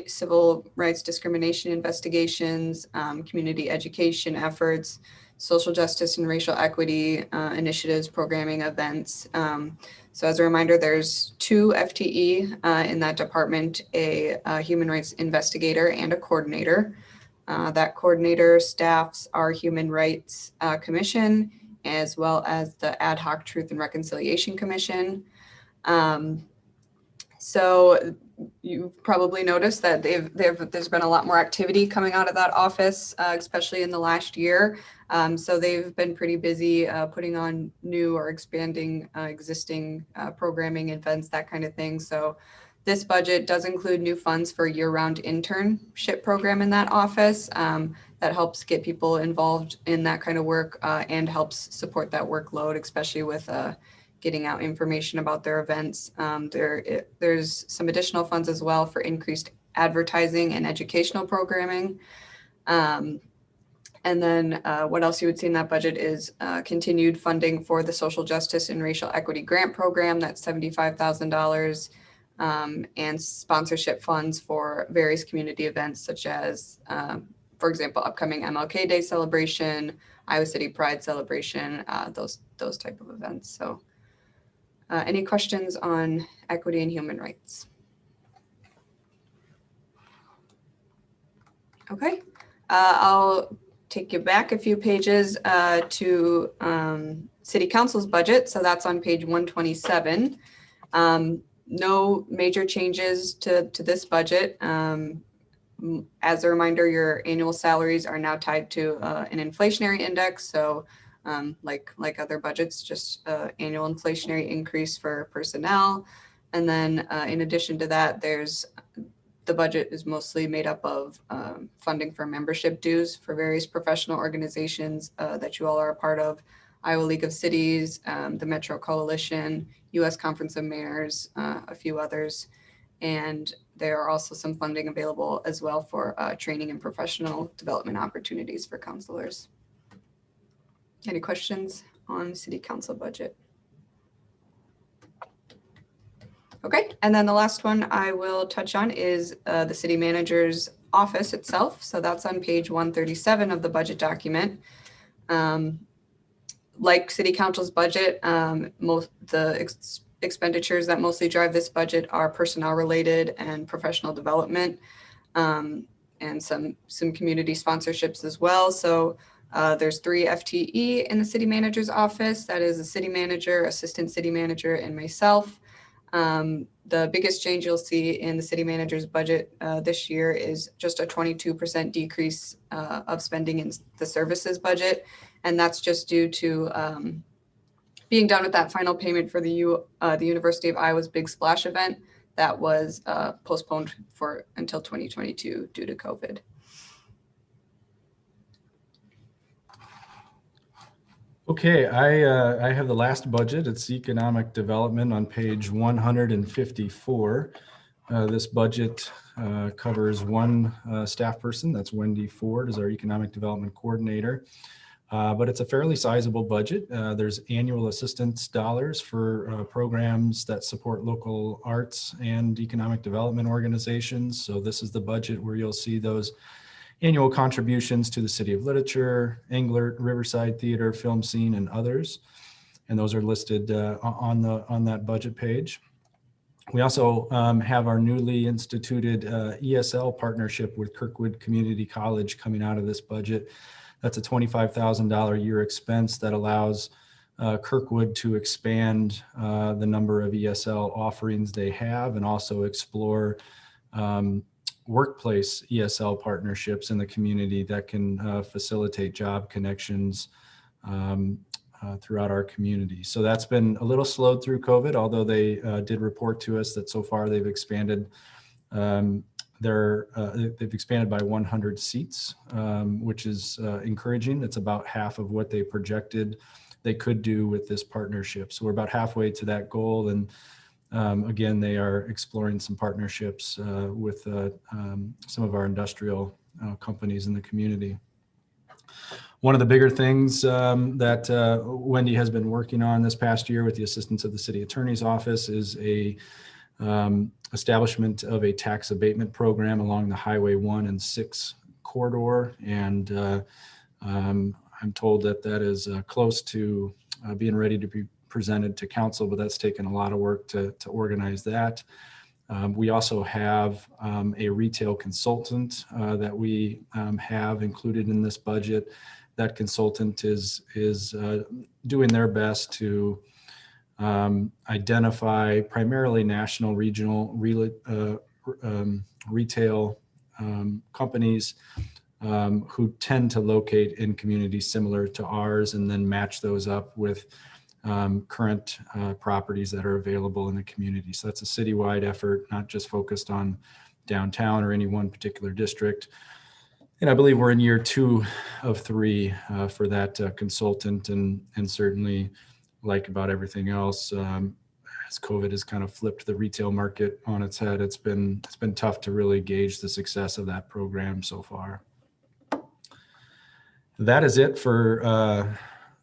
civil rights discrimination investigations, community education efforts, social justice and racial equity initiatives, programming, events. So as a reminder, there's 2 FTE in that department, a human rights investigator and a coordinator. That coordinator staffs our Human Rights Commission, as well as the Ad Hoc Truth and Reconciliation Commission. So you've probably noticed that there's been a lot more activity coming out of that office, especially in the last year. So they've been pretty busy putting on new or expanding existing programming events, that kind of thing. So this budget does include new funds for a year-round internship program in that office that helps get people involved in that kind of work and helps support that workload, especially with getting out information about their events. There's some additional funds as well for increased advertising and educational programming. And then what else you would see in that budget is continued funding for the Social Justice and Racial Equity Grant Program, that's $75,000, and sponsorship funds for various community events such as, for example, upcoming MLK Day celebration, Iowa City Pride celebration, those type of events. So any questions on equity and human rights? Okay, I'll take you back a few pages to City Council's budget. So that's on page 127. No major changes to this budget. As a reminder, your annual salaries are now tied to an inflationary index. So like other budgets, just annual inflationary increase for personnel. And then in addition to that, the budget is mostly made up of funding for membership dues for various professional organizations that you all are a part of: Iowa League of Cities, the Metro Coalition, U.S. Conference of Mayors, a few others. And there are also some funding available as well for training and professional development opportunities for counselors. Any questions on City Council budget? Okay, and then the last one I will touch on is the city manager's office itself. So that's on page 137 of the budget document. Like City Council's budget, expenditures that mostly drive this budget are personnel related and professional development, and some community sponsorships as well. So there's 3 FTE in the city manager's office. That is a city manager, assistant city manager, and myself. The biggest change you'll see in the city manager's budget this year is just a 22% decrease of spending in the services budget. And that's just due to being done with that final payment for the University of Iowa's Big Splash event that was postponed until 2022 due to COVID. Okay, I have the last budget. It's economic development on page 154. This budget covers one staff person. That's Wendy Ford as our economic development coordinator. But it's a fairly sizable budget. There's annual assistance dollars for programs that support local arts and economic development organizations. So this is the budget where you'll see those annual contributions to the City of Literature, Englert, Riverside Theater, Film Scene, and others. And those are listed on that budget page. We also have our newly instituted ESL partnership with Kirkwood Community College coming out of this budget. That's a $25,000 a year expense that allows Kirkwood to expand the number of ESL offerings they have and also explore workplace ESL partnerships in the community that can facilitate job connections throughout our community. So that's been a little slowed through COVID, although they did report to us that so far they've expanded they've expanded by 100 seats, which is encouraging. It's about half of what they projected they could do with this partnership. So we're about halfway to that goal. And again, they are exploring some partnerships with some of our industrial companies in the community. One of the bigger things that Wendy has been working on this past year with the assistance of the City Attorney's Office is a establishment of a tax abatement program along the Highway 1 and 6 corridor. And I'm told that that is close to being ready to be presented to council, but that's taken a lot of work to organize that. We also have a retail consultant that we have included in this budget. That consultant is doing their best to identify primarily national, regional retail companies who tend to locate in communities similar to ours, and then match those up with current properties that are available in the community. So that's a citywide effort, not just focused on downtown or any one particular district. And I believe we're in year 2 of 3 for that consultant, and certainly, like about everything else, as COVID has kind of flipped the retail market on its head, it's been tough to really gauge the success of that program so far. That is it for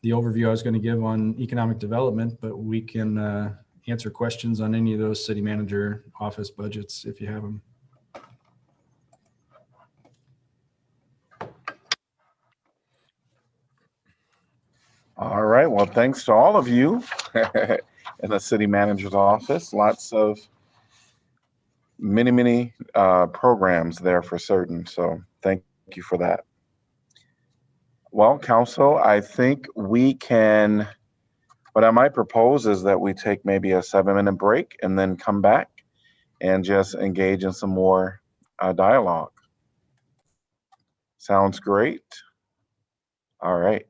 the overview I was going to give on economic development, but we can answer questions on any of those city manager office budgets if you have them. All right, well, thanks to all of you in the city manager's office. Lots of many programs there for certain. So thank you for that. Well, council, I think we can, what I might propose is that we take maybe a 7-minute break and then come back and just engage in some more dialogue. Sounds great. All right.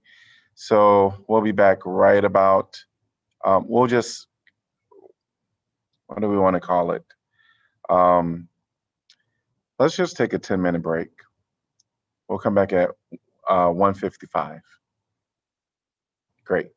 So we'll be back right about, we'll just, what do we want to call it? Let's just take a 10-minute break. We'll come back at 1:55. Great.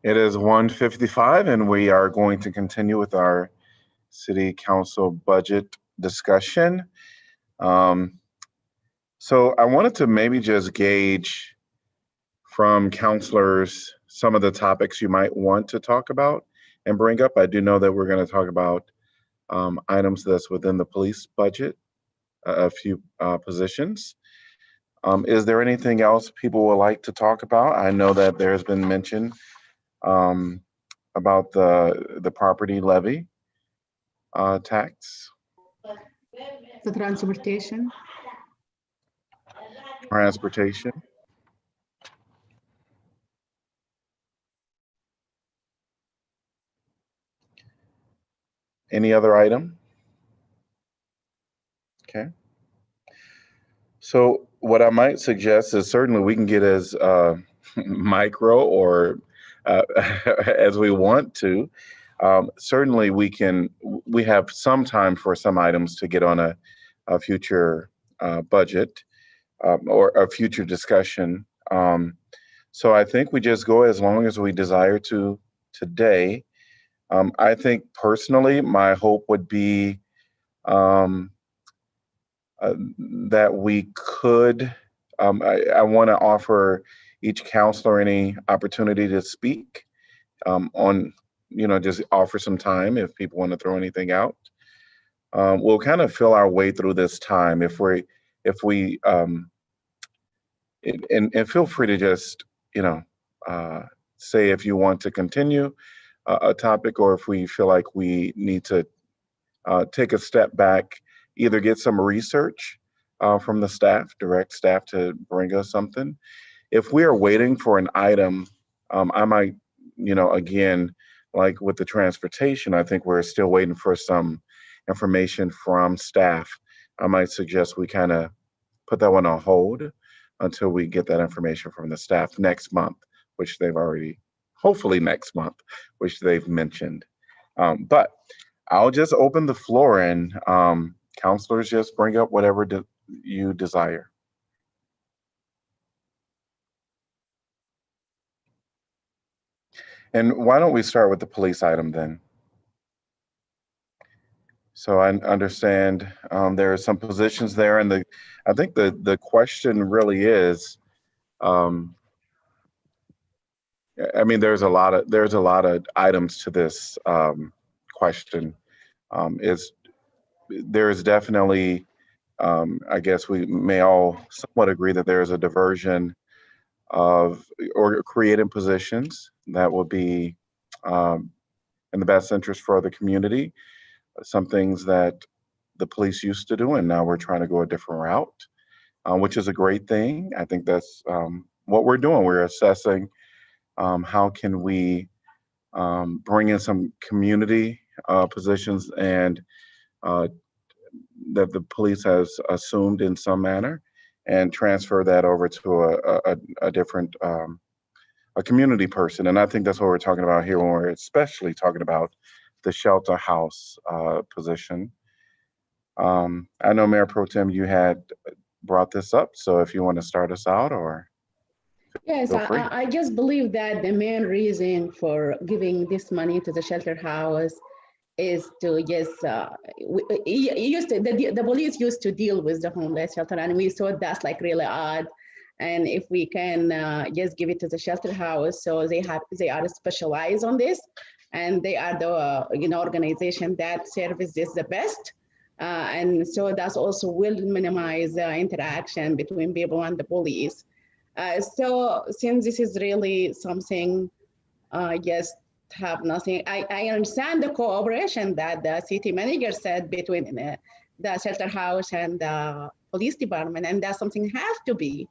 It is 1:55 and we are going to continue with our city council budget discussion. So I wanted to maybe just gauge from counselors some of the topics you might want to talk about and bring up. I do know that we're going to talk about items that's within the police budget, a few positions. Is there anything else people would like to talk about? I know that there's been mention about the property levy tax. The transportation. Transportation. Any other item? Okay. So what I might suggest is certainly we can get as micro or as we want to. Certainly we have some time for some items to get on a future budget or a future discussion. So I think we just go as long as we desire to today. I think personally, my hope would be that we could, I want to offer each counselor any opportunity to speak on, just offer some time if people want to throw anything out. We'll kind of fill our way through this time if we and feel free to just, say if you want to continue a topic or if we feel like we need to take a step back, either get some research from the staff, direct staff to bring us something. If we are waiting for an item, I might, again, like with the transportation, I think we're still waiting for some information from staff. I might suggest we kind of put that one on hold until we get that information from the staff next month, which they've already, hopefully next month, which they've mentioned. But I'll just open the floor and counselors just bring up whatever you desire. And why don't we start with the police item then? So I understand there are some positions there, and I think the question really is, there's a lot of items to this question. There is definitely, I guess we may all somewhat agree that there is a diversion of or creating positions that will be in the best interest for the community. Some things that the police used to do, and now we're trying to go a different route, which is a great thing. I think that's what we're doing. We're assessing how can we bring in some community positions and that the police has assumed in some manner and transfer that over to a different a community person. And I think that's what we're talking about here when we're especially talking about the shelter house position. I know Mayor Pro Tem, you had brought this up, so if you want to start us out or Yes, feel free. I just believe that the main reason for giving this money to the shelter house is to just, the police used to deal with the homeless shelter, and we thought that's like really odd. And if we can just give it to the shelter house, so they are specialized on this, and they are the organization that services the best. And so that's also will minimize the interaction between people and the police. So since this is really something just have nothing, I understand the cooperation that the city manager said between the shelter house and the police department, and that's something has to be,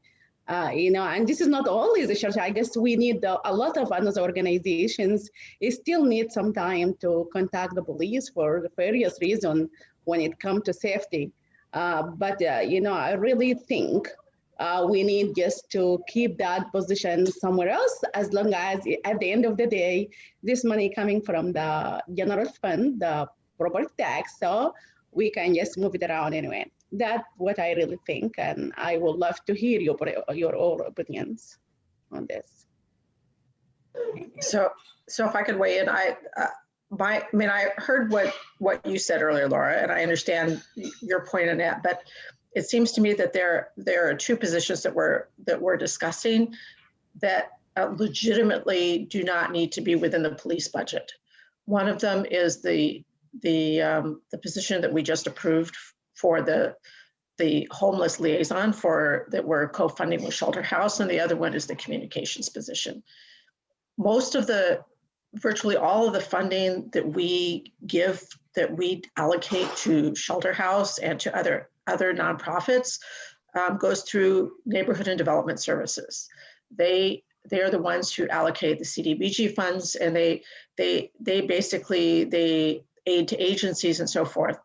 and this is not only the shelter. I guess we need a lot of other organizations. It still need some time to contact the police for various reasons when it comes to safety. But I really think we need just to keep that position somewhere else, as long as at the end of the day, this money coming from the general fund, the property tax, so we can just move it around anyway. That's what I really think, and I would love to hear your all opinions on this. So if I could weigh in, I heard what you said earlier, Laura, and I understand your point on that, but it seems to me that there are two positions that we're discussing that legitimately do not need to be within the police budget. One of them is the position that we just approved for the homeless liaison that we're co-funding with Shelter House, and the other one is the communications position. Virtually all of the funding that we allocate to Shelter House and to other nonprofits goes through Neighborhood and Development Services. They are the ones who allocate the CDBG funds, and they basically aid to agencies and so forth,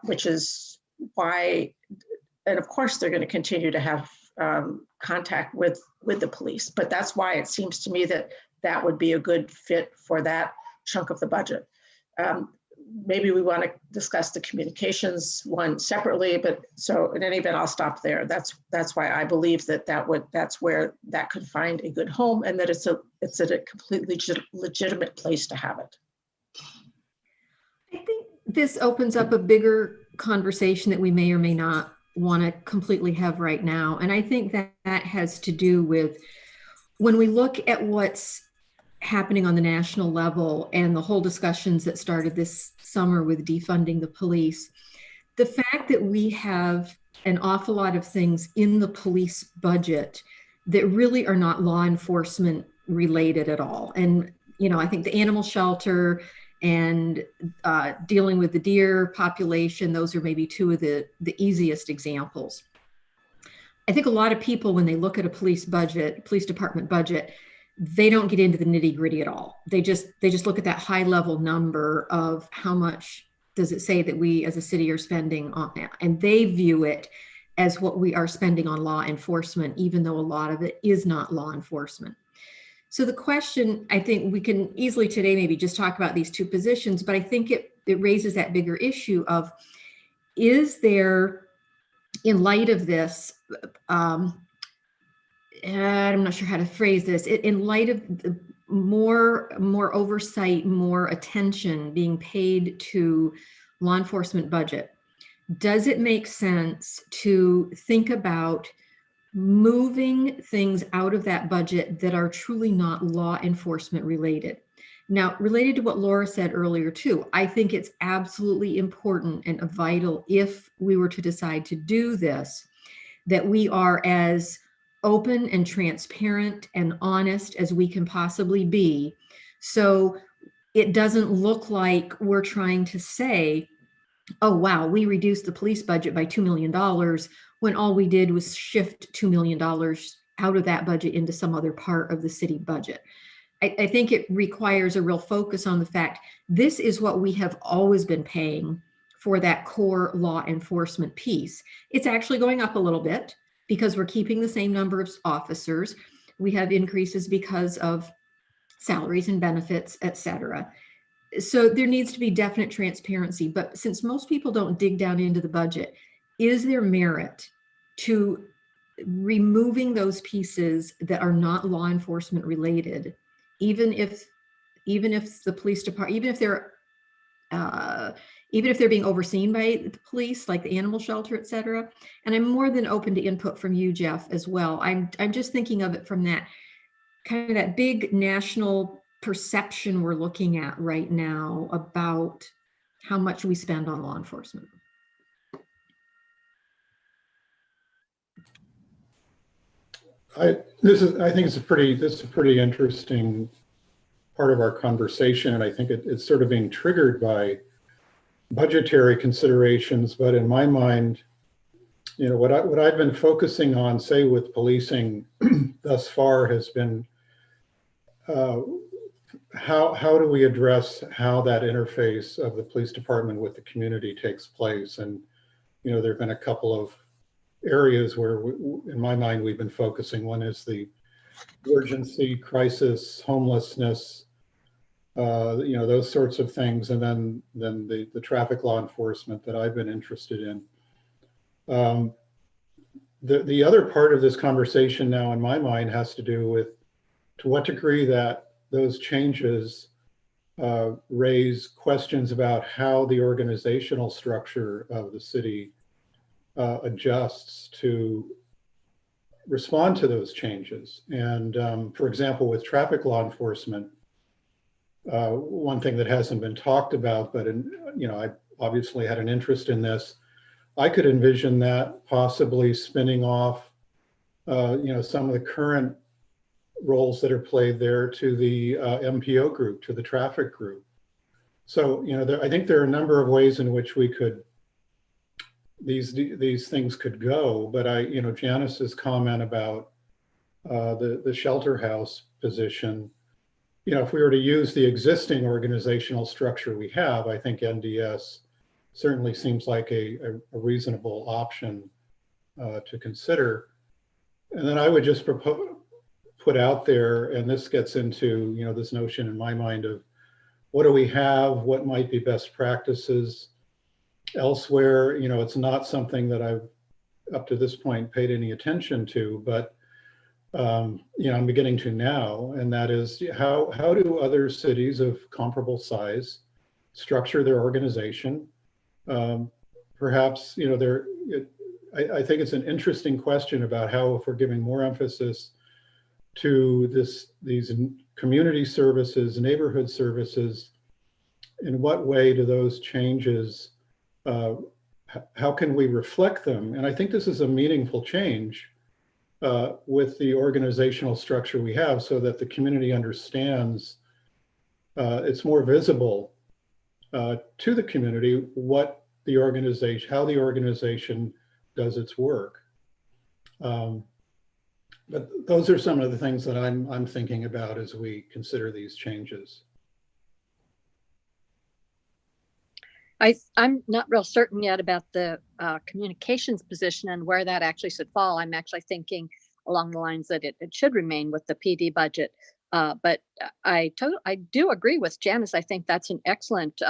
which is why, and of course they're going to continue to have contact with the police, but that's why it seems to me that would be a good fit for that chunk of the budget. Maybe we want to discuss the communications one separately, but so in any event, I'll stop there. That's why I believe that's where that could find a good home, and that it's a completely legitimate place to have it. I think this opens up a bigger conversation that we may or may not want to completely have right now. And I think that has to do with when we look at what's happening on the national level and the whole discussions that started this summer with defunding the police, the fact that we have an awful lot of things in the police budget that really are not law enforcement related at all. And, I think the animal shelter and dealing with the deer population, those are maybe two of the easiest examples. I think a lot of people, when they look at a police department budget, they don't get into the nitty gritty at all. They just look at that high level number of how much does it say that we as a city are spending on that. And they view it as what we are spending on law enforcement, even though a lot of it is not law enforcement. So the question, I think we can easily today maybe just talk about these two positions, but I think it raises that bigger issue of, is there, in light of this, I'm not sure how to phrase this, in light of more oversight, more attention being paid to law enforcement budget, does it make sense to think about moving things out of that budget that are truly not law enforcement related? Now, related to what Laura said earlier too, I think it's absolutely important and vital, if we were to decide to do this, that we are as open and transparent and honest as we can possibly be. So it doesn't look like we're trying to say, oh, wow, we reduced the police budget by $2 million when all we did was shift $2 million out of that budget into some other part of the city budget. I think it requires a real focus on the fact this is what we have always been paying for that core law enforcement piece. It's actually going up a little bit because we're keeping the same number of officers. We have increases because of salaries and benefits, et cetera. So there needs to be definite transparency. But since most people don't dig down into the budget, is there merit to removing those pieces that are not law enforcement related, even if the police department, even if they're being overseen by the police, like the animal shelter, et cetera? And I'm more than open to input from you, Jeff, as well. I'm just thinking of it from that kind of that big national perception we're looking at right now about how much we spend on law enforcement. I think it's a pretty interesting part of our conversation, and I think it's sort of being triggered by budgetary considerations. But in my mind, what I've been focusing on, say with policing thus far, has been how do we address how that interface of the police department with the community takes place. And there have been a couple of areas where, in my mind, we've been focusing. One is the urgency, crisis, homelessness, those sorts of things, and then the traffic law enforcement that I've been interested in. The other part of this conversation now, in my mind, has to do with to what degree that those changes raise questions about how the organizational structure of the city adjusts to respond to those changes. And for example, with traffic law enforcement, one thing that hasn't been talked about, but I obviously had an interest in this, I could envision that possibly spinning off some of the current roles that are played there to the MPO group, to the traffic group. So, I think there are a number of ways in which we could, these things could go, but Janice's comment about the shelter house position, if we were to use the existing organizational structure we have, I think NDS certainly seems like a reasonable option to consider. And then I would just put out there, and this gets into this notion in my mind of what do we have, what might be best practices elsewhere. It's not something that I've up to this point paid any attention to, but I'm beginning to now, and that is how do other cities of comparable size structure their organization? Perhaps I think it's an interesting question about how, if we're giving more emphasis to these community services, neighborhood services, in what way do those changes, how can we reflect them? And I think this is a meaningful change with the organizational structure we have, so that the community understands, it's more visible to the community what the organization, how the organization does its work. But those are some of the things that I'm thinking about as we consider these changes. I'm not real certain yet about the communications position and where that actually should fall. I'm actually thinking along the lines that it should remain with the PD budget. But I do agree with Janice. I think that's an excellent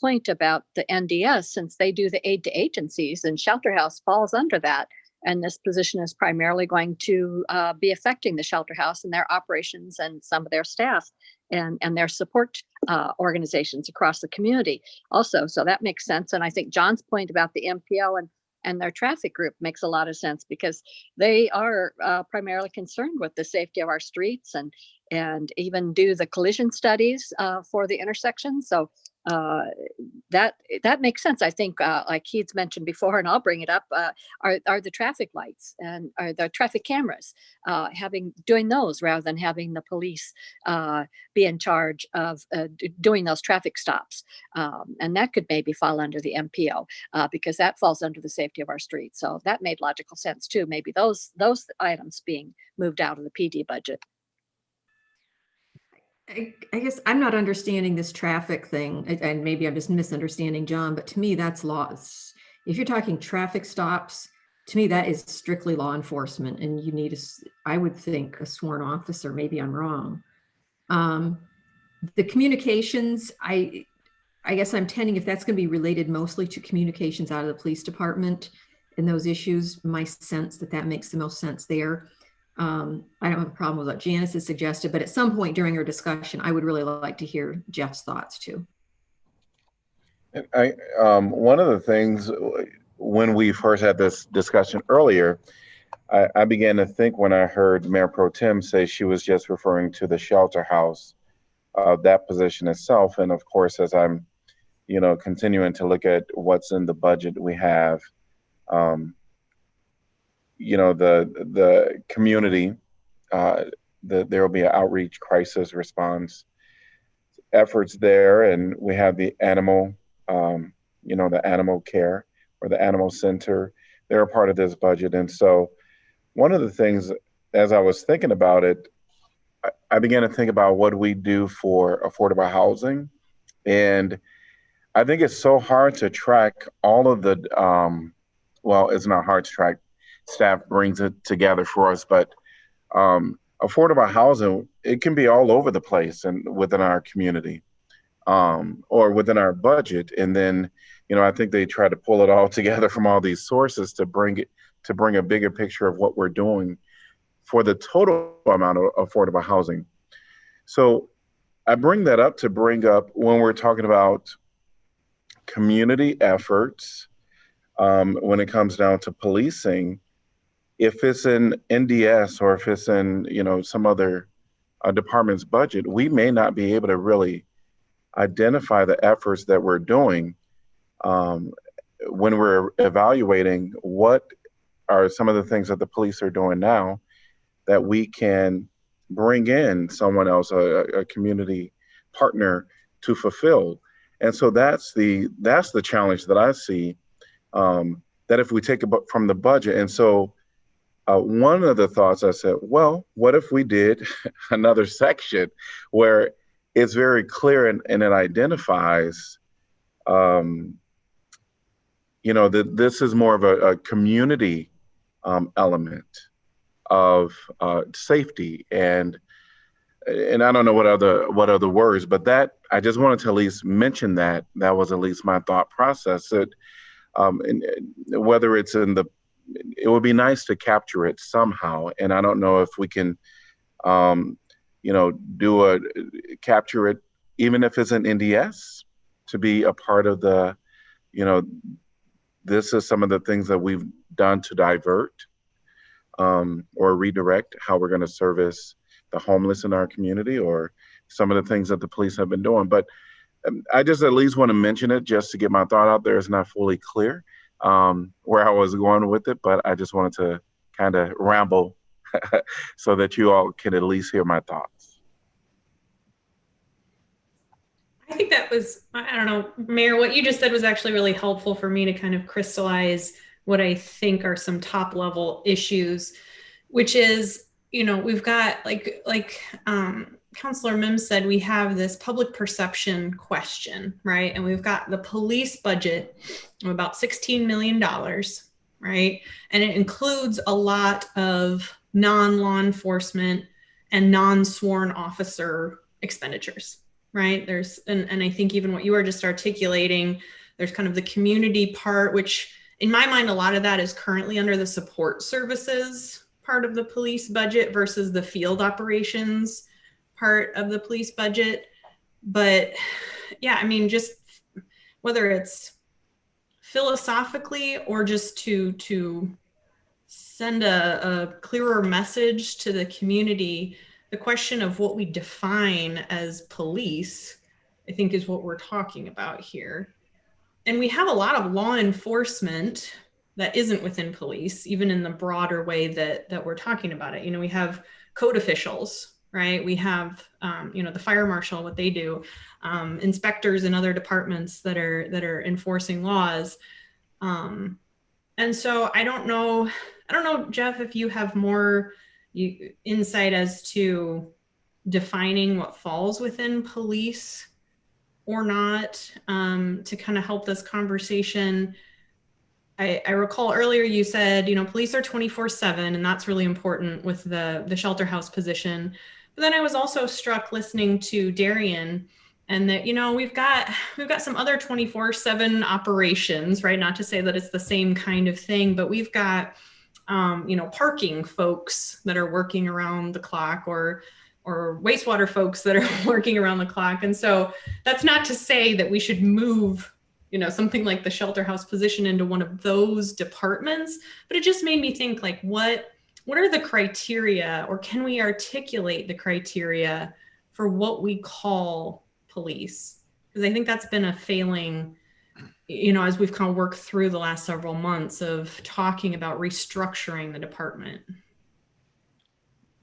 point about the NDS, since they do the aid to agencies, and Shelter House falls under that. And this position is primarily going to be affecting the Shelter House and their operations and some of their staff and their support organizations across the community also. So that makes sense. And I think John's point about the MPO and their traffic group makes a lot of sense, because they are primarily concerned with the safety of our streets and even do the collision studies for the intersection. So that makes sense. I think, like Heath's mentioned before, and I'll bring it up, are the traffic lights and are the traffic cameras, doing those rather than having the police be in charge of doing those traffic stops. And that could maybe fall under the MPO because that falls under the safety of our streets. So that made logical sense too. Maybe those items being moved out of the PD budget. I guess I'm not understanding this traffic thing, and maybe I'm just misunderstanding John, but to me, that's laws. If you're talking traffic stops, to me, that is strictly law enforcement, and you need I would think a sworn officer. Maybe I'm wrong. The communications, I guess I'm tending, if that's going to be related mostly to communications out of the police department and those issues, my sense that makes the most sense there. I don't have a problem with what Janice has suggested, but at some point during our discussion, I would really like to hear Jeff's thoughts too. One of the things when we first had this discussion earlier, I began to think when I heard Mayor Pro Tem say she was just referring to the shelter house, that position itself. And of course, as I'm, continuing to look at what's in the budget we have, the community, there will be an outreach crisis response efforts there. And we have the animal, the animal care or the animal center. They're a part of this budget. And so one of the things, as I was thinking about it, I began to think about what we do for affordable housing. And I think it's so hard to track all of the, it's not hard to track. Staff brings it together for us, but affordable housing, it can be all over the place and within our community or within our budget. And then, I think they try to pull it all together from all these sources to bring a bigger picture of what we're doing for the total amount of affordable housing. So I bring that up to bring up when we're talking about community efforts, when it comes down to policing, if it's in NDS or if it's in, some other department's budget, we may not be able to really identify the efforts that we're doing when we're evaluating what are some of the things that the police are doing now that we can bring in someone else, a community partner, to fulfill. And so that's the challenge that I see, that if we take it from the budget. And so one of the thoughts I said, well, what if we did another section where it's very clear and it identifies, that this is more of a community element of safety, and I don't know what other words, but that I just wanted to at least mention that was at least my thought process. That and whether it's it would be nice to capture it somehow, and I don't know if we can, capture it, even if it's an NDS, to be a part of the, this is some of the things that we've done to divert or redirect how we're going to service the homeless in our community, or some of the things that the police have been doing. But I just at least want to mention it just to get my thought out there. It's not fully clear where I was going with it, but I just wanted to kind of ramble so that you all can at least hear my thoughts. I think that was, I don't know, Mayor, what you just said was actually really helpful for me to kind of crystallize what I think are some top level issues, which is, we've got like Councilor Mims said, we have this public perception question, right? And we've got the police budget of about $16 million, right? And it includes a lot of non-law enforcement and non-sworn officer expenditures, right? And I think even what you were just articulating, there's kind of the community part, which in my mind, a lot of that is currently under the support services part of the police budget versus the field operations part of the police budget. But yeah, I mean, just whether it's philosophically or just to send a clearer message to the community, the question of what we define as police, I think, is what we're talking about here. And we have a lot of law enforcement that isn't within police, even in the broader way that we're talking about it. We have code officials, right? We have, the fire marshal, what they do, inspectors in other departments that are enforcing laws. And so I don't know, Jeff, if you have more insight as to defining what falls within police or not, to kind of help this conversation. I recall earlier you said, police are 24/7, and that's really important with the shelter house position. But then I was also struck listening to Darian, and that, we've got some other 24/7 operations, right? Not to say that it's the same kind of thing, but we've got, parking folks that are working around the clock, or wastewater folks that are working around the clock. And so that's not to say that we should move, something like the shelter house position into one of those departments, but it just made me think, like, what are the criteria, or can we articulate the criteria for what we call police? Because I think that's been a failing, as we've kind of worked through the last several months of talking about restructuring the department.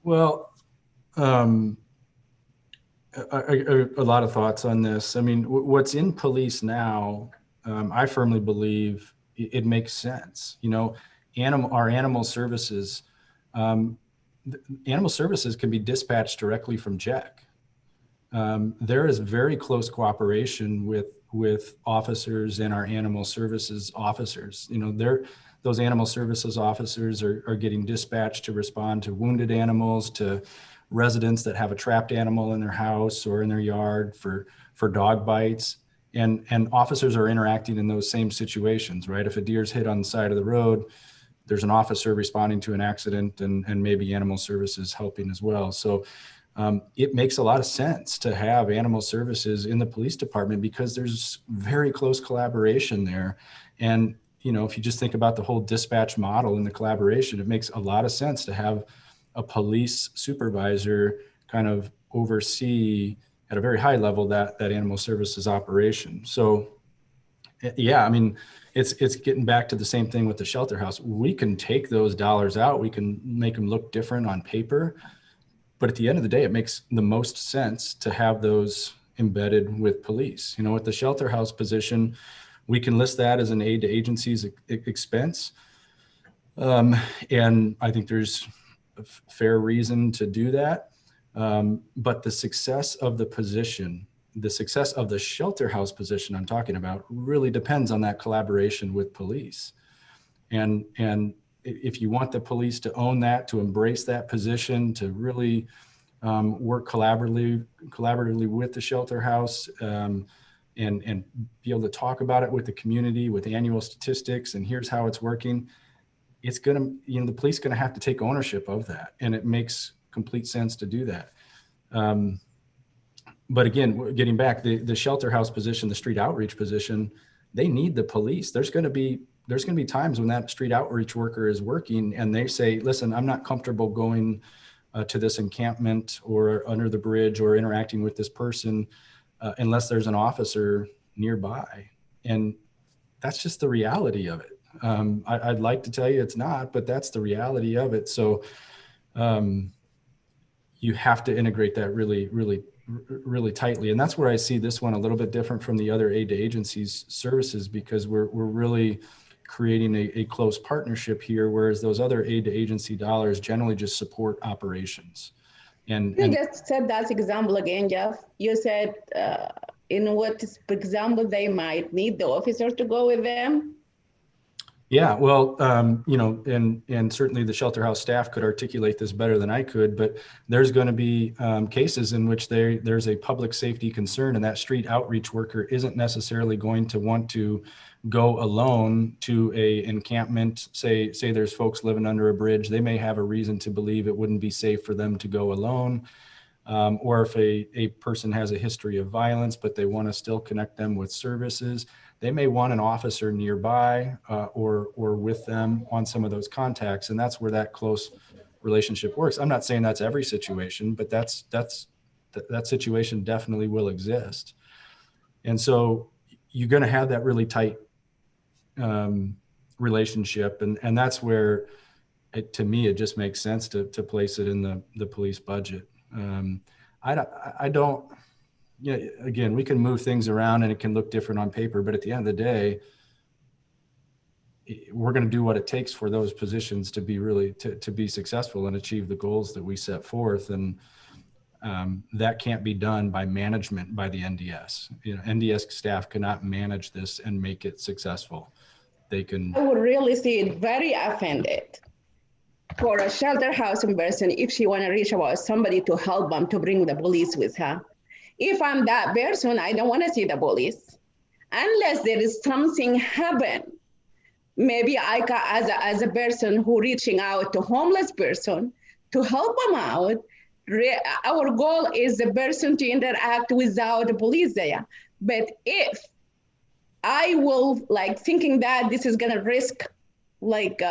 Well, a lot of thoughts on this. I mean, what's in police now, I firmly believe it makes sense. Our animal services, animal services can be dispatched directly from JEC. There is very close cooperation with officers and our animal services officers. Those animal services officers are getting dispatched to respond to wounded animals, to residents that have a trapped animal in their house or in their yard for dog bites. And officers are interacting in those same situations, right? If a deer's hit on the side of the road, there's an officer responding to an accident and maybe animal services helping as well. So it makes a lot of sense to have animal services in the police department because there's very close collaboration there. And, you know, if you just think about the whole dispatch model and the collaboration, it makes a lot of sense to have a police supervisor kind of oversee at a very high level that animal services operation. So yeah, I mean, it's getting back to the same thing with the shelter house. We can take those dollars out, we can make them look different on paper, but at the end of the day, it makes the most sense to have those embedded with police. You know, with the shelter house position, we can list that as an aid to agencies expense. And I think there's a fair reason to do that. But the success of the position, the success of the shelter house position I'm talking about really depends on that collaboration with police. And if you want the police to own that, to embrace that position, to really work collaboratively with the shelter house, and be able to talk about it with the community, with annual statistics, and here's how it's working, it's gonna, you know, the police gonna have to take ownership of that, and it makes complete sense to do that. But again, getting back, the shelter house position, the street outreach position, they need the police. There's going to be times when that street outreach worker is working and they say, listen, I'm not comfortable going to this encampment or under the bridge or interacting with this person unless there's an officer nearby. And that's just the reality of it. I'd like to tell you it's not, but that's the reality of it. So you have to integrate that really tightly. And that's where I see this one a little bit different from the other aid to agencies services, because we're really creating a close partnership here, whereas those other aid to agency dollars generally just support operations. And you just said that example again, Jeff. You said in what example they might need the officer to go with them. Yeah, well, you know, and certainly the shelter house staff could articulate this better than I could, but there's going to be cases in which there's a public safety concern, and that street outreach worker isn't necessarily going to want to go alone to a encampment. Say there's folks living under a bridge. They may have a reason to believe it wouldn't be safe for them to go alone. Or if a person has a history of violence, but they want to still connect them with services, they may want an officer nearby or with them on some of those contacts. And that's where that close relationship works. I'm not saying that's every situation, but that situation definitely will exist. And so you're going to have that really tight relationship. And that's where, to me, it just makes sense to place it in the police budget. I don't, you know, again, we can move things around and it can look different on paper, but at the end of the day, we're going to do what it takes for those positions to be really, to be successful and achieve the goals that we set forth. And that can't be done by management, by the NDS. You know, NDS staff cannot manage this and make it successful. They can. I would really see it very offended for a shelter house person if she want to reach out somebody to help them to bring the police with her. If I'm that person, I don't want to see the police unless there is something happen. Maybe I can, as a person who reaching out to homeless person to help them out. Our goal is the person to interact without the police there. But if I will like thinking that this is gonna risk like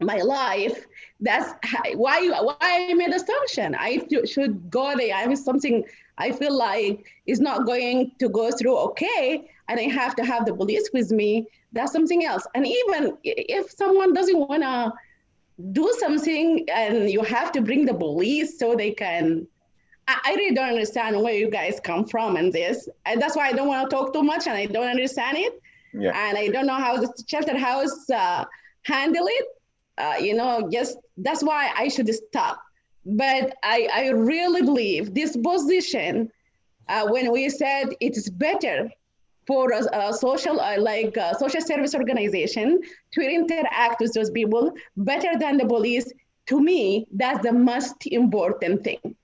my life, that's why I made assumption. I should go there. I have something I feel like is not going to go through okay, and I have to have the police with me. That's something else. And even if someone doesn't want to do something and you have to bring the police so they can, I really don't understand where you guys come from in this. And that's why I don't want to talk too much and I don't understand it. Yeah. And I don't know how the shelter house handle it. You know, just that's why I should stop. But I really believe this position, when we said it is better for a social social service organization to interact with those people better than the police, to me, that's the most important thing.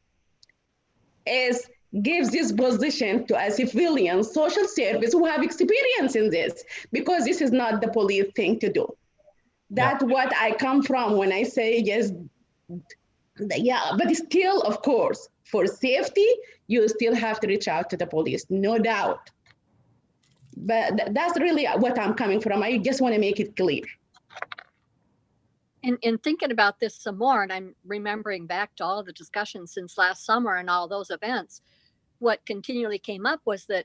Is gives this position to a civilian social service who have experience in this, because this is not the police thing to do. That's what I come from when I say yes. Yeah, but still, of course, for safety, you still have to reach out to the police, no doubt. But that's really what I'm coming from. I just want to make it clear. In thinking about this some more, and I'm remembering back to all the discussions since last summer and all those events, what continually came up was that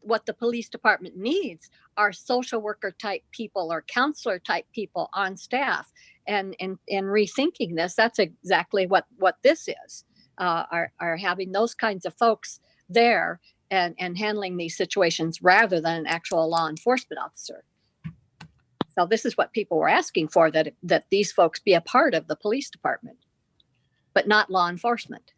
what the police department needs are social worker type people or counselor type people on staff. And in rethinking this, that's exactly what this is, are having those kinds of folks there and handling these situations rather than an actual law enforcement officer. So this is what people were asking for, that these folks be a part of the police department, but not law enforcement.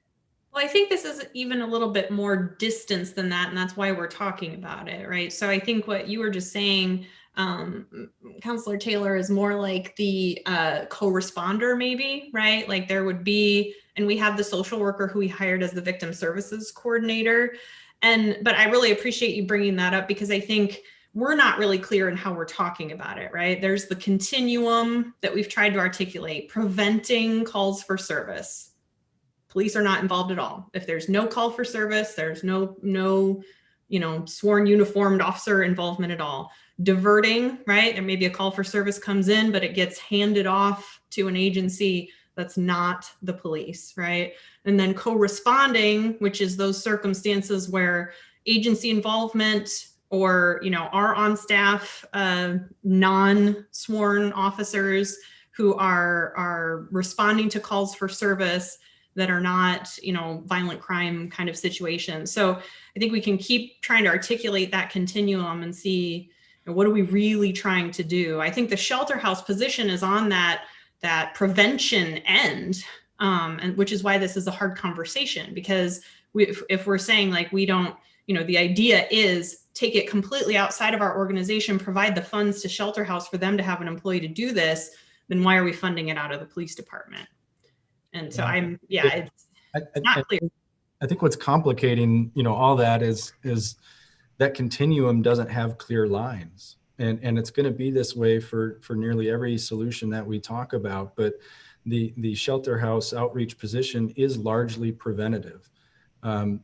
Well, I think this is even a little bit more distance than that, and that's why we're talking about it, right? So I think what you were just saying, Counselor Taylor, is more like the co-responder maybe, right? Like there would be, and we have the social worker who we hired as the victim services coordinator. But I really appreciate you bringing that up, because I think we're not really clear in how we're talking about it, right? There's the continuum that we've tried to articulate, preventing calls for service. Police are not involved at all. If there's no call for service, there's no sworn uniformed officer involvement at all. Diverting, right? There may be a call for service comes in, but it gets handed off to an agency that's not the police, right? And then co-responding, which is those circumstances where agency involvement or our on staff non-sworn officers who are responding to calls for service that are not, violent crime kind of situations. So I think we can keep trying to articulate that continuum and see, what are we really trying to do? I think the shelter house position is on that prevention end, and which is why this is a hard conversation, because if we're saying like we don't, the idea is take it completely outside of our organization, provide the funds to shelter house for them to have an employee to do this, then why are we funding it out of the police department? And so it's not clear. I think what's complicating, all that is that continuum doesn't have clear lines. And it's going to be this way for nearly every solution that we talk about. But the shelter house outreach position is largely preventative.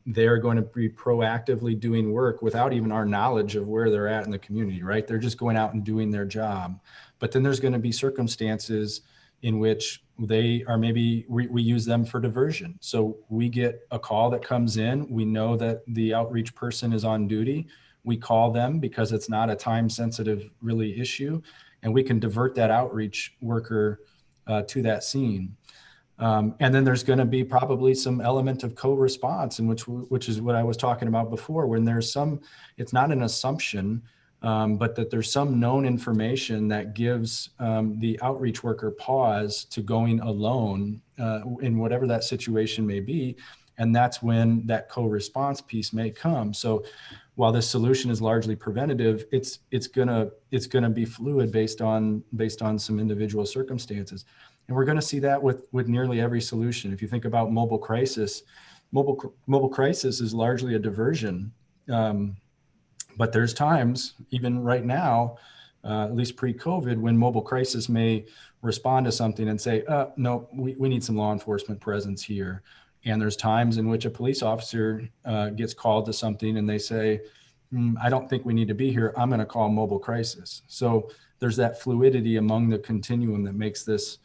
They're going to be proactively doing work without even our knowledge of where they're at in the community, right? They're just going out and doing their job. But then there's going to be circumstances in which they are we use them for diversion. So we get a call that comes in, we know that the outreach person is on duty, we call them because it's not a time sensitive really issue, and we can divert that outreach worker to that scene. And then there's going to be probably some element of co-response, in which is what I was talking about before, when there's it's not an assumption, but that there's some known information that gives the outreach worker pause to going alone in whatever that situation may be. And that's when that co-response piece may come. So while this solution is largely preventative, it's gonna be fluid based on some individual circumstances. And we're going to see that with nearly every solution. If you think about mobile crisis is largely a diversion. But there's times, even right now, at least pre-COVID, when mobile crisis may respond to something and say, no, we need some law enforcement presence here. And there's times in which a police officer gets called to something and they say, I don't think we need to be here. I'm going to call mobile crisis. So there's that fluidity among the continuum that makes this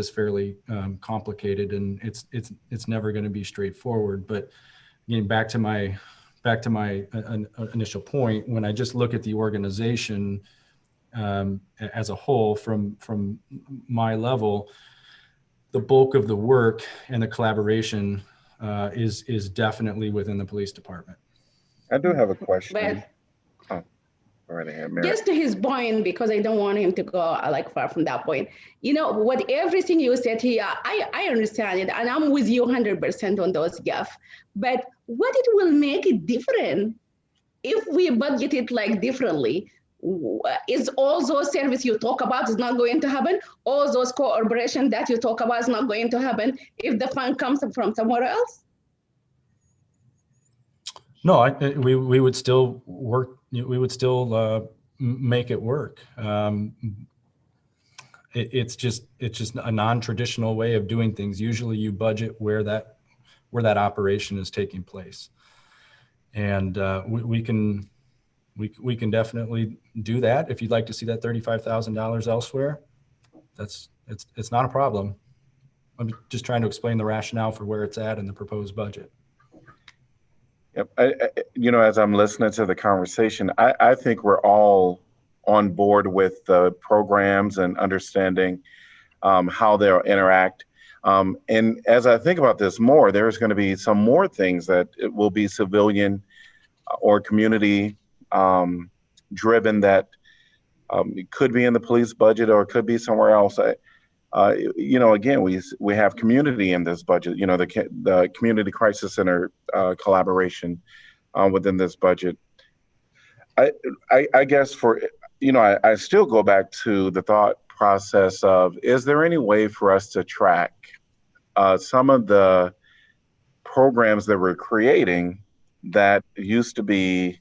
fairly complicated, and it's never going to be straightforward. But getting back to my initial point, when I just look at the organization as a whole from my level, the bulk of the work and the collaboration is definitely within the police department. I do have a question. But go right ahead, Mary. just to his point, because I don't want him to go far from that point. What everything you said here, I understand it, and I'm with you 100% on those, Jeff. But what it will make it different if we budget it differently? Is all those services you talk about is not going to happen? All those cooperation that you talk about is not going to happen if the fund comes from somewhere else? No, we would still work. We would still make it work. it's just a non-traditional way of doing things. Usually you budget where that operation is taking place. And we can definitely do that. If you'd like to see that $35,000 elsewhere, it's not a problem. I'm just trying to explain the rationale for where it's at in the proposed budget. Yep. As I'm listening to the conversation, I think we're all on board with the programs and understanding how they'll interact. And as I think about this more, there's going to be some more things that it will be civilian or community driven that it could be in the police budget or it could be somewhere else. Again, we have community in this budget, the Community Crisis Center collaboration within this budget. I guess I still go back to the thought process of, is there any way for us to track some of the programs that we're creating that used to be,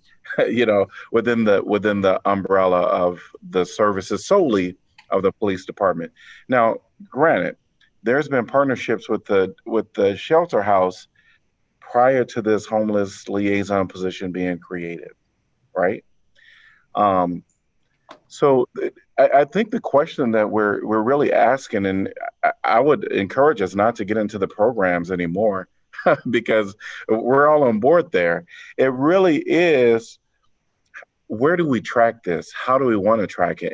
within the umbrella of the services solely of the police department? Now, granted, there's been partnerships with the shelter house prior to this homeless liaison position being created, right? So I think the question that we're really asking, and I would encourage us not to get into the programs anymore because we're all on board there. It really is, where do we track this? How do we want to track it?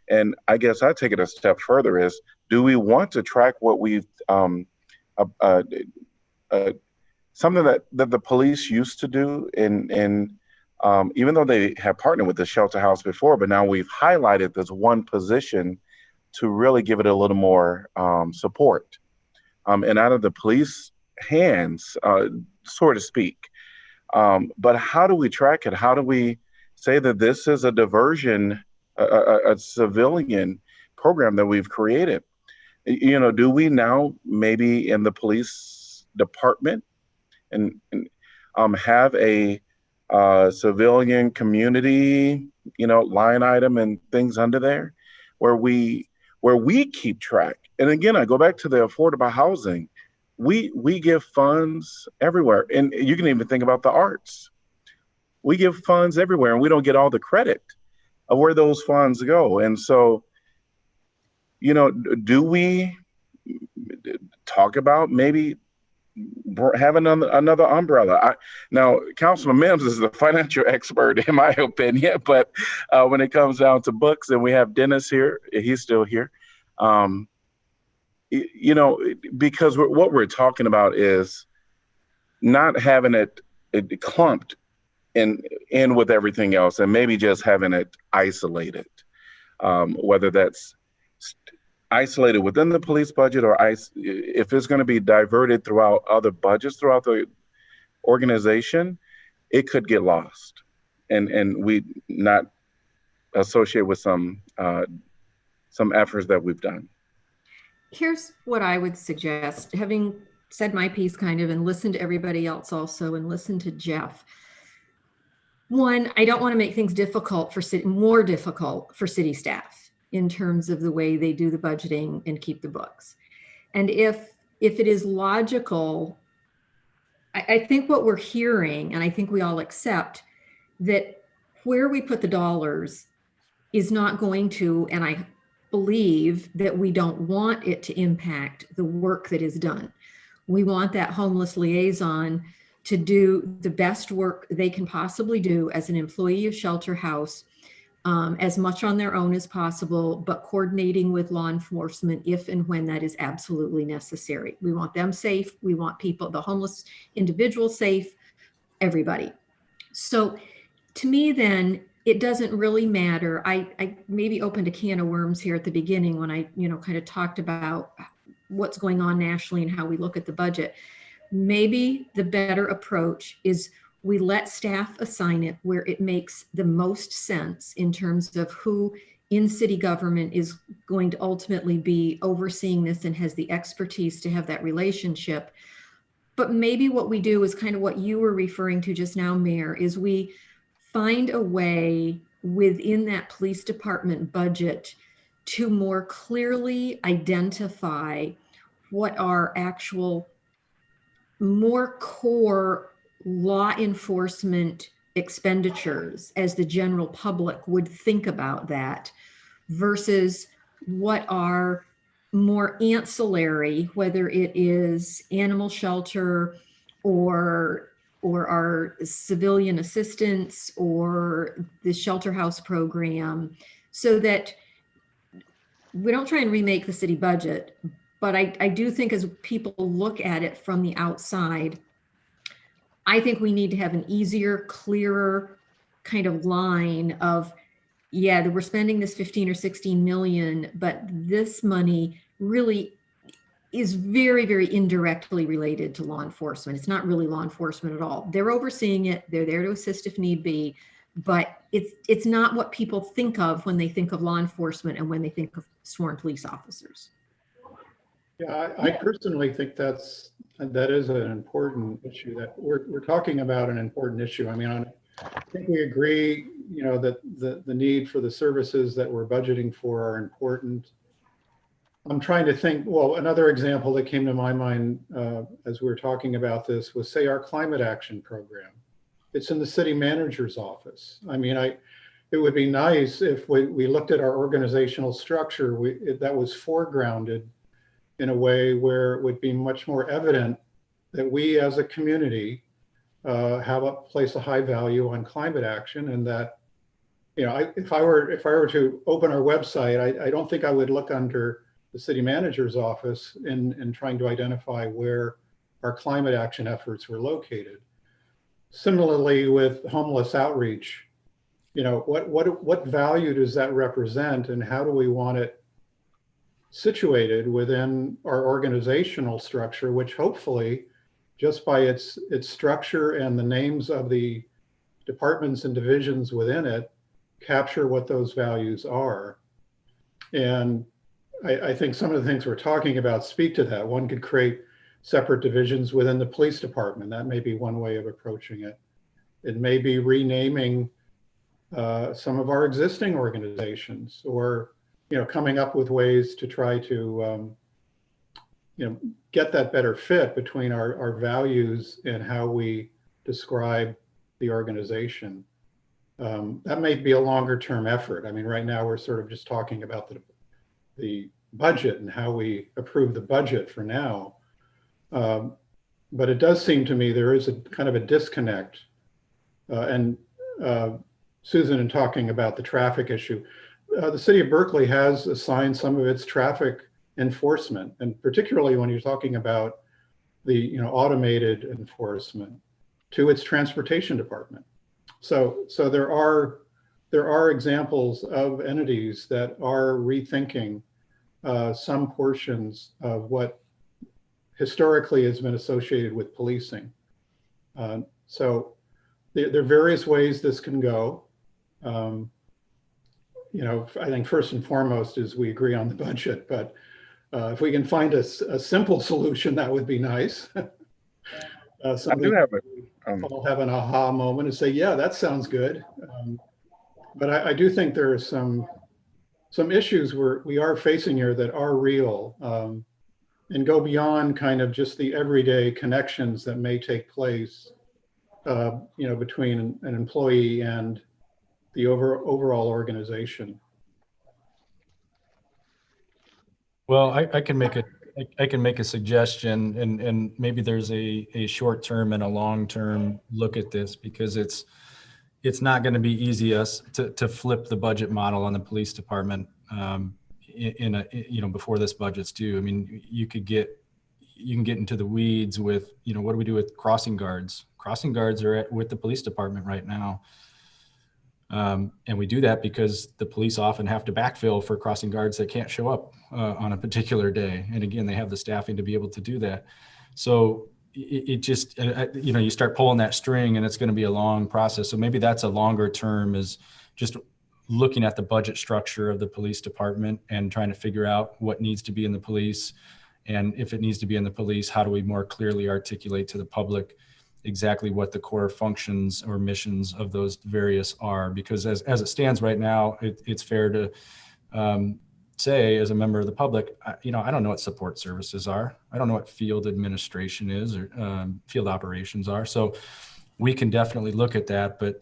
And I guess I take it a step further is, do we want to track what we've, something that the police used to do even though they have partnered with the shelter house before, but now we've highlighted this one position to really give it a little more support and out of the police hands, so to speak. But how do we track it? How do we say that this is a diversion, a civilian program that we've created? Do we now maybe in the police department and have a civilian community, line item and things under there where we keep track? And again, I go back to the affordable housing. We give funds everywhere. And you can even think about the arts. We give funds everywhere and we don't get all the credit of where those funds go. And so, do we talk about maybe having another umbrella? Now, Councilman Mims is the financial expert in my opinion, but when it comes down to books, and we have Dennis here, he's still here, because what we're talking about is not having it clumped in with everything else, and maybe just having it isolated, whether that's isolated within the police budget or if it's going to be diverted throughout other budgets throughout the organization, it could get lost and we not associate with some efforts that we've done. Here's what I would suggest, having said my piece kind of and listened to everybody else also and listened to Jeff. One, I don't want to make things more difficult for city staff in terms of the way they do the budgeting and keep the books. And if it is logical, I think what we're hearing, and I think we all accept, that where we put the dollars is not going to, and I believe that we don't want it to impact the work that is done. We want that homeless liaison to do the best work they can possibly do as an employee of Shelter House, as much on their own as possible, but coordinating with law enforcement if and when that is absolutely necessary. We want them safe. We want the homeless individuals safe, everybody. So to me then, it doesn't really matter. I maybe opened a can of worms here at the beginning when I, kind of talked about what's going on nationally and how we look at the budget. Maybe the better approach is we let staff assign it where it makes the most sense in terms of who in city government is going to ultimately be overseeing this and has the expertise to have that relationship. But maybe what we do is kind of what you were referring to just now, Mayor, is we find a way within that police department budget to more clearly identify what are actual more core law enforcement expenditures as the general public would think about that versus what are more ancillary, whether it is animal shelter or our civilian assistance or the shelter house program, so that we don't try and remake the city budget. But I do think as people look at it from the outside, I think we need to have an easier, clearer kind of line of, yeah, that we're spending this 15 or 16 million, but this money really is very, very indirectly related to law enforcement. It's not really law enforcement at all. They're overseeing it. They're there to assist if need be, but it's not what people think of when they think of law enforcement and when they think of sworn police officers. Yeah, I personally think that is an important issue, that we're talking about an important issue. I mean, I think we agree, you know, that the need for the services that we're budgeting for are important. I'm trying to think, well, another example that came to my mind as we were talking about this was, say, our climate action program. It's in the city manager's office. I mean, it would be nice if we looked at our organizational structure, that was foregrounded in a way where it would be much more evident that we as a community place a high value on climate action, and that, you know, if I were to open our website, I don't think I would look under the city manager's office in trying to identify where our climate action efforts were located. Similarly with homeless outreach, you know, what value does that represent, and how do we want it situated within our organizational structure, which hopefully, just by its structure and the names of the departments and divisions within it, capture what those values are. And I think some of the things we're talking about speak to that. One could create separate divisions within the police department. That may be one way of approaching it. It may be renaming some of our existing organizations, or, you know, coming up with ways to try to, you know, get that better fit between our values and how we describe the organization. That may be a longer term effort. I mean, right now we're sort of just talking about the budget and how we approve the budget for now. But it does seem to me there is a kind of a disconnect. And Susan, in talking about the traffic issue, the city of Berkeley has assigned some of its traffic enforcement, and particularly when you're talking about the, you know, automated enforcement, to its transportation department. So there are examples of entities that are rethinking some portions of what historically has been associated with policing. So there are various ways this can go. You know, I think first and foremost is we agree on the budget, but if we can find a simple solution, that would be nice. I do have I'll have an aha moment and say, yeah, that sounds good. But I do think there are some issues we are facing here that are real, and go beyond kind of just the everyday connections that may take place, you know, between an employee and the overall organization. Well, I can make a suggestion, and maybe there's a short term and a long term look at this, because it's not going to be easy to flip the budget model on the police department before this budget's due. I mean, you can get into the weeds with, you know, what do we do with crossing guards? Crossing guards are with the police department right now. And we do that because the police often have to backfill for crossing guards that can't show up on a particular day. And again, they have the staffing to be able to do that. So it just, you know, you start pulling that string, and it's going to be a long process. So maybe that's a longer term, is just looking at the budget structure of the police department and trying to figure out what needs to be in the police. And if it needs to be in the police, how do we more clearly articulate to the public exactly what the core functions or missions of those various are? Because as it stands right now, it's fair to say as a member of the public, I don't know what support services are. I don't know what field administration is or field operations are. So we can definitely look at that, but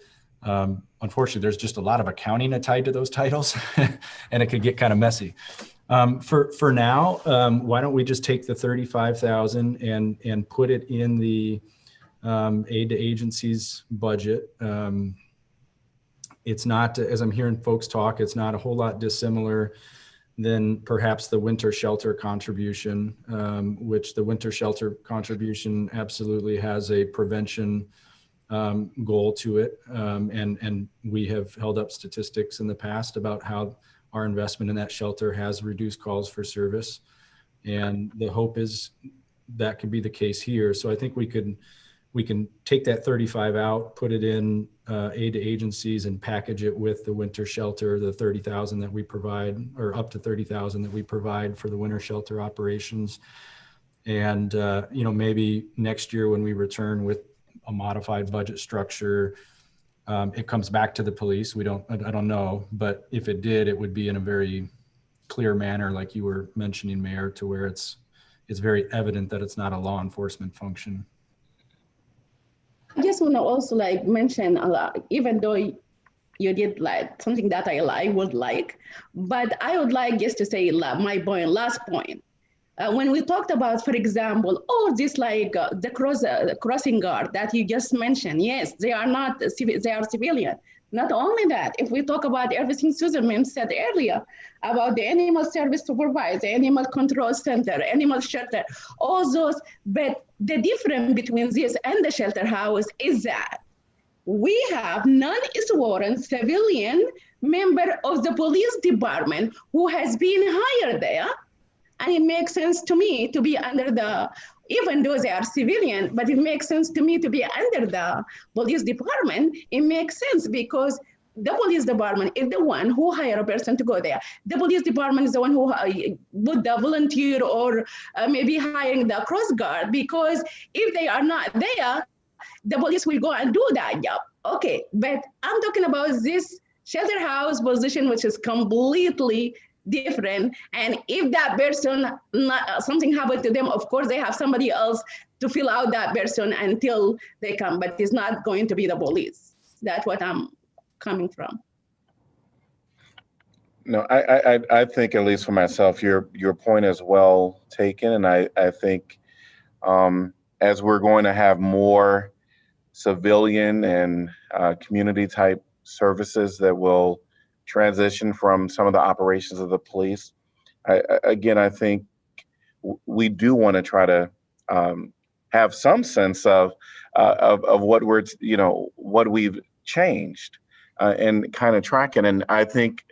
unfortunately, there's just a lot of accounting tied to those titles, and it could get kind of messy. For now, why don't we just take the 35,000 and put it in the aid to agencies budget. It's not, as I'm hearing folks talk, it's not a whole lot dissimilar than perhaps the winter shelter contribution, which the winter shelter contribution absolutely has a prevention goal to it. And we have held up statistics in the past about how our investment in that shelter has reduced calls for service. And the hope is that could be the case here. So I think we can take that 35 out, put it in aid to agencies and package it with the winter shelter, the 30,000 that we provide, or up to 30,000 that we provide for the winter shelter operations. And, maybe next year when we return with a modified budget structure, it comes back to the police. I don't know, but if it did, it would be in a very clear manner, like you were mentioning, Mayor, to where it's very evident that it's not a law enforcement function. I just want to also mention, even though you did something that I would like, but I would like just to say my last point. When we talked about, for example, the crossing guard that you just mentioned, yes, they are not, they are civilian. Not only that, if we talk about everything Susan Mims said earlier about the animal service supervisor, animal control center, animal shelter, all those, but the difference between this and the shelter house is that we have non-sworn civilian member of the police department who has been hired there. And it makes sense to me to be under even though they are civilian, but it makes sense to me to be under the police department. It makes sense because the police department is the one who hire a person to go there. The police department is the one who would volunteer or maybe hiring the cross guard, because if they are not there, the police will go and do that job. Okay, but I'm talking about this shelter house position, which is completely different. And if that person, something happened to them, of course, they have somebody else to fill out that person until they come, but it's not going to be the police. That's what I'm coming from. No, I think, at least for myself, your point is well taken. And I think as we're going to have more civilian and community type services that will transition from some of the operations of the police, I think we do want to try to have some sense of what what we've changed and kind of tracking. And I think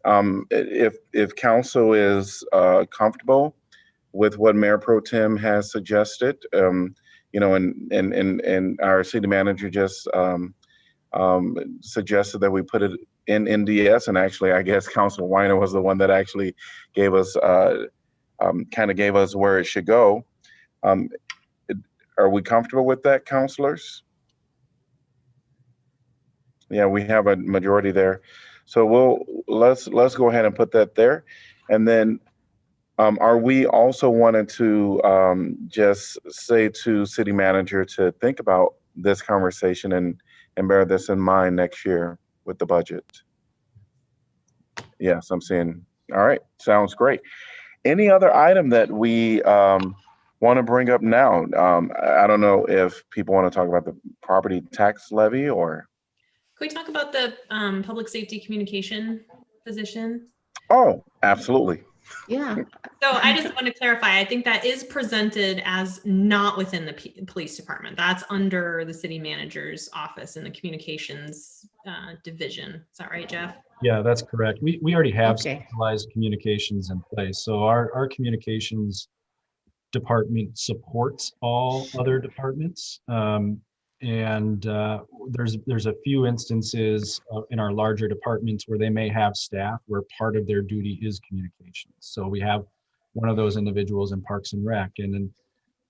if council is comfortable with what Mayor Pro Tem has suggested, and our city manager just suggested that we put it in NDS, and actually, I guess Councilor Weiner was the one that actually gave us gave us where it should go. Are we comfortable with that, councilors? Yeah, we have a majority there, so let's go ahead and put that there. And then, are we also wanted to just say to city manager to think about this conversation and bear this in mind next year with the budget? Yes, I'm seeing. All right, sounds great. Any other item that we want to bring up now? I don't know if people want to talk about the property tax levy or. Can we talk about the public safety communication position? Oh, absolutely. Yeah. So I just want to clarify, I think that is presented as not within the police department. That's under the city manager's office in the communications division. Is that right, Jeff? Yeah, that's correct. We already have centralized communications in place. So our communications department supports all other departments. And there's a few instances in our larger departments where they may have staff where part of their duty is communications. So we have one of those individuals in Parks and Rec. And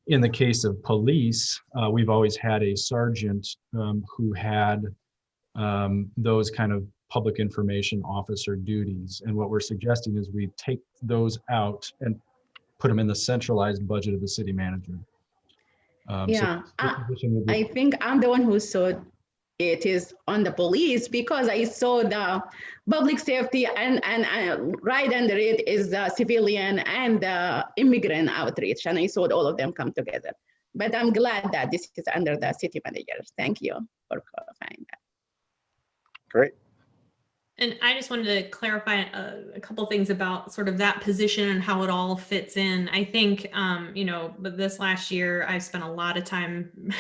in the case of police, we've always had a sergeant who had those kind of public information officer duties. And what we're suggesting is we take those out and put them in the centralized budget of the city manager. Yeah, this position would be- I think I'm the one who saw it is on the police, because I saw the public safety and right under it is the civilian and the immigrant outreach, and I saw all of them come together. But I'm glad that this is under the city manager. Thank you for clarifying that. Great. And I just wanted to clarify a couple things about sort of that position and how it all fits in. I think, but this last year, I've spent a lot of time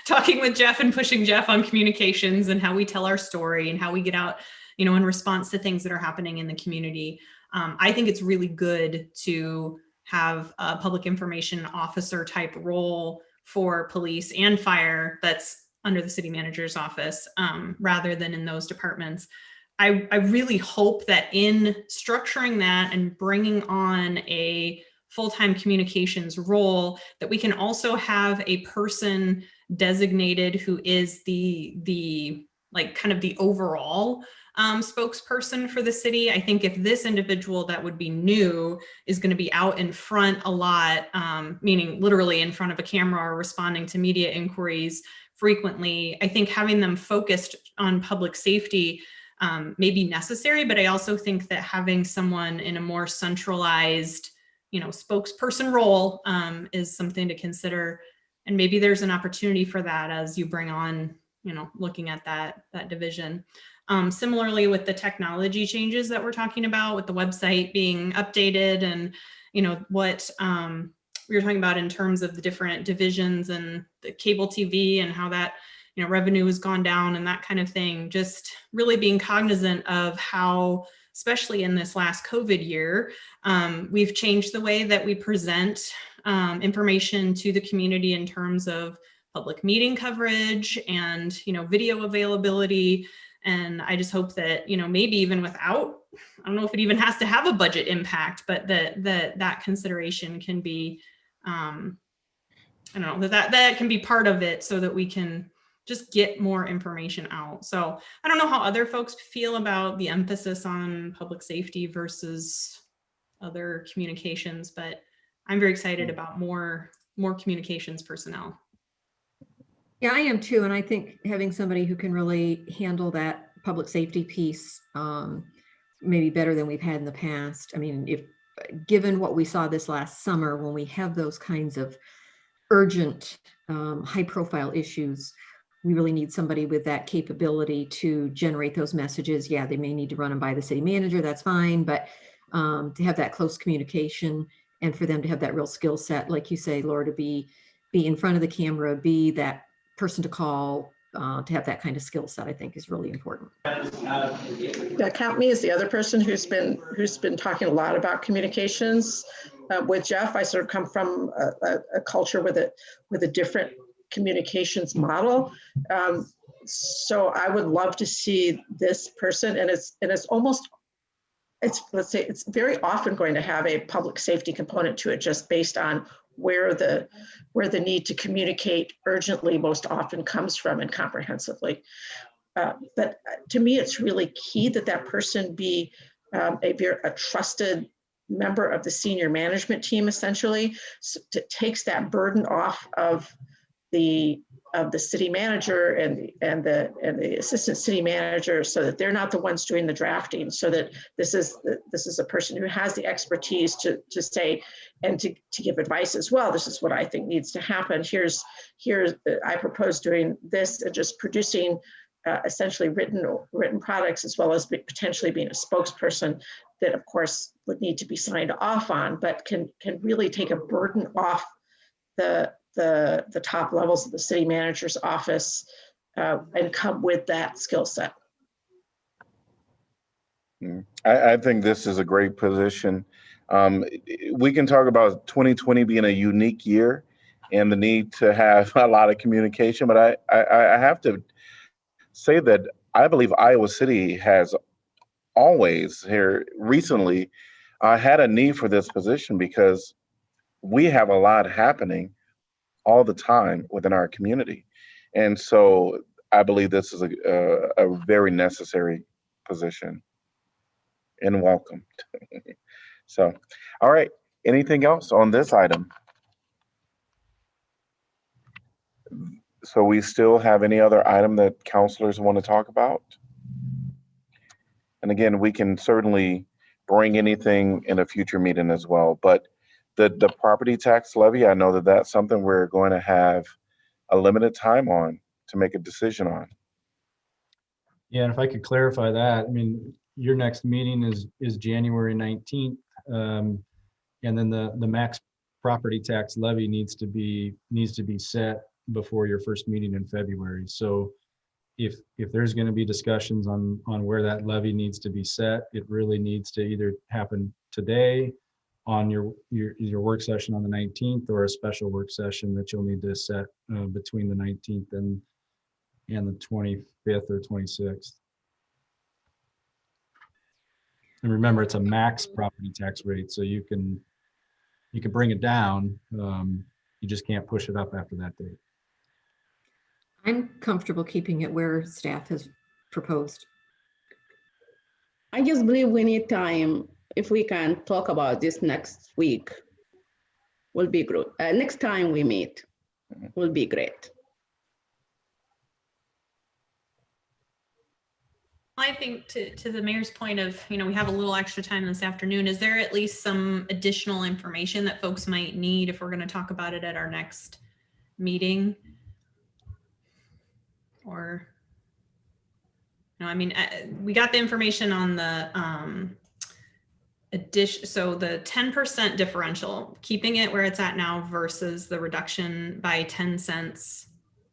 talking with Jeff and pushing Jeff on communications and how we tell our story and how we get out, in response to things that are happening in the community. I think it's really good to have a public information officer type role for police and fire that's under the city manager's office, rather than in those departments. I really hope that in structuring that and bringing on a full-time communications role, that we can also have a person designated who is the kind of the overall spokesperson for the city. I think if this individual that would be new is going to be out in front a lot, meaning literally in front of a camera or responding to media inquiries frequently, I think having them focused on public safety may be necessary, but I also think that having someone in a more centralized, spokesperson role is something to consider. And maybe there's an opportunity for that as you bring on, looking at that division. Similarly with the technology changes that we're talking about, with the website being updated and, what we were talking about in terms of the different divisions and the cable TV and how that revenue has gone down and that kind of thing, just really being cognizant of how, especially in this last COVID year, we've changed the way that we present information to the community in terms of public meeting coverage and, video availability. And I just hope that, maybe even without, I don't know if it even has to have a budget impact, but that consideration can be, that can be part of it so that we can just get more information out. So I don't know how other folks feel about the emphasis on public safety versus other communications, but I'm very excited about more communications personnel. Yeah, I am too. And I think having somebody who can really handle that public safety piece maybe better than we've had in the past. I mean, given what we saw this last summer, when we have those kinds of urgent, high profile issues, we really need somebody with that capability to generate those messages. Yeah, they may need to run them by the city manager, that's fine, but to have that close communication and for them to have that real skill set, like you say, Laura, to be in front of the camera, be that person to call, to have that kind of skill set, I think is really important. Yeah, count me as the other person who's been talking a lot about communications with Jeff. I sort of come from a culture with a different communications model. So I would love to see this person, and it's very often going to have a public safety component to it, just based on where the need to communicate urgently most often comes from and comprehensively. But to me, it's really key that person be a trusted member of the senior management team, essentially, so it takes that burden off of the city manager and the assistant city manager, so that they're not the ones doing the drafting, so that this is a person who has the expertise to say and to give advice as well. This is what I think needs to happen. Here's I propose doing this, and just producing essentially written products, as well as potentially being a spokesperson that of course would need to be signed off on, but can really take a burden off the top levels of the city manager's office and come with that skill set. I think this is a great position. We can talk about 2020 being a unique year and the need to have a lot of communication, but I have to say that I believe Iowa City has always here recently had a need for this position, because we have a lot happening all the time within our community. And so I believe this is a very necessary position and welcomed. So, all right. Anything else on this item? So we still have any other item that counselors want to talk about? And again, we can certainly bring anything in a future meeting as well, but the property tax levy, I know that that's something we're going to have a limited time on to make a decision on. Yeah, and if I could clarify that, I mean, your next meeting is January 19th. And then the max property tax levy needs to be set before your first meeting in February. So if there's going to be discussions on where that levy needs to be set, it really needs to either happen today on your work session on the 19th, or a special work session that you'll need to set between the 19th and the 25th or 26th. And remember, it's a max property tax rate, so you can bring it down. You just can't push it up after that date. I'm comfortable keeping it where staff has proposed. I just believe we need time. If we can talk about this next week, will be good. Next time we meet will be great. I think to the mayor's point of, we have a little extra time this afternoon. Is there at least some additional information that folks might need if we're going to talk about it at our next meeting? Or, we got the information on the addition. So the 10% differential, keeping it where it's at now versus the reduction by 10 cents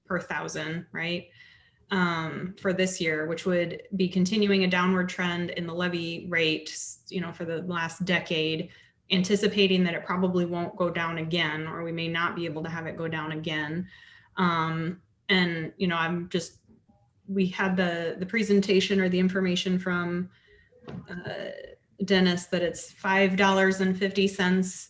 per thousand, right? For this year, which would be continuing a downward trend in the levy rate, for the last decade, anticipating that it probably won't go down again, or we may not be able to have it go down again. And, we had the presentation or the information from Dennis that it's $5.50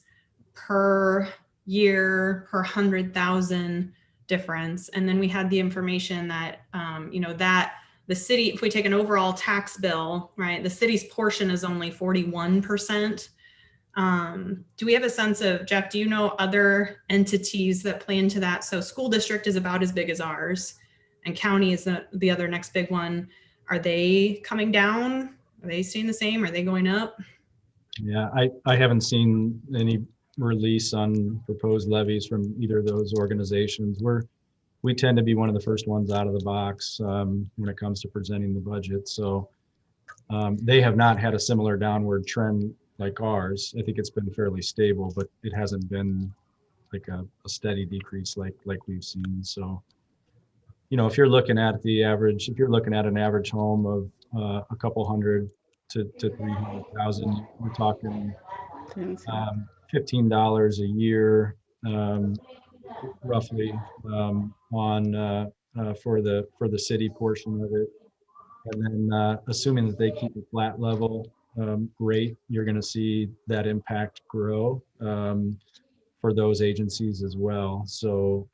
per year per 100,000 difference. And then we had the information that, that the city, if we take an overall tax bill, right, the city's portion is only 41%. Do we have a sense of, Jeff, do you know other entities that play into that? So school district is about as big as ours, and county is the other next big one. Are they coming down? Are they staying the same? Are they going up? Yeah, I haven't seen any release on proposed levies from either of those organizations. We tend to be one of the first ones out of the box when it comes to presenting the budget. So they have not had a similar downward trend like ours. I think it's been fairly stable, but it hasn't been like a steady decrease like we've seen. So, if you're looking at an average home of a couple hundred to 300,000, we're talking $15 a year, roughly, for the city portion of it. And then assuming that they keep a flat level rate, you're going to see that impact grow for those agencies as well. So,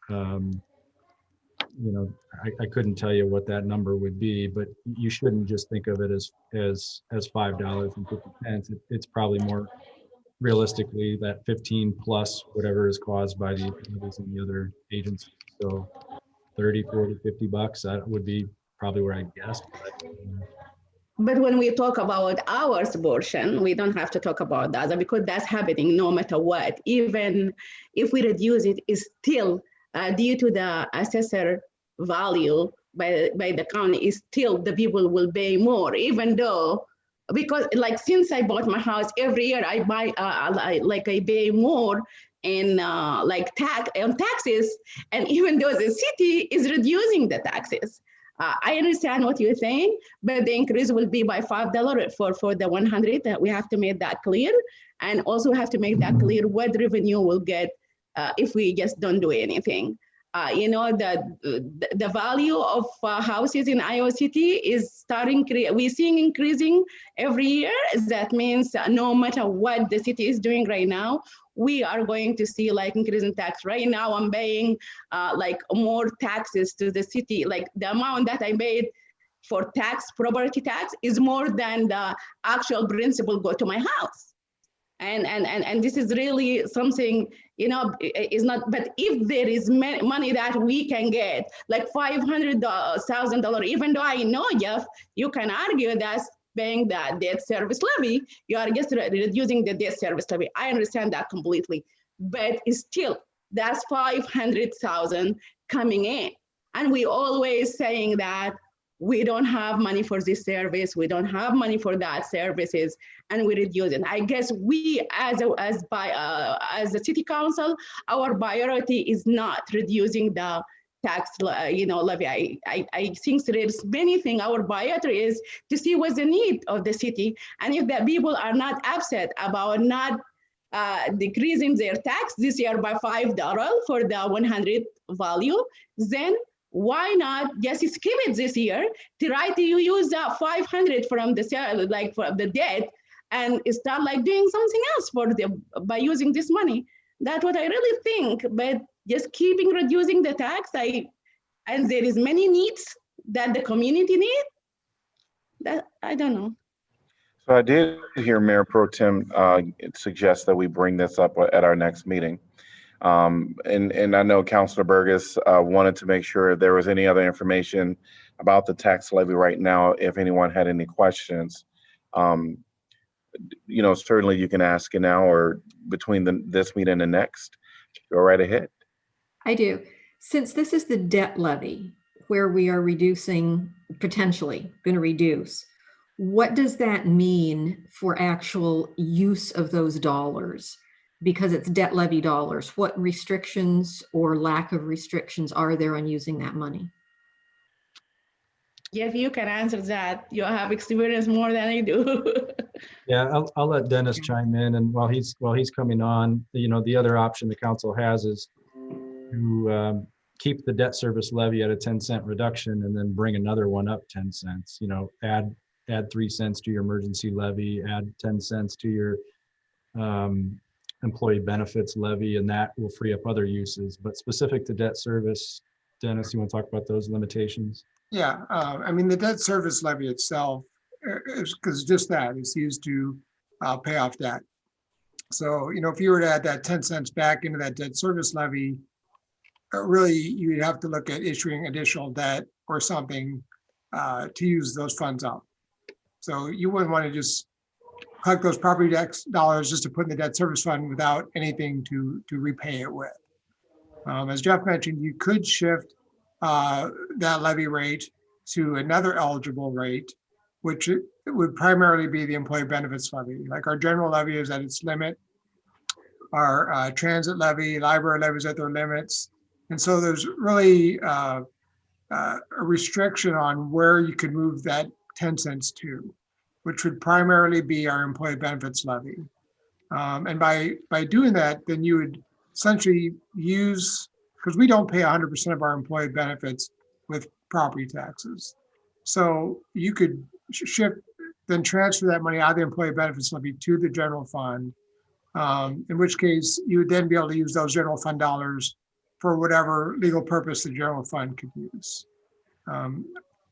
I couldn't tell you what that number would be, but you shouldn't just think of it as $5.50. It's probably more realistically that 15 plus whatever is caused by the others and the other agencies. So 30, 40, $50, that would be probably where I guess. But when we talk about our portion, we don't have to talk about the other, because that's happening no matter what. Even if we reduce it, it's still due to the assessor value by the county, is still the people will pay more, even though, because like since I bought my house, every year I buy I pay more in taxes, and even though the city is reducing the taxes. I understand what you're saying, but the increase will be by $5 for the 100. That we have to make that clear, and also have to make that clear what revenue we'll get if we just don't do anything. The value of houses in Iowa City is we're seeing increasing every year. That means no matter what the city is doing right now, we are going to see increase in tax. Right now, I'm paying more taxes to the city. Like the amount that I paid for property tax is more than the actual principal go to my house. And this is really something, is not, but if there is money that we can get, like $500,000, even though I know, Jeff, you can argue that's paying the debt service levy, you are just reducing the debt service levy. I understand that completely, but still, that's 500,000 coming in. And we always saying that we don't have money for this service, we don't have money for that services, and we reduce it. I guess we, as the city council, our priority is not reducing the tax, levy. I think there's many things. Our priority is to see what's the need of the city, and if the people are not upset about not decreasing their tax this year by $5 for the 100 value, then why not just skip it this year, try to use that 500 from the for the debt and start doing something else by using this money. That's what I really think. But just keeping reducing the tax, and there is many needs that the community need. That I don't know. So I did hear Mayor Pro Tem suggest that we bring this up at our next meeting. And I know Councilor Burgess wanted to make sure if there was any other information about the tax levy right now, if anyone had any questions. Certainly you can ask it now or between this meeting and the next. Go right ahead. I do. Since this is the debt levy where we are potentially going to reduce, what does that mean for actual use of those dollars? Because it's debt levy dollars, what restrictions or lack of restrictions are there on using that money? Jeff, you can answer that. You have experience more than I do. Yeah, I'll let Dennis chime in, and while he's coming on, the other option the council has is to keep the debt service levy at a 10-cent reduction and then bring another one up 10 cents. Add 3 cents to your emergency levy, add 10 cents to your employee benefits levy, and that will free up other uses. But specific to debt service, Dennis, you want to talk about those limitations? Yeah, the debt service levy itself is because just that it's used to pay off debt. So, if you were to add that 10 cents back into that debt service levy, really you'd have to look at issuing additional debt or something to use those funds up. So you wouldn't want to just collect those property tax dollars just to put in the debt service fund without anything to repay it with. As Jeff mentioned, you could shift that levy rate to another eligible rate, which would primarily be the employee benefits levy. Like our general levy is at its limit, our transit levy, library levies at their limits. And so there's really a restriction on where you could move that 10 cents to, which would primarily be our employee benefits levy. And by doing that, then you would essentially use, because we don't pay 100% of our employee benefits with property taxes. So you could then transfer that money out of the employee benefits levy to the general fund, in which case you would then be able to use those general fund dollars for whatever legal purpose the general fund could use.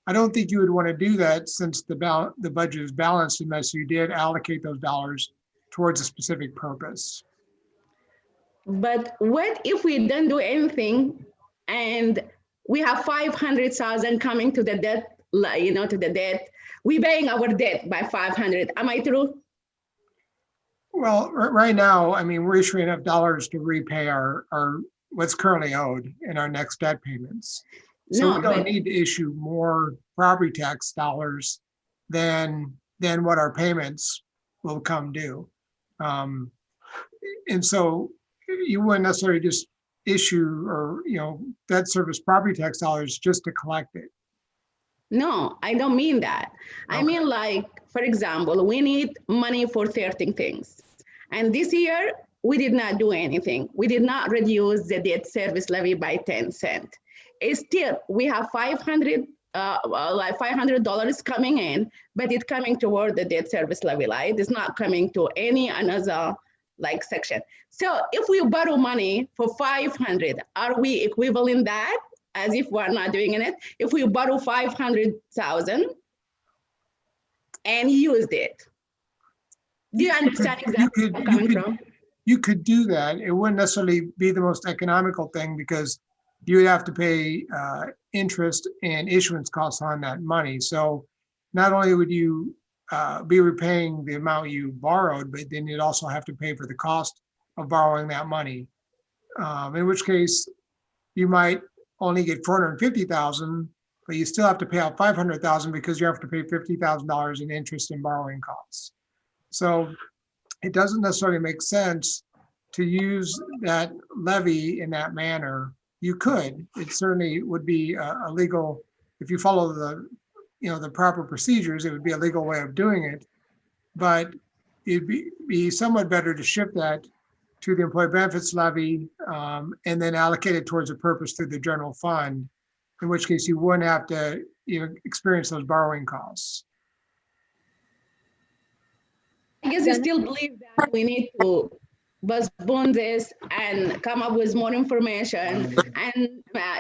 I don't think you would want to do that since the budget is balanced unless you did allocate those dollars towards a specific purpose. But what if we don't do anything and we have 500,000 coming to the debt, to the debt, we paying our debt by 500, am I true? Well, right now, we're issuing enough dollars to repay our what's currently owed in our next debt payments. So we don't need to issue more property tax dollars than what our payments will come due. And so you wouldn't necessarily just issue or debt service property tax dollars just to collect it. No, I don't mean that. Okay. I mean, for example, we need money for certain things. And this year, we did not do anything. We did not reduce the debt service levy by 10 cents. Still, we have $500 coming in, but it's coming toward the debt service levy, right? It's not coming to any another section. So if we borrow money for 500, are we equivalent that as if we're not doing it. If we borrow 500,000 and used it, do you understand exactly where I'm coming from? You could do that. It wouldn't necessarily be the most economical thing because you would have to pay interest and issuance costs on that money. So not only would you be repaying the amount you borrowed, but then you'd also have to pay for the cost of borrowing that money. In which case you might only get 450,000, but you still have to pay out 500,000 because you have to pay $50,000 in interest and borrowing costs. So it doesn't necessarily make sense to use that levy in that manner. You could, it certainly would be a legal, if you follow the, the proper procedures, it would be a legal way of doing it. But it'd be somewhat better to shift that to the employee benefits levy and then allocate it towards a purpose through the general fund, in which case you wouldn't have to experience those borrowing costs. I guess I still believe that we need to postpone this and come up with more information and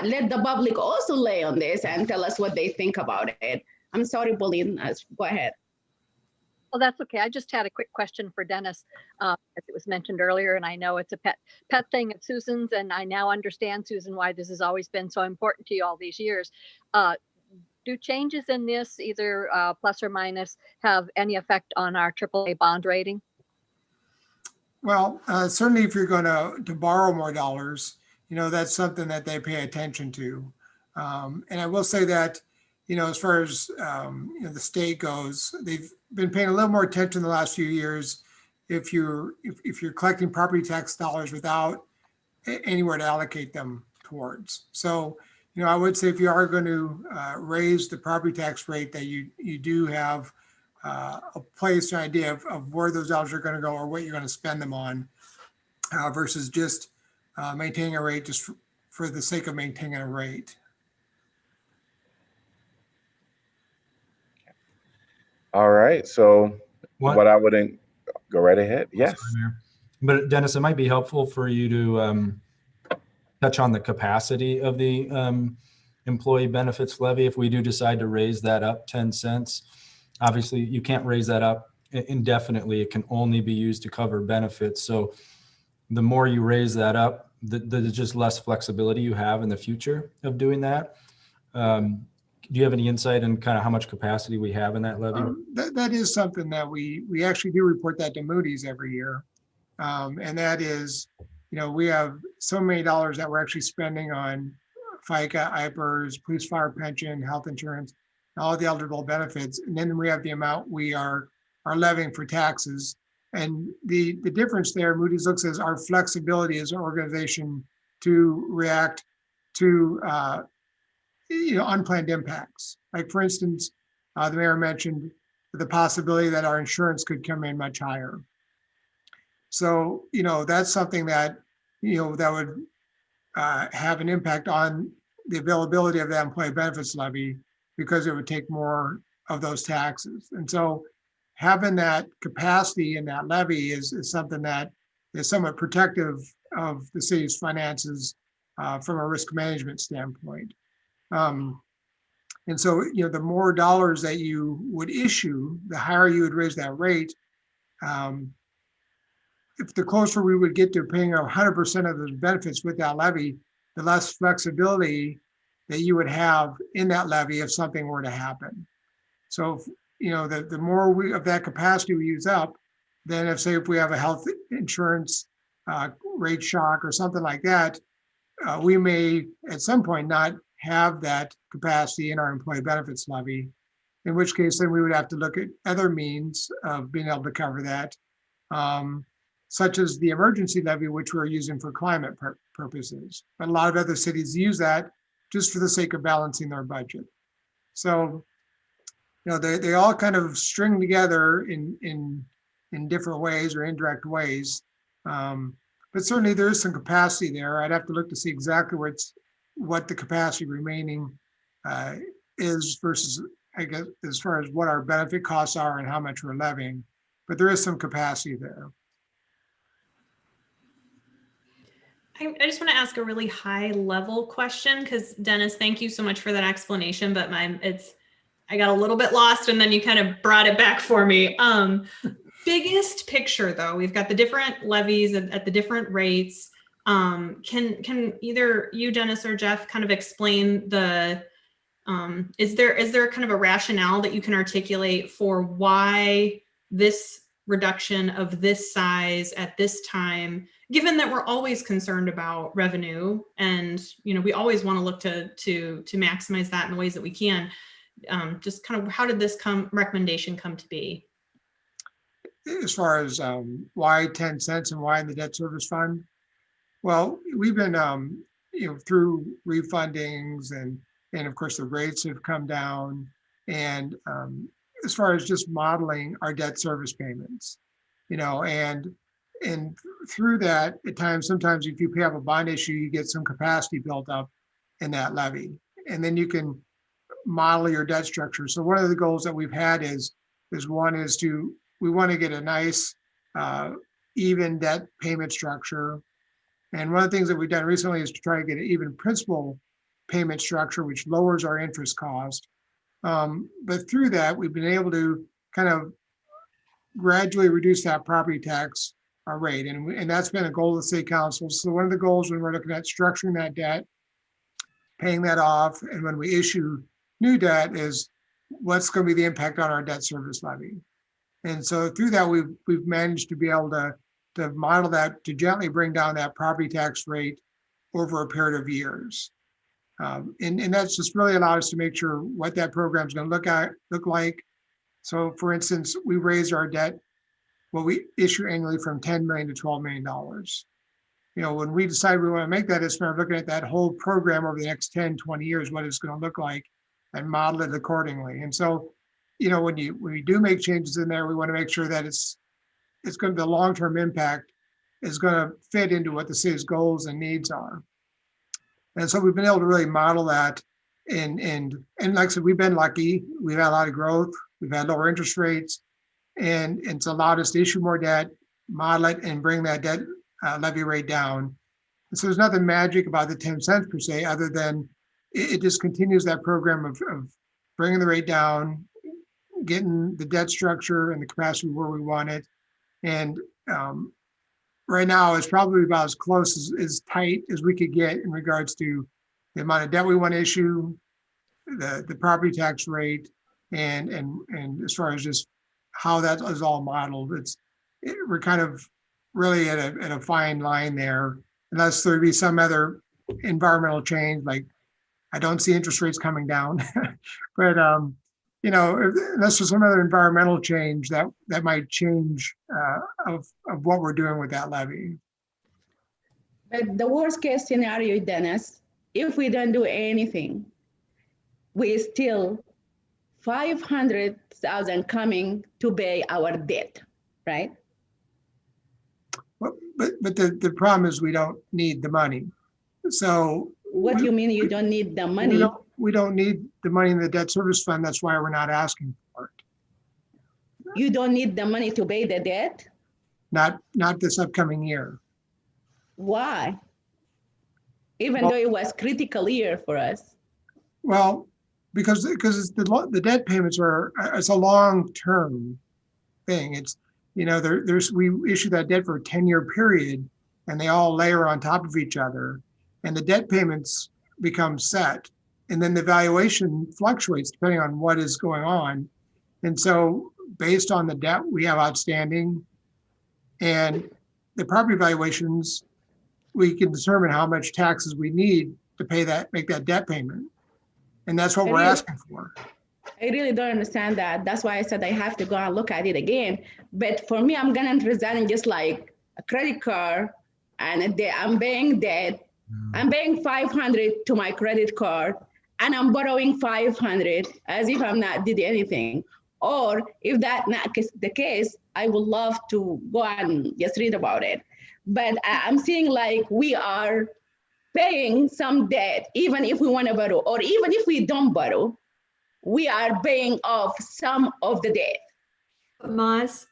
let the public also lay on this and tell us what they think about it. I'm sorry, Pauline, go ahead. Well, that's okay. I just had a quick question for Dennis, as it was mentioned earlier, and I know it's a pet thing at Susan's, and I now understand, Susan, why this has always been so important to you all these years. Do changes in this, either plus or minus, have any effect on our AAA bond rating? Well, certainly if you're going to borrow more dollars, that's something that they pay attention to. And I will say that, as far as the state goes, they've been paying a little more attention the last few years. If you're collecting property tax dollars without anywhere to allocate them towards. So, I would say if you are going to raise the property tax rate, that you do have a place, an idea of where those dollars are going to go or what you're going to spend them on, versus just maintaining a rate just for the sake of maintaining a rate. All right. So what I wouldn't go right ahead. Yes. Sorry, but Dennis, it might be helpful for you to touch on the capacity of the employee benefits levy if we do decide to raise that up 10 cents. Obviously, you can't raise that up indefinitely. It can only be used to cover benefits. So the more you raise that up, there's just less flexibility you have in the future of doing that. Do you have any insight on kind of how much capacity we have in that levy? That is something that we actually do report that to Moody's every year. And that is, we have so many dollars that we're actually spending on FICA, IPERS, police fire pension, health insurance, all the eligible benefits. And then we have the amount we are levying for taxes. And the difference there, Moody's looks at our flexibility as an organization to react to unplanned impacts. Like for instance, the mayor mentioned the possibility that our insurance could come in much higher. So, that's something that, that would have an impact on the availability of the employee benefits levy because it would take more of those taxes. And so having that capacity in that levy is something that is somewhat protective of the city's finances from a risk management standpoint. And so, the more dollars that you would issue, the higher you would raise that rate. If the closer we would get to paying 100% of the benefits with that levy, the less flexibility that you would have in that levy if something were to happen. So, the more of that capacity we use up, then if we have a health insurance rate shock or something like that, we may at some point not have that capacity in our employee benefits levy, in which case then we would have to look at other means of being able to cover that, such as the emergency levy, which we're using for climate purposes. But a lot of other cities use that just for the sake of balancing their budget. So, they all kind of string together in different ways or indirect ways. But certainly there is some capacity there. I'd have to look to see exactly what the capacity remaining is versus, I guess, as far as what our benefit costs are and how much we're levying. But there is some capacity there. I just want to ask a really high level question because Dennis, thank you so much for that explanation. But I got a little bit lost and then you kind of brought it back for me. Biggest picture though, we've got the different levies at the different rates. Can either you, Dennis, or Jeff kind of explain is there kind of a rationale that you can articulate for why this reduction of this size at this time, given that we're always concerned about revenue and we always want to look to maximize that in the ways that we can, just kind of how did this recommendation come to be? As far as why 10 cents and why in the debt service fund? Well, we've been through refundings and of course the rates have come down, and as far as just modeling our debt service payments, and through that, at times, sometimes if you have a bond issue, you get some capacity built up in that levy, and then you can model your debt structure. So one of the goals that we've had is we want to get a nice even debt payment structure. And one of the things that we've done recently is to try to get an even principal payment structure, which lowers our interest cost. But through that, we've been able to kind of gradually reduce that property tax rate. And that's been a goal of the city council. So one of the goals when we're looking at structuring that debt, paying that off, and when we issue new debt is what's going to be the impact on our debt service levy. And so through that, we've managed to be able to model that, to gently bring down that property tax rate over a period of years. And that's just really allowed us to make sure what that program is going to look like. So for instance, we raised our debt, what we issue annually, from $10 million to $12 million. When we decide we want to make that, it's start looking at that whole program over the next 10, 20 years, what it's going to look like, and model it accordingly. And so, when we do make changes in there, we want to make sure that it's going to, the long-term impact is going to fit into what the city's goals and needs are. And so we've been able to really model that. And like I said, we've been lucky. We've had a lot of growth. We've had lower interest rates, and it's allowed us to issue more debt, model it, and bring that debt levy rate down. And so there's nothing magic about the 10 cents per se, other than it just continues that program of bringing the rate down, getting the debt structure and the capacity where we want it. And right now it's probably about as close as tight as we could get in regards to the amount of debt we want to issue, the property tax rate, and as far as just how that is all modeled. We're kind of really at a fine line there, unless there be some other environmental change, like I don't see interest rates coming down, but unless there's some other environmental change that might change of what we're doing with that levy. But the worst case scenario, Dennis, if we don't do anything, we still 500,000 coming to pay our debt, right? But the problem is we don't need the money. So what do you mean you don't need the money? We don't need the money in the debt service fund. That's why we're not asking for it. You don't need the money to pay the debt? Not this upcoming year. Why? Even though it was critical year for us. Well, because the debt payments it's a long-term thing. It's, we issue that debt for a 10-year period, and they all layer on top of each other, and the debt payments become set. And then the valuation fluctuates depending on what is going on. And so based on the debt we have outstanding and the property valuations, we can determine how much taxes we need to make that debt payment. And that's what we're asking for. I really don't understand that. That's why I said I have to go and look at it again. But for me, I'm gonna present just like a credit card, and I'm paying debt. I'm paying 500 to my credit card, and I'm borrowing 500 as if I'm not did anything. Or if that's not the case, I would love to go and just read about it. But I'm seeing like we are paying some debt, even if we want to borrow, or even if we don't borrow, we are paying off some of the debt. Maz,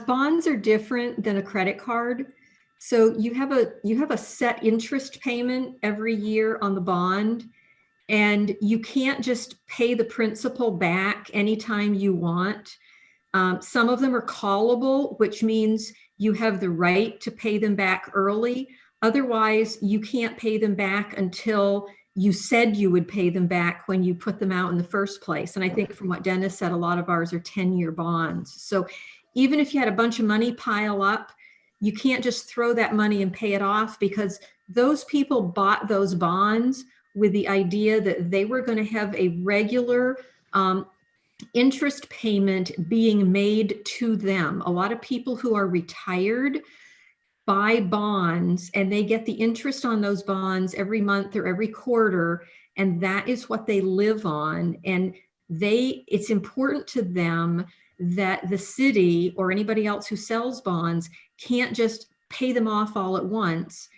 bonds are different than a credit card So you have a set interest payment every year on the bond, and you can't just pay the principal back anytime you want. Some of them are callable, which means you have the right to pay them back early. Otherwise, you can't pay them back until you said you would pay them back when you put them out in the first place. And I think from what Dennis said, a lot of ours are 10-year bonds. So even if you had a bunch of money pile up, you can't just throw that money and pay it off, because those people bought those bonds with the idea that they were going to have a regular interest payment being made to them. A lot of people who are retired buy bonds and they get the interest on those bonds every month or every quarter, and that is what they live on. And it's important to them that the city or anybody else who sells bonds can't just pay them off all at once.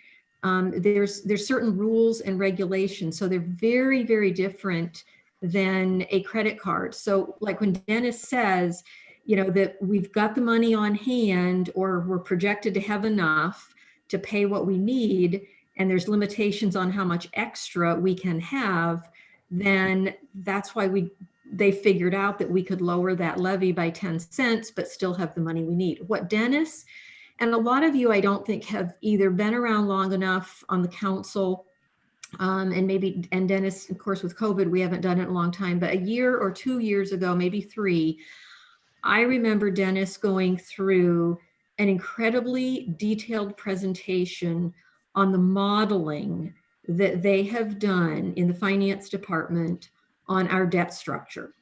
There's certain rules and regulations, so they're very, very different than a credit card. So like when Dennis says, that we've got the money on hand, or we're projected to have enough to pay what we need, and there's limitations on how much extra we can have, then that's why they figured out that we could lower that levy by 10 cents, but still have the money we need. What Dennis, and a lot of you I don't think have either been around long enough on the council, and Dennis, of course, with COVID, we haven't done it in a long time, but a year or 2 years ago, maybe 3, I remember Dennis going through an incredibly detailed presentation on the modeling that they have done in the finance department on our debt structure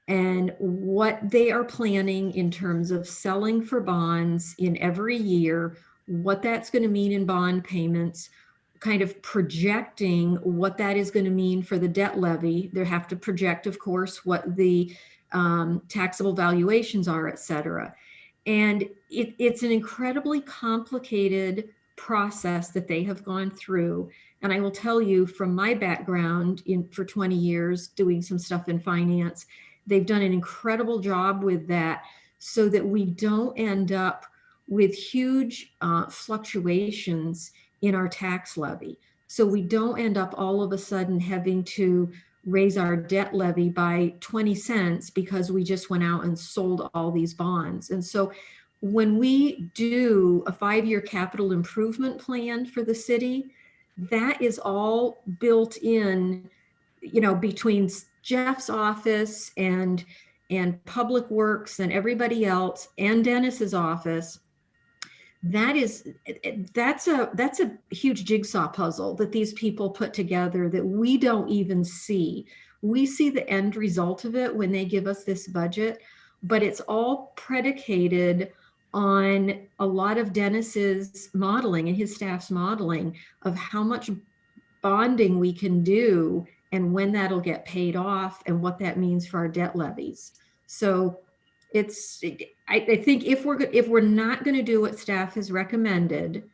and what they are planning in terms of selling for bonds in every year, what that's going to mean in bond payments, kind of projecting what that is going to mean for the debt levy. They have to project, of course, what the taxable valuations are, et cetera. And it's an incredibly complicated process that they have gone through. And I will tell you from my background for 20 years doing some stuff in finance, they've done an incredible job with that so that we don't end up with huge fluctuations in our tax levy. So we don't end up all of a sudden having to raise our debt levy by 20 cents because we just went out and sold all these bonds. And so when we do a 5-year capital improvement plan for the city, that is all built in, between Jeff's office and Public Works and everybody else and Dennis's office. That's a huge jigsaw puzzle that these people put together that we don't even see. We see the end result of it when they give us this budget, but it's all predicated on a lot of Dennis's modeling and his staff's modeling of how much bonding we can do and when that'll get paid off and what that means for our debt levies. So I think if we're not going to do what staff has recommended,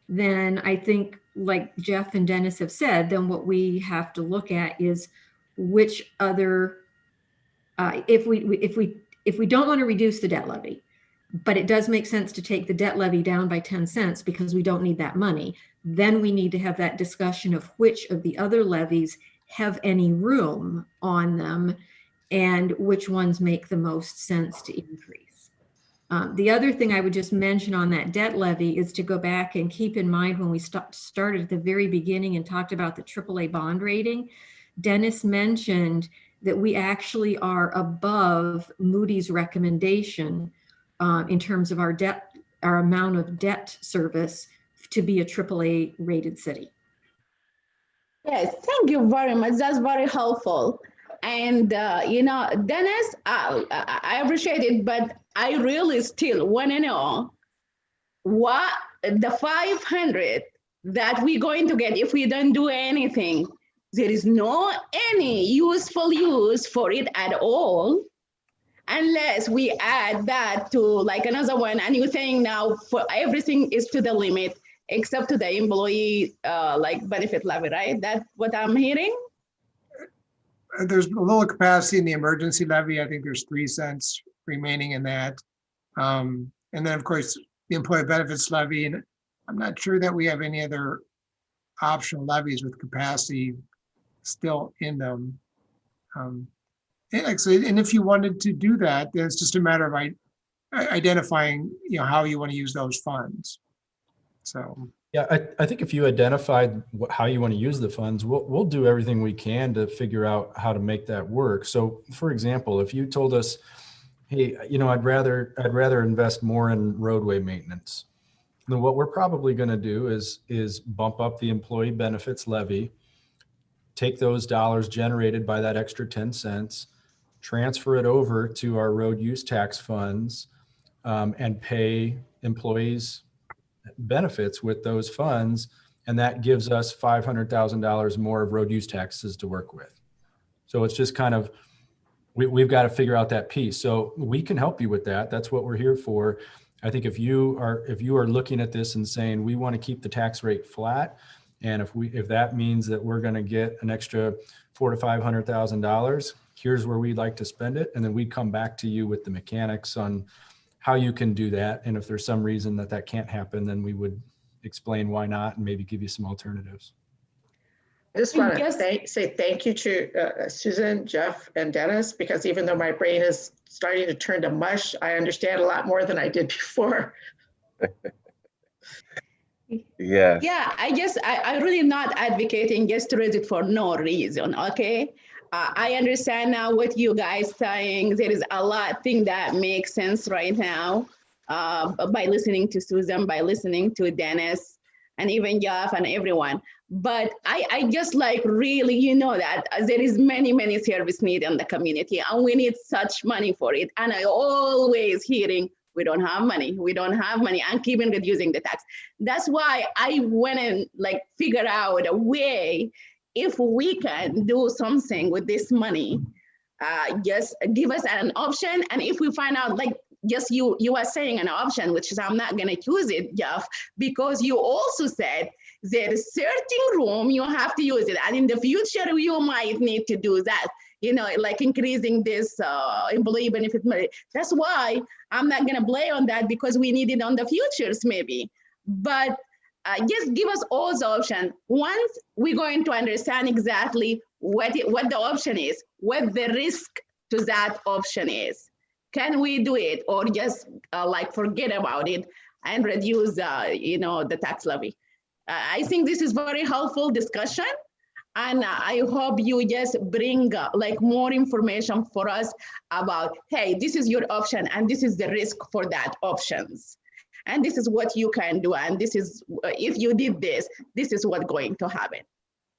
then I think, like Jeff and Dennis have said, then what we have to look at is which other, if we don't want to reduce the debt levy, but it does make sense to take the debt levy down by 10 cents because we don't need that money, then we need to have that discussion of which of the other levies have any room on them and which ones make the most sense to increase. The other thing I would just mention on that debt levy is to go back and keep in mind when we started at the very beginning and talked about the AAA bond rating, Dennis mentioned that we actually are above Moody's recommendation in terms of our amount of debt service to be a AAA rated city. Yes, thank you very much. That's very helpful. And, Dennis, I appreciate it, but I really still want to know what the 500 that we're going to get if we don't do anything. There is no any useful use for it at all, unless we add that to like another one. And you're saying now for everything is to the limit, except to the employee benefit levy, right? That's what I'm hearing? There's a little capacity in the emergency levy. I think there's 3 cents remaining in that. And then of course, the employee benefits levy. And I'm not sure that we have any other optional levies with capacity still in them. And actually, and if you wanted to do that, then it's just a matter of identifying, how you want to use those funds. So. Yeah, I think if you identified how you want to use the funds, we'll do everything we can to figure out how to make that work. So, for example, if you told us, hey, I'd rather invest more in roadway maintenance, then what we're probably going to do is bump up the employee benefits levy, take those dollars generated by that extra 10 cents, transfer it over to our road use tax funds, and pay employees benefits with those funds, and that gives us $500,000 more of road use taxes to work with. So it's just kind of, we've got to figure out that piece. So we can help you with that. That's what we're here for. I think if you are looking at this and saying we want to keep the tax rate flat, and if that means that we're going to get an extra $400,000 to $500,000, here's where we'd like to spend it, and then we'd come back to you with the mechanics on how you can do that. And if there's some reason that can't happen, then we would explain why not and maybe give you some alternatives. I just want to say thank you to Susan, Jeff, and Dennis, because even though my brain is starting to turn to mush, I understand a lot more than I did before. Yes. Yeah, I guess I'm really not advocating just to raise it for no reason, okay? I understand now what you guys saying. There is a lot of things that make sense right now by listening to Susan, by listening to Dennis, and even Jeff and everyone. But I just really, that there is many service need in the community, and we need such money for it. And I always hearing, we don't have money, and keeping reducing the tax. That's why I went and figure out a way, if we can do something with this money, just give us an option. And if we find out, just you are saying an option, which is I'm not gonna choose it, Jeff, because you also said there's certain room you have to use it. And in the future, you might need to do that, increasing this employee benefit money. That's why I'm not gonna blame on that, because we need it on the futures maybe. But just give us all the option. Once we're going to understand exactly what the option is, what the risk to that option is. Can we do it, or just forget about it and reduce the tax levy? I think this is very helpful discussion, and I hope you just bring more information for us about, hey, this is your option and this is the risk for that options. And this is what you can do. And this is, if you did this, this is what's going to happen.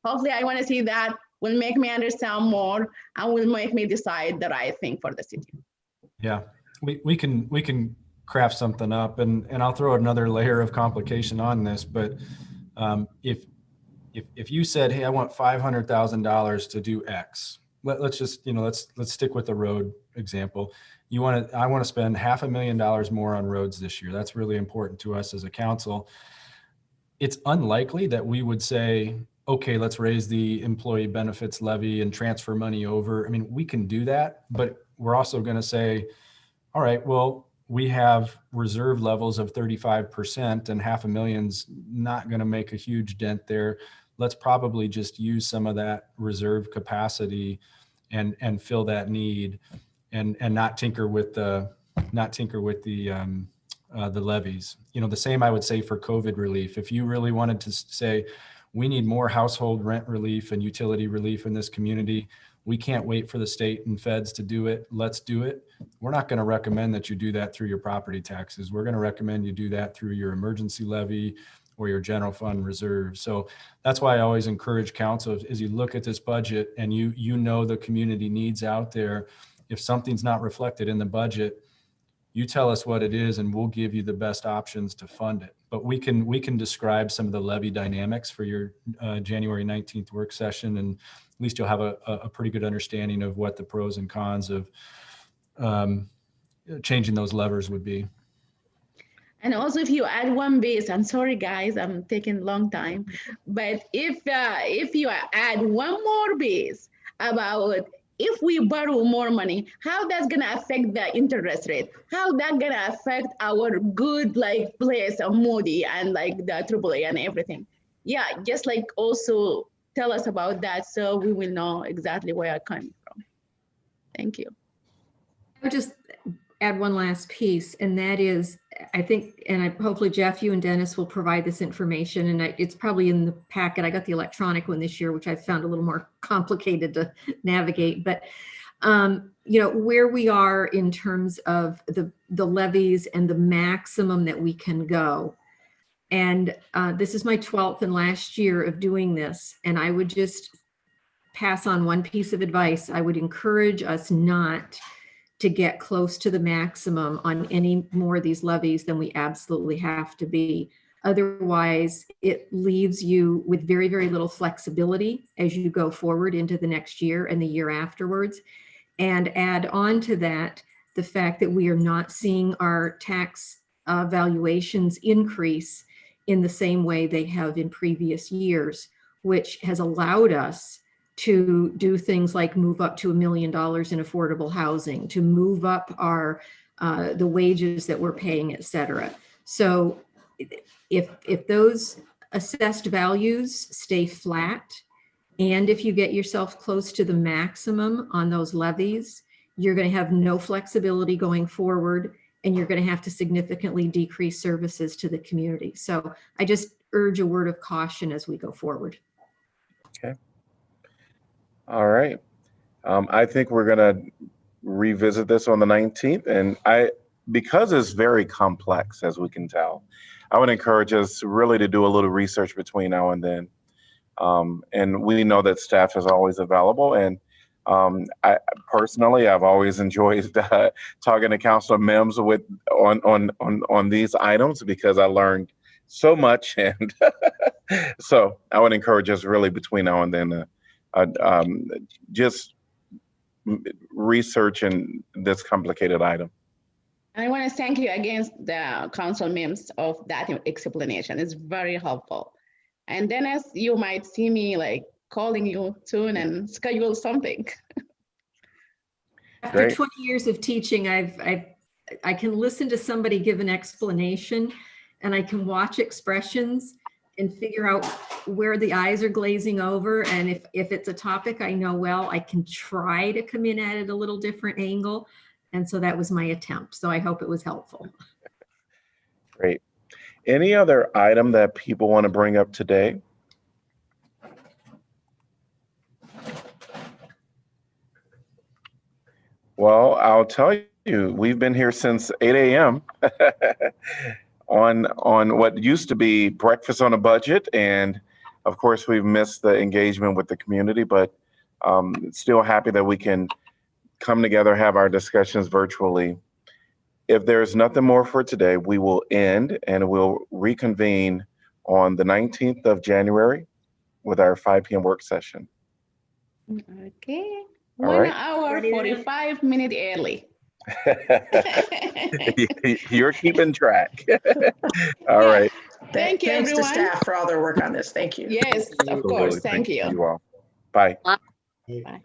Hopefully I want to see that will make me understand more and will make me decide the right thing for the city. Yeah, we can craft something up, and I'll throw another layer of complication on this, but if you said, hey, I want $500,000 to do X, let's just, let's stick with the road example. I want to spend $500,000 more on roads this year. That's really important to us as a council. It's unlikely that we would say, okay, let's raise the employee benefits levy and transfer money over. I mean, we can do that, but we're also going to say, all right, well, we have reserve levels of 35% and $500,000's not going to make a huge dent there. Let's probably just use some of that reserve capacity and fill that need, and not tinker with the levies. The same I would say for COVID relief. If you really wanted to say, we need more household rent relief and utility relief in this community, we can't wait for the state and feds to do it, let's do it. We're not going to recommend that you do that through your property taxes. We're going to recommend you do that through your emergency levy or your general fund reserve. So that's why I always encourage council, as you look at this budget and you know the community needs out there, if something's not reflected in the budget, you tell us what it is and we'll give you the best options to fund it. But we can describe some of the levy dynamics for your January 19th work session, and at least you'll have a pretty good understanding of what the pros and cons of changing those levers would be. And also, if you add one base, I'm sorry guys, I'm taking a long time, but if you add one more base about if we borrow more money, how that's gonna affect the interest rate? How that gonna affect our good like place of Moody and like the AAA and everything? Yeah, just like also tell us about that so we will know exactly where I'm coming from. Thank you. I would just add one last piece, and that is, I think, and hopefully Jeff, you and Dennis will provide this information, and it's probably in the packet. I got the electronic one this year, which I found a little more complicated to navigate, but you know, where we are in terms of the levies and the maximum that we can go. And this is my 12th and last year of doing this, and I would just pass on one piece of advice. I would encourage us not to get close to the maximum on any more of these levies than we absolutely have to be. Otherwise, it leaves you with very, very little flexibility as you go forward into the next year and the year afterwards. And add on to that the fact that we are not seeing our tax valuations increase in the same way they have in previous years, which has allowed us to do things like move up to $1 million in affordable housing, to move up our the wages that we're paying, et cetera. So if those assessed values stay flat, and if you get yourself close to the maximum on those levies, you're going to have no flexibility going forward, and you're going to have to significantly decrease services to the community. So I just urge a word of caution as we go forward. Okay. All right. I think we're going to revisit this on the 19th. And because it's very complex, as we can tell, I would encourage us really to do a little research between now and then. And we know that staff is always available. And I personally, I've always enjoyed talking to Councilor Mims on these items because I learned so much. And so I would encourage us really between now and then just researching this complicated item. I want to thank you again, the Council Mims, of that explanation. It's very helpful. And Dennis, you might see me like calling you soon and schedule something. After 20 years of teaching, I can listen to somebody give an explanation, and I can watch expressions and figure out where the eyes are glazing over. And if it's a topic I know well, I can try to come in at it a little different angle. And so that was my attempt. So I hope it was helpful. Great. Any other item that people want to bring up today? Well, I'll tell you, we've been here since 8 a.m. on what used to be breakfast on a budget. And of course, we've missed the engagement with the community, but still happy that we can come together, have our discussions virtually. If there's nothing more for today, we will end and we'll reconvene on the 19th of January with our 5 p.m. work session. Okay. All 1 right. hour, 45 minutes early. You're keeping track. All right. Thank you, Thanks everyone. to staff for all their work on this. Thank you. Yes, of course. Thank you. You all. Bye. Bye.